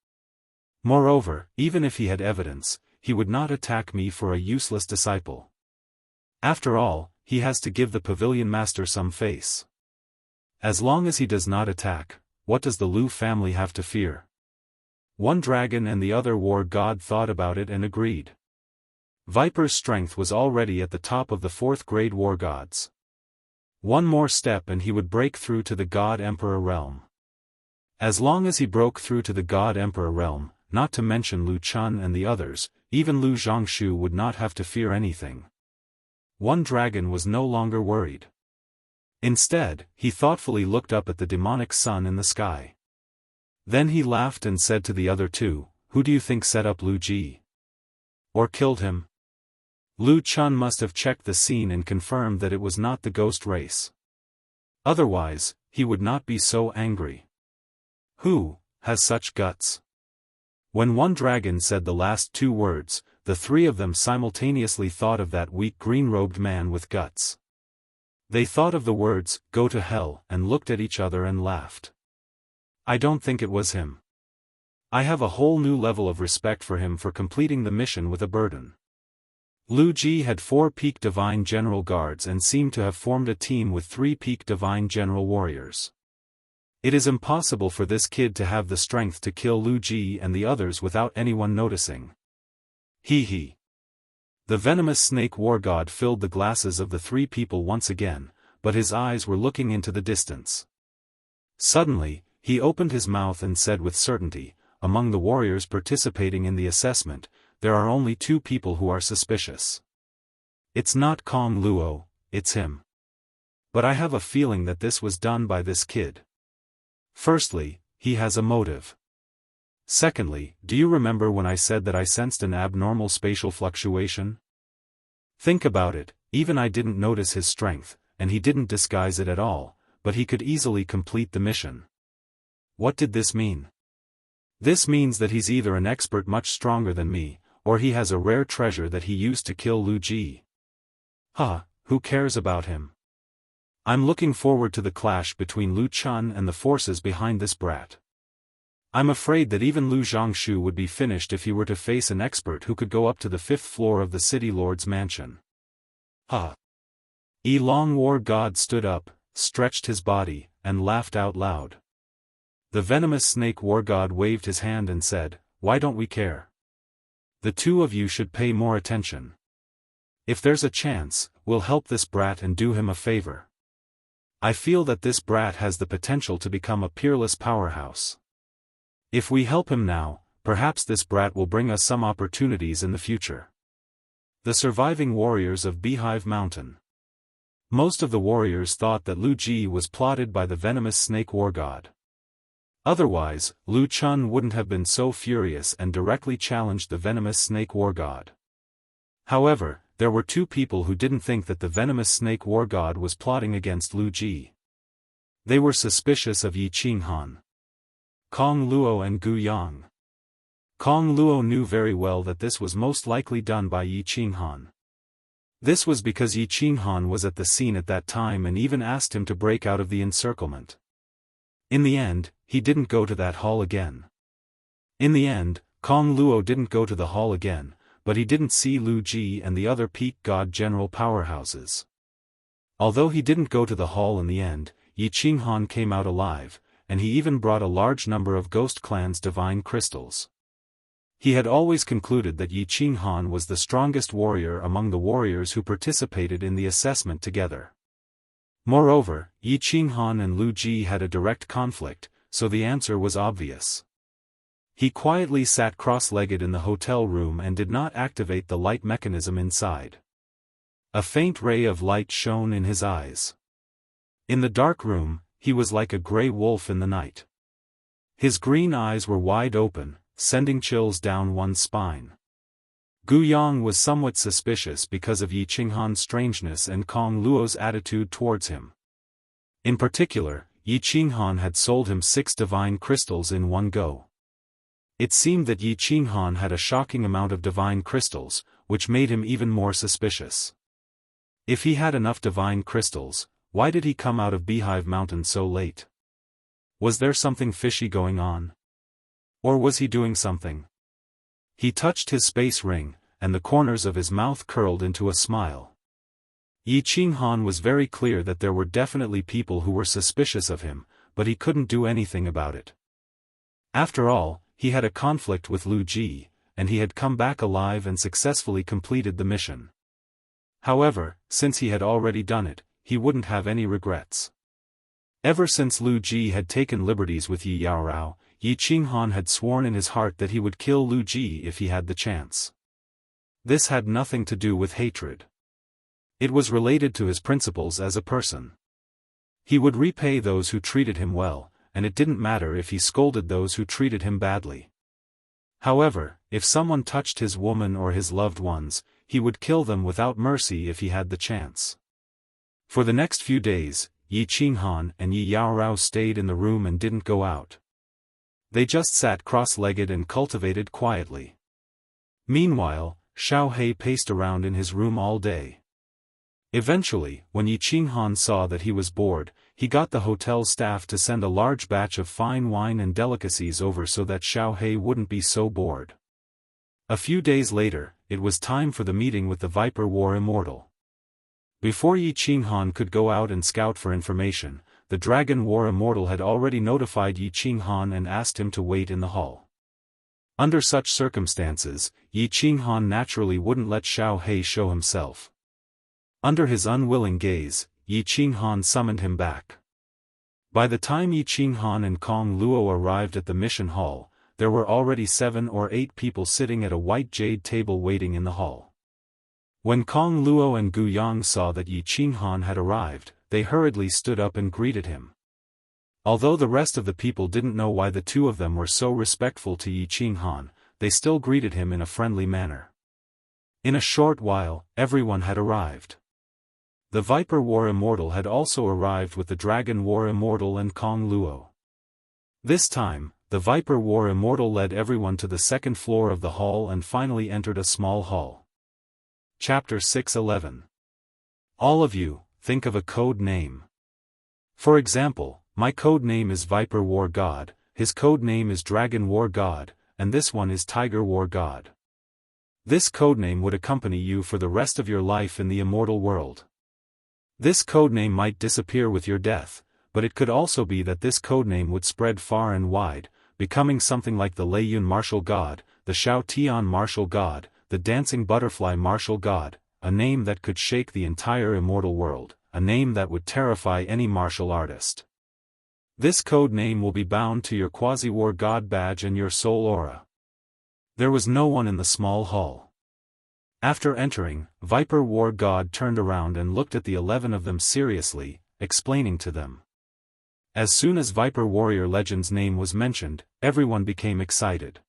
Moreover, even if he had evidence, he would not attack me for a useless disciple. After all, he has to give the pavilion master some face. As long as he does not attack, what does the Lu family have to fear?" One dragon and the other war god thought about it and agreed. Viper's strength was already at the top of the 4th grade war gods. One more step and he would break through to the God Emperor realm. As long as he broke through to the God Emperor realm, not to mention Lu Chun and the others, even Lu Jianghu would not have to fear anything. One dragon was no longer worried. Instead, he thoughtfully looked up at the demonic sun in the sky. Then he laughed and said to the other 2, "Who do you think set up Lu Ji? Or killed him?" Lu Chun must have checked the scene and confirmed that it was not the ghost race. Otherwise, he would not be so angry. Who has such guts? When one dragon said the last 2 words, the 3 of them simultaneously thought of that weak green-robed man with guts. They thought of the words, "Go to hell," and looked at each other and laughed. I don't think it was him. I have a whole new level of respect for him for completing the mission with a burden. Lu Ji had 4 peak divine general guards and seemed to have formed a team with 3 peak divine general warriors. It is impossible for this kid to have the strength to kill Lu Ji and the others without anyone noticing. He. The venomous snake war god filled the glasses of the 3 people once again, but his eyes were looking into the distance. Suddenly, he opened his mouth and said with certainty, "Among the warriors participating in the assessment, there are only 2 people who are suspicious. It's not Kong Luo, it's him. But I have a feeling that this was done by this kid. Firstly, he has a motive. Secondly, do you remember when I said that I sensed an abnormal spatial fluctuation? Think about it, even I didn't notice his strength, and he didn't disguise it at all, but he could easily complete the mission. What did this mean? This means that he's either an expert much stronger than me, or he has a rare treasure that he used to kill Lu Ji. Who cares about him? I'm looking forward to the clash between Lu Chun and the forces behind this brat. I'm afraid that even Lu Jianghu would be finished if he were to face an expert who could go up to the 5th floor of the city lord's mansion. Long war god stood up, stretched his body, and laughed out loud. The venomous snake war god waved his hand and said, "Why don't we care? The 2 of you should pay more attention. If there's a chance, we'll help this brat and do him a favor. I feel that this brat has the potential to become a peerless powerhouse. If we help him now, perhaps this brat will bring us some opportunities in the future." The surviving warriors of Beehive Mountain. Most of the warriors thought that Lu Ji was plotted by the venomous snake war god. Otherwise, Lu Chun wouldn't have been so furious and directly challenged the venomous snake war god. However, there were 2 people who didn't think that the venomous snake war god was plotting against Lu Ji. They were suspicious of Yi Qinghan, Kong Luo and Gu Yang. Kong Luo knew very well that this was most likely done by Yi Qinghan. This was because Yi Qinghan was at the scene at that time and even asked him to break out of the encirclement. In the end, he didn't go to that hall again. In the end, Kong Luo didn't go to the hall again, but he didn't see Lu Ji and the other peak god general powerhouses. Although he didn't go to the hall in the end, Yi Qinghan came out alive, and he even brought a large number of Ghost Clan's divine crystals. He had always concluded that Yi Qinghan was the strongest warrior among the warriors who participated in the assessment together. Moreover, Yi Qinghan and Lu Ji had a direct conflict, so the answer was obvious. He quietly sat cross-legged in the hotel room and did not activate the light mechanism inside. A faint ray of light shone in his eyes. In the dark room, he was like a gray wolf in the night. His green eyes were wide open, sending chills down one's spine. Gu Yang was somewhat suspicious because of Yi Qinghan's strangeness and Kong Luo's attitude towards him. In particular, Yi Qinghan had sold him 6 divine crystals in one go. It seemed that Yi Qinghan had a shocking amount of divine crystals, which made him even more suspicious. If he had enough divine crystals, why did he come out of Beehive Mountain so late? Was there something fishy going on? Or was he doing something? He touched his space ring, and the corners of his mouth curled into a smile. Yi Qinghan was very clear that there were definitely people who were suspicious of him, but he couldn't do anything about it. After all, he had a conflict with Lu Ji, and he had come back alive and successfully completed the mission. However, since he had already done it, he wouldn't have any regrets. Ever since Lu Ji had taken liberties with Yi Yaorao, Yi Qinghan had sworn in his heart that he would kill Lu Ji if he had the chance. This had nothing to do with hatred. It was related to his principles as a person. He would repay those who treated him well, and it didn't matter if he scolded those who treated him badly. However, if someone touched his woman or his loved ones, he would kill them without mercy if he had the chance. For the next few days, Yi Qinghan and Yi Yaorao stayed in the room and didn't go out. They just sat cross-legged and cultivated quietly. Meanwhile, Xiao He paced around in his room all day. Eventually, when Yi Qinghan saw that he was bored, he got the hotel staff to send a large batch of fine wine and delicacies over so that Xiao He wouldn't be so bored. A few days later, it was time for the meeting with the Viper War Immortal. Before Yi Qinghan could go out and scout for information, the Dragon War Immortal had already notified Yi Qinghan and asked him to wait in the hall. Under such circumstances, Yi Qinghan naturally wouldn't let Xiao He show himself. Under his unwilling gaze, Yi Qinghan summoned him back. By the time Yi Qinghan and Kong Luo arrived at the mission hall, there were already 7 or 8 people sitting at a white jade table waiting in the hall. When Kong Luo and Gu Yang saw that Yi Qinghan had arrived, they hurriedly stood up and greeted him. Although the rest of the people didn't know why the two of them were so respectful to Yi Qinghan, they still greeted him in a friendly manner. In a short while, everyone had arrived. The Viper War Immortal had also arrived with the Dragon War Immortal and Kong Luo. This time, the Viper War Immortal led everyone to the second floor of the hall and finally entered a small hall. Chapter 6:11. All of you, think of a code name. For example, my code name is Viper War God, his code name is Dragon War God, and this one is Tiger War God. This codename would accompany you for the rest of your life in the immortal world. This codename might disappear with your death, but it could also be that this codename would spread far and wide, becoming something like the Lei Yun Martial God, the Shao Tian Martial God, the Dancing Butterfly Martial God, a name that could shake the entire immortal world, a name that would terrify any martial artist. This code name will be bound to your Quasi-War God badge and your soul aura. There was no one in the small hall. After entering, Viper War God turned around and looked at the 11 of them seriously, explaining to them. As soon as Viper Warrior Legend's name was mentioned, everyone became excited.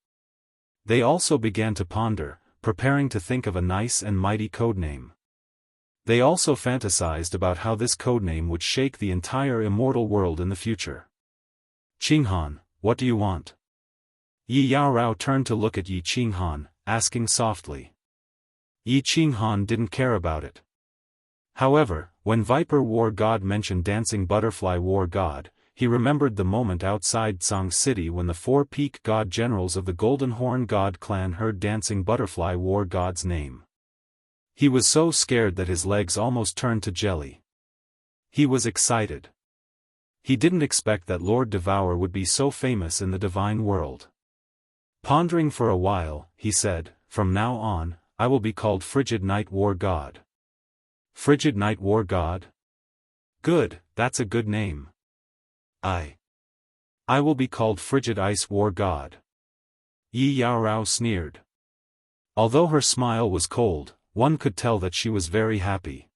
They also began to ponder, preparing to think of a nice and mighty codename. They also fantasized about how this codename would shake the entire immortal world in the future. Qinghan, what do you want? Yi Yaorao turned to look at Yi Qinghan, asking softly. Yi Qinghan didn't care about it. However, when Viper War God mentioned Dancing Butterfly War God, he remembered the moment outside Tsang City when the 4 peak god generals of the Golden Horn God clan heard dancing butterfly war god's name. He was so scared that his legs almost turned to jelly. He was excited. He didn't expect that Lord Devour would be so famous in the divine world. Pondering for a while, he said, "From now on, I will be called Frigid Night War God." Frigid Night War God? Good, that's a good name. I will be called Frigid Ice War God. Yi Yaorao sneered. Although her smile was cold, one could tell that she was very happy.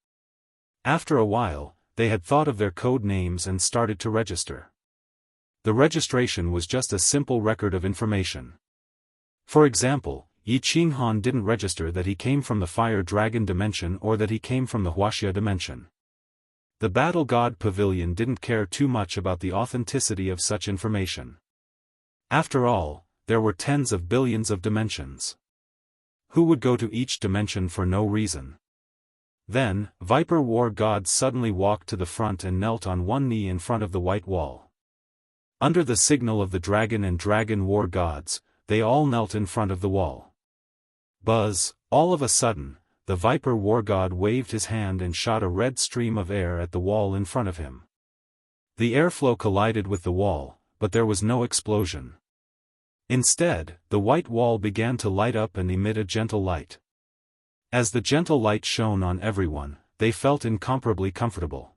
After a while, they had thought of their code names and started to register. The registration was just a simple record of information. For example, Yi Qinghan didn't register that he came from the Fire Dragon dimension or that he came from the Wuxia dimension. The Battle God Pavilion didn't care too much about the authenticity of such information. After all, there were tens of billions of dimensions. Who would go to each dimension for no reason? Then, Viper War God suddenly walked to the front and knelt on one knee in front of the white wall. Under the signal of the Dragon and Dragon War Gods, they all knelt in front of the wall. Buzz, all of a sudden, the Viper War God waved his hand and shot a red stream of air at the wall in front of him. The airflow collided with the wall, but there was no explosion. Instead, the white wall began to light up and emit a gentle light. As the gentle light shone on everyone, they felt incomparably comfortable.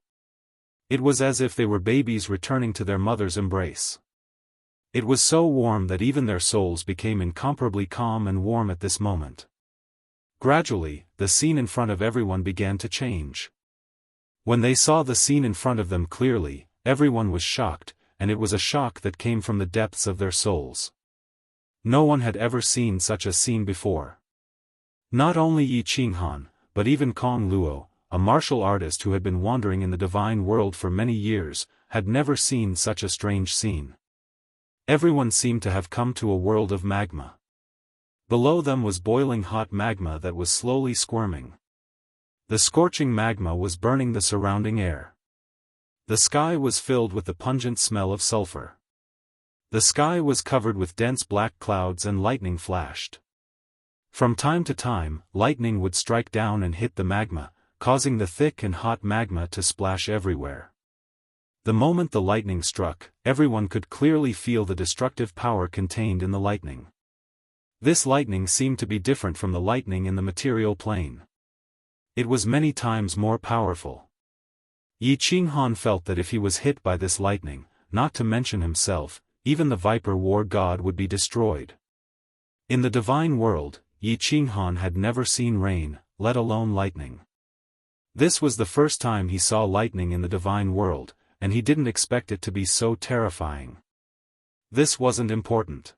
It was as if they were babies returning to their mother's embrace. It was so warm that even their souls became incomparably calm and warm at this moment. Gradually, the scene in front of everyone began to change. When they saw the scene in front of them clearly, everyone was shocked, and it was a shock that came from the depths of their souls. No one had ever seen such a scene before. Not only Yi Qinghan, but even Kong Luo, a martial artist who had been wandering in the divine world for many years, had never seen such a strange scene. Everyone seemed to have come to a world of magma. Below them was boiling hot magma that was slowly squirming. The scorching magma was burning the surrounding air. The sky was filled with the pungent smell of sulfur. The sky was covered with dense black clouds and lightning flashed. From time to time, lightning would strike down and hit the magma, causing the thick and hot magma to splash everywhere. The moment the lightning struck, everyone could clearly feel the destructive power contained in the lightning. This lightning seemed to be different from the lightning in the material plane. It was many times more powerful. Yi Qinghan felt that if he was hit by this lightning, not to mention himself, even the Viper War God would be destroyed. In the divine world, Yi Qinghan had never seen rain, let alone lightning. This was the first time he saw lightning in the divine world, and he didn't expect it to be so terrifying. This wasn't important.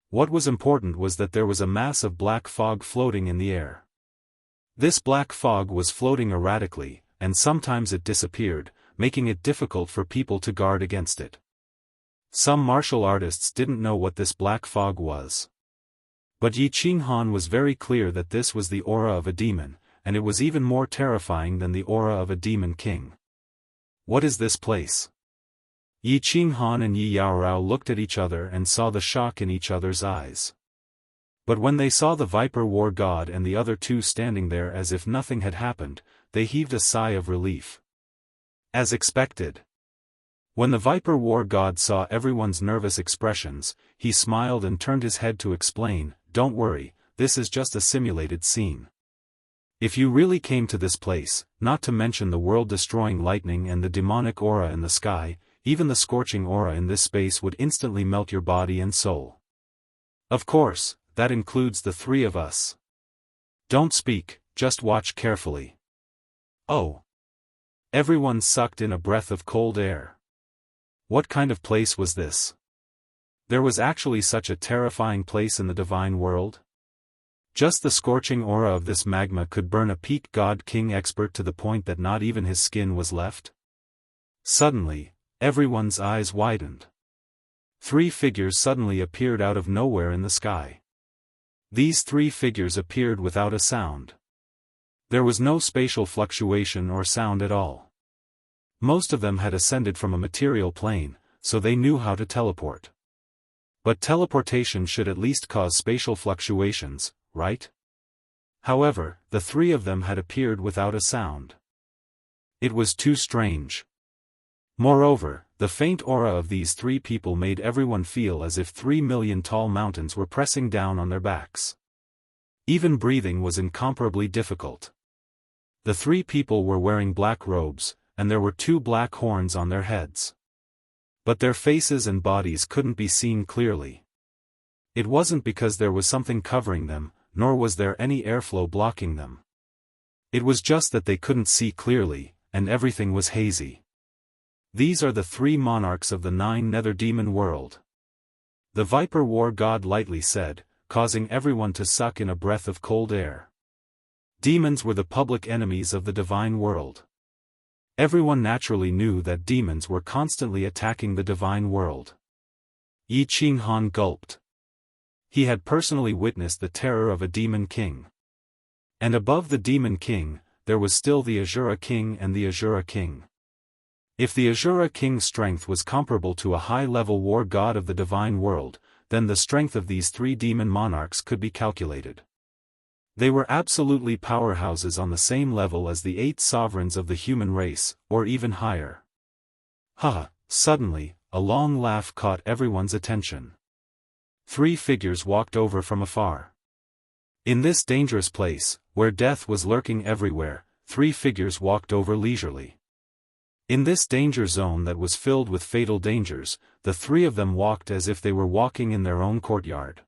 What was important was that there was a mass of black fog floating in the air. This black fog was floating erratically, and sometimes it disappeared, making it difficult for people to guard against it. Some martial artists didn't know what this black fog was. But Yi Qinghan was very clear that this was the aura of a demon, and it was even more terrifying than the aura of a demon king. What is this place? Yi Qinghan and Yi Yaorao looked at each other and saw the shock in each other's eyes. But when they saw the Viper War God and the other two standing there as if nothing had happened, they heaved a sigh of relief. As expected. When the Viper War God saw everyone's nervous expressions, he smiled and turned his head to explain, "Don't worry, this is just a simulated scene. If you really came to this place, not to mention the world-destroying lightning and the demonic aura in the sky, even the scorching aura in this space would instantly melt your body and soul. Of course, that includes the three of us. Don't speak, just watch carefully." Oh! Everyone sucked in a breath of cold air. What kind of place was this? There was actually such a terrifying place in the divine world? Just the scorching aura of this magma could burn a peak god king expert to the point that not even his skin was left? Suddenly, everyone's eyes widened. 3 figures suddenly appeared out of nowhere in the sky. These 3 figures appeared without a sound. There was no spatial fluctuation or sound at all. Most of them had ascended from a material plane, so they knew how to teleport. But teleportation should at least cause spatial fluctuations, right? However, the three of them had appeared without a sound. It was too strange. Moreover, the faint aura of these three people made everyone feel as if 3 million tall mountains were pressing down on their backs. Even breathing was incomparably difficult. The three people were wearing black robes, and there were 2 black horns on their heads. But their faces and bodies couldn't be seen clearly. It wasn't because there was something covering them, nor was there any airflow blocking them. It was just that they couldn't see clearly, and everything was hazy. These are the 3 monarchs of the 9 nether demon world. The Viper War God lightly said, causing everyone to suck in a breath of cold air. Demons were the public enemies of the divine world. Everyone naturally knew that demons were constantly attacking the divine world. Yi Qinghan gulped. He had personally witnessed the terror of a demon king. And above the demon king, there was still the Azura king and the Azura king. If the Azura king's strength was comparable to a high-level war god of the divine world, then the strength of these 3 demon monarchs could be calculated. They were absolutely powerhouses on the same level as the 8 sovereigns of the human race, or even higher. Suddenly, a long laugh caught everyone's attention. 3 figures walked over from afar. In this dangerous place, where death was lurking everywhere, 3 figures walked over leisurely. In this danger zone that was filled with fatal dangers, the 3 of them walked as if they were walking in their own courtyard.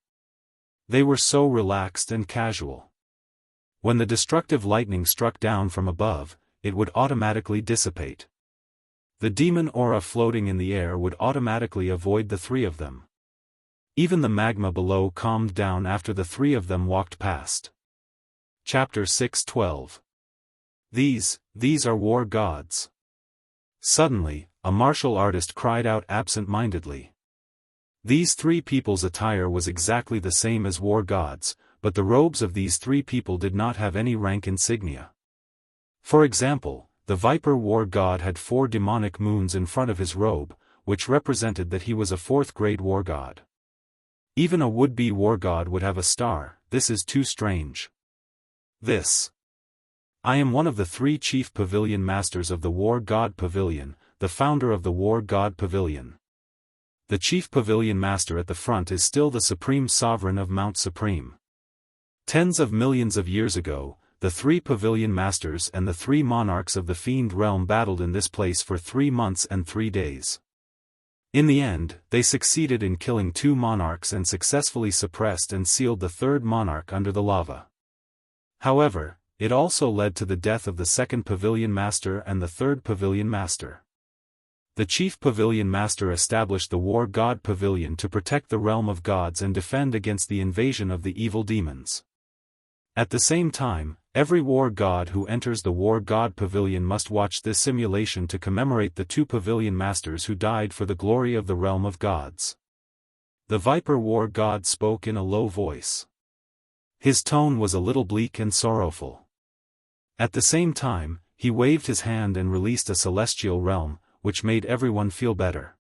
They were so relaxed and casual. When the destructive lightning struck down from above, it would automatically dissipate. The demon aura floating in the air would automatically avoid the 3 of them. Even the magma below calmed down after the 3 of them walked past. Chapter 6:12. These are war gods. Suddenly, a martial artist cried out absent-mindedly. These 3 people's attire was exactly the same as war gods, but the robes of these 3 people did not have any rank insignia. For example, the Viper War God had 4 demonic moons in front of his robe, which represented that he was a 4th-grade war god. Even a would-be war god would have a star. This is too strange. I am one of the 3 chief pavilion masters of the War God Pavilion, the founder of the War God Pavilion. The chief pavilion master at the front is still the supreme sovereign of Mount Supreme. Tens of millions of years ago, the 3 pavilion masters and the 3 monarchs of the Fiend realm battled in this place for 3 months and 3 days. In the end, they succeeded in killing 2 monarchs and successfully suppressed and sealed the 3rd monarch under the lava. However, it also led to the death of the 2nd pavilion master and the 3rd pavilion master. The chief pavilion master established the War God Pavilion to protect the realm of gods and defend against the invasion of the evil demons. At the same time, every war god who enters the War God Pavilion must watch this simulation to commemorate the 2 pavilion masters who died for the glory of the realm of gods. The Viper War God spoke in a low voice. His tone was a little bleak and sorrowful. At the same time, he waved his hand and released a celestial realm, which made everyone feel better.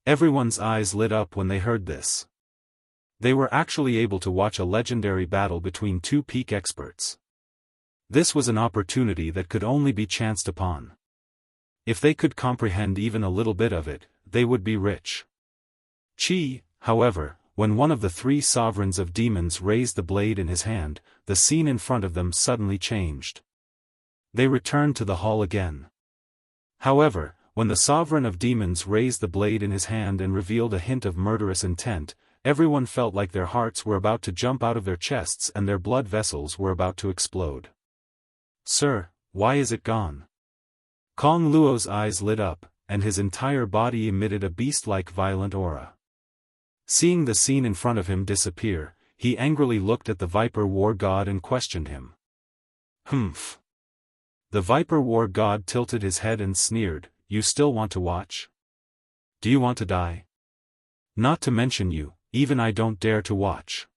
Everyone's eyes lit up when they heard this. They were actually able to watch a legendary battle between 2 peak experts. This was an opportunity that could only be chanced upon. If they could comprehend even a little bit of it, they would be rich. However, when one of the 3 sovereigns of demons raised the blade in his hand, the scene in front of them suddenly changed. They returned to the hall again. However, when the sovereign of demons raised the blade in his hand and revealed a hint of murderous intent, everyone felt like their hearts were about to jump out of their chests and their blood vessels were about to explode. "Sir, why is it gone?" Kong Luo's eyes lit up, and his entire body emitted a beast-like violent aura. Seeing the scene in front of him disappear, he angrily looked at the Viper War God and questioned him. "Humph." The Viper War God tilted his head and sneered, "You still want to watch? Do you want to die? Not to mention you, even I don't dare to watch.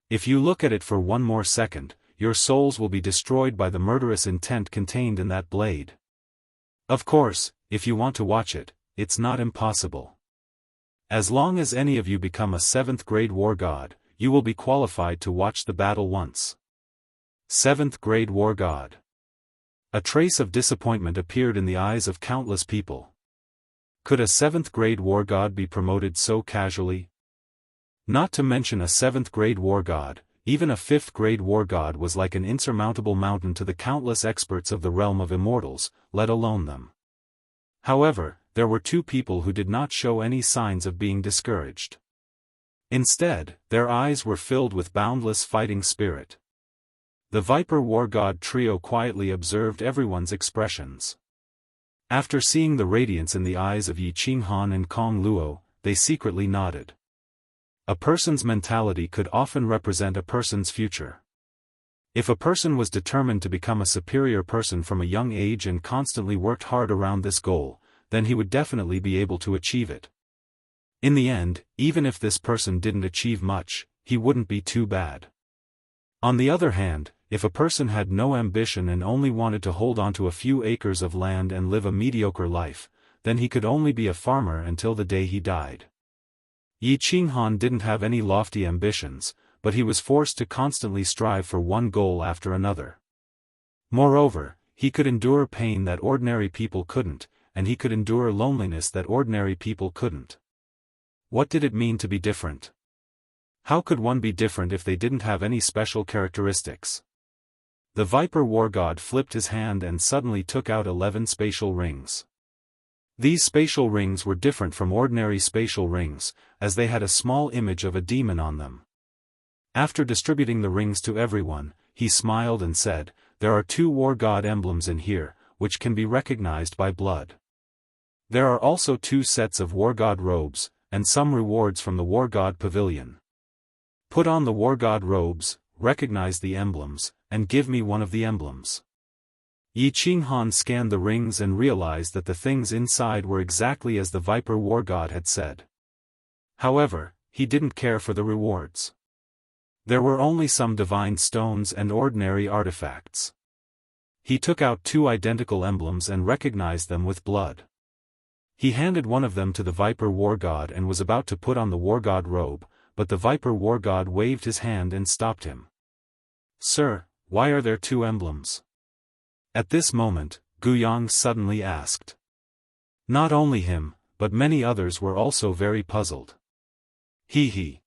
If you look at it for one more second, your souls will be destroyed by the murderous intent contained in that blade." Of course, if you want to watch it, it's not impossible. As long as any of you become a 7th grade war god, you will be qualified to watch the battle once. 7th grade war god. A trace of disappointment appeared in the eyes of countless people. Could a 7th grade war god be promoted so casually? Not to mention a 7th grade war god, even a 5th grade war god was like an insurmountable mountain to the countless experts of the realm of immortals, let alone them. However, there were 2 people who did not show any signs of being discouraged. Instead, their eyes were filled with boundless fighting spirit. The Viper War God trio quietly observed everyone's expressions. After seeing the radiance in the eyes of Yi Qinghan and Kong Luo, they secretly nodded. A person's mentality could often represent a person's future. If a person was determined to become a superior person from a young age and constantly worked hard around this goal, then he would definitely be able to achieve it. In the end, even if this person didn't achieve much, he wouldn't be too bad. On the other hand, if a person had no ambition and only wanted to hold on to a few acres of land and live a mediocre life, then he could only be a farmer until the day he died. Yi Qinghan didn't have any lofty ambitions, but he was forced to constantly strive for one goal after another. Moreover, he could endure pain that ordinary people couldn't, and he could endure loneliness that ordinary people couldn't. What did it mean to be different? How could one be different if they didn't have any special characteristics? The Viper War God flipped his hand and suddenly took out 11 spatial rings. These spatial rings were different from ordinary spatial rings, as they had a small image of a demon on them. After distributing the rings to everyone, he smiled and said, "There are 2 war god emblems in here, which can be recognized by blood. There are also 2 sets of war god robes, and some rewards from the war god pavilion. Put on the war god robes, recognize the emblems, and give me one of the emblems." Yi Qinghan scanned the rings and realized that the things inside were exactly as the Viper War God had said. However, he didn't care for the rewards. There were only some divine stones and ordinary artifacts. He took out 2 identical emblems and recognized them with blood. He handed one of them to the Viper War God and was about to put on the War God robe, but the Viper War God waved his hand and stopped him. "Sir, why are there 2 emblems?" At this moment, Guyang suddenly asked. Not only him, but many others were also very puzzled. He.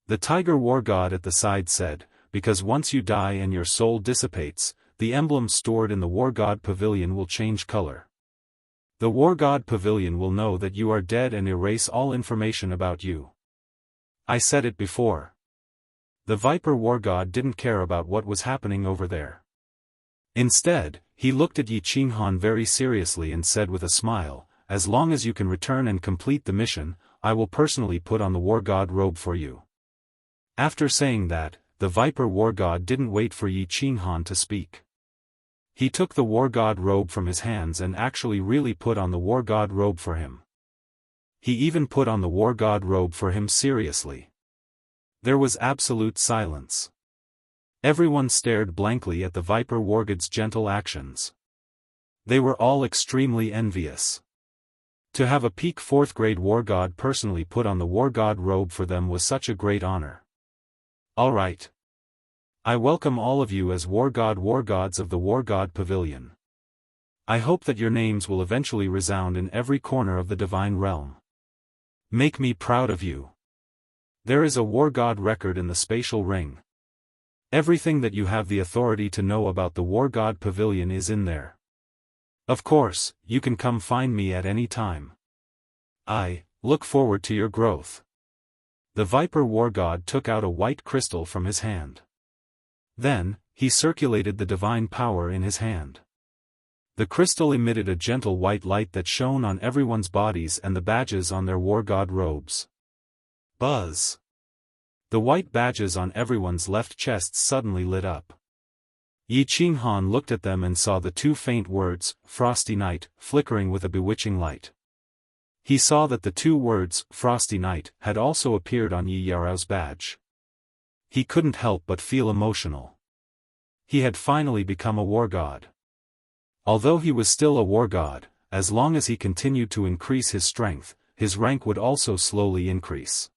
The Tiger War God at the side said, "Because once you die and your soul dissipates, the emblem stored in the War God Pavilion will change color. The War God Pavilion will know that you are dead and erase all information about you." I said it before. The Viper War God didn't care about what was happening over there. Instead, he looked at Yi Qinghan very seriously and said with a smile, "As long as you can return and complete the mission, I will personally put on the War God robe for you." After saying that, the Viper War God didn't wait for Yi Qinghan to speak. He took the War God robe from his hands and actually really put on the War God robe for him. He even put on the War God robe for him seriously. There was absolute silence. Everyone stared blankly at the Viper War God's gentle actions. They were all extremely envious. To have a peak 4th grade War God personally put on the War God robe for them was such a great honor. Alright. I welcome all of you as War Gods of the War God Pavilion. I hope that your names will eventually resound in every corner of the divine realm. Make me proud of you. There is a War God record in the spatial ring. Everything that you have the authority to know about the War God Pavilion is in there. Of course, you can come find me at any time. I look forward to your growth. The Viper War God took out a white crystal from his hand. Then, he circulated the divine power in his hand. The crystal emitted a gentle white light that shone on everyone's bodies and the badges on their War God robes. Buzz! The white badges on everyone's left chests suddenly lit up. Yi Qinghan looked at them and saw the 2 faint words, "Frosty Night," flickering with a bewitching light. He saw that the 2 words, "Frosty Night," had also appeared on Yi Yarao's badge. He couldn't help but feel emotional. He had finally become a war god. Although he was still a war god, as long as he continued to increase his strength, his rank would also slowly increase.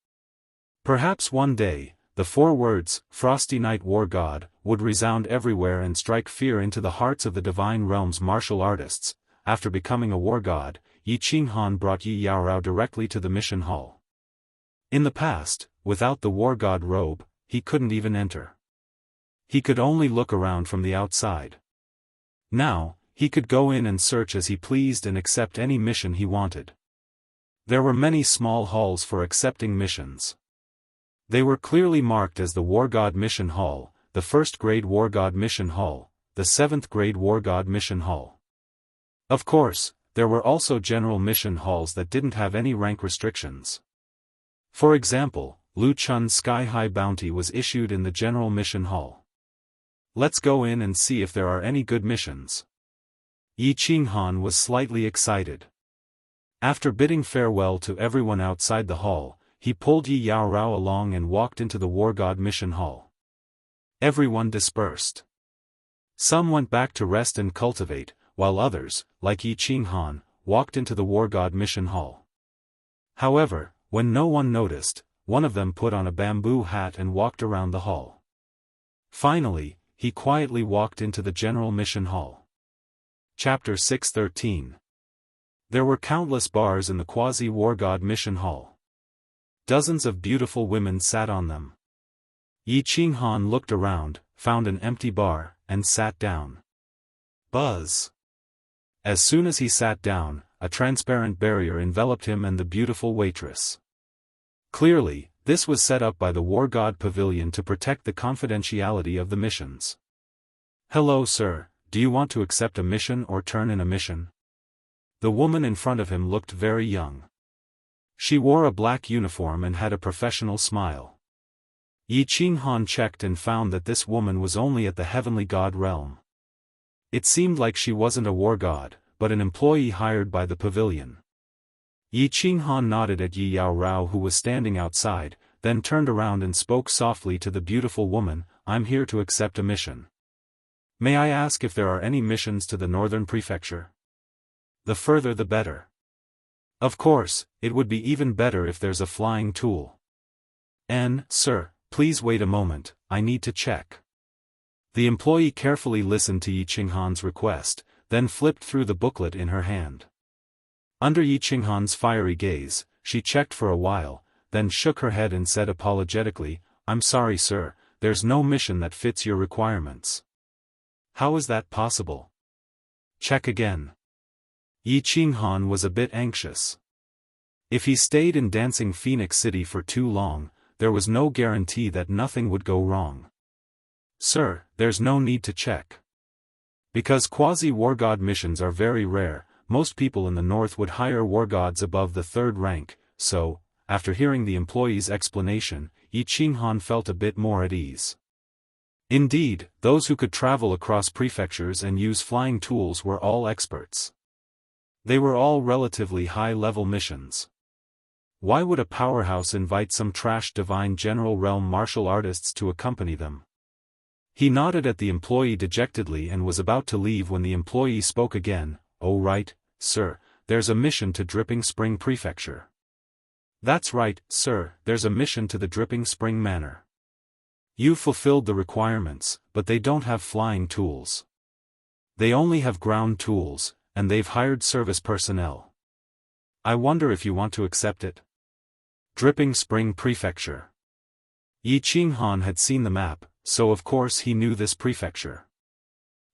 Perhaps one day, the 4 words, Frosty Night War God, would resound everywhere and strike fear into the hearts of the Divine Realm's martial artists. After becoming a war god, Yi Qinghan brought Yi Yaorao directly to the mission hall. In the past, without the war god robe, he couldn't even enter. He could only look around from the outside. Now, he could go in and search as he pleased and accept any mission he wanted. There were many small halls for accepting missions. They were clearly marked as the War God Mission Hall, the 1st Grade War God Mission Hall, the 7th Grade War God Mission Hall. Of course, there were also general mission halls that didn't have any rank restrictions. For example, Lu Chun's sky-high bounty was issued in the general mission hall. Let's go in and see if there are any good missions. Yi Qinghan was slightly excited. After bidding farewell to everyone outside the hall, he pulled Yi Yaorao along and walked into the War God Mission Hall. Everyone dispersed. Some went back to rest and cultivate, while others, like Yi Qinghan, walked into the War God Mission Hall. However, when no one noticed, one of them put on a bamboo hat and walked around the hall. Finally, he quietly walked into the General Mission Hall. Chapter 613. There were countless bars in the Quasi-War God Mission Hall. Dozens of beautiful women sat on them. Yi Qinghan looked around, found an empty bar, and sat down. Buzz! As soon as he sat down, a transparent barrier enveloped him and the beautiful waitress. Clearly, this was set up by the War God Pavilion to protect the confidentiality of the missions. "Hello sir, do you want to accept a mission or turn in a mission?" The woman in front of him looked very young. She wore a black uniform and had a professional smile. Yi Qinghan checked and found that this woman was only at the heavenly god realm. It seemed like she wasn't a war god, but an employee hired by the pavilion. Yi Qinghan nodded at Yi Yaorao who was standing outside, then turned around and spoke softly to the beautiful woman, "I'm here to accept a mission. May I ask if there are any missions to the northern prefecture? The further the better. Of course, it would be even better if there's a flying tool." Sir, please wait a moment, I need to check." The employee carefully listened to Yi Qinghan's request, then flipped through the booklet in her hand. Under Yi Qinghan's fiery gaze, she checked for a while, then shook her head and said apologetically, "I'm sorry sir, there's no mission that fits your requirements." "How is that possible?" "Check again." Yi Qinghan was a bit anxious. If he stayed in Dancing Phoenix City for too long, there was no guarantee that nothing would go wrong. "Sir, there's no need to check. Because quasi-war god missions are very rare, most people in the north would hire war gods above the 3rd rank, so, after hearing the employee's explanation, Yi Qinghan felt a bit more at ease. Indeed, those who could travel across prefectures and use flying tools were all experts. They were all relatively high-level missions. Why would a powerhouse invite some trash divine general realm martial artists to accompany them? He nodded at the employee dejectedly and was about to leave when the employee spoke again. "Oh right, sir, there's a mission to Dripping Spring Prefecture." "That's right, sir, there's a mission to the Dripping Spring Manor. You fulfilled the requirements, but they don't have flying tools. They only have ground tools, and they've hired service personnel. I wonder if you want to accept it." Dripping Spring Prefecture. Yi Qinghan had seen the map, so of course he knew this prefecture.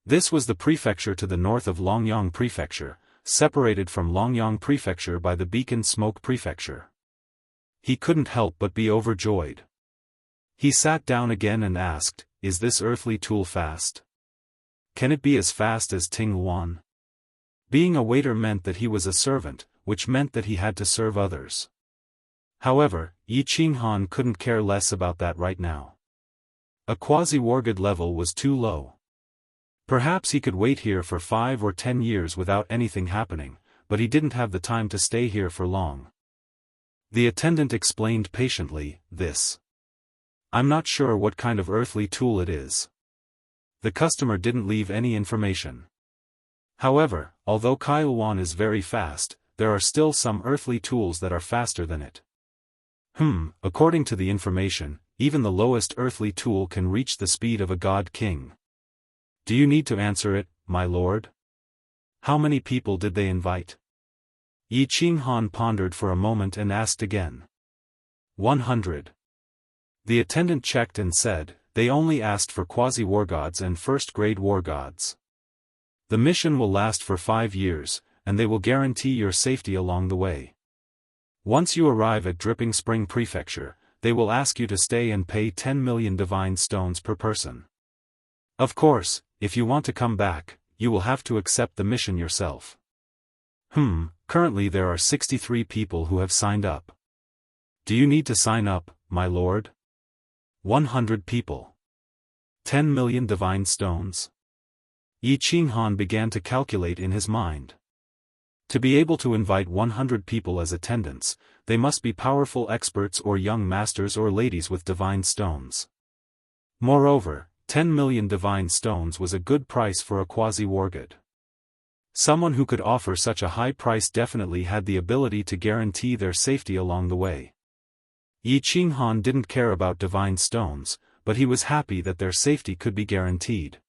This was the prefecture to the north of Longyang Prefecture, separated from Longyang Prefecture by the Beacon Smoke Prefecture. He couldn't help but be overjoyed. He sat down again and asked, "Is this earthly tool fast? Can it be as fast as Ting Luan?" Being a waiter meant that he was a servant, which meant that he had to serve others. However, Yi Qinghan couldn't care less about that right now. A quasi-wargod level was too low. Perhaps he could wait here for 5 or 10 years without anything happening, but he didn't have the time to stay here for long. The attendant explained patiently, I'm not sure what kind of earthly tool it is." The customer didn't leave any information. However, although Kailuan is very fast, there are still some earthly tools that are faster than it. According to the information, even the lowest earthly tool can reach the speed of a god king. Do you need to answer it, my lord? How many people did they invite? Yi Qinghan pondered for a moment and asked again. 100. The attendant checked and said, they only asked for quasi-war gods and first-grade war gods. The mission will last for 5 years, and they will guarantee your safety along the way. Once you arrive at Dripping Spring Prefecture, they will ask you to stay and pay 10 million divine stones per person. Of course, if you want to come back, you will have to accept the mission yourself. Currently there are 63 people who have signed up. Do you need to sign up, my lord? 100 people. 10 million divine stones. Yi Qinghan began to calculate in his mind. To be able to invite 100 people as attendants, they must be powerful experts or young masters or ladies with divine stones. Moreover, 10 million divine stones was a good price for a quasi-war god. Someone who could offer such a high price definitely had the ability to guarantee their safety along the way. Yi Qinghan didn't care about divine stones, but he was happy that their safety could be guaranteed.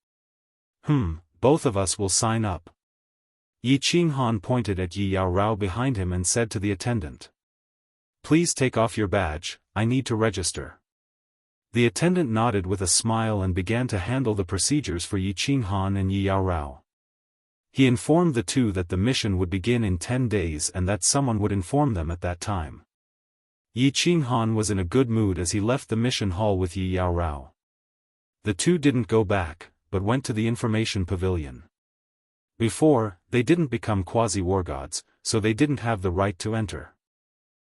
Both of us will sign up. Yi Qinghan pointed at Yi Yaorao behind him and said to the attendant. Please take off your badge, I need to register. The attendant nodded with a smile and began to handle the procedures for Yi Qinghan and Yi Yaorao. He informed the two that the mission would begin in 10 days and that someone would inform them at that time. Yi Qinghan was in a good mood as he left the mission hall with Yi Yaorao. The two didn't go back, but went to the information pavilion. Before, they didn't become quasi-war gods, so they didn't have the right to enter.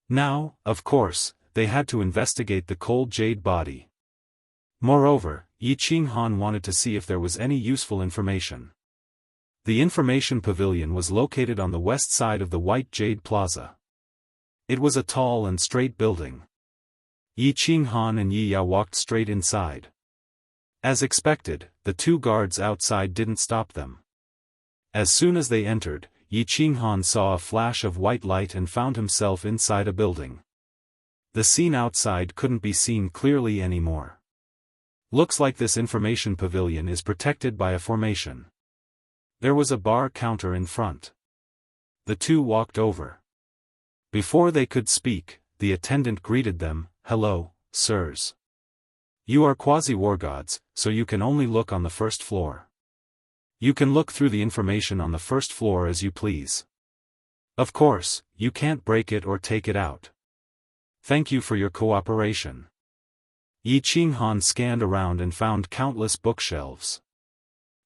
Now, of course, they had to investigate the cold jade body. Moreover, Yi Qinghan wanted to see if there was any useful information. The information pavilion was located on the west side of the White Jade Plaza. It was a tall and straight building. Yi Qinghan and Yi Yao walked straight inside. As expected, the two guards outside didn't stop them. As soon as they entered, Yi Qinghan saw a flash of white light and found himself inside a building. The scene outside couldn't be seen clearly anymore. Looks like this information pavilion is protected by a formation. There was a bar counter in front. The two walked over. Before they could speak, the attendant greeted them, "Hello, sirs. You are quasi-war gods, so you can only look on the first floor. You can look through the information on the first floor as you please. Of course, you can't break it or take it out. Thank you for your cooperation." Yi Qinghan scanned around and found countless bookshelves.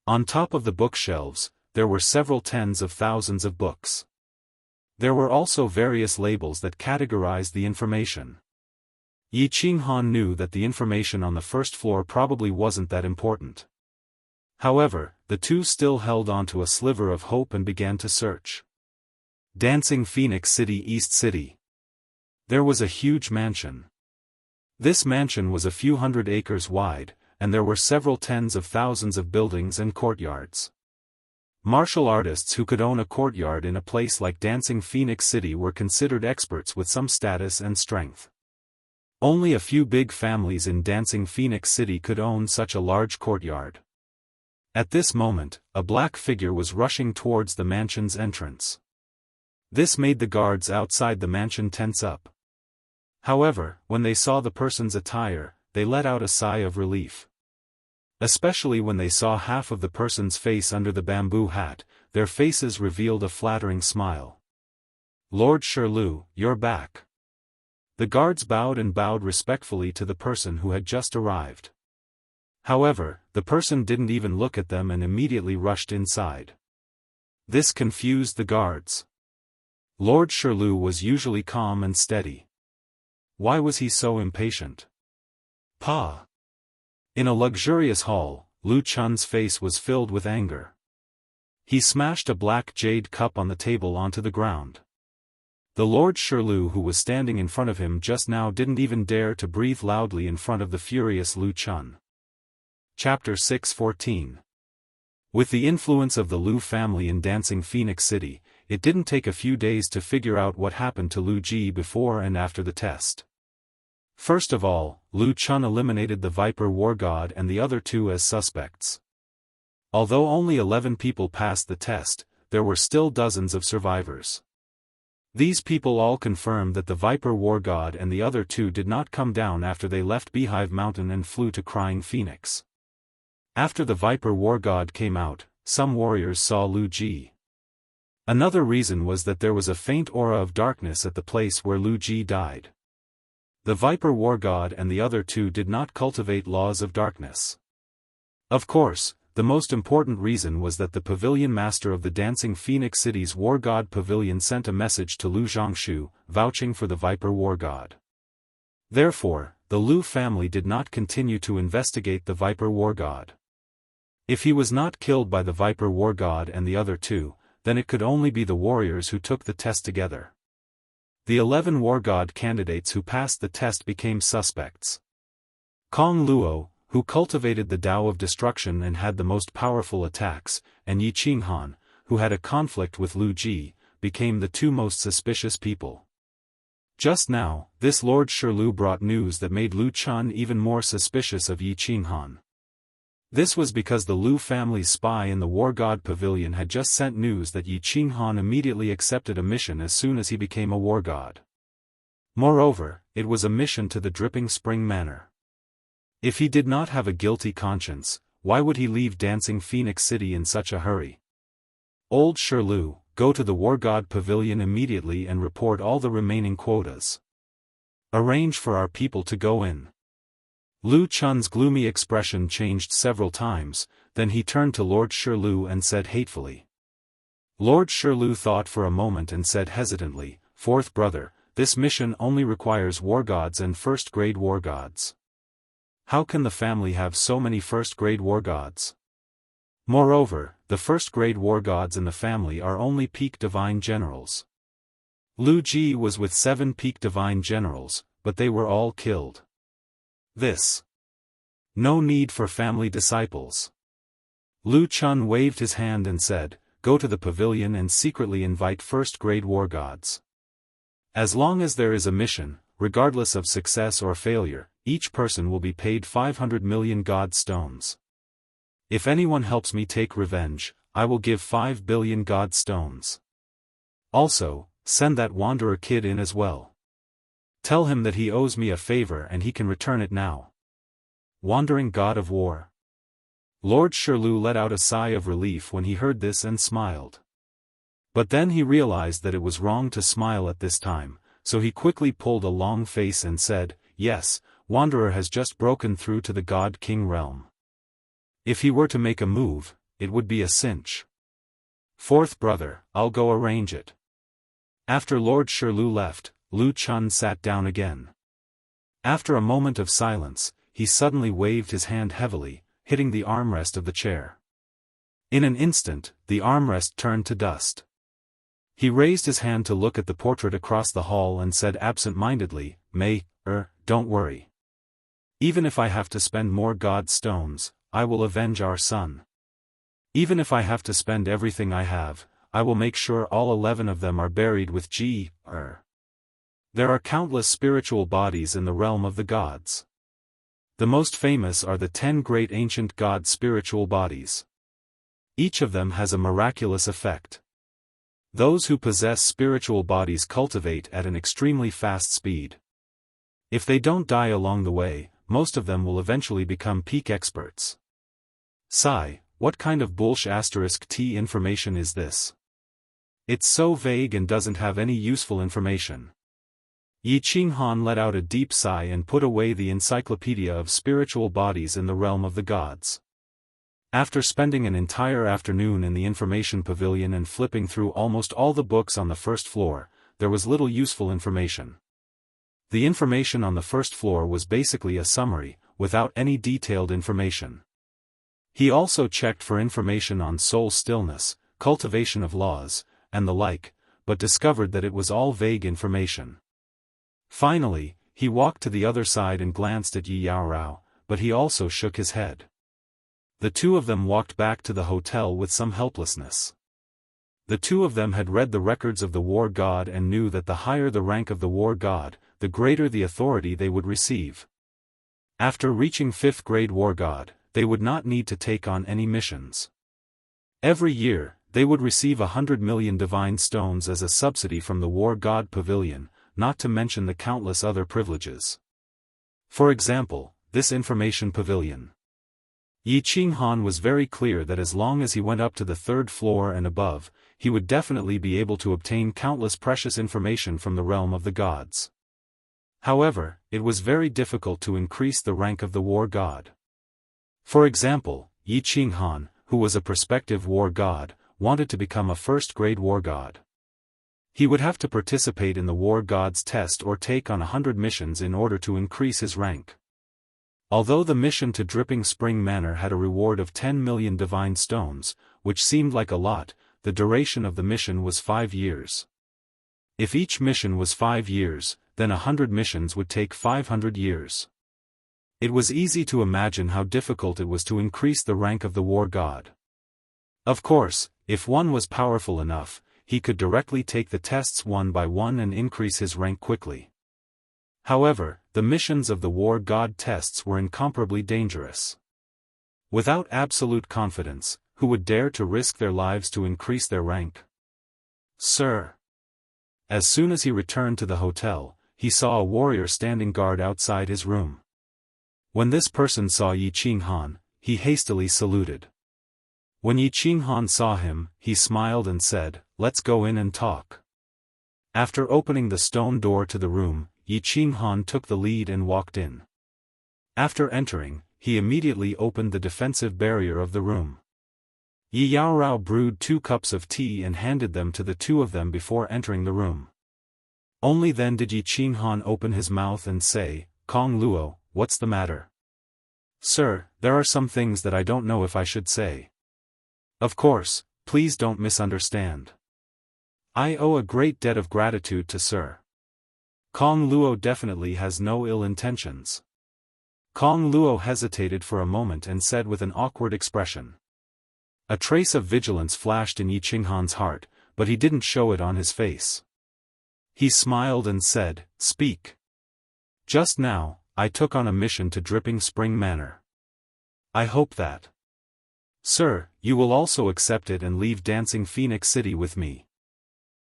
On top of the bookshelves, there were several tens of thousands of books. There were also various labels that categorized the information. Yi Qinghan knew that the information on the first floor probably wasn't that important. However, the two still held on to a sliver of hope and began to search. Dancing Phoenix City, East City. There was a huge mansion. This mansion was a few hundred acres wide, and there were several tens of thousands of buildings and courtyards. Martial artists who could own a courtyard in a place like Dancing Phoenix City were considered experts with some status and strength. Only a few big families in Dancing Phoenix City could own such a large courtyard. At this moment, a black figure was rushing towards the mansion's entrance. This made the guards outside the mansion tense up. However, when they saw the person's attire, they let out a sigh of relief. Especially when they saw half of the person's face under the bamboo hat, their faces revealed a flattering smile. "Lord Shirlu, you're back." The guards bowed and bowed respectfully to the person who had just arrived. However, the person didn't even look at them and immediately rushed inside. This confused the guards. Lord Shirlu was usually calm and steady. Why was he so impatient? Pa! In a luxurious hall, Lu Chun's face was filled with anger. He smashed a black jade cup on the table onto the ground. The Lord Shirlu who was standing in front of him just now didn't even dare to breathe loudly in front of the furious Lu Chun. Chapter 6:14. With the influence of the Lu family in Dancing Phoenix City, it didn't take a few days to figure out what happened to Lu Ji before and after the test. First of all, Lu Chun eliminated the Viper War God and the other two as suspects. Although only 11 people passed the test, there were still dozens of survivors. These people all confirmed that the Viper War God and the other two did not come down after they left Beehive Mountain and flew to Crying Phoenix. After the Viper War God came out, some warriors saw Lu Ji. Another reason was that there was a faint aura of darkness at the place where Lu Ji died. The Viper War God and the other two did not cultivate laws of darkness. Of course, the most important reason was that the pavilion master of the Dancing Phoenix City's War God Pavilion sent a message to Lu Zhongshu, vouching for the Viper War God. Therefore, the Lu family did not continue to investigate the Viper War God. If he was not killed by the Viper War God and the other two, then it could only be the warriors who took the test together. The 11 War God candidates who passed the test became suspects. Kong Luo, who cultivated the Tao of Destruction and had the most powerful attacks, and Yi Qinghan, who had a conflict with Lu Ji, became the two most suspicious people. Just now, this Lord Shirlu brought news that made Lu Chun even more suspicious of Yi Qinghan. This was because the Lu family's spy in the War God Pavilion had just sent news that Yi Qinghan immediately accepted a mission as soon as he became a war god. Moreover, it was a mission to the Dripping Spring Manor. If he did not have a guilty conscience, why would he leave Dancing Phoenix City in such a hurry? Old Shirlu, go to the War God Pavilion immediately and report all the remaining quotas. Arrange for our people to go in. Lu Chun's gloomy expression changed several times, then he turned to Lord Shirlu and said hatefully. Lord Shirlu thought for a moment and said hesitantly, "Fourth brother, this mission only requires war gods and first-grade war gods. How can the family have so many first-grade war gods? Moreover, the first-grade war gods in the family are only peak divine generals." Lu Ji was with 7 peak divine generals, but they were all killed. This. No need for family disciples. Lu Chun waved his hand and said, "Go to the pavilion and secretly invite first-grade war gods. As long as there is a mission, regardless of success or failure, each person will be paid 500 million god stones. If anyone helps me take revenge, I will give 5 billion god stones. Also, send that wanderer kid in as well. Tell him that he owes me a favor and he can return it now." Wandering God of War. Lord Shirlu let out a sigh of relief when he heard this and smiled. But then he realized that it was wrong to smile at this time, so he quickly pulled a long face and said, "Yes, Wanderer has just broken through to the God King realm. If he were to make a move, it would be a cinch. Fourth brother, I'll go arrange it." After Lord Shirlu left, Lu Chun sat down again. After a moment of silence, he suddenly waved his hand heavily, hitting the armrest of the chair. In an instant, the armrest turned to dust. He raised his hand to look at the portrait across the hall and said absent-mindedly, don't worry. Even if I have to spend more god stones, I will avenge our son. Even if I have to spend everything I have, I will make sure all 11 of them are buried with There are countless spiritual bodies in the realm of the gods. The most famous are the 10 great ancient god spiritual bodies. Each of them has a miraculous effect. Those who possess spiritual bodies cultivate at an extremely fast speed. If they don't die along the way, most of them will eventually become peak experts. Sigh, what kind of *T information is this? It's so vague and doesn't have any useful information. Yi Qinghan let out a deep sigh and put away the encyclopedia of spiritual bodies in the realm of the gods. After spending an entire afternoon in the information pavilion and flipping through almost all the books on the first floor, there was little useful information. The information on the first floor was basically a summary, without any detailed information. He also checked for information on soul stillness, cultivation of laws, and the like, but discovered that it was all vague information. Finally, he walked to the other side and glanced at Yi Yaorao, but he also shook his head. The two of them walked back to the hotel with some helplessness. The two of them had read the records of the war god and knew that the higher the rank of the war god, the greater the authority they would receive. After reaching 5th grade war god, they would not need to take on any missions. Every year, they would receive 100 million divine stones as a subsidy from the war god pavilion, not to mention the countless other privileges. For example, this information pavilion. Yi Qinghan was very clear that as long as he went up to the 3rd floor and above, he would definitely be able to obtain countless precious information from the realm of the gods. However, it was very difficult to increase the rank of the war god. For example, Yi Qinghan, who was a prospective war god, wanted to become a 1st-grade war god. He would have to participate in the war god's test or take on 100 missions in order to increase his rank. Although the mission to Dripping Spring Manor had a reward of 10 million divine stones, which seemed like a lot, the duration of the mission was 5 years. If each mission was 5 years, then 100 missions would take 500 years. It was easy to imagine how difficult it was to increase the rank of the war god. Of course, if one was powerful enough, he could directly take the tests one by one and increase his rank quickly. However, the missions of the war god tests were incomparably dangerous. Without absolute confidence, who would dare to risk their lives to increase their rank? Sir. As soon as he returned to the hotel, he saw a warrior standing guard outside his room. When this person saw Yi Qinghan, he hastily saluted. When Yi Qinghan saw him, he smiled and said, "Let's go in and talk." After opening the stone door to the room, Yi Qinghan took the lead and walked in. After entering, he immediately opened the defensive barrier of the room. Yi Yaorao brewed 2 cups of tea and handed them to the two of them before entering the room. Only then did Yi Qinghan open his mouth and say, "Kong Luo, what's the matter?" "Sir, there are some things that I don't know if I should say." "Of course, please don't misunderstand. I owe a great debt of gratitude to Sir." Kong Luo definitely has no ill intentions. Kong Luo hesitated for a moment and said with an awkward expression. A trace of vigilance flashed in Yi Qinghan's heart, but he didn't show it on his face. He smiled and said, "Speak. Just now, I took on a mission to Dripping Spring Manor. I hope that, Sir, you will also accept it and leave Dancing Phoenix City with me."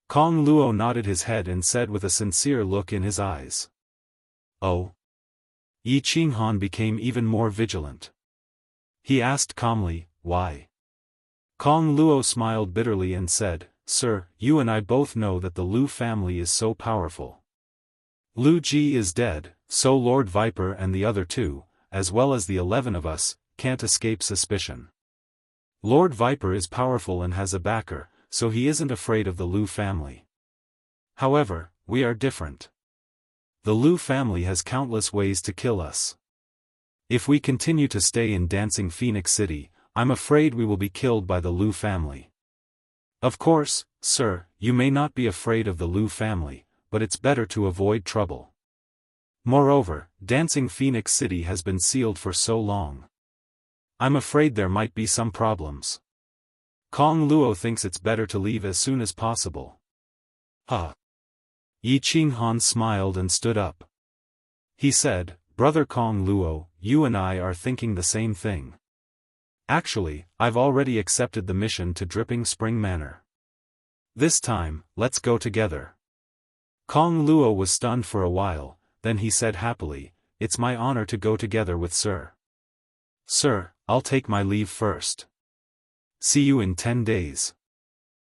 Kong Luo nodded his head and said with a sincere look in his eyes. "Oh." Yi Qinghan became even more vigilant. He asked calmly, "Why?" Kong Luo smiled bitterly and said, "Sir, you and I both know that the Lu family is so powerful. Lu Ji is dead, so Lord Viper and the other 2, as well as the 11 of us, can't escape suspicion. Lord Viper is powerful and has a backer, so he isn't afraid of the Lu family. However, we are different. The Lu family has countless ways to kill us. If we continue to stay in Dancing Phoenix City, I'm afraid we will be killed by the Lu family. Of course, Sir, you may not be afraid of the Lu family, but it's better to avoid trouble. Moreover, Dancing Phoenix City has been sealed for so long. I'm afraid there might be some problems. Kong Luo thinks it's better to leave as soon as possible." "Huh." Yi Qinghan smiled and stood up. He said, "Brother Kong Luo, you and I are thinking the same thing. Actually, I've already accepted the mission to Dripping Spring Manor. This time, let's go together." Kong Luo was stunned for a while, then he said happily, "It's my honor to go together with Sir. Sir, I'll take my leave first. See you in 10 days.